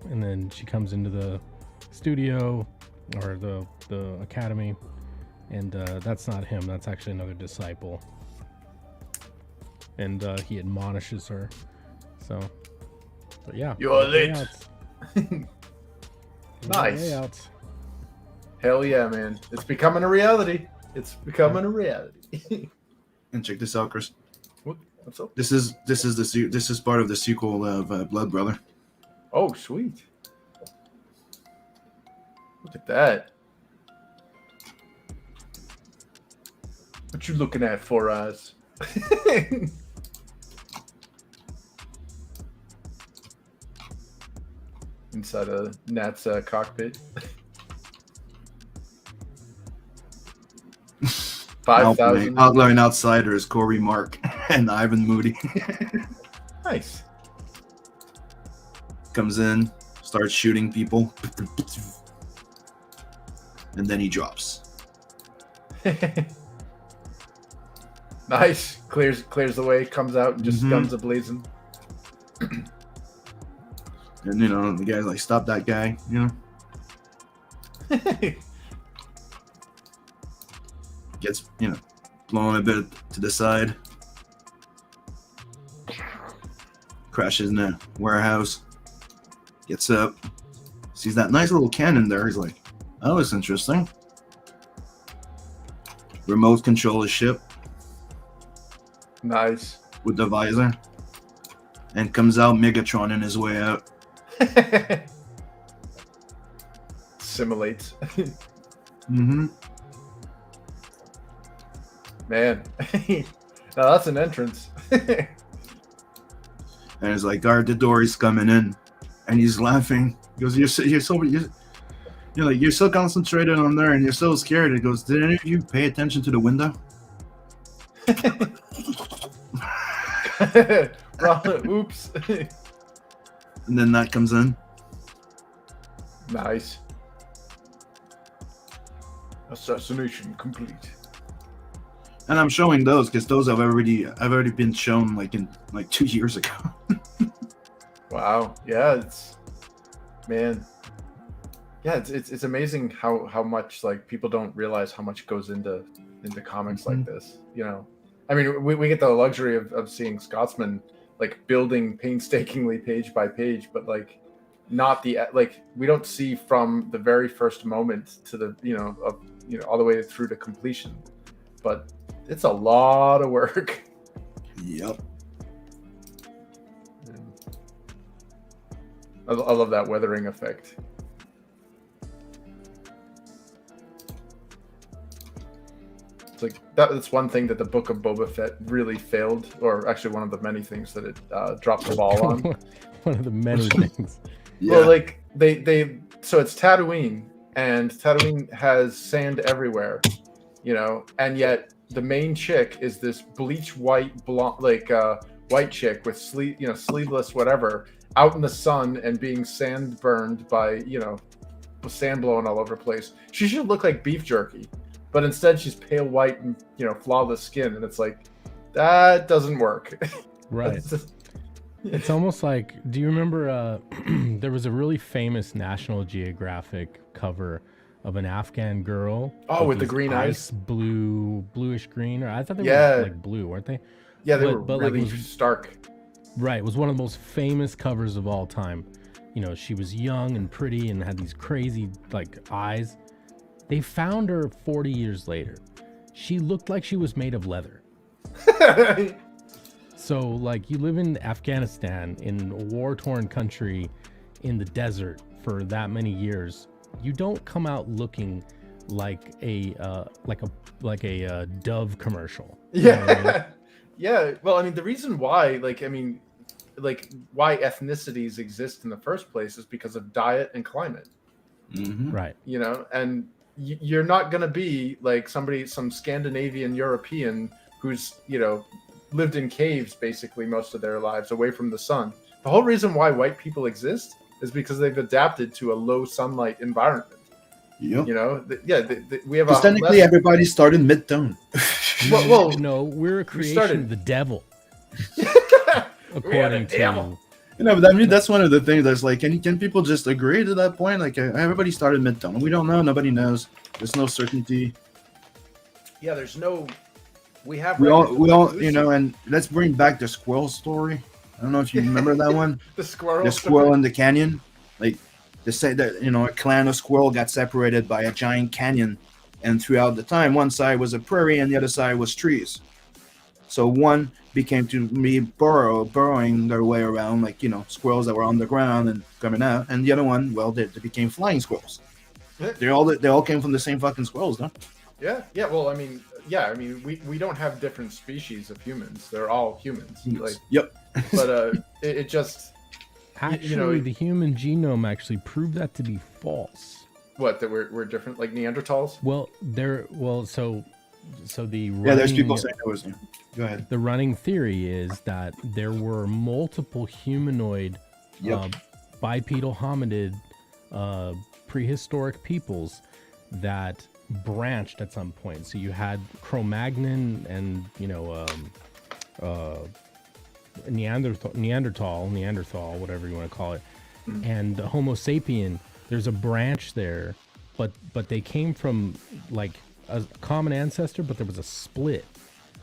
And then she comes into the studio or the academy. And that's not him. That's actually another disciple. And he admonishes her. So, but yeah. You're late. Layouts. Nice. Layouts. Hell yeah, man. It's becoming a reality. It's becoming a reality. And check this out, Chris. What's up? This is part of the sequel of Blood Brother. Oh, sweet. Look at that. What you looking at, Four Eyes? Inside of Nat's cockpit. 5,000. Outlying outsiders, Corey Mark and Ivan Moody. Nice. Comes in, starts shooting people, and then he drops. Nice. Clears the way, comes out and just Mhm. guns a blazing. And the guy's like, stop that guy, gets, blown a bit to the side. Crashes in a warehouse. Gets up. Sees that nice little cannon there. He's like, oh, that's interesting. Remote control his ship Nice. with the visor. And comes out Megatron in his way out. Simulates. Mm-hmm. Man. Now that's an entrance. And he's like, guard the door, he's coming in. And he's laughing. He goes, you're so concentrated on there and you're so scared. He goes, did any of you pay attention to the window? Oops. And then that comes in. Nice. Assassination complete. And I'm showing those because those I've already been shown like 2 years ago. Wow. Yeah, man. Yeah, it's amazing how much like people don't realize how much goes into comics like this. I mean, we get the luxury of seeing Scotsman like building painstakingly page by page, but like not we don't see from the very first moment to the all the way through to completion. But it's a lot of work. Yep. I love that weathering effect. It's like that's one thing that the Book of Boba Fett really failed, or actually one of the many things that it dropped the ball on. One of the many things. Yeah. Well, like they so it's Tatooine, and Tatooine has sand everywhere, and yet the main chick is this bleach white blonde, white chick with sleeveless whatever, out in the sun and being sand burned by with sand blowing all over the place. She should look like beef jerky, but instead she's pale white and flawless skin, and it's like that doesn't work. Right. It's almost like, do you remember there was a really famous National Geographic cover of an Afghan girl with the these green eyes, bluish green, or I thought they were like blue, weren't they? Yeah, they were really like, stark. Right, it was one of the most famous covers of all time. She was young and pretty and had these crazy like eyes. They found her 40 years later. She looked like she was made of leather. So like, you live in Afghanistan, in a war-torn country, in the desert for that many years. You don't come out looking like a Dove commercial. Yeah. Yeah. Well, I mean, the reason why, why ethnicities exist in the first place is because of diet and climate. Mm-hmm. Right. And you're not going to be like some Scandinavian European who's, lived in caves basically most of their lives away from the sun. The whole reason why white people exist is because they've adapted to a low sunlight environment. Yep. We have technically everybody started mid-tone. Well, no, we're a creation of the devil. According to but I mean, that's one of the things that's like, can people just agree to that point? Like, everybody started mid-tone. We don't know. Nobody knows. There's no certainty. Yeah, there's no. We all, and let's bring back the squirrel story. I don't know if you remember that one. The squirrel. The squirrel in the canyon. Like, they say that, a clan of squirrel got separated by a giant canyon. And throughout the time, one side was a prairie and the other side was trees. So one became to be burrowing their way around, like, squirrels that were on the ground and coming out. And the other one, well, they became flying squirrels. They all came from the same fucking squirrels, no? Yeah. Well, I mean, we don't have different species of humans. They're all humans. Like, yep. But it just actually the human genome actually proved that to be false. What, that we're different, like Neanderthals? Well, so the there's people saying that was. Go ahead. The running theory is that there were multiple humanoid, bipedal hominid, prehistoric peoples that branched at some point. So you had Cro-Magnon and Neanderthal, whatever you want to call it, and the Homo sapien. There's a branch there, but they came from like a common ancestor, but there was a split.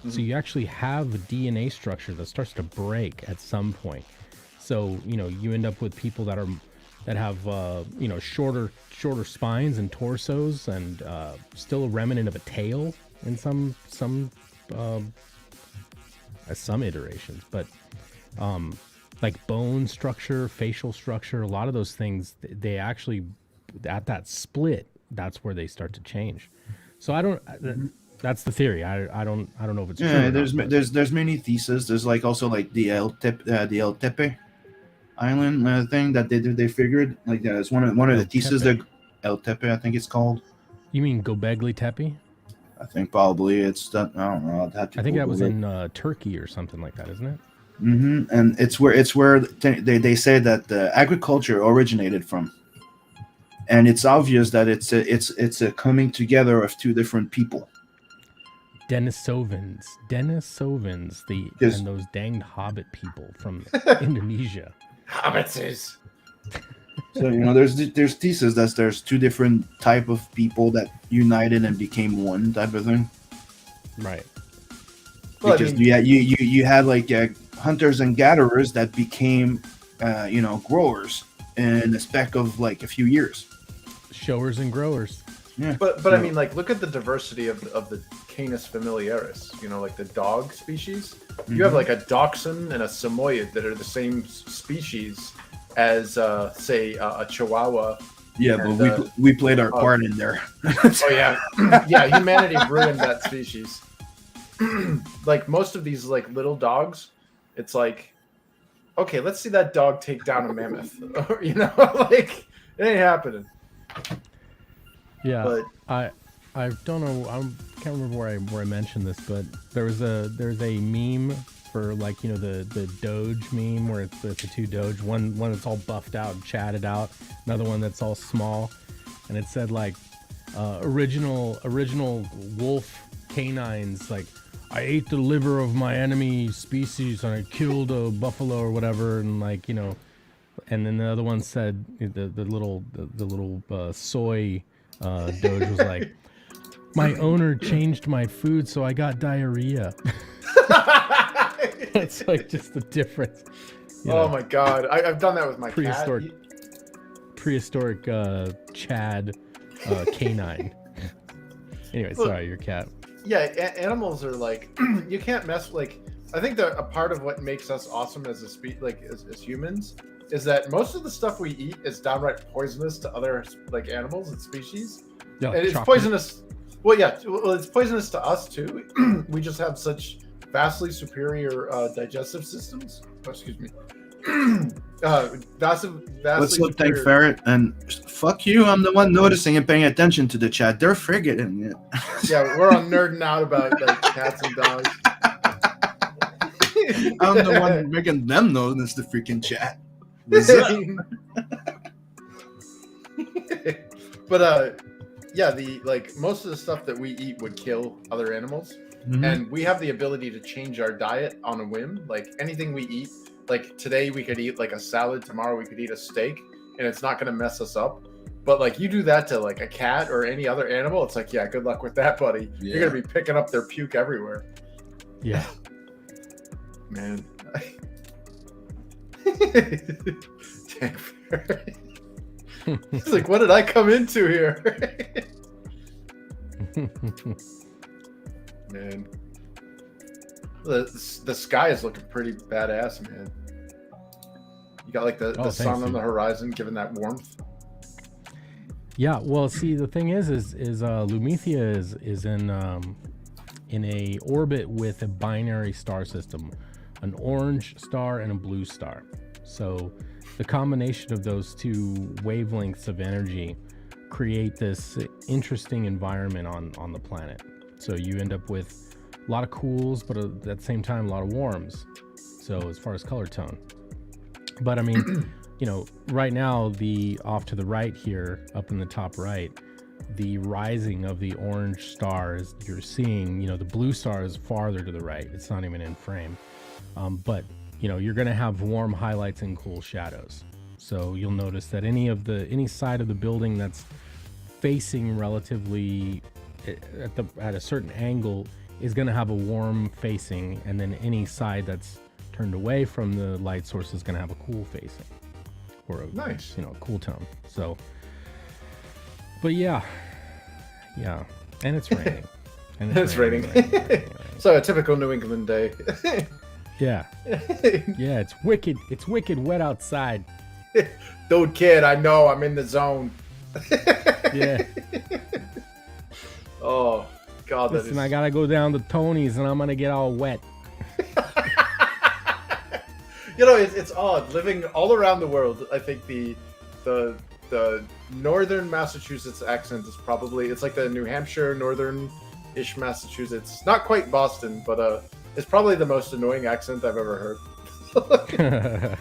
So you actually have a DNA structure that starts to break at some point. So you end up with people that have shorter spines and torsos, and still a remnant of a tail in some iterations, but like bone structure, facial structure, a lot of those things, they actually, at that split, that's where they start to change. So I don't. That's the theory. I don't know if it's true. Yeah, or not, there's many theses. There's like also like the El Tepe island thing that they figured, like it's one of the theses that El Tepe, I think it's called. You mean Göbekli Tepe? I think probably it's that. I don't know. I think that was in Turkey or something like that, isn't it? And it's where they say that the agriculture originated from, and it's obvious that it's a coming together of two different people. Denisovans, and those danged hobbit people from Indonesia. Hobbitses. So there's thesis that there's two different type of people that united and became one type of thing. Right. Well, Because you had like hunters and gatherers that became growers in a speck of like a few years. Showers and growers. Yeah. But I mean, like, look at the diversity of the Canis familiaris. Like the dog species. You have like a dachshund and a Samoyed that are the same species as say a Chihuahua. Yeah, and, but we played our part in there. Oh yeah, yeah. Humanity ruined that species. Like most of these like little dogs, it's like, okay, let's see that dog take down a mammoth. Like it ain't happening. Yeah, But I don't know. I can't remember where I mentioned this, but there's a meme for like the Doge meme where it's the two Doge. One that's all buffed out and chatted out. Another one that's all small, and it said like original wolf canines, like, I ate the liver of my enemy species and I killed a buffalo or whatever, and like and then the other one said the little soy Doge was like, my owner changed my food so I got diarrhea. It's like just the difference. Oh my god, I've done that with my prehistoric Chad canine. Anyway, Look, sorry, your cat. Yeah, animals are like you can't mess. Like I think that a part of what makes us awesome as as humans is that most of the stuff we eat is downright poisonous to other like animals and species. Yeah, and it's chocolate. Poisonous. Well, yeah, it's poisonous to us too. We just have such vastly superior digestive systems. Oh, excuse me. Vastly Let's look, thank superior. Ferret, and fuck you. I'm the one noticing and paying attention to the chat. They're forgetting it. Yeah, we're on nerding out about like cats and dogs. I'm the one making them notice the freaking chat. But yeah, the like most of the stuff that we eat would kill other animals, and we have the ability to change our diet on a whim. Like anything we eat, like today we could eat like a salad, tomorrow we could eat a steak, and it's not going to mess us up. But like you do that to like a cat or any other animal, it's like, yeah, good luck with that, buddy. Yeah. You're gonna be picking up their puke everywhere. Yeah. Man. Dang. He's like, what did I come into here? Man. The sky is looking pretty badass, man. You got like the sun on the horizon giving that warmth. Yeah, well, see, the thing is Lumithia is in a orbit with a binary star system, an orange star and a blue star. So the combination of those two wavelengths of energy create this interesting environment on the planet. So you end up with a lot of cools, but at the same time, a lot of warms. So as far as color tone, but I mean, right now, the off to the right here, up in the top right, the rising of the orange star is you're seeing, the blue star is farther to the right. It's not even in frame. But you're going to have warm highlights and cool shadows. So you'll notice that any side of the building that's facing relatively at a certain angle is going to have a warm facing, and then any side that's turned away from the light source is going to have a cool facing, or a Nice. a cool tone. So, but yeah, and it's raining. And It's raining. So a typical New England day. Yeah, it's wicked. It's wicked wet outside. Dude, kid, I know I'm in the zone. Yeah. Oh God, Listen, I gotta go down to Tony's and I'm gonna get all wet. It's odd living all around the world. I think the northern Massachusetts accent is probably, it's like the New Hampshire northern-ish Massachusetts. Not quite Boston, but it's probably the most annoying accent I've ever heard.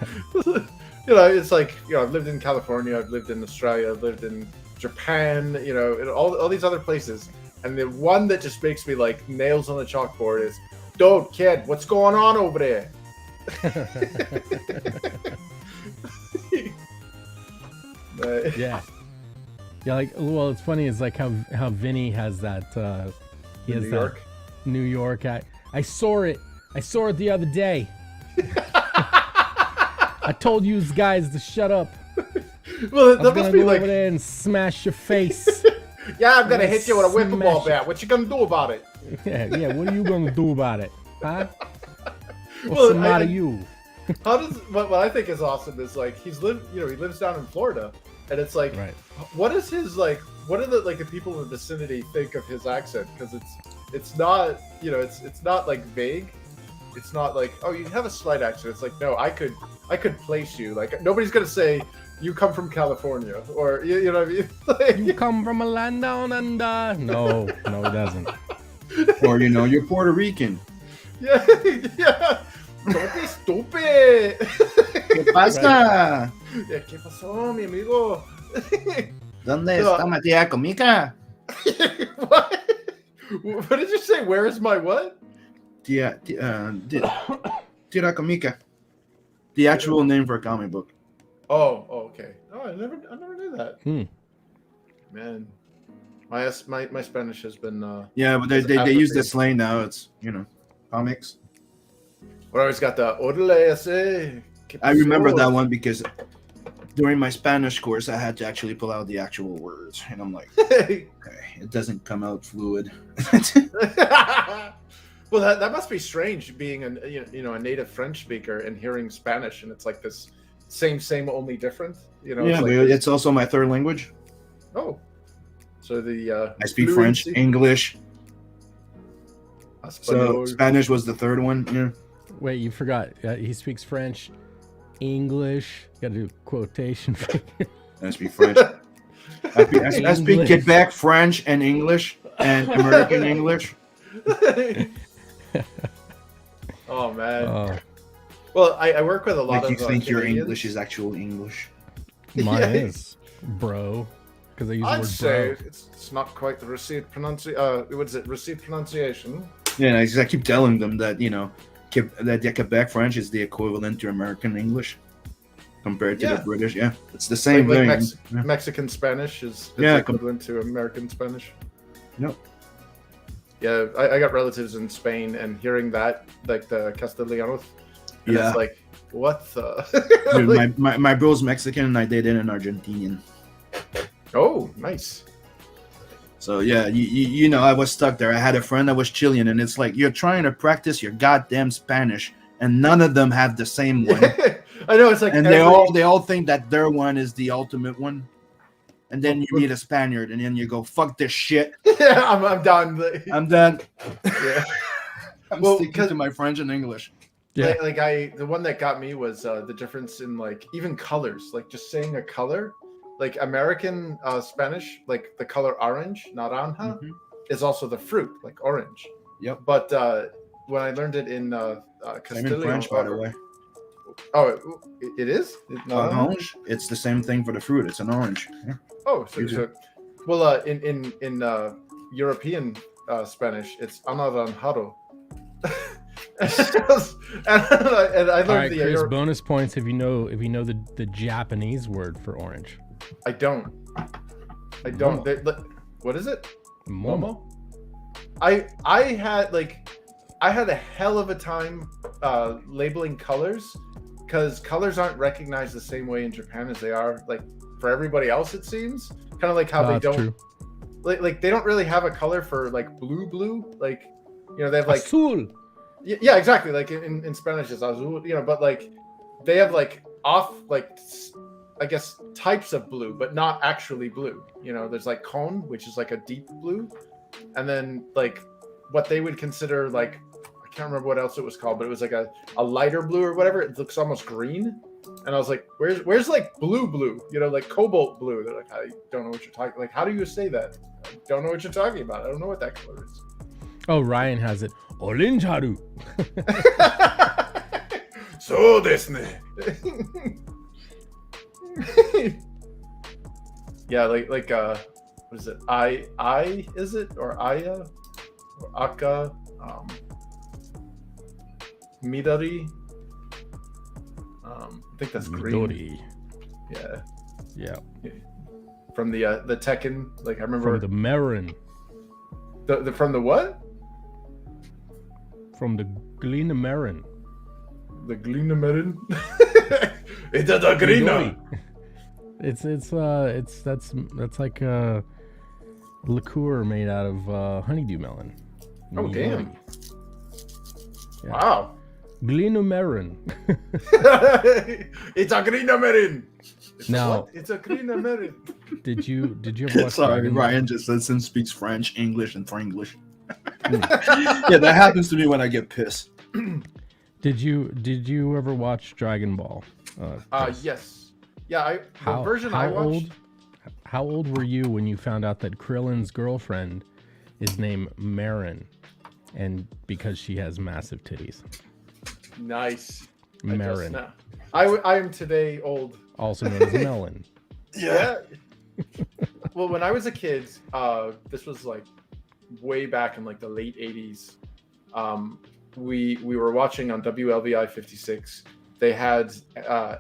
It's like, I've lived in California, I've lived in Australia, I've lived in Japan, and all these other places. And the one that just makes me like nails on the chalkboard is, dude, kid, what's going on over there? Yeah, like, well, it's funny, it's like how Vinny has that he has New York. that New York. I saw it the other day. I told you guys to shut up. Well, I'm that gonna must be go like, over there and smash your face. yeah, I'm gonna I'm hit you with a smash whipple it. bat. What you gonna do about it? yeah, what are you gonna do about it, huh? What's Well, the matter, you? How does what I think is awesome is like he lives down in Florida, and it's like, Right. what is his like? What are the people in the vicinity think of his accent? Because it's not it's not like vague. It's not like, oh, you have a slight accent. It's like, no, I could place you. Like, nobody's gonna say you come from California, or you know what I mean. Like, You come from a land down under. No, it doesn't. Or you're Puerto Rican. yeah. Don't be stupid. ¿Qué pasa? ¿Qué pasó, mi amigo? ¿Dónde No. está mi tía Comica? What? What did you say? Where is my what? Tía Comica. The actual name for a comic book. Oh, okay. Oh, I never knew that. Man, my Spanish has been. Yeah, but they use the slang now. It's comics. But I always got the orale ese. I remember that one because during my Spanish course, I had to actually pull out the actual words, and I'm like, okay, it doesn't come out fluid. Well, that must be strange being a native French speaker and hearing Spanish, and it's like this same only different. Yeah, it's but like it's also my third language. oh, so the I speak French, fluency- English. So Espanol. Spanish was the third one. Yeah. Wait, you forgot. He speaks French, English. Got to do quotation. I speak French. I speak Quebec French and English and American English. Oh man. Oh, Well, I work with a lot Like of you think your Canadians. English is actual English. mine Yeah. is, bro. Because I use the I'd word say bro. it's not quite the received pronunciation. What is it? Received pronunciation. Yeah, I keep telling them that that the Quebec French is the equivalent to American English compared to Yeah. the British. Yeah, it's the same Like thing. Yeah. Mexican Spanish is Yeah, equivalent to American Spanish. Yep. Yeah, I got relatives in Spain, and hearing that, like the Castellanos, and Yeah. it's like, what the? Dude, Like, my bro's Mexican and I dated an Argentinian. oh, nice. So yeah, I was stuck there. I had a friend that was Chilean, and it's like you're trying to practice your goddamn Spanish, and none of them have the same one, I know it's like, and they all think that their one is the ultimate one, and then you meet a Spaniard, and then you go, "Fuck this shit, yeah, I'm done. I'm done." Yeah. I'm Well, sticking to my French and English. Yeah. The one that got me was the difference in like even colors, like just saying a color, like American Spanish, like the color orange, naranja, Mhm. is also the fruit, like orange. Yep. But when I learned it in Same Castilian, in French, by the way. oh, it is. Orange. It's the same thing for the fruit. It's an orange. Yeah. Oh, You do. well, in European Spanish, it's anaranjado, and I learned All right, the Chris. Bonus points if you know the Japanese word for orange. I don't. Momo. What is it? Momo. I had a hell of a time labeling colors because colors aren't recognized the same way in Japan as they are like for everybody else. It seems kind of like how they don't True. like they don't really have a color for like blue. Like they have like Azul. yeah, exactly. Like in Spanish it's azul, but like they have like off like I guess types of blue, but not actually blue. There's like cone, which is like a deep blue, and then like what they would consider like I can't remember what else it was called, but it was like a lighter blue or whatever. It looks almost green, and I was like, where's like blue? Like cobalt blue. They're like, I don't know what you're talking. Like, how do you say that? I don't know what you're talking about. I don't know what that color is. Oh, Ryan has it. Orange-haru. So desu ne. Yeah, like what is it? I is it or Aya or Aka? Midori. I think that's green. Midori. Yeah. Yeah. From the Tekken, like I remember From the Marin. from the what? From the Glina Marin. The Glinamerin. It's a Glina. That's like a liqueur made out of honeydew melon. Oh Midori. damn! Yeah. Wow. Glina Marin. It's a Glinamerin. Now, It's a Glinamerin. did you ever watch Sorry, Dragon Ball? Ryan just says and speaks French, English, and Franglish. Yeah, that happens to me when I get pissed. Did you ever watch Dragon Ball? Chris? Yes. Yeah, the version I watched. How old were you when you found out that Krillin's girlfriend is named Marin, and because she has massive titties? Nice. Marin, I am today old. also known as Melon. Yeah. Well, when I was a kid, this was like way back in like the late 80s. We were watching on WLVI 56. They had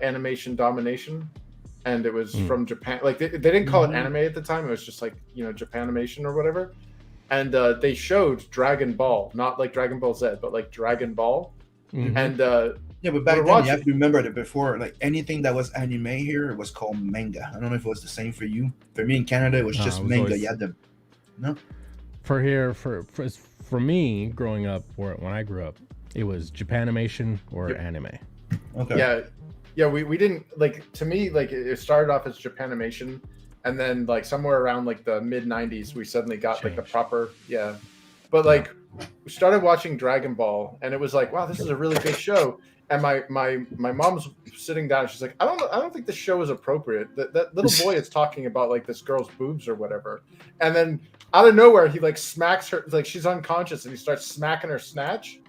Animation Domination, and it was from Japan. Like they didn't call it anime at the time. It was just like Japanimation or whatever. And they showed Dragon Ball, not like Dragon Ball Z, but like Dragon Ball. Mhm. And Yeah, but back We're then watching- you have to remember that before, like anything that was anime here, it was called manga. I don't know if it was the same for you. For me in Canada, it was No, just it was manga. always- You had the For me growing up, when I grew up, it was Japanimation or Yep. anime. okay. yeah, we didn't like. To me, like it started off as Japanimation, and then like somewhere around like the mid 90s, we suddenly got like the Changed. proper But like we started watching Dragon Ball, and it was like, wow, this is a really good show. And my mom's sitting down, and she's like, I don't think the show is appropriate. That little boy is talking about like this girl's boobs or whatever, and then out of nowhere he like smacks her, like she's unconscious, and he starts smacking her snatch.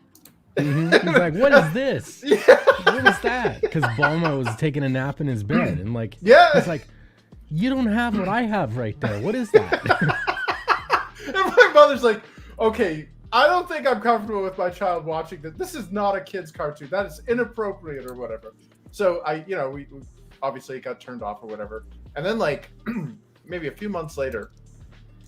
Mhm. He's like, "What is this? Yeah, What is that?" Because Bulma was taking a nap in his bed, and like, yeah. he's like, "You don't have what I have right there. What is that?" And my mother's like, okay, I don't think I'm comfortable with my child watching this. This is not a kid's cartoon. That is inappropriate or whatever. So we obviously it got turned off or whatever. And then like maybe a few months later,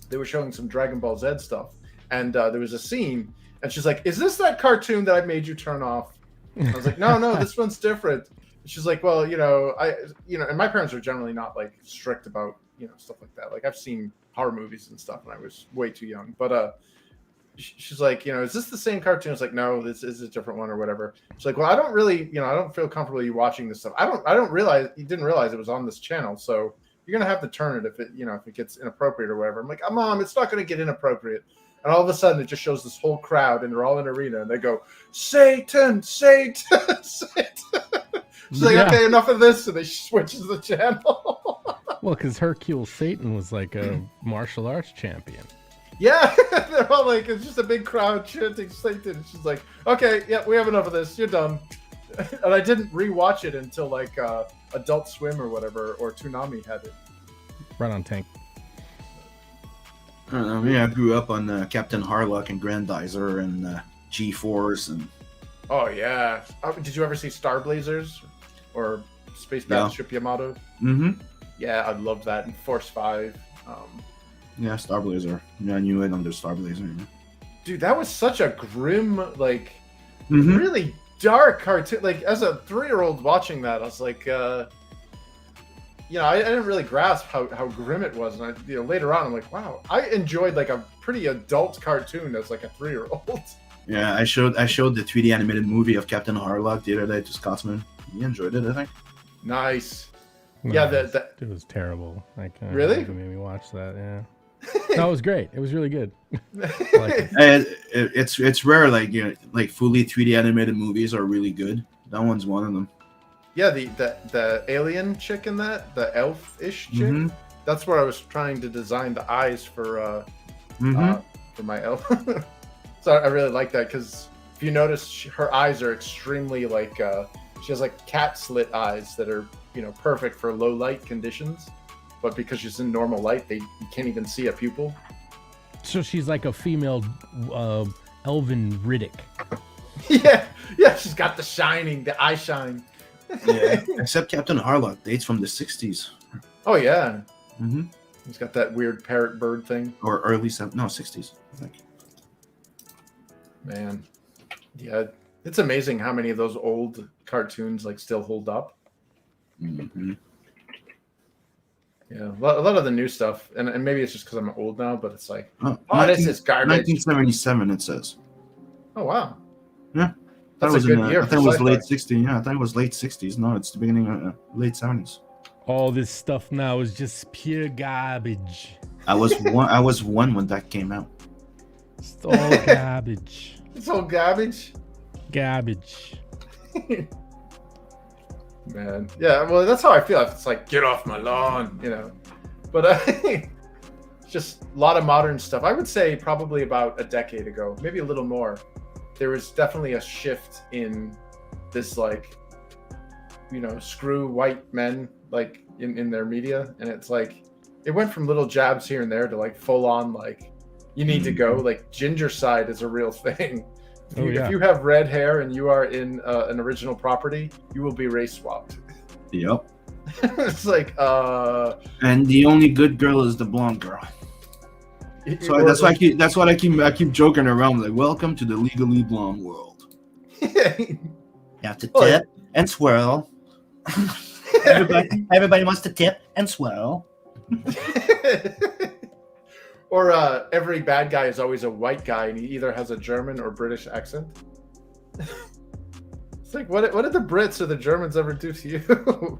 they were showing some Dragon Ball Z stuff, and there was a scene, and she's like, "Is this that cartoon that I made you turn off?" And I was like, "No, this one's different." And she's like, "Well, and my parents are generally not like strict about stuff like that. Like I've seen horror movies and stuff, and I was way too young, but she's like, is this the same cartoon? I was like, no, this is a different one or whatever. She's like, well, I don't really, I don't feel comfortable you watching this stuff. I didn't realize it was on this channel. So you're going to have to turn it if it gets inappropriate or whatever. I'm like, Mom, it's not going to get inappropriate. And all of a sudden it just shows this whole crowd, and they're all in an arena, and they go, Satan, Satan, Satan. She's like, okay, enough of this. And they switches the channel. Well, because Hercule Satan was like a martial arts champion. Yeah, they're all like, it's just a big crowd chanting Satan. She's like, okay, yeah, we have enough of this. You're done. And I didn't rewatch it until like Adult Swim or whatever, or Toonami had it. Right on tank. I grew up on Captain Harlock and Grandizer and G-Force and Oh yeah. Did you ever see Star Blazers or Space Battleship Yamato? Mm-hmm. Yeah, I love that. And Force 5. Yeah, Star Blazer. Yeah, I knew it under Star Blazer. Yeah. Dude, that was such a grim, like, Mm-hmm. really dark cartoon. Like, as a 3-year-old watching that, I was like, I didn't really grasp how grim it was. And later on, I'm like, wow, I enjoyed like a pretty adult cartoon as like a 3-year-old. Yeah, I showed the 3D animated movie of Captain Harlock the other day to Scotsman. He enjoyed it, I think. Nice. No, Yeah, it was terrible. I can't Really? believe you made me watch that. Yeah. No, it was great. It was really good. I like it. And it's rare, like like fully 3D animated movies are really good. That one's one of them. Yeah, the alien chick in that, the elf-ish chick. Mhm. That's where I was trying to design the eyes for my elf. So I really like that because if you notice, her eyes are extremely like she has like cat slit eyes that are perfect for low light conditions. But because she's in normal light, you can't even see a pupil. So she's like a female Elvin Riddick. yeah, she's got the shining, the eye shine. Yeah, except Captain Harlock dates from the 60s. Oh yeah, Mm-hmm. he's got that weird parrot bird thing. Or early 60s, I think. Man, yeah, it's amazing how many of those old cartoons like still hold up. Mm-hmm. Yeah, a lot of the new stuff, and maybe it's just because I'm old now, but it's like, Oh, this is garbage. 1977, it says. Oh wow, Yeah. that's a good year. I thought it was late 60s. Yeah, I thought it was late 60s. No, it's the beginning of late 70s. All this stuff now is just pure garbage. I was one when that came out. It's all garbage. It's all garbage. Garbage. Man, yeah, well, that's how I feel. It's like, get off my lawn, But it's just a lot of modern stuff. I would say probably about a decade ago, maybe a little more, there was definitely a shift in this, like, screw white men, like, in their media. And it's like, it went from little jabs here and there to, like, full on, like, you need to go. Like, ginger side is a real thing. If you have red hair and you are in an original property, you will be race swapped. Yep. It's like, And the only good girl is the blonde girl. So that's why I keep joking around, like, welcome to the legally blonde world. You have to tip and swirl. Everybody wants to tip and swirl. Or every bad guy is always a white guy, and he either has a German or British accent. It's like, what did the Brits or the Germans ever do to you?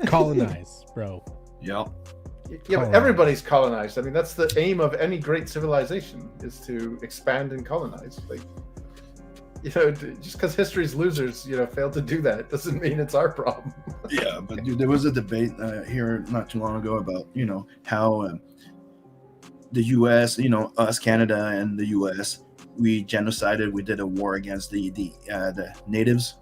Colonize, bro. Yep. Yeah, but everybody's colonized. I mean, that's the aim of any great civilization, is to expand and colonize. Like, just because history's losers, failed to do that doesn't mean it's our problem. Yeah, but dude, there was a debate here not too long ago about how the U.S., us, Canada, and the U.S., we genocided. We did a war against the natives.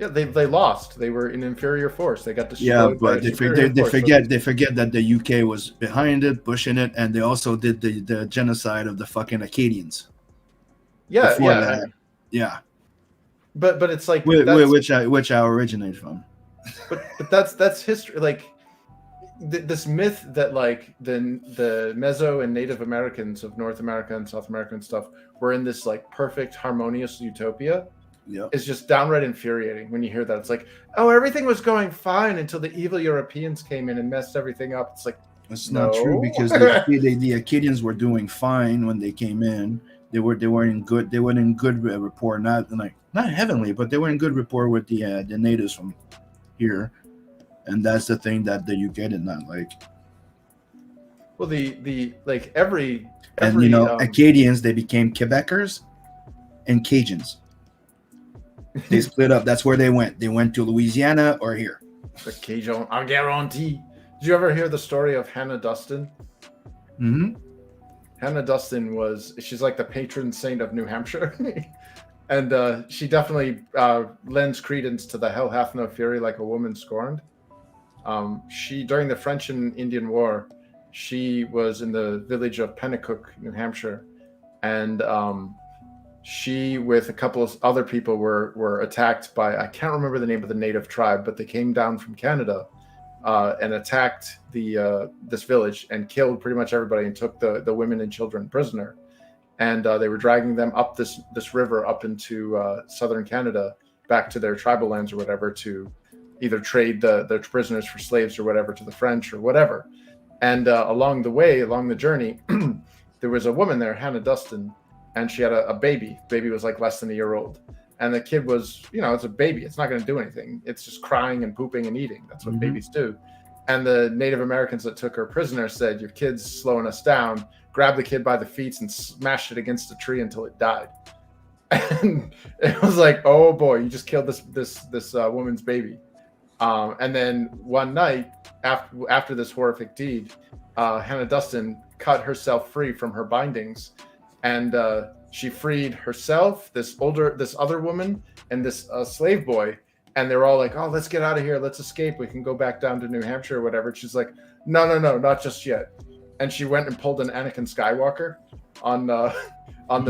Yeah, they lost. They were an inferior force. They got destroyed. Yeah, by but a superior force. they forget that the UK was behind it, pushing it, and they also did the genocide of the fucking Acadians. Yeah, before yeah, that. Yeah. But it's like Which I originate from. But that's history. Like this myth that like the Meso and Native Americans of North America and South America and stuff were in this like perfect harmonious utopia. Yeah, is just downright infuriating when you hear that. It's like, oh, everything was going fine until the evil Europeans came in and messed everything up. It's like, that's not true, because the Acadians were doing fine when they came in. They were in good rapport, not heavenly, but they were in good rapport with the natives from here, and that's the thing that the UK did not like. Well, the like every Acadians, they became Quebecers and Cajuns. They split up. That's where they went. They went to Louisiana or here. The Cajun, I guarantee. Did you ever hear the story of Hannah Dustin? Mm-hmm. Hannah Dustin she's like the patron saint of New Hampshire. And she definitely lends credence to the hell hath no fury like a woman scorned. She, during the French and Indian War, she was in the village of Pennacook, New Hampshire. And she with a couple of other people were attacked by, I can't remember the name of the native tribe, but they came down from Canada and attacked this village and killed pretty much everybody and took the women and children prisoner. And they were dragging them up this river up into southern Canada back to their tribal lands or whatever to either trade the prisoners for slaves or whatever to the French or whatever. And along the way, along the journey, there was a woman there, Hannah Dustin, and she had a baby. The baby was like less than a year old. And the kid was, it's a baby. It's not going to do anything. It's just crying and pooping and eating. That's what babies do. And the Native Americans that took her prisoner said, your kid's slowing us down. Grabbed the kid by the feet and smashed it against a tree until it died. And it was like, oh boy, you just killed this woman's baby. And then one night after this horrific deed, Hannah Dustin cut herself free from her bindings, and she freed herself, this other woman, and this slave boy. And they were all like, oh, let's get out of here. Let's escape. We can go back down to New Hampshire or whatever. She's like, no, not just yet. And she went and pulled an Anakin Skywalker on the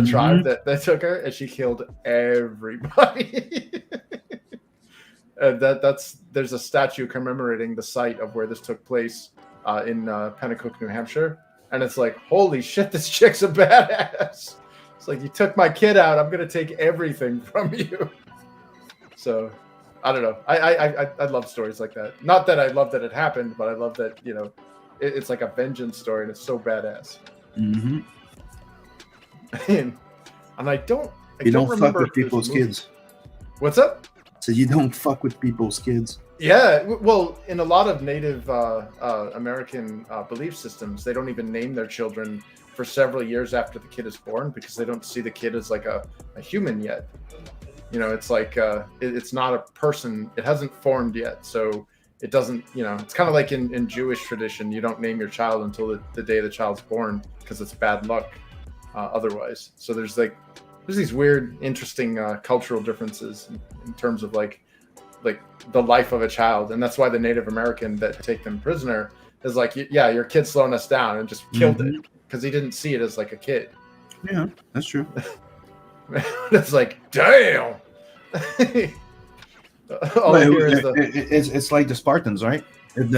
tribe that took her, and she killed everybody. And there's a statue commemorating the site of where this took place in Pennacook, New Hampshire. And it's like, holy shit, this chick's a badass. It's like, you took my kid out. I'm going to take everything from you. So, I don't know. I love stories like that. Not that I love that it happened, but I love that, it's like a vengeance story, and it's so badass. Mm-hmm. And I don't fuck with people's kids. What's up? So you don't fuck with people's kids. Yeah, well, in a lot of Native American belief systems, they don't even name their children for several years after the kid is born because they don't see the kid as like a human yet. It's like it's not a person. It hasn't formed yet, so it doesn't. It's kind of like in Jewish tradition, you don't name your child until the day the child's born because it's bad luck otherwise. So there's these weird, interesting cultural differences in terms of like the life of a child, and that's why the Native American that take them prisoner is like, yeah, your kid's slowing us down, and just killed it because he didn't see it as like a kid. Yeah, that's true. It's like, damn. It's like the Spartans, right? If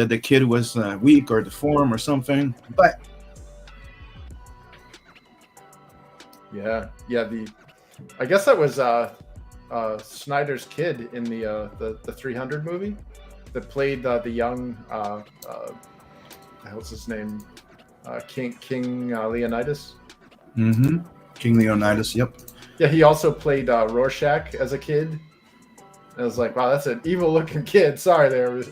the kid was weak or deformed or something, but yeah. I guess that was Snyder's kid in the 300 movie that played the young what's his name, King Leonidas. Mm-hmm. King Leonidas. Yep. Yeah, he also played Rorschach as a kid. And I was like, wow, that's an evil looking kid. Sorry there.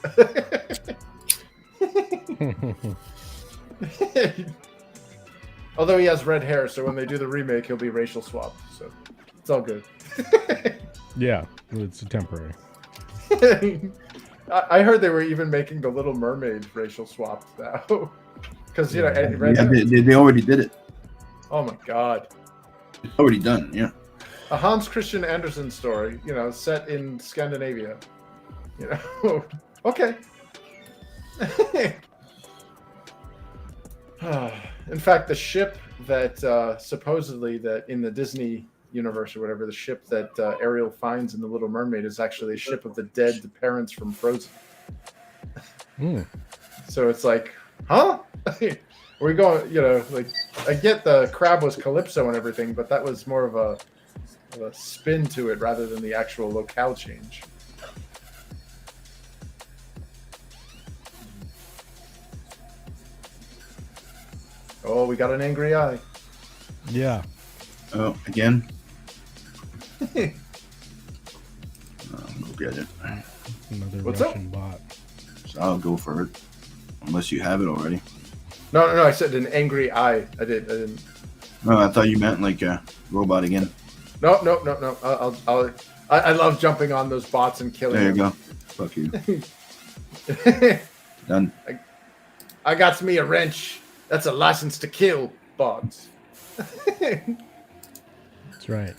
Although he has red hair, so when they do the remake, he'll be racial swapped. So it's all good. Yeah, it's temporary. I heard they were even making the Little Mermaid racial swapped now. Because, they already did it. Oh my God. It's already done, yeah. A Hans Christian Andersen story, set in Scandinavia. Okay. In fact, the ship that supposedly that in the Disney universe or whatever, the ship that Ariel finds in The Little Mermaid is actually a ship of the dead parents from Frozen. So it's like, huh? We're going, I get the crab was Calypso and everything, but that was more of a spin to it rather than the actual locale change. Oh, we got an angry eye. Yeah. Oh, again? Go get it. Another What's Russian bot. So I'll go for it. Unless you have it already. No, I said an angry eye. I didn't. No, I thought you meant like a robot again. No. I love jumping on those bots and killing them. There you go. Fuck you. Done. I got me a wrench. That's a license to kill, bots. That's right.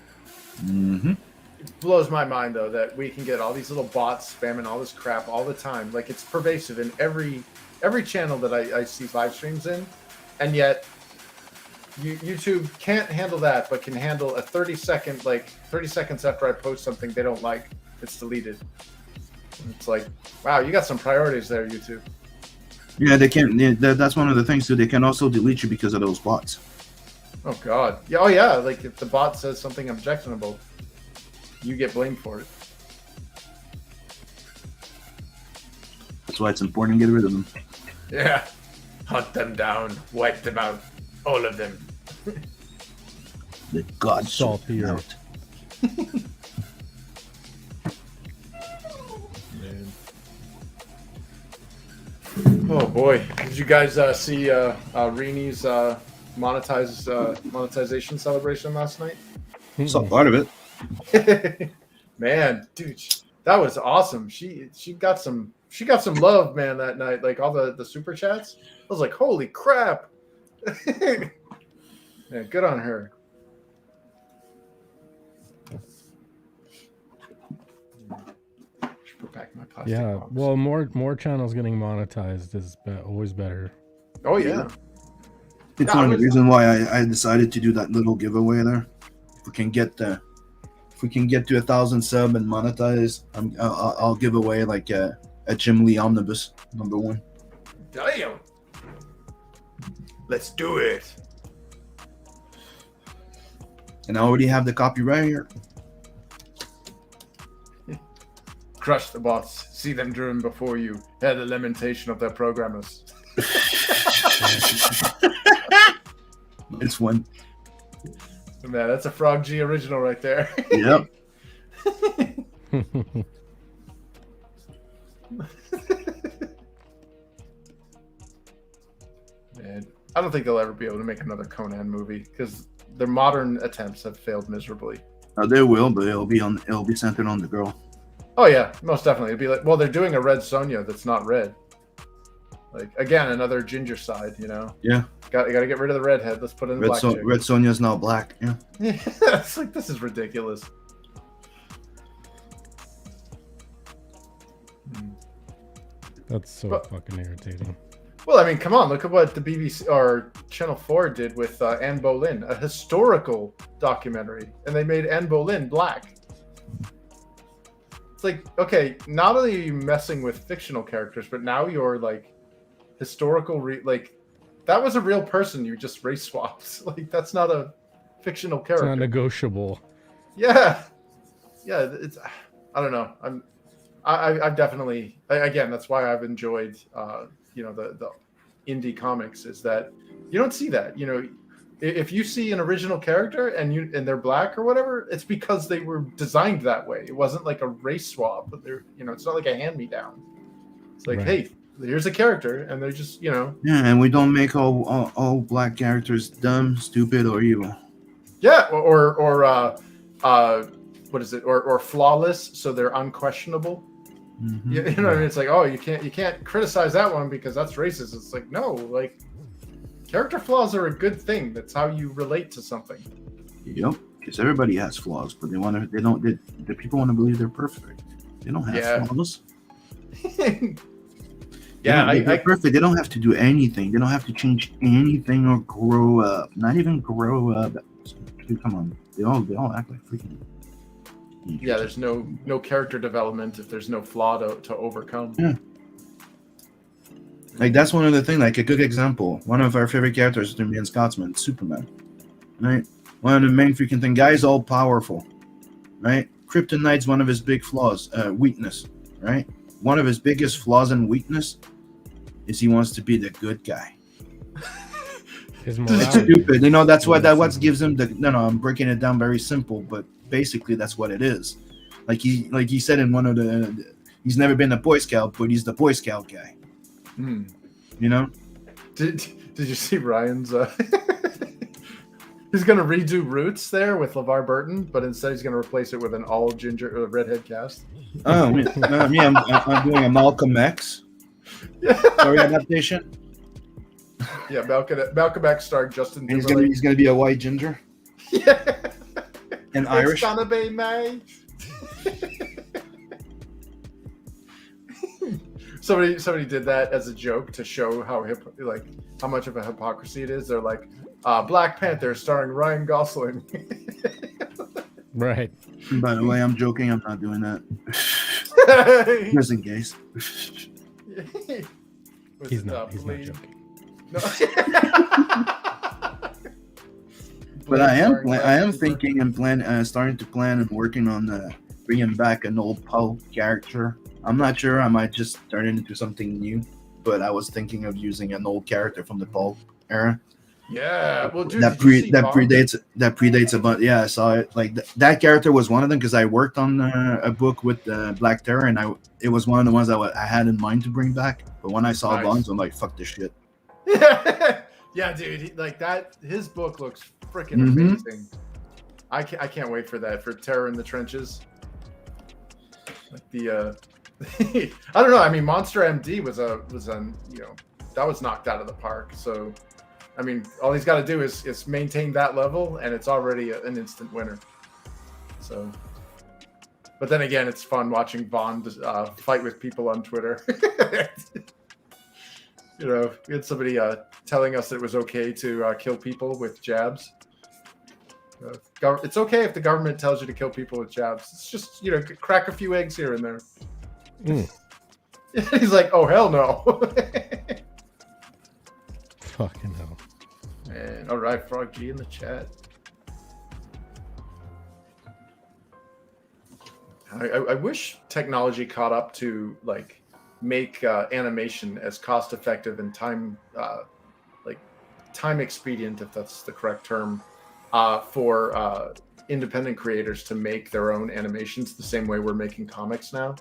Mm-hmm. It blows my mind, though, that we can get all these little bots spamming all this crap all the time. Like, it's pervasive in every channel that I see live streams in. And yet, YouTube can't handle that, but can handle a 30-second, like 30 seconds after I post something they don't like, it's deleted. It's like, wow, you got some priorities there, YouTube. Yeah, they can't. That's one of the things too. They can also delete you because of those bots. Oh God. Yeah. Oh yeah. Like if the bot says something objectionable, you get blamed for it. That's why it's important to get rid of them. Yeah. Hunt them down. Wipe them out. All of them. The gods Salt the out. earth. Man. Oh boy! Did you guys see Rini's monetization celebration last night? Saw part of it. Man, dude, that was awesome. She got some love, man, that night. Like all the super chats. I was like, holy crap! Yeah, good on her. Should put back my plastic Yeah, box. well, more channels getting monetized is always better. Oh yeah. It's Yeah, one of I the was- reasons why I decided to do that little giveaway there. If we can get to 1,000 sub and monetize, I'll give away like a Jim Lee omnibus #1. Damn. Let's do it. And I already have the copyright here. Crush the bots. See them driven before you. Hear the lamentation of their programmers. It's one. Man, that's a Frog G original right there. Yep. Man, I don't think they'll ever be able to make another Conan movie because their modern attempts have failed miserably. They will, but it'll be centered on the girl. Oh yeah, most definitely. It'd be like, well, they're doing a Red Sonja that's not red. Like again, another ginger side, you know. Yeah. Got to get rid of the redhead. Let's put in the black chick. Red Sonja's now black. Yeah. Yeah, it's like this is ridiculous. That's so But- fucking irritating. Well, I mean, come on, look at what the BBC or Channel 4 did with Anne Boleyn, a historical documentary, and they made Anne Boleyn black. It's like, okay, not only are you messing with fictional characters, but now you're like historical, like that was a real person you just race swapped. Like that's not a fictional It's character. not negotiable. Yeah, it's I don't know. I've definitely again that's why I've enjoyed the indie comics is that you don't see that. You know, if you see an original character and they're black or whatever, it's because they were designed that way. It wasn't like a race swap. But it's not like a hand me down. It's like, Right. hey, here's a character, and they're just Yeah, and we don't make all black characters dumb, stupid, or evil. yeah, or what is it? Or flawless, so they're unquestionable. Mhm. You know what I mean? It's like, oh, you can't criticize that one because that's racist. It's like, no, like character flaws are a good thing. That's how you relate to something. Yep. Because everybody has flaws, but the people want to believe they're perfect. They don't have Yeah. flaws. Yeah, They're perfect. They don't have to do anything. They don't have to change anything or grow up. Not even grow up. Dude, come on. They all act like freaking. yeah. There's no character development if there's no flaw to overcome. Yeah. Like that's one of the things. Like a good example. One of our favorite characters to me in Scotsman, Superman. Right. One of the main freaking thing. Guy's all powerful. Right. Kryptonite's one of his big flaws, weakness. Right. One of his biggest flaws and weakness is he wants to be the good guy. His It's morality. stupid. That's what gives him the. No, I'm breaking it down very simple, but basically that's what it is. Like he said in one of the. He's never been a Boy Scout, but he's the Boy Scout guy. Hmm. You know. Did you see Ryan's? He's gonna redo Roots there with LeVar Burton, but instead he's gonna replace it with an all ginger redhead cast. Oh, me, I'm doing a Malcolm X Yeah, story adaptation. yeah. Malcolm X starred Justin And Timberlake. he's gonna be a white ginger Yeah. and Irish. It's gonna be me. Somebody did that as a joke to show how much of a hypocrisy it is. They're like, Black Panther starring Ryan Gosling. Right. By the way, I'm joking. I'm not doing that. Just in case. He's not joking. No. But I am thinking and starting to plan and working on bringing back an old Poe character. I'm not sure. I might just turn it into something new. But I was thinking of using an old character from the Poe era. Yeah, well, dude, that predates a bunch. Yeah, I saw it. Like that character was one of them because I worked on a book with Black Terror, and it was one of the ones that I had in mind to bring back. But when I saw Bonds, I'm like, fuck this shit. Yeah, dude, like that. His book looks freaking amazing. I can't wait for that, for Terror in the Trenches. Like the I don't know. I mean, Monster MD was that was knocked out of the park. So. I mean, all he's got to do is maintain that level, and it's already an instant winner. So, but then again, it's fun watching Bond fight with people on Twitter. We had somebody telling us that it was okay to kill people with jabs. It's okay if the government tells you to kill people with jabs. It's just, crack a few eggs here and there. He's like, oh, hell no. Fucking hell. Man, all right, Frog G in the chat. I wish technology caught up to make animation as cost effective and time expedient, if that's the correct term, for independent creators to make their own animations the same way we're making comics now.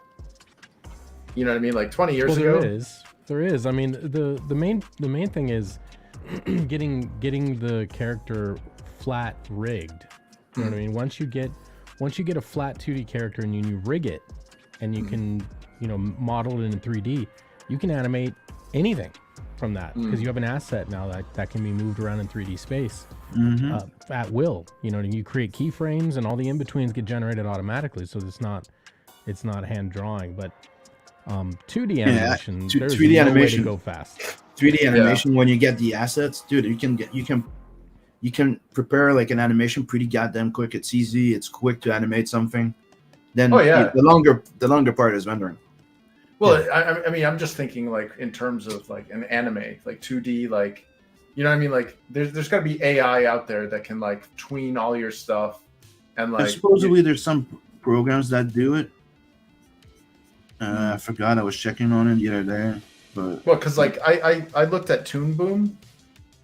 You know what I mean? Like 20 years ago. There is. I mean, the main thing is getting the character flat rigged. You know what I mean? Once you get a flat 2D character and you rig it, and you can model it in 3D, you can animate anything from that because you have an asset now that can be moved around in 3D space at will. And you create keyframes and all the in-betweens get generated automatically, so it's not hand drawing. But 2D animation, there's 3D no animation way to go fast. 3D animation, when you get the assets, dude, you can prepare like an animation pretty goddamn quick. It's easy, it's quick to animate something. Then the longer part is rendering. Well, I mean, I'm just thinking like in terms of like an anime, like 2D, like, you know what I mean? Like there's got to be AI out there that can like tween all your stuff, and like supposedly there's some programs that do it. I forgot, I was checking on it the other day. But because like I looked at Toon Boom,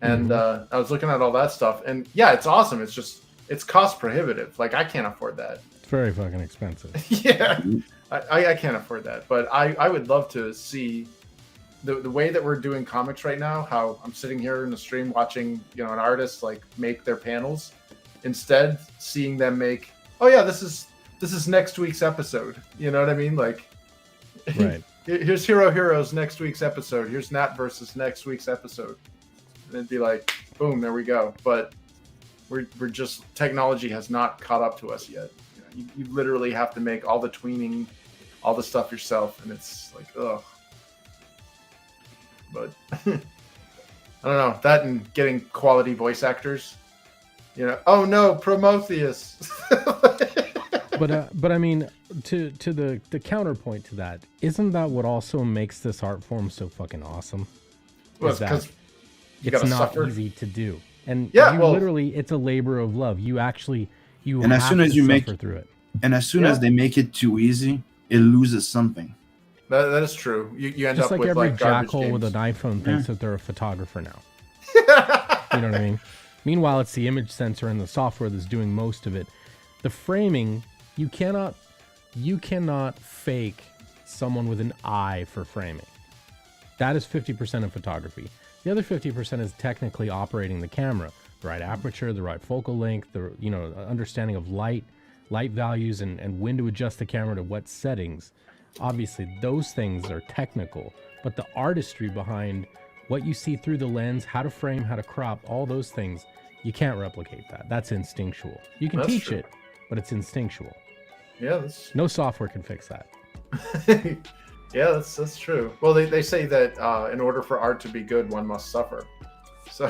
and I was looking at all that stuff, and yeah, it's awesome. It's just it's cost prohibitive. Like I can't afford that. It's very fucking expensive. Yeah, I can't afford that. But I would love to see the way that we're doing comics right now. How I'm sitting here in the stream watching an artist like make their panels, instead seeing them make. Oh yeah, this is next week's episode. You know what I mean? Like. Right. Here's HeroHiro's next week's episode. Here's Nat versus next week's episode. And it'd be like, boom, there we go. But we're just, technology has not caught up to us yet. You literally have to make all the tweening, all the stuff yourself, and it's like, ugh. But I don't know, that and getting quality voice actors. Oh no, Prometheus. But I mean, to the counterpoint to that, isn't that what also makes this art form so fucking awesome? Well, because it's not easy to do, and literally, it's a labor of love. You have as soon as you suffer through it, and as soon as they make it too easy, it loses something. That is true. You end just up like with every like jackhole with an iPhone thinks that they're a photographer now. You know what I mean? Meanwhile, it's the image sensor and the software that's doing most of it. The framing. You cannot fake someone with an eye for framing. That is 50% of photography. The other 50% is technically operating the camera, the right aperture, the right focal length, the understanding of light values, and when to adjust the camera to what settings. Obviously, those things are technical, but the artistry behind what you see through the lens, how to frame, how to crop, all those things, you can't replicate that. That's instinctual. You can teach it, but it's instinctual. Yeah, no software can fix that. Yeah, that's true. Well, they say that in order for art to be good, one must suffer. So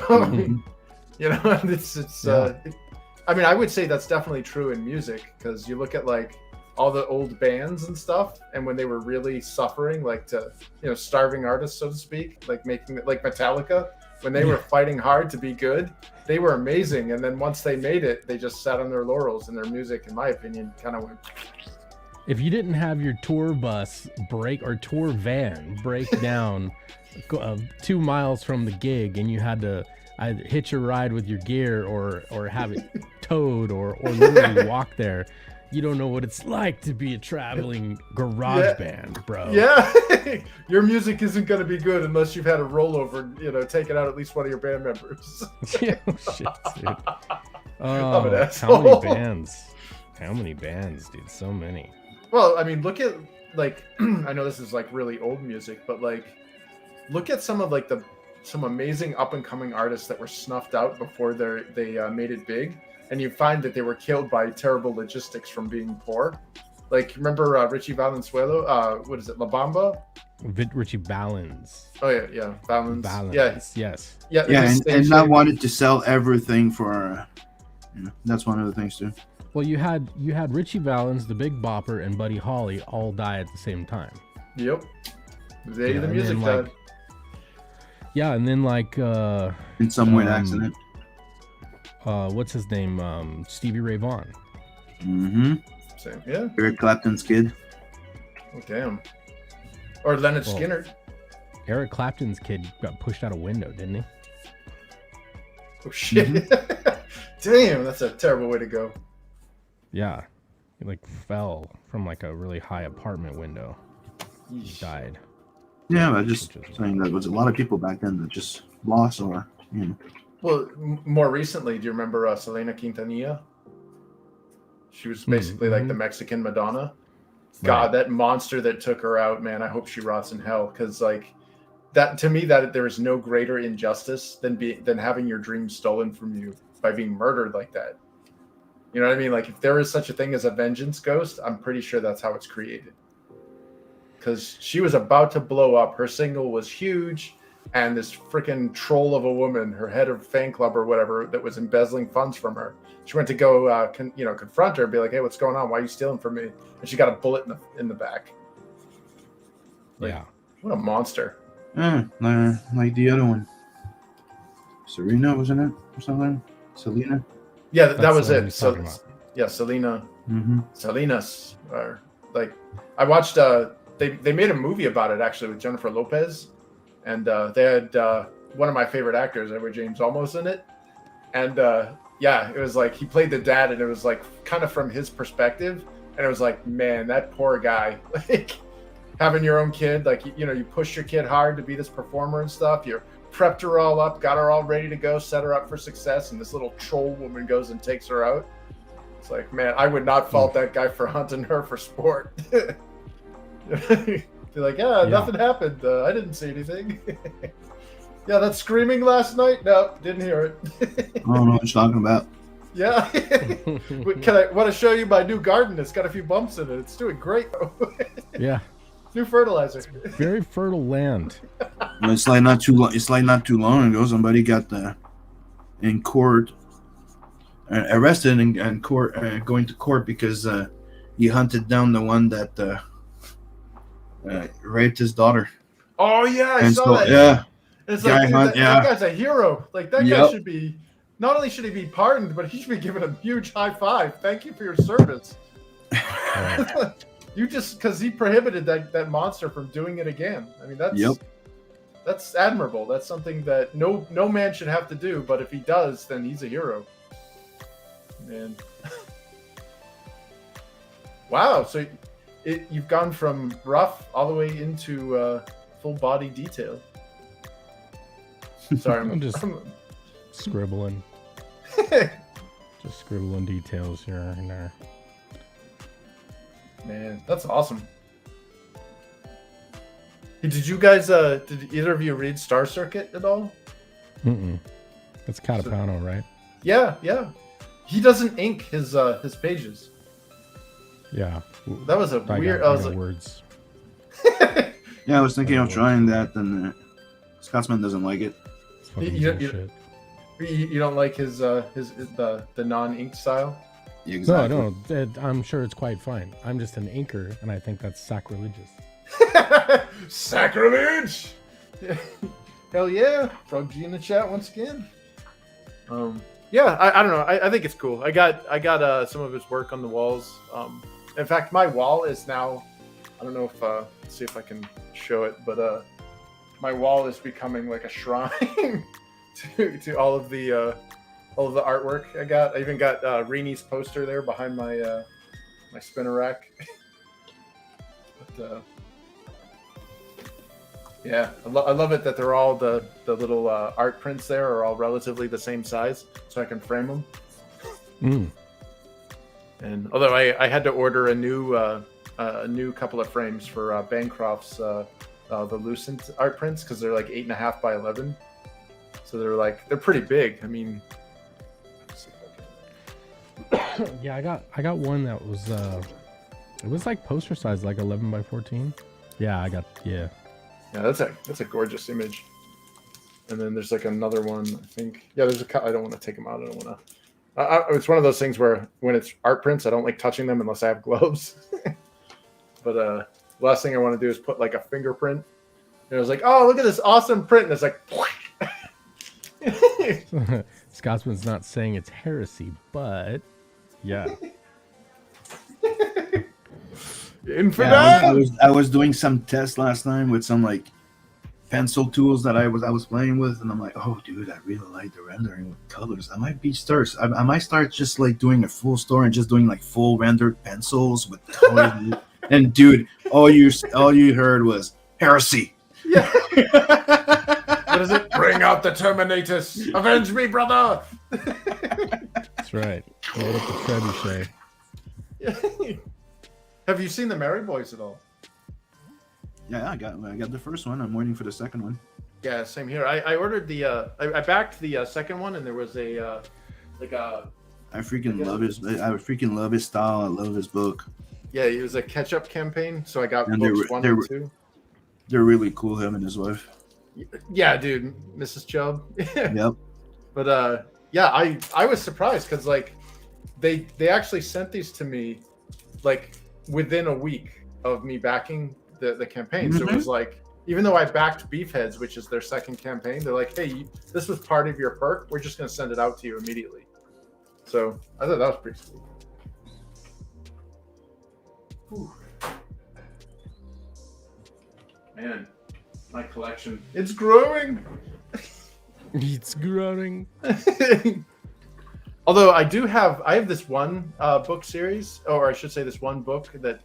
You know, and it's. I mean, I would say that's definitely true in music because you look at like all the old bands and stuff, and when they were really suffering, like to starving artists, so to speak, like making it like Metallica, when they were fighting hard to be good, they were amazing, and then once they made it, they just sat on their laurels, and their music, in my opinion, kind of went. If you didn't have your tour bus break or tour van break down 2 miles from the gig, and you had to either hitch a ride with your gear or have it towed or literally walk there, you don't know what it's like to be a traveling garage band, bro. Yeah, your music isn't going to be good unless you've had a rollover, taking out at least one of your band members. Yeah, shit, dude. I'm an Oh, asshole. How many bands, dude? So many. Well, I mean, look at like I know this is like really old music, but like look at some of like some amazing up and coming artists that were snuffed out before they made it big, and you find that they were killed by terrible logistics from being poor. Like remember Richie Valenzuela? What is it, La Bamba? Richie Valens. Oh yeah, Valens. Yes. Yeah, and not wanted to sell everything for. That's one of the things too. Well, you had Richie Valens, the Big Bopper, and Buddy Holly all die at the same time. Yep. The Yeah, music and then, died. Yeah, and then like In some weird accident. What's his name? Stevie Ray Vaughan. Mm-hmm. Same. Yeah. Eric Clapton's kid. Oh damn. Or Leonard Well, Skinner. Eric Clapton's kid got pushed out a window, didn't he? Oh shit. Damn, that's a terrible way to go. Yeah, he like fell from like a really high apartment window. He Yeesh. died. Yeah, but just saying that was a lot of people back then that just lost or. Well, more recently, do you remember Selena Quintanilla? She was basically like the Mexican Madonna. God, Right. that monster that took her out, man. I hope she rots in hell because, like, that to me, that there is no greater injustice than having your dreams stolen from you by being murdered like that. You know what I mean? Like, if there is such a thing as a vengeance ghost, I'm pretty sure that's how it's created. Because she was about to blow up. Her single was huge. And this freaking troll of a woman, her head of fan club or whatever, that was embezzling funds from her. She went to go, confront her and be like, "Hey, what's going on? Why are you stealing from me?" And she got a bullet in the back. Like, Yeah. what a monster! Like the other one. Serena, wasn't it? Or something? Selena? Yeah, that That's was the one it. he's So, talking about. yeah, Selena, Mm-hmm. Salinas, or like, I watched. They made a movie about it actually with Jennifer Lopez, and they had one of my favorite actors, Edward James Olmos, in it, and yeah, it was like he played the dad, and it was like kind of from his perspective, and it was like, man, that poor guy, like having your own kid, like you push your kid hard to be this performer and stuff. You prepped her all up, got her all ready to go, set her up for success, and this little troll woman goes and takes her out. It's like, man, I would not fault that guy for hunting her for sport. Be like, yeah, nothing happened. I didn't see anything. Yeah, that screaming last night? No, didn't hear it. I don't know what you're talking about. Yeah. I want to show you my new garden. It's got a few bumps in it. It's doing great. Yeah. New fertilizer. Very fertile land. It's like not too long. It's like not too long ago. Somebody got in court, arrested in court, going to court because he hunted down the one that raped his daughter. Oh yeah, I saw that. Yeah, It's like, dude, that guy's a hero. Like that guy Yep. should be. Not only should he be pardoned, but he should be given a huge high five. Thank you for your service. You just because he prohibited that monster from doing it again. I mean, that's admirable. That's something that no man should have to do. But if he does, then he's a hero. Man. Wow. So you've gone from rough all the way into full body detail. Sorry, I'm just scribbling. Just scribbling details here and there. Man, that's awesome. Hey, did you guys? Did either of you read Star Circuit at all? That's Catapano, right? Yeah. He doesn't ink his pages. Yeah. That was a weird. I was like, words. Yeah, I was thinking of trying that, and Scotsman doesn't like it. It's fucking You- bullshit. You don't like his the non-inked style? Exactly. No, I'm sure it's quite fine. I'm just an inker, and I think that's sacrilegious. Sacrilege! Hell yeah! Frog G in the chat once again. Yeah, I don't know. I think it's cool. I got some of his work on the walls. In fact, my wall is now. I don't know if let's see if I can show it, but my wall is becoming like a shrine to all of the artwork I got. I even got Reenie's poster there behind my my spinner rack. But yeah, I love it that they're all the little art prints there are all relatively the same size, so I can frame them. And although I had to order a new couple of frames for Bancroft's the Lucent art prints because they're like 8.5 by 11, so they're pretty big. I mean, let's see if I can... Yeah, I got one that was it was like poster size, like 11 by 14. Yeah, Yeah, that's a gorgeous image. And then there's like another one, I think. Yeah, there's I don't want to take them out. I don't want to. It's one of those things where when it's art prints, I don't like touching them unless I have gloves. But last thing I want to do is put like a fingerprint. And I was like, oh, look at this awesome print. And it's like. Scotsman's not saying it's heresy, but yeah. Infidel! Yeah, I was doing some tests last time with some like pencil tools that I was playing with, and I'm like, oh dude, I really like the rendering with colors. I might start just like doing a full store and just doing like full rendered pencils with colors. And dude, all you heard was heresy. Yeah. What is it? Bring out the Terminators! Avenge me, brother! That's right. Load up the trebuchet. Have you seen the Merry Boys at all? Yeah, I got the first one. I'm waiting for the second one. Yeah, same here. I ordered the I backed the second one, and there was a like a. I freaking love his style. I love his book. Yeah, it was a catch-up campaign, so I got And books 1 and 2. They're really cool, him and his wife. Yeah, dude, Mrs. Chubb. Yep. But yeah, I was surprised because like they actually sent these to me like within a week of me backing the campaign. So it was like, even though I backed Beefheads, which is their second campaign, they're like, hey, this was part of your perk. We're just going to send it out to you immediately. So I thought that was pretty sweet. Whew. Man, my collection, it's growing. It's growing. Although I have this one book series, or I should say this one book that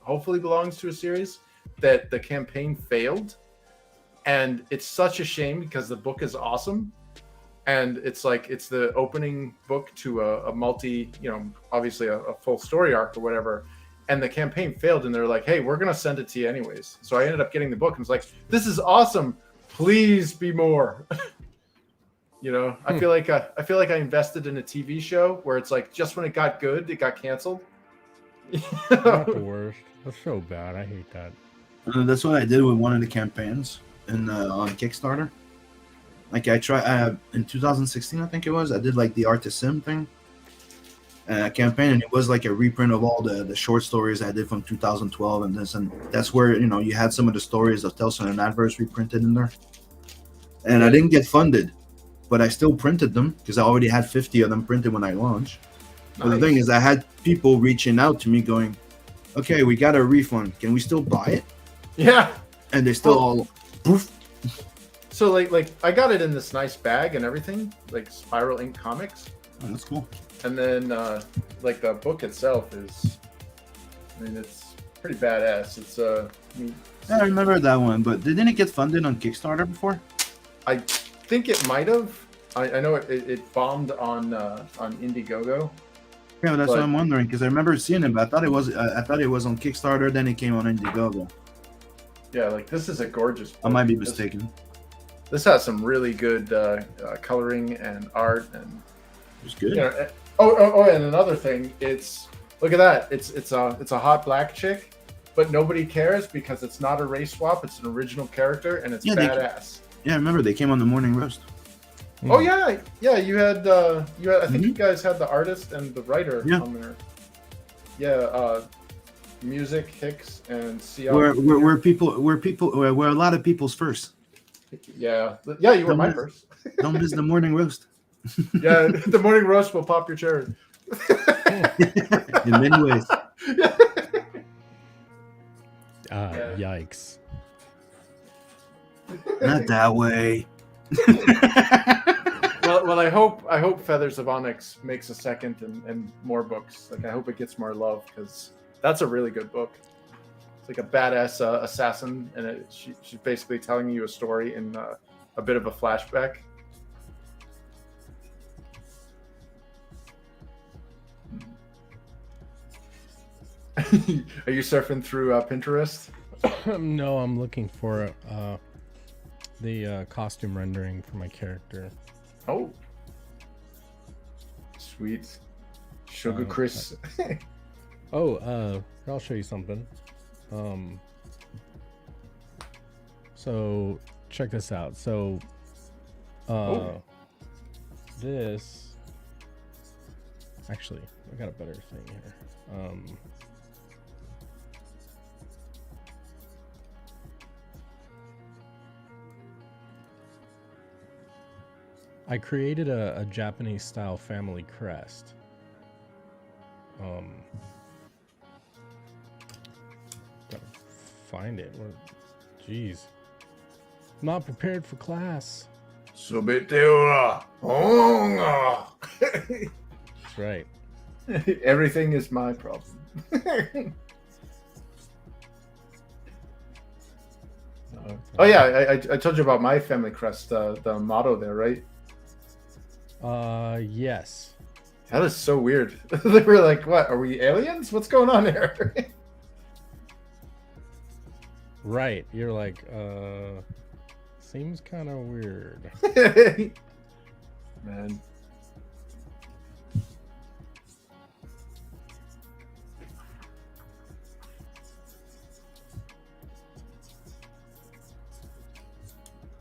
hopefully belongs to a series that the campaign failed. And it's such a shame because the book is awesome. And it's like, it's the opening book to a multi, obviously a full story arc or whatever. And the campaign failed, and they're like, hey, we're going to send it to you anyways. So I ended up getting the book and was like, this is awesome. Please be more. I feel like I invested in a TV show where it's like, just when it got good, it got canceled. Not the worst. That's so bad. I hate that. That's what I did with one of the campaigns on Kickstarter. Like I tried in 2016, I think it was. I did like the Artisim thing campaign, and it was like a reprint of all the short stories I did from 2012, and that's where you had some of the stories of Tales from an Adverse reprinted in there. And I didn't get funded, but I still printed them because I already had 50 of them printed when I launched. Nice. But the thing is, I had people reaching out to me going, okay, we got a refund. Can we still buy it? Yeah. And they still all poof. So like I got it in this nice bag and everything, like Spiral Ink Comics. Oh, that's cool. And then like the book itself is, it's pretty badass. It's I remember that one, but didn't it get funded on Kickstarter before? I think it might have. I know it bombed on Indiegogo. Yeah, that's what I'm wondering, because I remember seeing it, but I thought it was on Kickstarter, then it came on Indiegogo. Yeah, like this is a gorgeous book. I might be mistaken. This has some really good coloring and art, and it's good. And another thing, look at that. It's a hot black chick, but nobody cares because it's not a race swap. It's an original character, and it's badass. I remember they came on the Morning Roast. Oh Hmm. yeah. You had. I think you guys had the artist and the writer Yeah. on there. Yeah. Music Hicks and Sia. We're a lot of people's first. Yeah. Yeah. You were Don't my miss- first. Don't miss the morning roast. Yeah. The morning roast will pop your cherry. In many ways. Yikes. Not that way. Well, I hope Feathers of Onyx makes a second and more books. Like I hope it gets more love because that's a really good book. It's like a badass assassin, and she's basically telling you a story in a bit of a flashback. Are you surfing through Pinterest? No, I'm looking for the costume rendering for my character. Oh, sweet. Sugar Chris. Oh, I'll show you something. So check this out. So, this actually, I got a better thing here. I created a Japanese style family crest. Gotta find it. Jeez. Not prepared for class. Subiteura. That's right. Everything is my problem. Oh yeah, I told you about my family crest, the motto there, right? Yes. That is so weird. They were like, "What? Are we aliens? What's going on here?" Right. You're like, seems kind of weird. Man.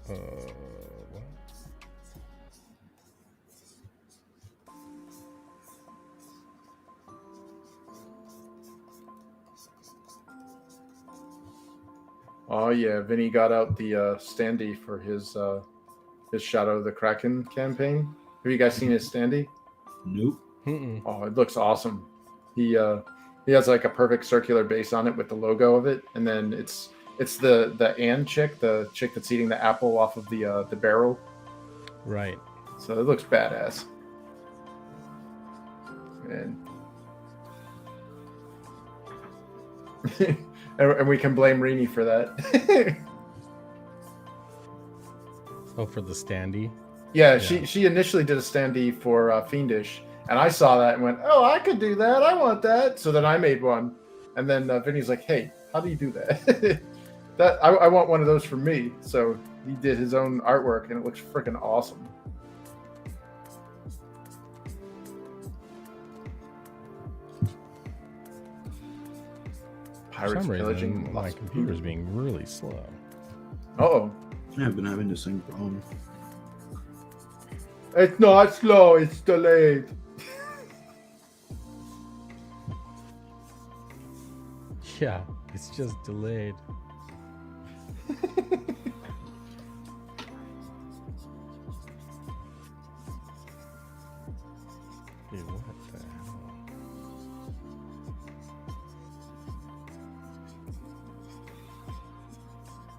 What? Oh yeah, Vinny got out the standee for his Shadow of the Kraken campaign. Have you guys seen his standee? Nope. Mm-mm. Oh, it looks awesome. He has like a perfect circular base on it with the logo of it, and then it's the Anne chick, the chick that's eating the apple off of the barrel. Right. So it looks badass. And and we can blame Rini for that. Oh, for the standee? Yeah, she initially did a standee for Fiendish, and I saw that and went, "Oh, I could do that. I want that." So then I made one, and then Vinny's like, "Hey, how do you do that?" That I want one of those for me. So he did his own artwork, and it looks freaking awesome. For Pirates some pillaging reason, my lots of computer's food. being really slow. Uh-oh. Yeah, I've been having the same problem. It's not slow, it's delayed. Yeah, it's just delayed. Dude, what the hell?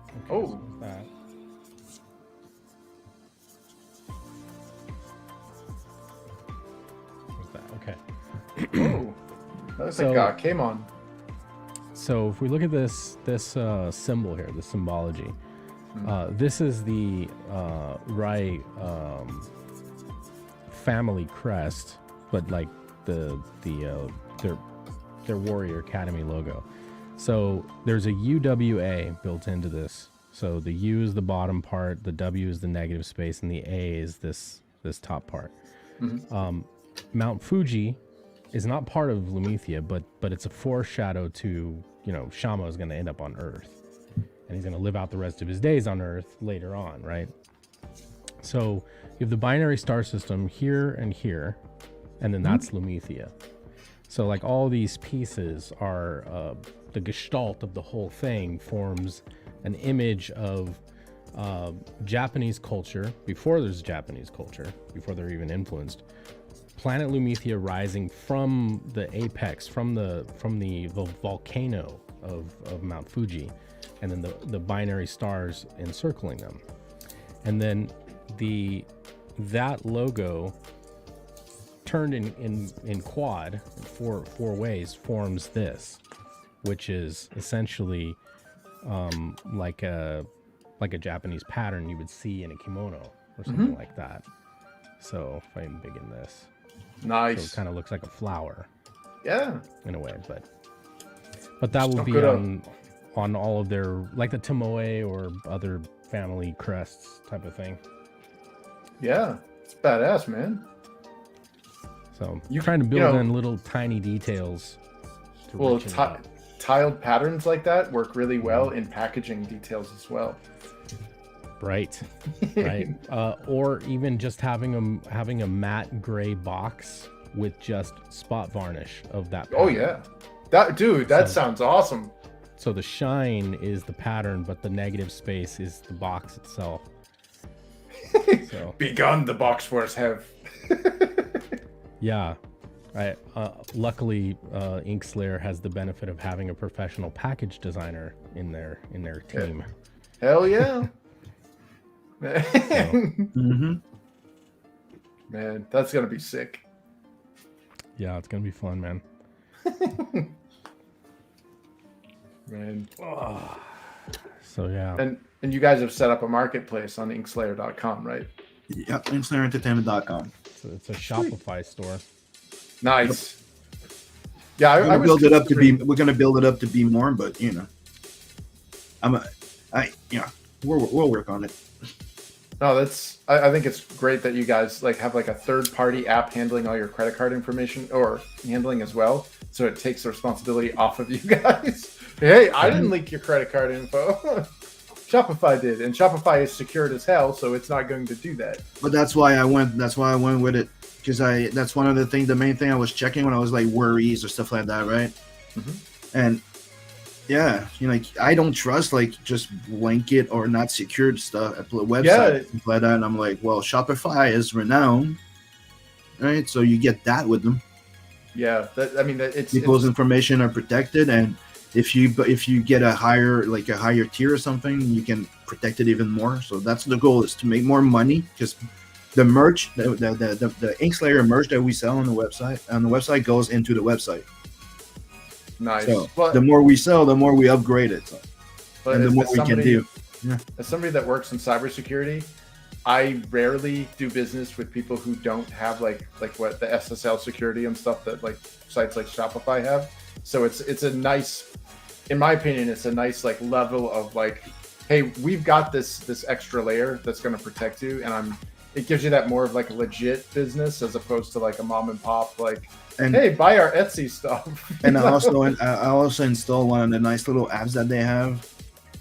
Okay, Oh. so that. What's that? Okay. Oh. That's So- like came on. So if we look at this symbol here, the symbology, this is the Rai family crest, but like their Warrior Academy logo. So there's a UWA built into this. So the U is the bottom part, the W is the negative space, and the A is this top part. Mount Fuji is not part of Lumithia, but it's a foreshadow to, Shama is going to end up on Earth, and he's going to live out the rest of his days on Earth later on, right? So you have the binary star system here and here, and then that's Lumethia. So like all these pieces are the gestalt of the whole thing forms an image of Japanese culture before there's Japanese culture, before they're even influenced. Planet Lumethia rising from the apex, from the volcano of Mount Fuji, and then the binary stars encircling them. And then that logo turned in quad in four ways forms this, which is essentially like a Japanese pattern you would see in a kimono or something like that. So if I'm big in this, Nice. so it kind of looks like a flower. Yeah. In a way, but that will be on all of their, like the Tomoe or other family crests type of thing. Yeah, it's badass, man. So you're trying to build in little tiny details. Well, tiled patterns like that work really well in packaging details as well. Right, right. Or even just having a matte gray box with just spot varnish of that pattern. Oh yeah, that sounds awesome. So the shine is the pattern, but the negative space is the box itself. So begun the box force have. Yeah, luckily Inkslayer has the benefit of having a professional package designer in their team. Hell yeah. Man. So. Man, that's gonna be sick. Yeah, it's gonna be fun, man. Man. So yeah. And you guys have set up a marketplace on inkslayer.com, right? Yep, InkSlayerEntertainment.com. So it's a Shopify store. Nice. Yeah, We're gonna build it up to be. We're gonna build it up to be more, but we'll work on it. No, I think it's great that you guys have a third party app handling all your credit card information or handling as well. So it takes the responsibility off of you guys. Hey, I didn't leak your credit card info. Shopify did, and Shopify is secured as hell, so it's not going to do that. But that's why I went with it, because that's one of the main thing I was checking when I was worries or stuff like that, right? And yeah, I don't trust just blanket or not secured stuff at the website, stuff like that. And I'm like, well, Shopify is renowned, right? So you get that with them. Yeah, people's information are protected, and if you get a higher tier or something, you can protect it even more. So that's the goal, is to make more money, because the merch, the Inkslayer merch that we sell on the website goes into the website. Nice. So the more we sell, the more we upgrade it, and the more we can do. Yeah. As somebody that works in cybersecurity, I rarely do business with people who don't have what the SSL security and stuff that sites like Shopify have. So it's a nice, in my opinion, it's a nice level of hey, we've got this extra layer that's going to protect you, and it gives you that more of a legit business as opposed to a mom and pop hey, buy our Etsy stuff. And I also install one of the nice little apps that they have,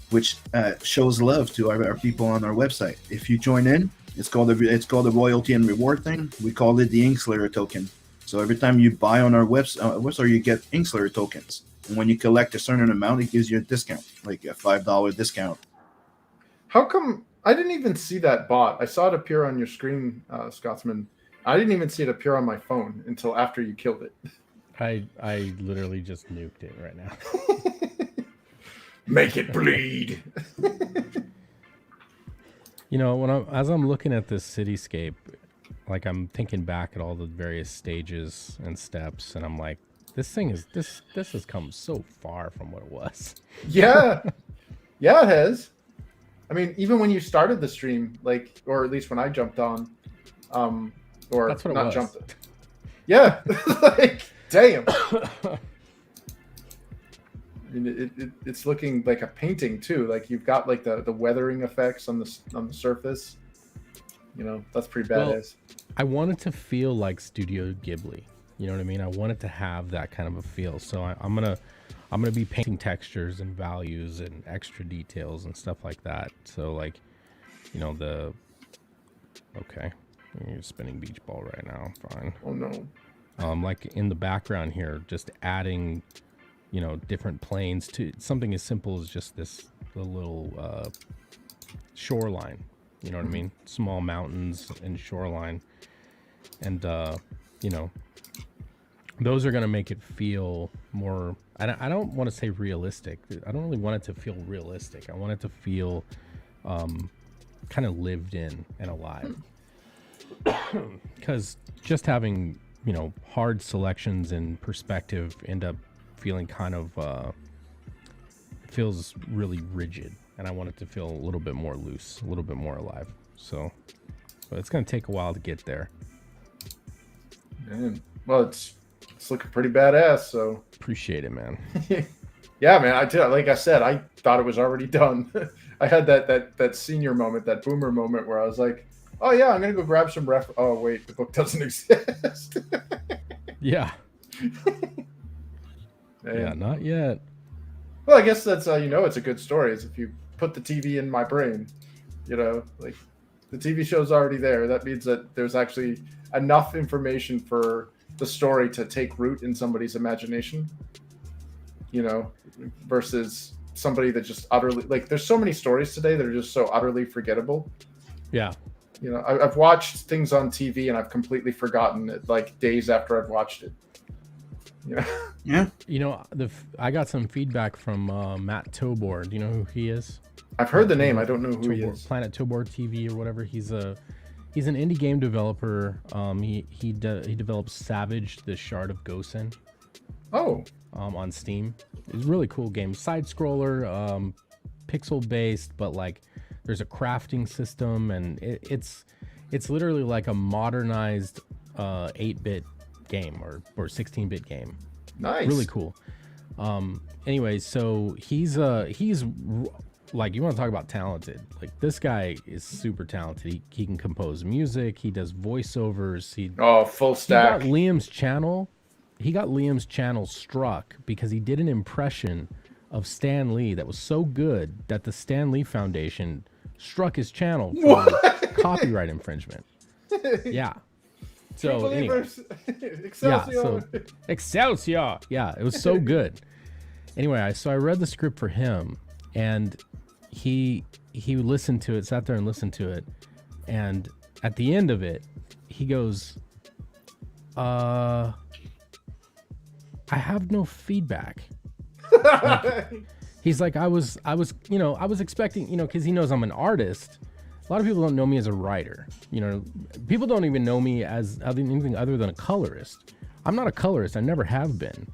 which shows love to our people on our website. If you join in, it's called the royalty and reward thing. We call it the Inkslayer token. So every time you buy on our website, you get Inkslayer tokens. And when you collect a certain amount, it gives you a discount, like a $5 discount. How come I didn't even see that bot? I saw it appear on your screen, Scotsman. I didn't even see it appear on my phone until after you killed it. I literally just nuked it right now. Make it bleed. As I'm looking at this cityscape, I'm thinking back at all the various stages and steps, and I'm like, this has come so far from what it was. Yeah. Yeah, it has. I mean, even when you started the stream, or at least when I jumped on, or that's what not it was. Jumped. Yeah. Damn. I mean, it's looking like a painting too. You've got the weathering effects on the surface. That's pretty badass. Well, I wanted to feel like Studio Ghibli. You know what I mean? I wanted to have that kind of a feel. So I'm gonna be painting textures and values and extra details and stuff like that. So Okay. You're spinning beach ball right now. Fine. Oh no. Like in the background here, just adding, different planes to something as simple as just this little shoreline. You know what I mean? Small mountains and shoreline. And, those are going to make it feel more, I don't want to say realistic. I don't really want it to feel realistic. I want it to feel kind of lived in and alive. Because just having, hard selections and perspective end up feeling kind of, feels really rigid. And I want it to feel a little bit more loose, a little bit more alive. So it's going to take a while to get there. Man. Well, it's looking pretty badass, so Appreciate it, man. yeah, man. Like I said, I thought it was already done. I had that senior moment, that boomer moment where I was like, oh yeah, I'm gonna go grab some oh wait, the book doesn't exist. Yeah. Yeah, not yet. Well, I guess that's it's a good story, is if you put the TV in my brain, like the TV show's already there. That means that there's actually enough information for the story to take root in somebody's imagination, versus somebody that just utterly, like, there's so many stories today that are just so utterly forgettable. Yeah. I've watched things on TV and I've completely forgotten it, like, days after I've watched it. Yeah. I got some feedback from Matt Tobor. Do you know who he is? I've heard the name. I don't know who he is. Planet Tobor TV or whatever. He's an indie game developer. He develops Savage, the Shard of Gosen. Oh. On Steam. It's a really cool game. Side scroller, pixel based, but like there's a crafting system, and it's literally like a modernized 8-bit game or 16-bit game. Nice. Really cool. Anyways, so he's like, you want to talk about talented. Like, this guy is super talented. He can compose music. He does voiceovers. Full stack. He got Liam's channel struck because he did an impression of Stan Lee that was so good that the Stan Lee Foundation struck his channel for copyright infringement. Yeah. So anyway. Excelsior. Excelsior. Yeah, it was so good. Anyway, so I read the script for him, and he listened to it, sat there and listened to it, and at the end of it, he goes, I have no feedback. He's like, I was expecting, because he knows I'm an artist. A lot of people don't know me as a writer. People don't even know me as anything other than a colorist. I'm not a colorist. I never have been.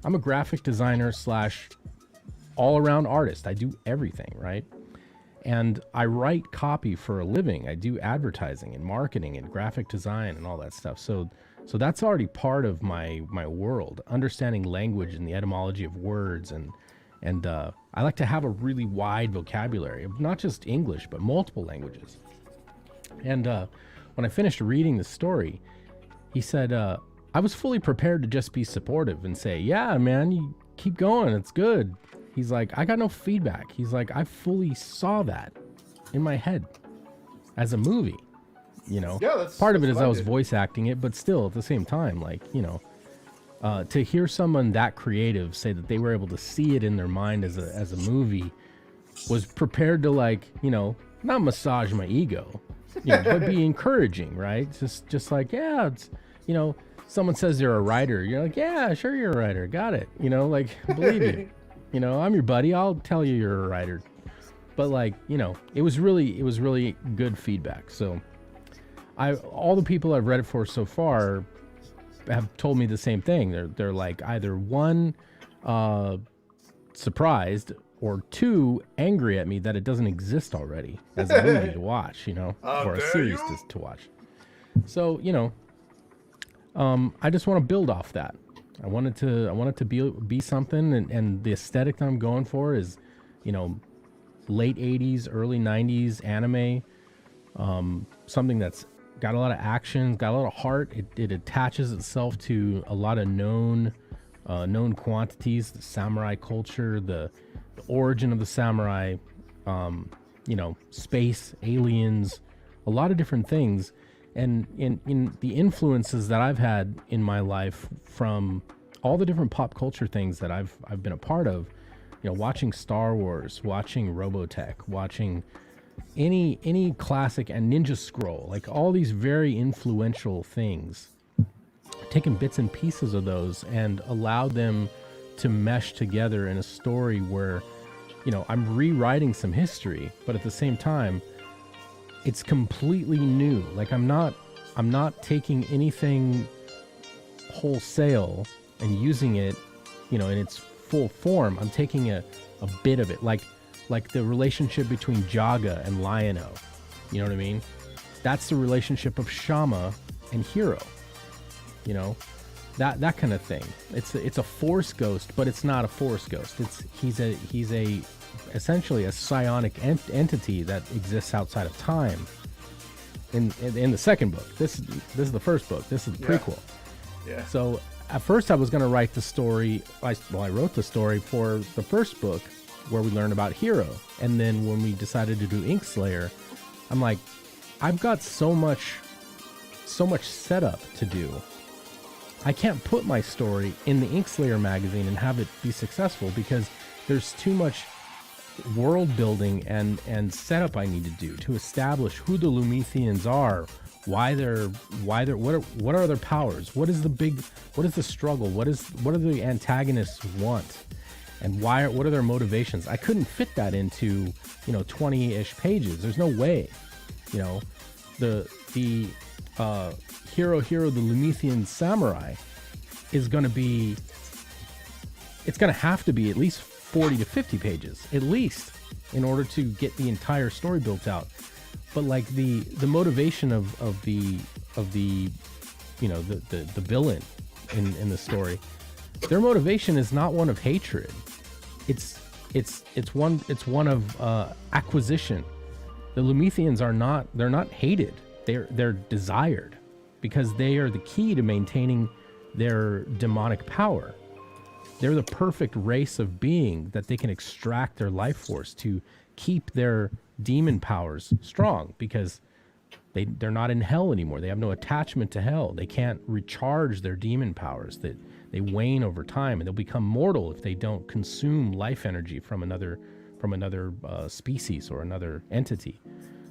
I'm a graphic designer / all-around artist. I do everything, right? And I write copy for a living. I do advertising and marketing and graphic design and all that stuff. So that's already part of my world, understanding language and the etymology of words, and I like to have a really wide vocabulary of not just English but multiple languages. And when I finished reading the story, he said, I was fully prepared to just be supportive and say, yeah, man, you keep going, it's good. He's like, I got no feedback. He's like, I fully saw that in my head as a movie. Yeah, part of it is I was voice acting it, but still at the same time, like, to hear someone that creative say that they were able to see it in their mind as a movie, was prepared to, like, not massage my ego, but be encouraging, right? Just like, yeah, it's, someone says you're a writer, you're like, yeah, sure, you're a writer, got it, like, believe you. I'm your buddy, I'll tell you you're a writer. But, like, it was really good feedback. So all the people I've read it for so far have told me the same thing. They're like, either one, surprised, or two, angry at me that it doesn't exist already as a movie to watch, or a series to watch. So, I just want to build off that. I want it to be something, and the aesthetic that I'm going for is, late 80s, early 90s anime, something that's got a lot of action, got a lot of heart. It attaches itself to a lot of known quantities, the samurai culture, the origin of the samurai, space, aliens, a lot of different things. And in the influences that I've had in my life from all the different pop culture things that I've been a part of, you know, watching Star Wars, watching Robotech, watching any classic, and Ninja Scroll, like all these very influential things, taken bits and pieces of those and allowed them to mesh together in a story where, you know, I'm rewriting some history, but at the same time, it's completely new. Like I'm not taking anything wholesale and using it, you know, in its full form. I'm taking a bit of it, like the relationship between Jaga and Lion-O. You know what I mean? That's the relationship of Shama and Hero. You know, that kind of thing. It's a Force ghost, but it's not a Force ghost. He's a essentially a psionic entity that exists outside of time. In the second book, this is the first book. This is the prequel. Yeah. So at first I was going to write the story. I wrote the story for the first book where we learn about Hero, and then when we decided to do Inkslayer, I'm like, I've got so much setup to do. I can't put my story in the Inkslayer magazine and have it be successful because there's too much world building and setup I need to do to establish who the Lumethians are, what are their powers, what is the struggle, what do the antagonists want, and what are their motivations. I couldn't fit that into, you know, 20-ish pages. There's no way. You know, the HeroHiro, the Lumethian samurai, is going to be, it's going to have to be at least 40 to 50 pages, at least, in order to get the entire story built out. But like the motivation of the you know, the villain in the story, their motivation is not one of hatred. It's one of acquisition. The Lumethians they're not hated. They're desired, because they are the key to maintaining their demonic power. They're the perfect race of being that they can extract their life force to keep their demon powers strong, because they're not in hell anymore. They have no attachment to hell. They can't recharge their demon powers. That they wane over time, and they'll become mortal if they don't consume life energy from another species or another entity.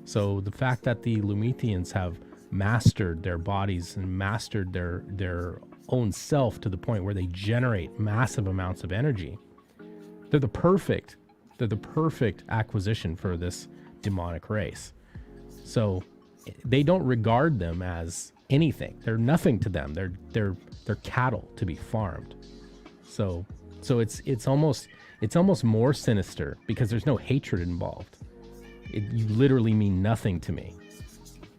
So the fact that the Lumethians have mastered their bodies and mastered their own self to the point where they generate massive amounts of energy, they're the perfect acquisition for this demonic race. So they don't regard them as anything. They're nothing to them. They're cattle to be farmed. So it's almost more sinister because there's no hatred involved. You literally mean nothing to me.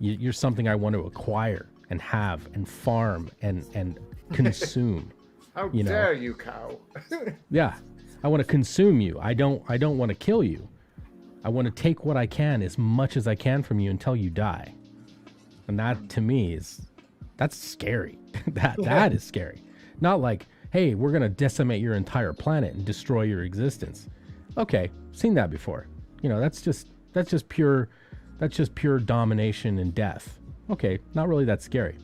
You're something I want to acquire and have and farm and consume. How dare you, cow? Yeah, I want to consume you. I don't want to kill you. I want to take what I can, as much as I can, from you until you die. And that, to me, that's scary. that is scary. Not like, hey, we're gonna decimate your entire planet and destroy your existence. Okay, seen that before. You know, that's just pure domination and death. Okay, not really that scary.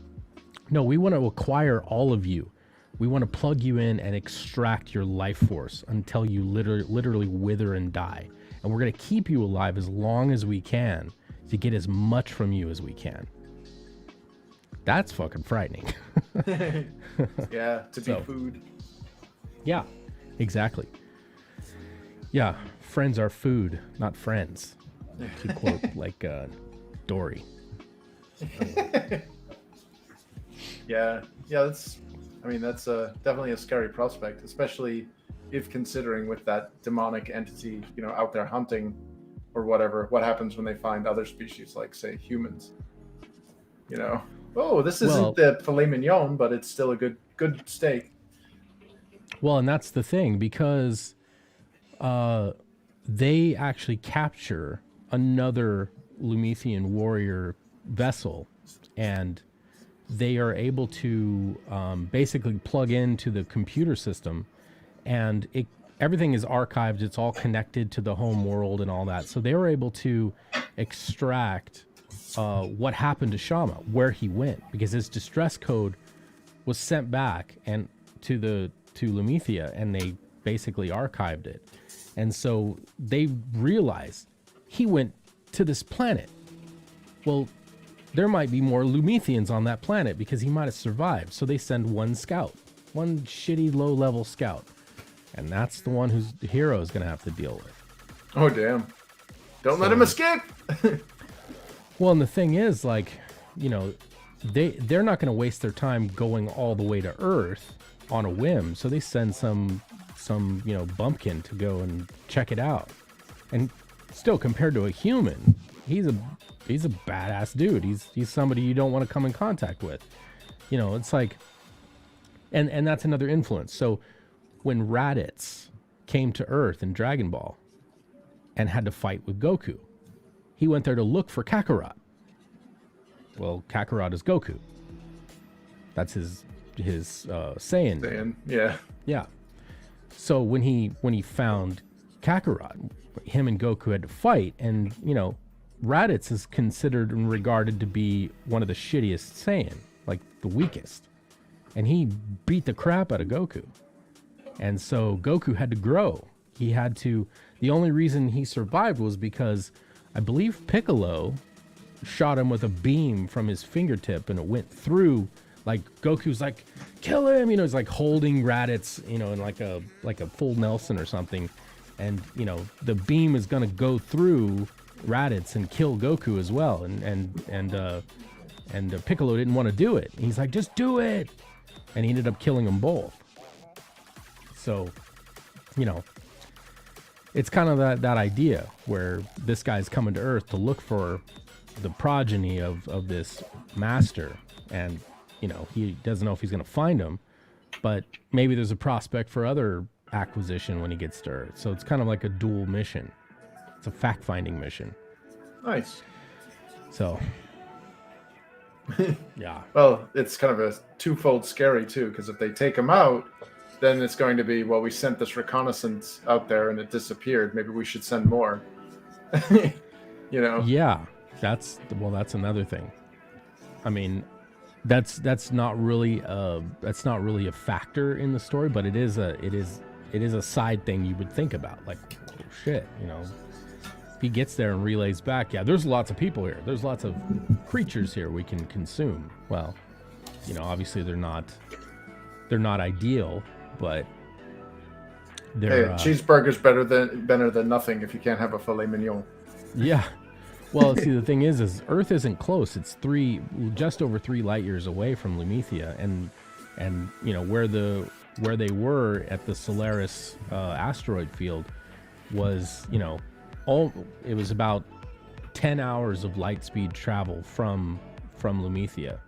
No, we want to acquire all of you. We want to plug you in and extract your life force until you literally wither and die. And we're going to keep you alive as long as we can to get as much from you as we can. That's fucking frightening. Yeah, to be food. Yeah, exactly. Yeah, friends are food, not friends. To quote like Dory. Yeah, that's definitely a scary prospect, especially if considering with that demonic entity, you know, out there hunting or whatever, what happens when they find other species like, say, humans? You know, oh, this isn't the filet mignon, but it's still a good steak. Well, and that's the thing, because they actually capture another Lumethian warrior vessel, and they are able to basically plug into the computer system, and everything is archived. It's all connected to the home world and all that. So they were able to extract what happened to Shama, where he went, because his distress code was sent back and to Lumethia, and they basically archived it. And so they realized he went to this planet. Well, there might be more Lumethians on that planet because he might have survived. So they send one scout, one shitty low-level scout. And that's the one whose hero is going to have to deal with. Oh, damn. Don't let him escape! Well, and the thing is, like, you know, they're not going to waste their time going all the way to Earth on a whim. So they send some you know, bumpkin to go and check it out. And still, compared to a human, he's a badass dude. He's somebody you don't want to come in contact with. You know, it's like, and that's another influence. So when Raditz came to Earth in Dragon Ball and had to fight with Goku, he went there to look for Kakarot. Well, Kakarot is Goku. That's his Saiyan. Saiyan, yeah. Yeah. So when he found Kakarot, him and Goku had to fight, and you know, Raditz is considered and regarded to be one of the shittiest Saiyan, like the weakest. And he beat the crap out of Goku. And so Goku had to grow. He had to, the only reason he survived was because I believe Piccolo shot him with a beam from his fingertip, and it went through, like Goku's like, kill him, you know, he's like holding Raditz, you know, in like a full Nelson or something. And, you know, the beam is going to go through Raditz and kill Goku as well. And Piccolo didn't want to do it. He's like, just do it. And he ended up killing them both. So, you know, it's kind of that idea where this guy's coming to Earth to look for the progeny of this master. And, you know, he doesn't know if he's going to find him, but maybe there's a prospect for other acquisition when he gets to Earth. So it's kind of like a dual mission. It's a fact-finding mission. Nice. So, yeah. Well, it's kind of a twofold scary, too, because if they take him out, then it's going to be, well, we sent this reconnaissance out there and it disappeared. Maybe we should send more. You know? Yeah, that's another thing. I mean, that's not really a factor in the story, but it is a side thing you would think about. Like, oh shit, you know, if he gets there and relays back, yeah, there's lots of people here. There's lots of creatures here we can consume. Well, you know, obviously they're not ideal, but they're cheeseburger's better than nothing if you can't have a filet mignon. Yeah. Well, see, the thing is Earth isn't close. It's just over 3 light years away from Lumethia, and you know where they were at the Solaris asteroid field was, you know, it was about 10 hours of light speed travel from Lumethia.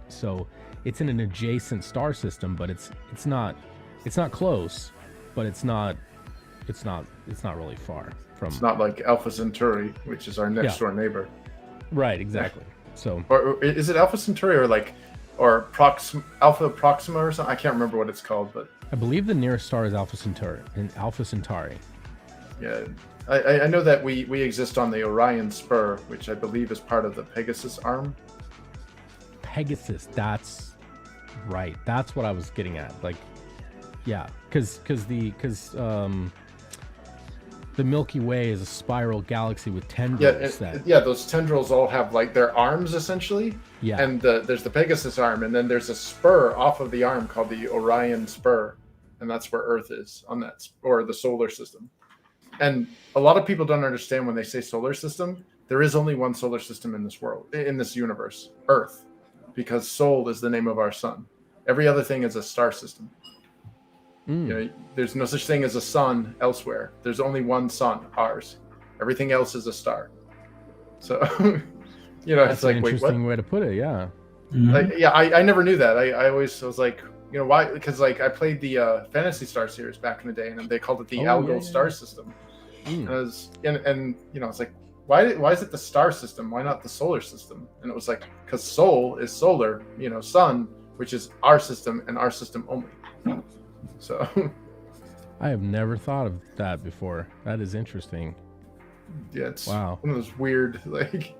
So it's in an adjacent star system, but it's not close, but it's not really far from. It's not like Alpha Centauri, which is our next door neighbor. Right, exactly. So, or is it Alpha Centauri or Alpha Proxima or something? I can't remember what it's called, but I believe the nearest star is Alpha Centauri. Yeah, I know that we exist on the Orion Spur, which I believe is part of the Pegasus arm. Pegasus, that's right. That's what I was getting at. Like, yeah, because the Milky Way is a spiral galaxy with tendrils. Those tendrils all have like their arms essentially. Yeah. And there's the Pegasus arm, and then there's a spur off of the arm called the Orion Spur, and that's where Earth is on that, or the solar system. And a lot of people don't understand when they say solar system. There is only one solar system in this world, in this universe, Earth, because Sol is the name of our sun. Every other thing is a star system. You know, there's no such thing as a sun elsewhere. There's only one sun, ours. Everything else is a star. So, you know, that's it's like, an interesting way to put it. Yeah. Mm-hmm. I never knew that. I always was like, you know, why? Because like I played the Phantasy Star series back in the day, and they called it the Algol star system. And you know, it's like, why is it the star system? Why not the solar system? And it was like, because Sol is solar, you know, sun, which is our system and our system only. So I have never thought of that before. That is interesting. Yeah, it's wow. one of those weird, like.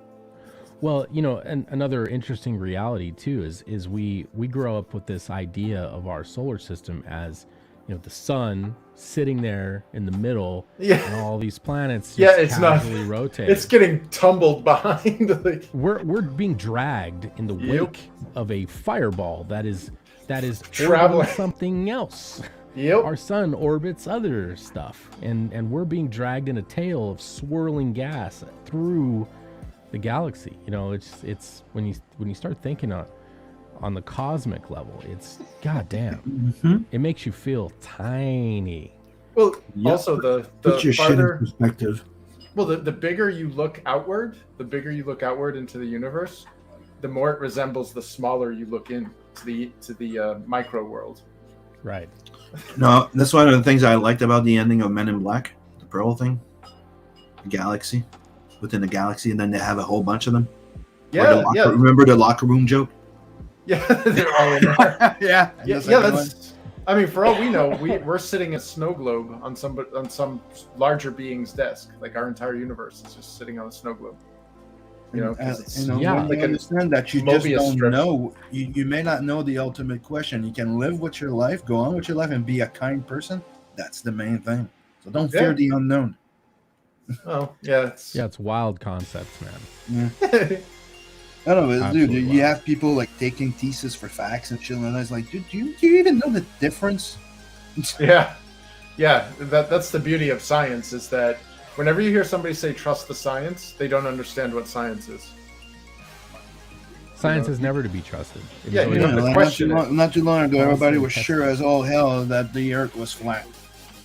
Well, you know, and another interesting reality too is we grow up with this idea of our solar system as, you know, the sun sitting there in the middle, Yeah. and all these planets Yeah, just it's not- casually rotate. It's getting tumbled behind. Like, We're being dragged in the Yep. wake of a fireball that is Traveling. orbiting something else. yep. Our sun orbits other stuff, and we're being dragged in a tail of swirling gas through the galaxy. You know, it's when you start thinking on the cosmic level, it's goddamn. Mhm. It makes you feel tiny. Well, Yep. also the Put your shit in farther, perspective. well, the bigger you look outward, into the universe, the more it resembles the smaller you look in to the micro world. Right. No, that's one of the things I liked about the ending of Men in Black, the Pearl thing, the galaxy within the galaxy, and then they have a whole bunch of them. Or the Yeah, locker- yeah, Remember the locker room joke? yeah. They're all in there. yeah. Yeah, That's yeah. a good one. That's. I mean, for all we know, we're sitting a snow globe on some larger being's desk. Like our entire universe is just sitting on a snow globe. You know, 'cause it's Yeah. when you like an understand that you just Mobius don't strip. know. You may not know the ultimate question. You can live with your life, go on with your life, and be a kind person. That's the main thing. So don't fear Yeah. the unknown. Oh, yeah. It's, Yeah, it's wild concepts, man. I don't know, dude. Absolutely You wild. have people like taking thesis for facts and shit, and it's like, dude, do you even know the difference? yeah. Yeah. That's the beauty of science is that whenever you hear somebody say trust the science, they don't understand what science is. Science is never to be trusted. It was Yeah, always you know, just- the like, question not too long ago, everybody was Constant sure as all hell that the Earth was flat.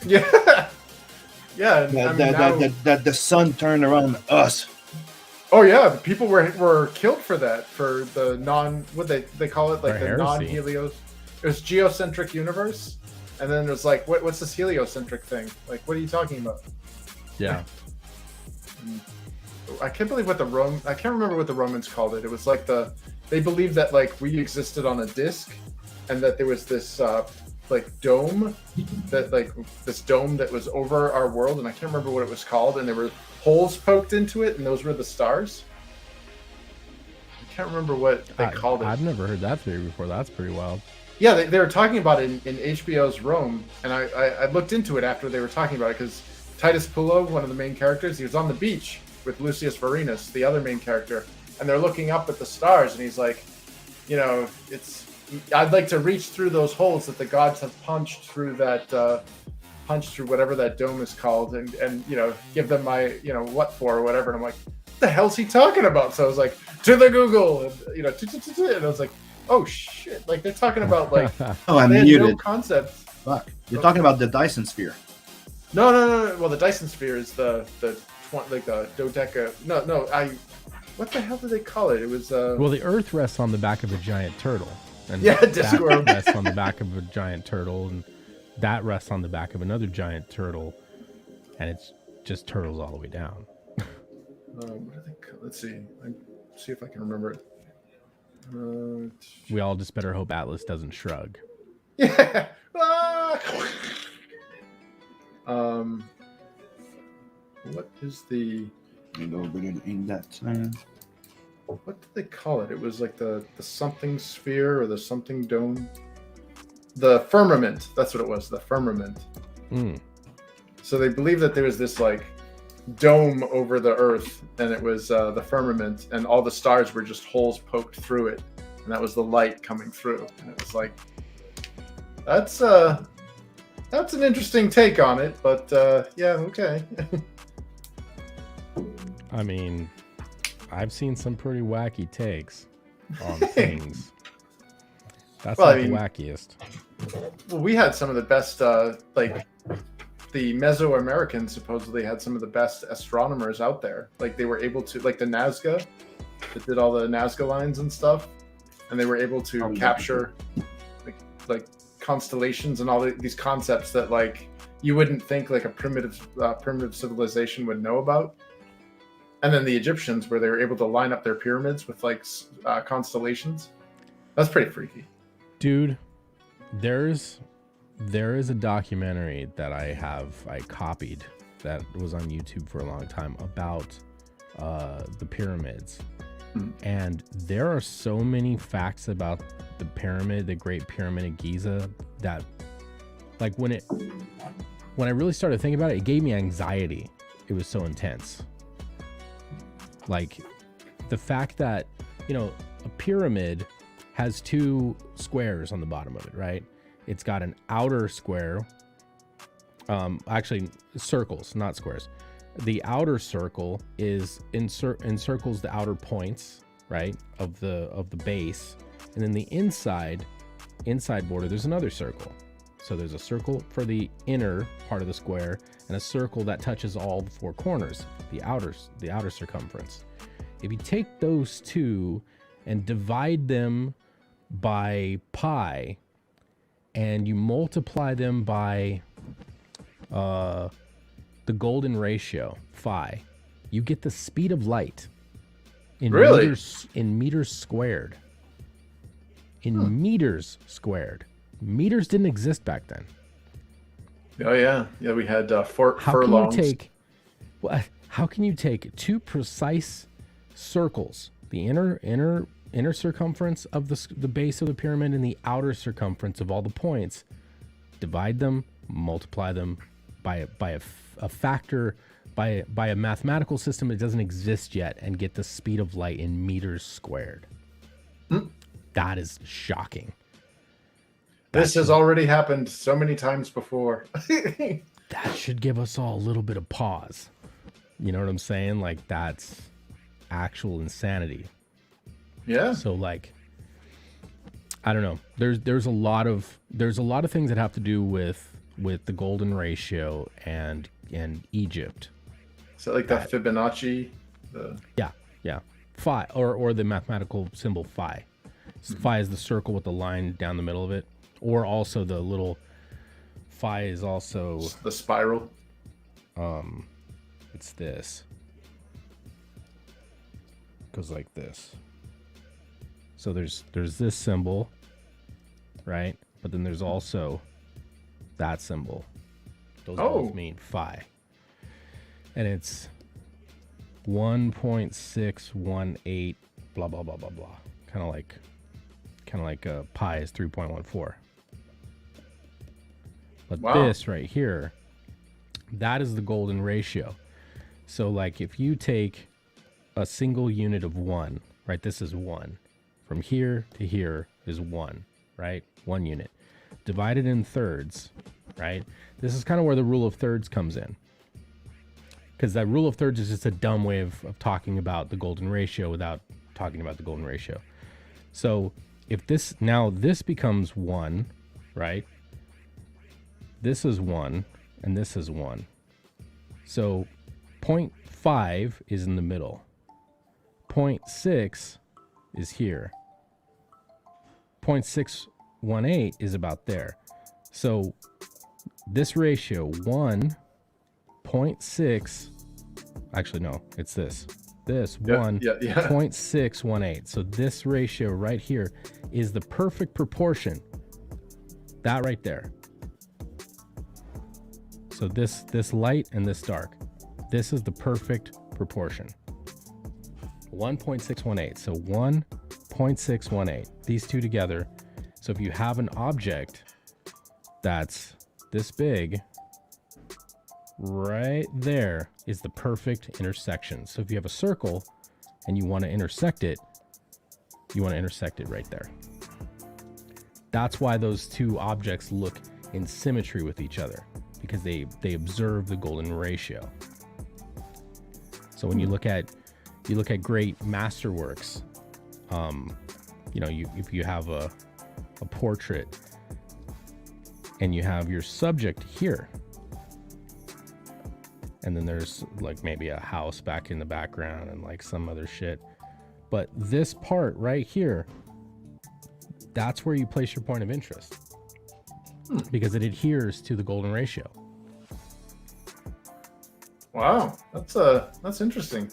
Yeah. Yeah. And, I That, mean, now, that the sun turned around us. oh yeah, people were killed for that, for the what they call it, like For the heresy. non-helios. It was geocentric universe, and then there's like, what's this heliocentric thing? Like, what are you talking about? Yeah. I can't believe what I can't remember what the Romans called it. It was like they believed that like we existed on a disc, and that there was this like dome that was over our world, and I can't remember what it was called, and there were holes poked into it, and those were the stars. I can't remember what they called it. I've never heard that theory before. That's pretty wild. Yeah, they were talking about it in HBO's Rome, and I looked into it after they were talking about it, because Titus Pullo, one of the main characters, he was on the beach with Lucius Varinus, the other main character, and they're looking up at the stars, and he's like, you know, I'd like to reach through those holes that the gods have punched through whatever that dome is called, and you know, give them my, you know, what for or whatever. And I'm like, what the hell's he talking about? So I was like, to the Google, and you know, and I was like, oh shit, like they're talking about like Oh, I'm they had muted. no concept. Fuck. You're talking about the Dyson sphere. No. Well, the Dyson sphere is the dodeca. No. What the hell did they call it? It was Well, the Earth rests on the back of a giant turtle, and Yeah, that Discord. rests on the back of a giant turtle, and that rests on the back of another giant turtle, and it's just turtles all the way down. what do they call? Let's see. See if I can remember it. We all just better hope Atlas doesn't shrug. Yeah. What is the? And over there in that time. What did they call it? It was like the something sphere or the something dome. The firmament. That's what it was. The firmament. Mm. So they believe that there was this like dome over the Earth, and it was the firmament, and all the stars were just holes poked through it, and that was the light coming through. And it was like, that's an interesting take on it, but yeah, okay. I mean, I've seen some pretty wacky takes on things. That's Well, not I mean- the wackiest. Well, we had some of the best, like the Mesoamericans supposedly had some of the best astronomers out there. Like they were able to, like the Nazca, that did all the Nazca lines and stuff, and they were able to capture like constellations and all these concepts that like you wouldn't think like a primitive civilization would know about. And then the Egyptians, where they were able to line up their pyramids with like constellations. That's pretty freaky. Dude, there is a documentary that I copied that was on YouTube for a long time about the pyramids. And there are so many facts about the pyramid, the Great Pyramid of Giza, that like when I really started thinking about it, it gave me anxiety. It was so intense. Like the fact that, you know, a pyramid has two squares on the bottom of it, right? It's got an outer square, actually circles, not squares. The outer circle is encircles the outer points, right, of the base, and then the inside border, there's another circle. So there's a circle for the inner part of the square and a circle that touches all the four corners, the outer circumference. If you take those two and divide them by pi, and you multiply them by the golden ratio, phi, you get the speed of light in meters squared. Meters squared. Meters didn't exist back then. Oh yeah, we had furlongs. How can you take two precise circles, the inner circumference of the base of the pyramid and the outer circumference of all the points, divide them, multiply them by a factor, by a mathematical system that doesn't exist yet, and get the speed of light in meters squared? That is shocking. This has already happened so many times before. That should give us all a little bit of pause. You know what I'm saying? Like, that's actual insanity. Yeah. So like, I don't know. There's a lot of things that have to do with the golden ratio and Egypt. So like the Fibonacci. Yeah. Phi, or the mathematical symbol phi. Phi is the circle with the line down the middle of it, or also the little phi is also the spiral. It's this. Goes like this. So there's this symbol, right? But then there's also that symbol. Those both mean phi. And it's 1.618 blah blah blah blah blah. Kind of like pi is 3.14. But this right here, that is the golden ratio. So like if you take a single unit of 1, right? This is 1. From here to here is 1, right? 1 unit. Divided in thirds, right? This is kind of where the rule of thirds comes in. Because that rule of thirds is just a dumb way of talking about the golden ratio without talking about the golden ratio. So if this becomes 1, right? This is 1 and this is 1. So 0.5 is in the middle. 0.6 is here. 0.618 is about there. So this ratio 1.6, actually no, it's this 1.618. So this ratio right here is the perfect proportion. That right there. So this light and this dark, this is the perfect proportion. 1.618. So 1.618. These two together. So if you have an object that's this big, right there is the perfect intersection. So if you have a circle and you want to intersect it right there. That's why those two objects look in symmetry with each other, because they observe the golden ratio. So when you look at great masterworks, if you have a portrait and you have your subject here, and then there's like maybe a house back in the background and like some other shit, but this part right here, that's where you place your point of interest, because it adheres to the golden ratio. Wow, that's interesting.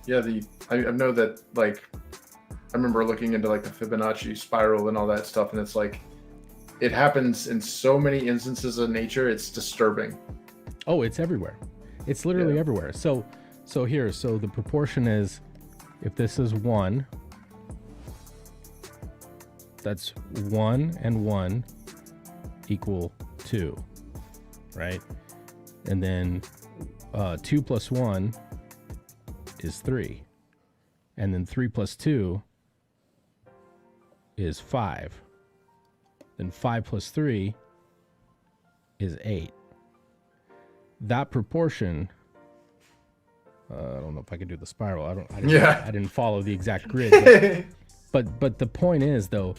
Yeah, I know that, like, I remember looking into like the Fibonacci spiral and all that stuff, and it's like it happens in so many instances of nature, it's disturbing. Oh, it's everywhere. It's literally everywhere. So So the proportion is, if this is 1, that's 1 and 1 equal 2, right? And then 2 plus 1 is 3. And then 3 plus 2 is 5. Then 5 plus 3 is 8. That proportion, I don't know if I could do the spiral. I didn't follow the exact grid. But the point is, though,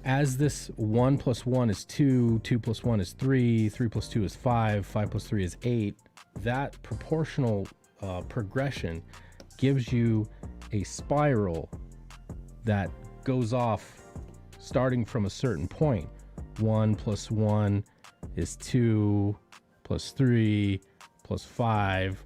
as this 1 plus 1 is 2, 2 plus 1 is 3, 3 plus 2 is 5, 5 plus 3 is 8, that proportional progression gives you a spiral that goes off starting from a certain point. 1 plus 1 is 2, plus 3, plus 5.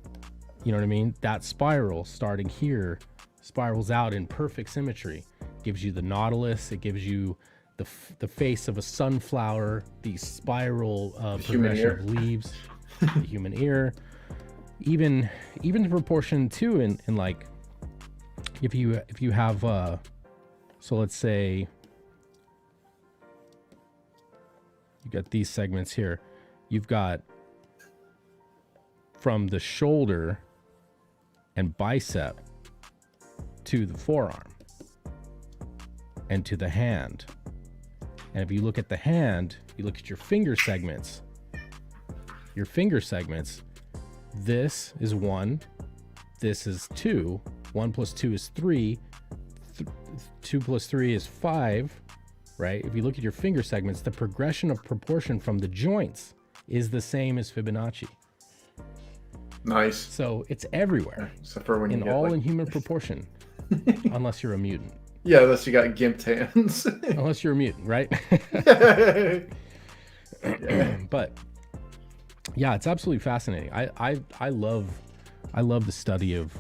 You know what I mean? That spiral starting here spirals out in perfect symmetry. Gives you the nautilus. It gives you the face of a sunflower. The spiral progression of leaves. The human ear. Even the proportion too in like if you have so let's say you got these segments here. You've got from the shoulder and bicep to the forearm and to the hand. And if you look at the hand, you look at your finger segments. Your finger segments, this is 1, this is 2, 1 plus 2 is 3, 2 plus 3 is 5, right? If you look at your finger segments, the progression of proportion from the joints is the same as Fibonacci. Nice. So it's everywhere. Except for when you in get, all like... in human proportion, unless you're a mutant. Yeah, unless you got gimped hands. Unless you're a mutant, right? But yeah, it's absolutely fascinating. I love the study of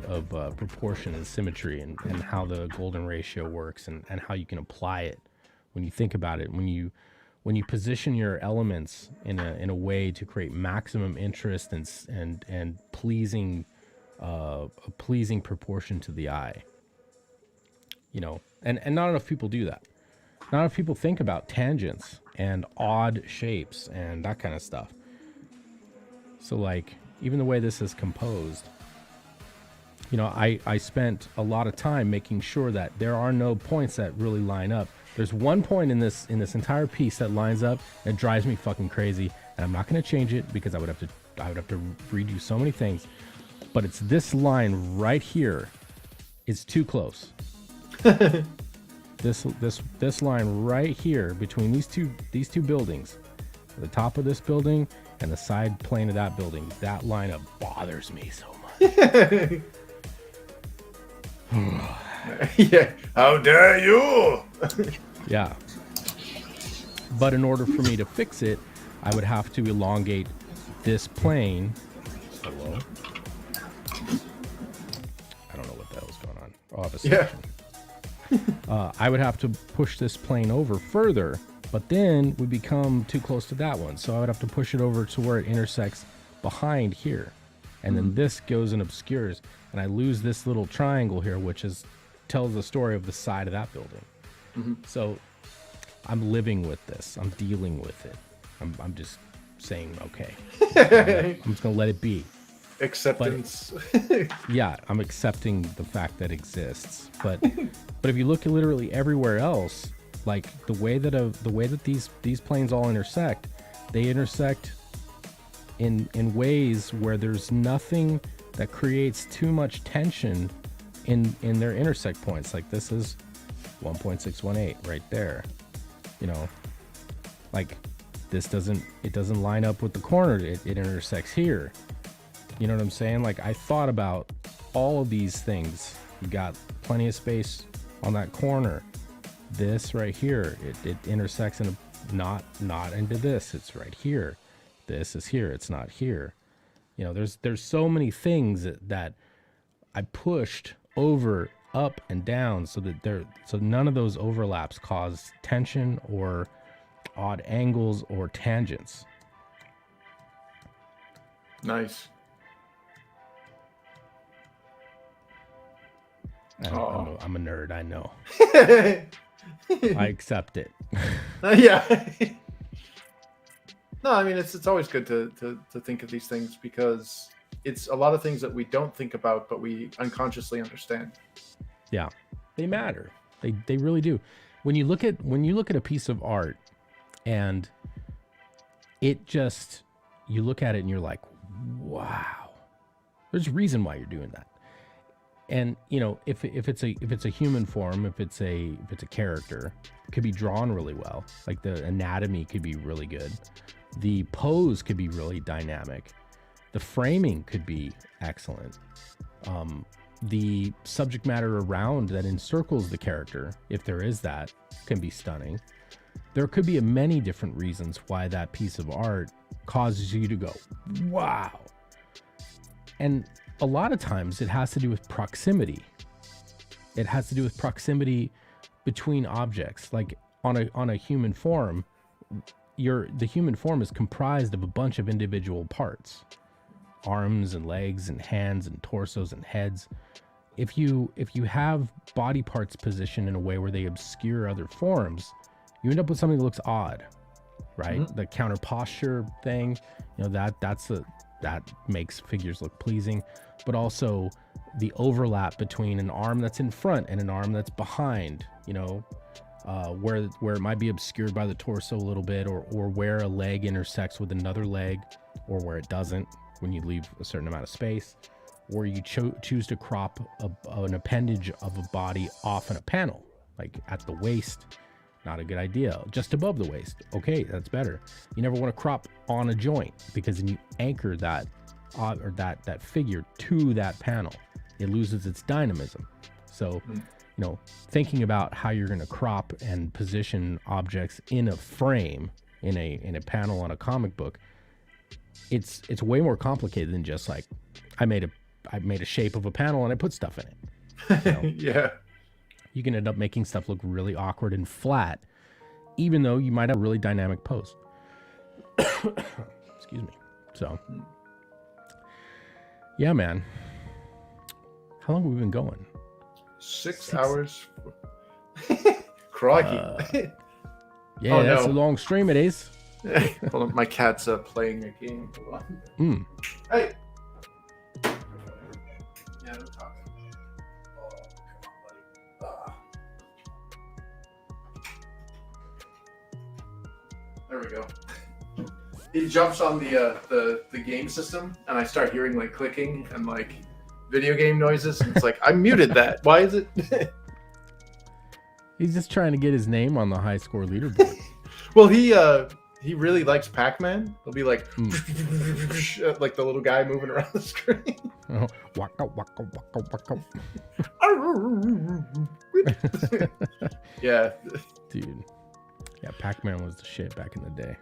proportion and symmetry and how the golden ratio works and how you can apply it when you think about it. When you position your elements in a way to create maximum interest and pleasing a pleasing proportion to the eye. You know, and not enough people do that. Not enough people think about tangents and odd shapes and that kind of stuff. So like even the way this is composed, you know, I spent a lot of time making sure that there are no points that really line up. There's one point in this entire piece that lines up and it drives me fucking crazy, and I'm not going to change it because I would have to redo so many things. But it's this line right here. It's too close. This line right here between these two buildings, the top of this building and the side plane of that building, that lineup bothers me so much. Yeah, how dare you? Yeah. But in order for me to fix it, I would have to elongate this plane. Hello? I don't know what the hell's going on. I'll have a section. Yeah. I would have to push this plane over further, but then we become too close to that one. So I would have to push it over to where it intersects behind here. And then this goes and obscures, and I lose this little triangle here, which tells the story of the side of that building. So I'm living with this. I'm dealing with it. I'm just saying, okay. I'm just going to let it be. Acceptance. Yeah, I'm accepting the fact that it exists. But if you look at literally everywhere else, like the way that these planes all intersect, they intersect in ways where there's nothing that creates too much tension in their intersect points. Like this is 1.618 right there. You know, like this doesn't line up with the corner. It intersects here. You know what I'm saying? Like I thought about all of these things. You got plenty of space on that corner. This right here, it intersects in not into this. It's right here. This is here. It's not here. You know, there's so many things that I pushed over, up and down, so none of those overlaps cause tension or odd angles or tangents. Nice. I'm a nerd. I know. I accept it. Yeah. No, I mean it's always good to think of these things because it's a lot of things that we don't think about, but we unconsciously understand. Yeah, they matter. They really do. When you look at a piece of art, and it just, you look at it and you're like, wow. There's a reason why you're doing that. And you know, if it's a human form, if it's a character, it could be drawn really well. Like the anatomy could be really good. The pose could be really dynamic. The framing could be excellent. The subject matter around that encircles the character, if there is that, can be stunning. There could be many different reasons why that piece of art causes you to go, wow. And a lot of times it has to do with proximity. It has to do with proximity between objects. Like on a human form, the human form is comprised of a bunch of individual parts. Arms and legs and hands and torsos and heads. If you have body parts positioned in a way where they obscure other forms, you end up with something that looks odd, right? Mm-hmm. The counter posture thing, you know, that makes figures look pleasing, but also the overlap between an arm that's in front and an arm that's behind, you know, where it might be obscured by the torso a little bit, or where a leg intersects with another leg, or where it doesn't when you leave a certain amount of space, or you choose to crop an appendage of a body off in a panel, like at the waist. Not a good idea. Just above the waist, okay, that's better. You never want to crop on a joint, because then you anchor that that figure to that panel. It loses its dynamism. So, you know, thinking about how you're going to crop and position objects in a frame, in a panel on a comic book, it's way more complicated than just like I made a shape of a panel and I put stuff in it. You know? Yeah. You can end up making stuff look really awkward and flat, even though you might have a really dynamic pose. Excuse me. So, yeah, man. How long have we been going? 6 hours. Crikey. Yeah, oh, that's a long stream it is. Hold on, my cat's playing a game. Hold on. Hey. Yeah, don't talk. There we go. He jumps on the game system, and I start hearing like clicking and like video game noises. And it's like, I muted that. Why is it? He's just trying to get his name on the high score leaderboard. Well, he really likes Pac-Man. He'll be like, like the little guy moving around the screen. Oh, waka waka waka waka. Yeah, dude. Yeah, Pac-Man was the shit back in the day.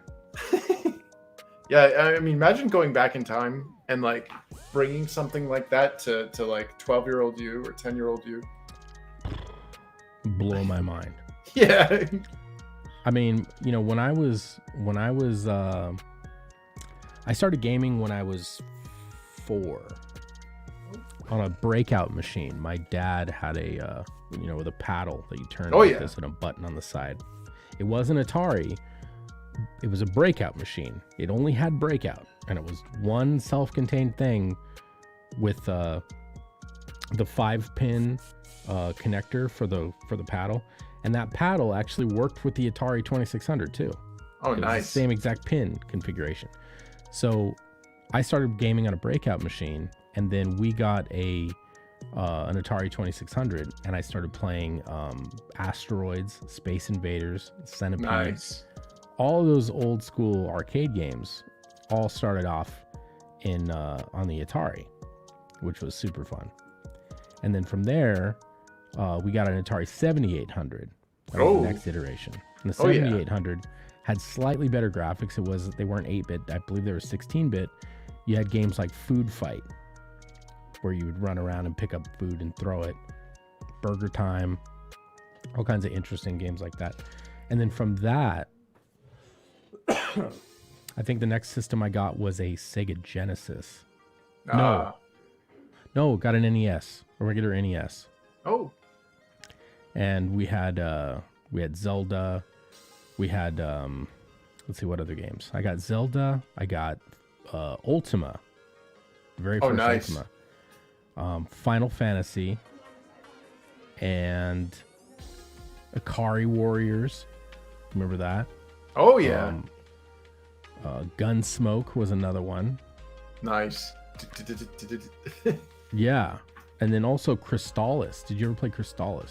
Yeah, I mean, imagine going back in time and like bringing something like that to like 12-year-old you or 10-year-old you. Blow my mind. Yeah. I mean, you know, when I started gaming when I was 4 on a breakout machine. My dad had a, you know, with a paddle that you turn like this and a button on the side. It wasn't Atari. It was a breakout machine. It only had breakout, and it was one self-contained thing with the 5-pin connector for the paddle, and that paddle actually worked with the Atari 2600 too. Oh, nice! The same exact pin configuration. So I started gaming on a breakout machine, and then we got an Atari 2600, and I started playing Asteroids, Space Invaders, Centipede. Nice. All of those old school arcade games all started off on the Atari, which was super fun. And then from there, we got an Atari 7800. That was the next iteration. And the 7800 had slightly better graphics. They weren't 8-bit. I believe they were 16-bit. You had games like Food Fight, where you would run around and pick up food and throw it. Burger Time, all kinds of interesting games like that. And then from that, I think the next system I got was a Sega Genesis. No, got an NES, a regular NES. Oh, And we had Zelda. We had let's see what other games. I got Zelda. I got Ultima. The very first nice. Ultima. Final Fantasy. And Akari Warriors. Remember that? oh yeah, Gunsmoke was another one. nice. Yeah. And then also Crystallis. Did you ever play Crystallis?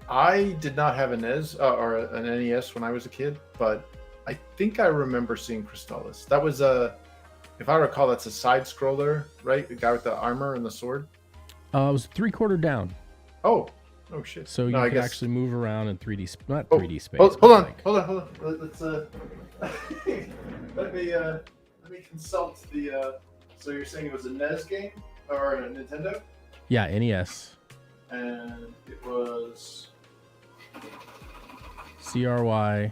I did not have a NES or an NES when I was a kid, but I think I remember seeing Crystallis. That was if I recall, that's a side scroller, right? The guy with the armor and the sword. It was 3/4 down. Oh shit! So you No, I could guess- actually move around in 3D, not Oh, 3D space. Hold but on, like- hold on. Let's let me consult the. So you're saying it was a NES game or a Nintendo, Yeah, NES. and it was CRY.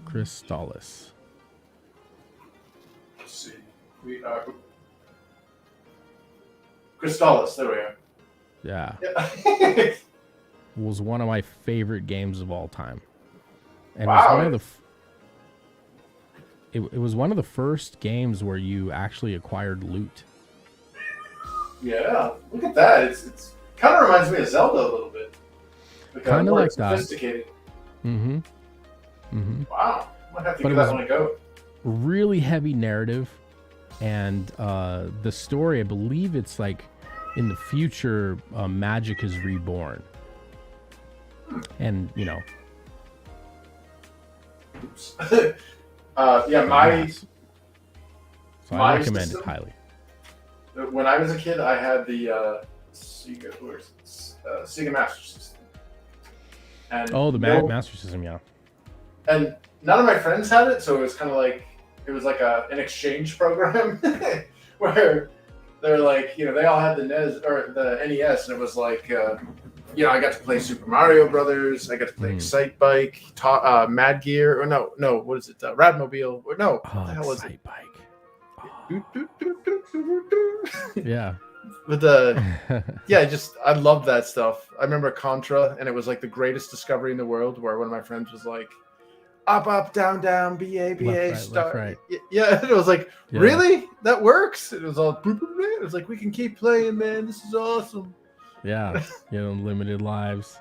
Crystallis. let's see, we are Crystallis. There we are. Yeah. Yeah. Was one of my favorite games of all time. And it Wow. was one of the it was one of the first games where you actually acquired loot. Yeah, look at that. It's kind of reminds me of Zelda a little bit. Kinda more like that. Sophisticated. Mm-hmm. Mm-hmm. Wow, might have to But give it that was- one a go. Really heavy narrative, and the story, I believe it's like in the future, magic is reborn. And, you know. Oops. Yeah, my yes. So my I recommend system- it highly. when I was a kid, I had the Sega Master System. And Oh, the no- Master System, yeah. and none of my friends had it, so it was kind of like an exchange program where they're like, they all had the NES or the NES, and it was like, I got to play Super Mario Brothers, I got to play Excite Bike, Mad Gear, or no, what is it, Radmobile, or no, what the hell was it? Excite Bike. But Yeah. I love that stuff. I remember Contra, and it was like the greatest discovery in the world, where one of my friends was like, up, down, down, BA, BA, right, start. left, right. Yeah, and it was like, Yeah. really? That works? And it was all, boop, boop, boop. It was like, we can keep playing, man. This is awesome. Yeah. Limited lives.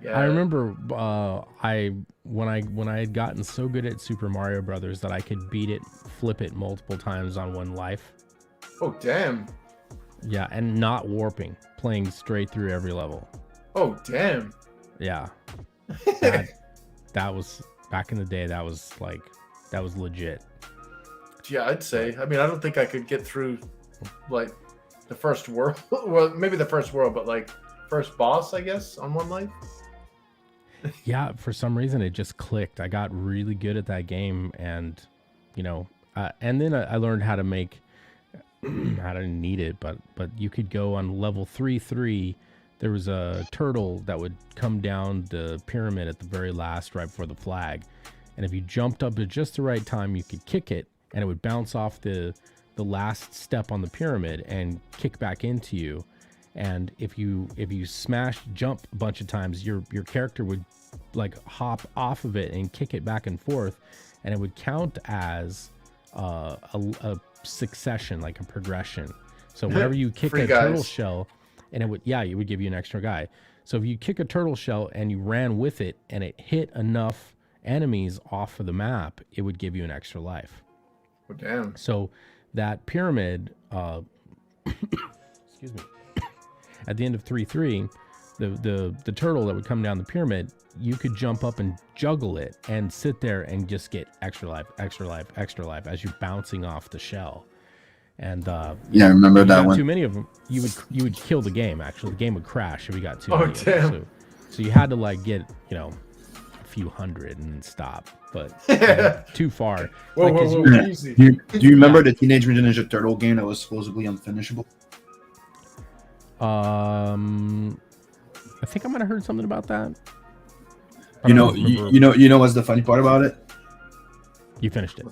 Yeah. I remember when I had gotten so good at Super Mario Brothers that I could flip it multiple times on one life. Oh, damn. Yeah, and not warping, playing straight through every level. Oh, damn. Yeah. That was back in the day. That was legit. Yeah, I'd say. I mean, I don't think I could get through, like, the first world. Well, maybe the first world, but, like, first boss, I guess, on one life. Yeah, for some reason it just clicked. I got really good at that game, and and then I learned how to make. I didn't need it, but you could go on level 3. There was a turtle that would come down the pyramid at the very last, right before the flag, and if you jumped up at just the right time, you could kick it, and it would bounce off the last step on the pyramid and kick back into you. And if you jump a bunch of times, your character would like hop off of it and kick it back and forth, and it would count as a succession, like a progression. So whenever you kick Free a guys. turtle shell, and it would give you an extra guy. So if you kick a turtle shell and you ran with it and it hit enough enemies off of the map, it would give you an extra life. Oh, damn. So that pyramid, excuse me, at the end of 3-3, the turtle that would come down the pyramid, you could jump up and juggle it and sit there and just get extra life as you're bouncing off the shell. And Yeah, I remember if you that got one. too many of them, you would kill the game. Actually, the game would crash if you got too Oh, many. damn. Of them. So you had to like get a few hundred and stop, but too far. Whoa, Like, whoa, 'cause whoa, Yeah. easy. Do you remember the Teenage Mutant Ninja Turtle game that was supposedly unfinishable? I think I might have heard something about that. I You don't know, remember. you know what's the funny part about it? You finished it.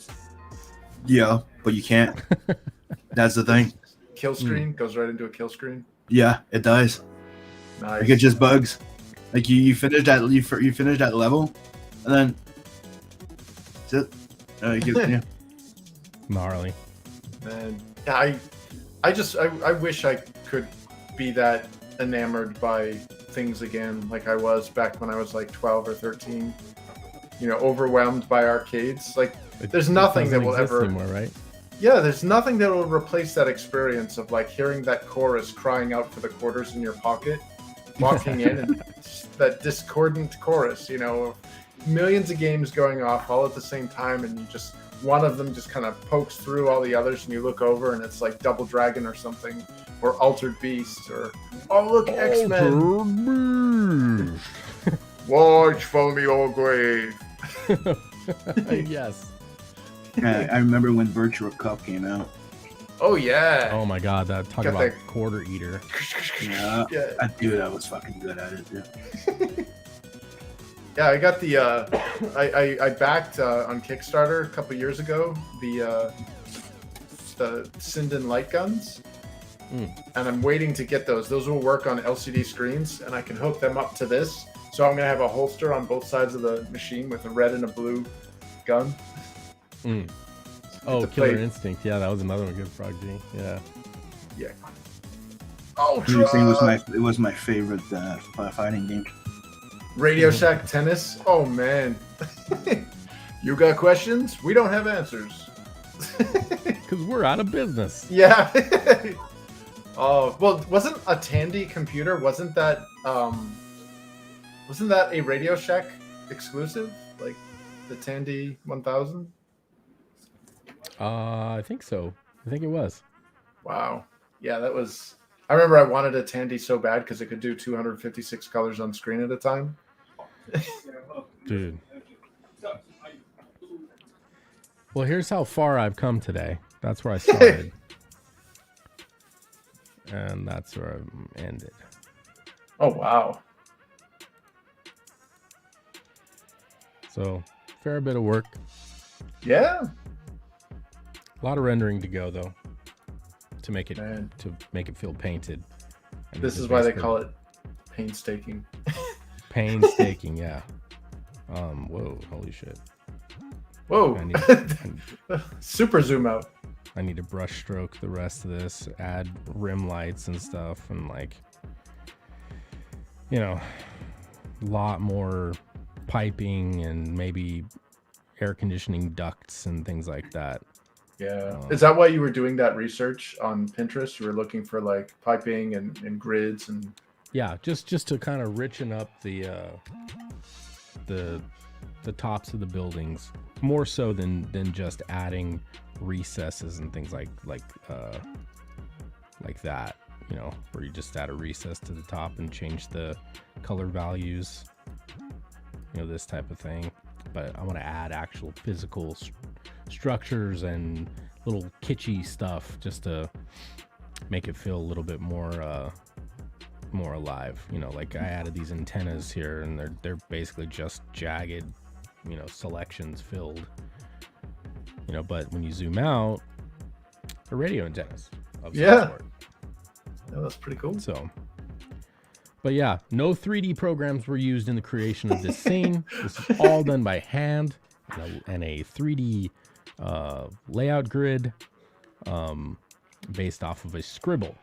Yeah, but you can't. That's the thing. Kill screen goes right into a kill screen. Yeah, it does. Nice. Like it just bugs. Like you finish that you finish that level, and then that's it. Yeah. Gnarly. And I wish I could be that enamored by things again, like I was back when I was like 12 or 13. You know, overwhelmed by arcades. Like, there's nothing that will ever. Anymore, right? Yeah, there's nothing that will replace that experience of like hearing that chorus crying out for the quarters in your pocket, walking in, and that discordant chorus. You know, millions of games going off all at the same time, and you just one of them just kind of pokes through all the others, and you look over, and it's like Double Dragon or something, or Altered Beast, or oh look, X-Men. Watch for me, old grave. Yes. Yeah, I remember when Virtual Cop came out. Oh yeah. Oh my god, that talk Got about that- quarter eater. Yeah, Yeah. dude, I was fucking good at it. Dude. Yeah, I got the I backed on Kickstarter a couple years ago the Sinden light guns, and I'm waiting to get those. Those will work on LCD screens, and I can hook them up to this. So I'm gonna have a holster on both sides of the machine with a red and a blue gun. Oh, to Killer play- Instinct. Yeah, that was another one. Good Frog G. Yeah. Yeah. This thing was my favorite fighting game. Radio Shack Tennis. Oh man. You got questions? We don't have answers. Because we're out of business. Yeah. Oh well, wasn't a Tandy computer? Wasn't that a Radio Shack exclusive? Like the Tandy 1000? I think so. I think it was. Wow. Yeah, that was. I remember I wanted a Tandy so bad because it could do 256 colors on screen at a time. Dude. Well, here's how far I've come today. That's where I started. And that's where I ended. Oh wow. So, fair bit of work. Yeah. A lot of rendering to go though, to make it Man. feel painted. And This just is why they basically call it painstaking. painstaking. Yeah. Whoa! Holy shit! Whoa. I need, Super zoom out. I need to brush stroke the rest of this, add rim lights and stuff, and like, you know, a lot more piping and maybe air conditioning ducts and things like that. Yeah. Is that why you were doing that research on Pinterest? You were looking for like piping and grids and Yeah, just to kind of richen up the tops of the buildings more so than just adding recesses and things like that, you know, where you just add a recess to the top and change the color values, you know, this type of thing. But I want to add actual physical structures and little kitschy stuff just to make it feel a little bit more alive. You know, like I added these antennas here, and they're basically just jagged, you know, selections filled. You know, but when you zoom out, they're radio antennas of some sort. Yeah, that's pretty cool. So, but yeah, no 3D programs were used in the creation of this scene. This is all done by hand and a 3D layout grid based off of a scribble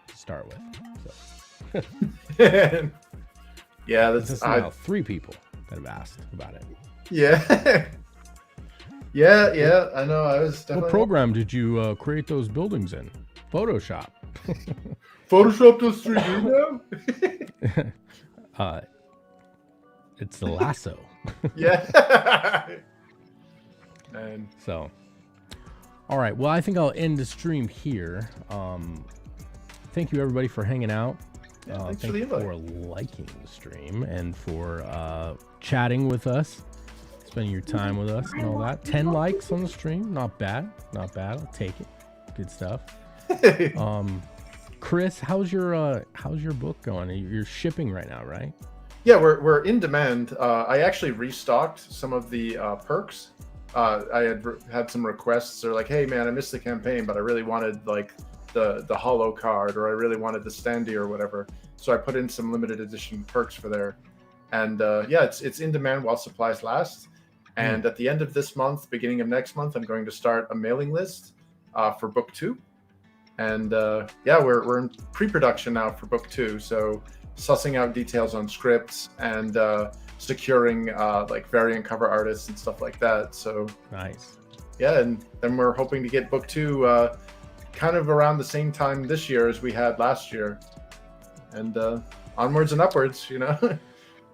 to start with. So, Yeah, this that's is now 3 people that have asked about it. yeah. Yeah, I know. I was definitely What program did you create those buildings in? Photoshop. Photoshop does 3D now? It's the lasso. Yeah. And So, all right. Well, I think I'll end the stream here. Thank you everybody for hanging out. thanks for Thank the you invite. for liking the stream and for chatting with us, spending your time with us and all that. 10 likes on the stream, not bad, not bad. I'll take it. Good stuff. Chris, how's your book going? You're shipping right now, right? Yeah, we're in demand. I actually restocked some of the perks had some requests. They're like, hey man, I missed the campaign, but I really wanted like the holo card, or I really wanted the standee or whatever. So I put in some limited edition perks for there. And yeah, it's in demand while supplies last. And at the end of this month, beginning of next month, I'm going to start a mailing list for book 2. And yeah, we're in pre-production now for book 2. So sussing out details on scripts and securing like variant cover artists and stuff like that. So Nice. yeah, and then we're hoping to get book 2 kind of around the same time this year as we had last year. And onwards and upwards, you know.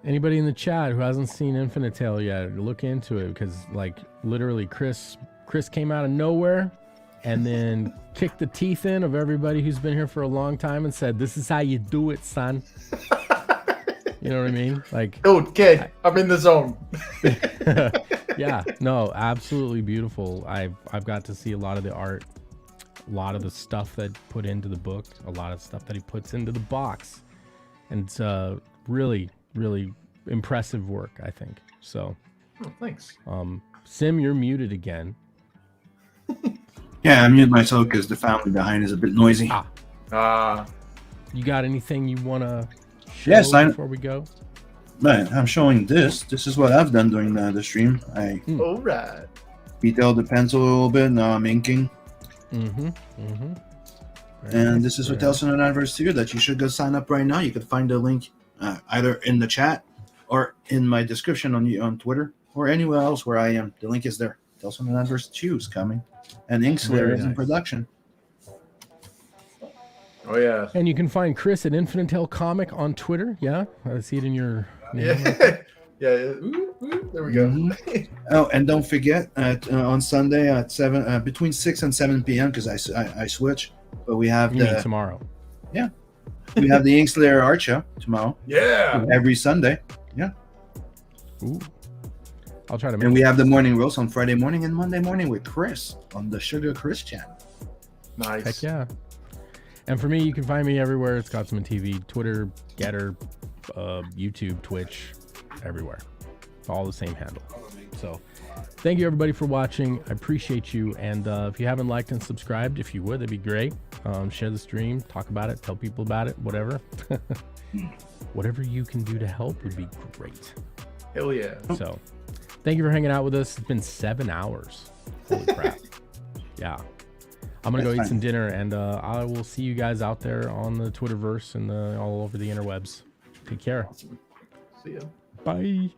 Anybody in the chat who hasn't seen Infinite Tale yet, look into it, because like literally Chris came out of nowhere and then kicked the teeth in of everybody who's been here for a long time and said, "This is how you do it, son." You know what I mean? Like, Dude, kid, I'm in the zone. yeah, no, absolutely beautiful. I've got to see a lot of the art, a lot of the stuff that put into the book, a lot of stuff that he puts into the box, and it's really impressive work, I think. So Oh, thanks. Sim, you're muted again. Yeah, I mute myself because the family behind is a bit noisy. You got anything you want to show Yes, before we go? Man, I'm showing this. This is what I've done during the stream. I All right. detailed the pencil a little bit. Now I'm inking. And this is what tells an anniversary that you should go sign up right now. You could find the link either in the chat or in my description on Twitter or anywhere else where I am. The link is there. Tells an anniversary 2 is coming. And Inkslayer is in production. Oh yeah. And you can find Chris at Infinite Tale Comic on Twitter. Yeah, I see it in your name. Yeah. Yeah. Ooh, ooh, there we go. Oh, and don't forget on Sunday at 7 between 6 and 7 p.m. because I switch. But we have You mean tomorrow. Yeah. We have the Inkslayer art show tomorrow. Yeah. Every Sunday. Yeah. Ooh. I'll try to make And we have the morning roast on Friday morning and Monday morning with Chris on the Sugar Chris channel. Nice. Heck yeah. And for me, you can find me everywhere. It's Scotsman TV, Twitter, Getter, YouTube, Twitch, everywhere. All the same handle. So thank you everybody for watching. I appreciate you. And if you haven't liked and subscribed, if you would, that'd be great. Share the stream, talk about it, tell people about it, whatever. Whatever you can do to help would be great. Hell yeah. So thank you for hanging out with us. It's been 7 hours. Holy crap. Yeah. I'm going to go eat some dinner, and I will see you guys out there on the Twitterverse and all over the interwebs. Take care. Awesome. See ya. Bye.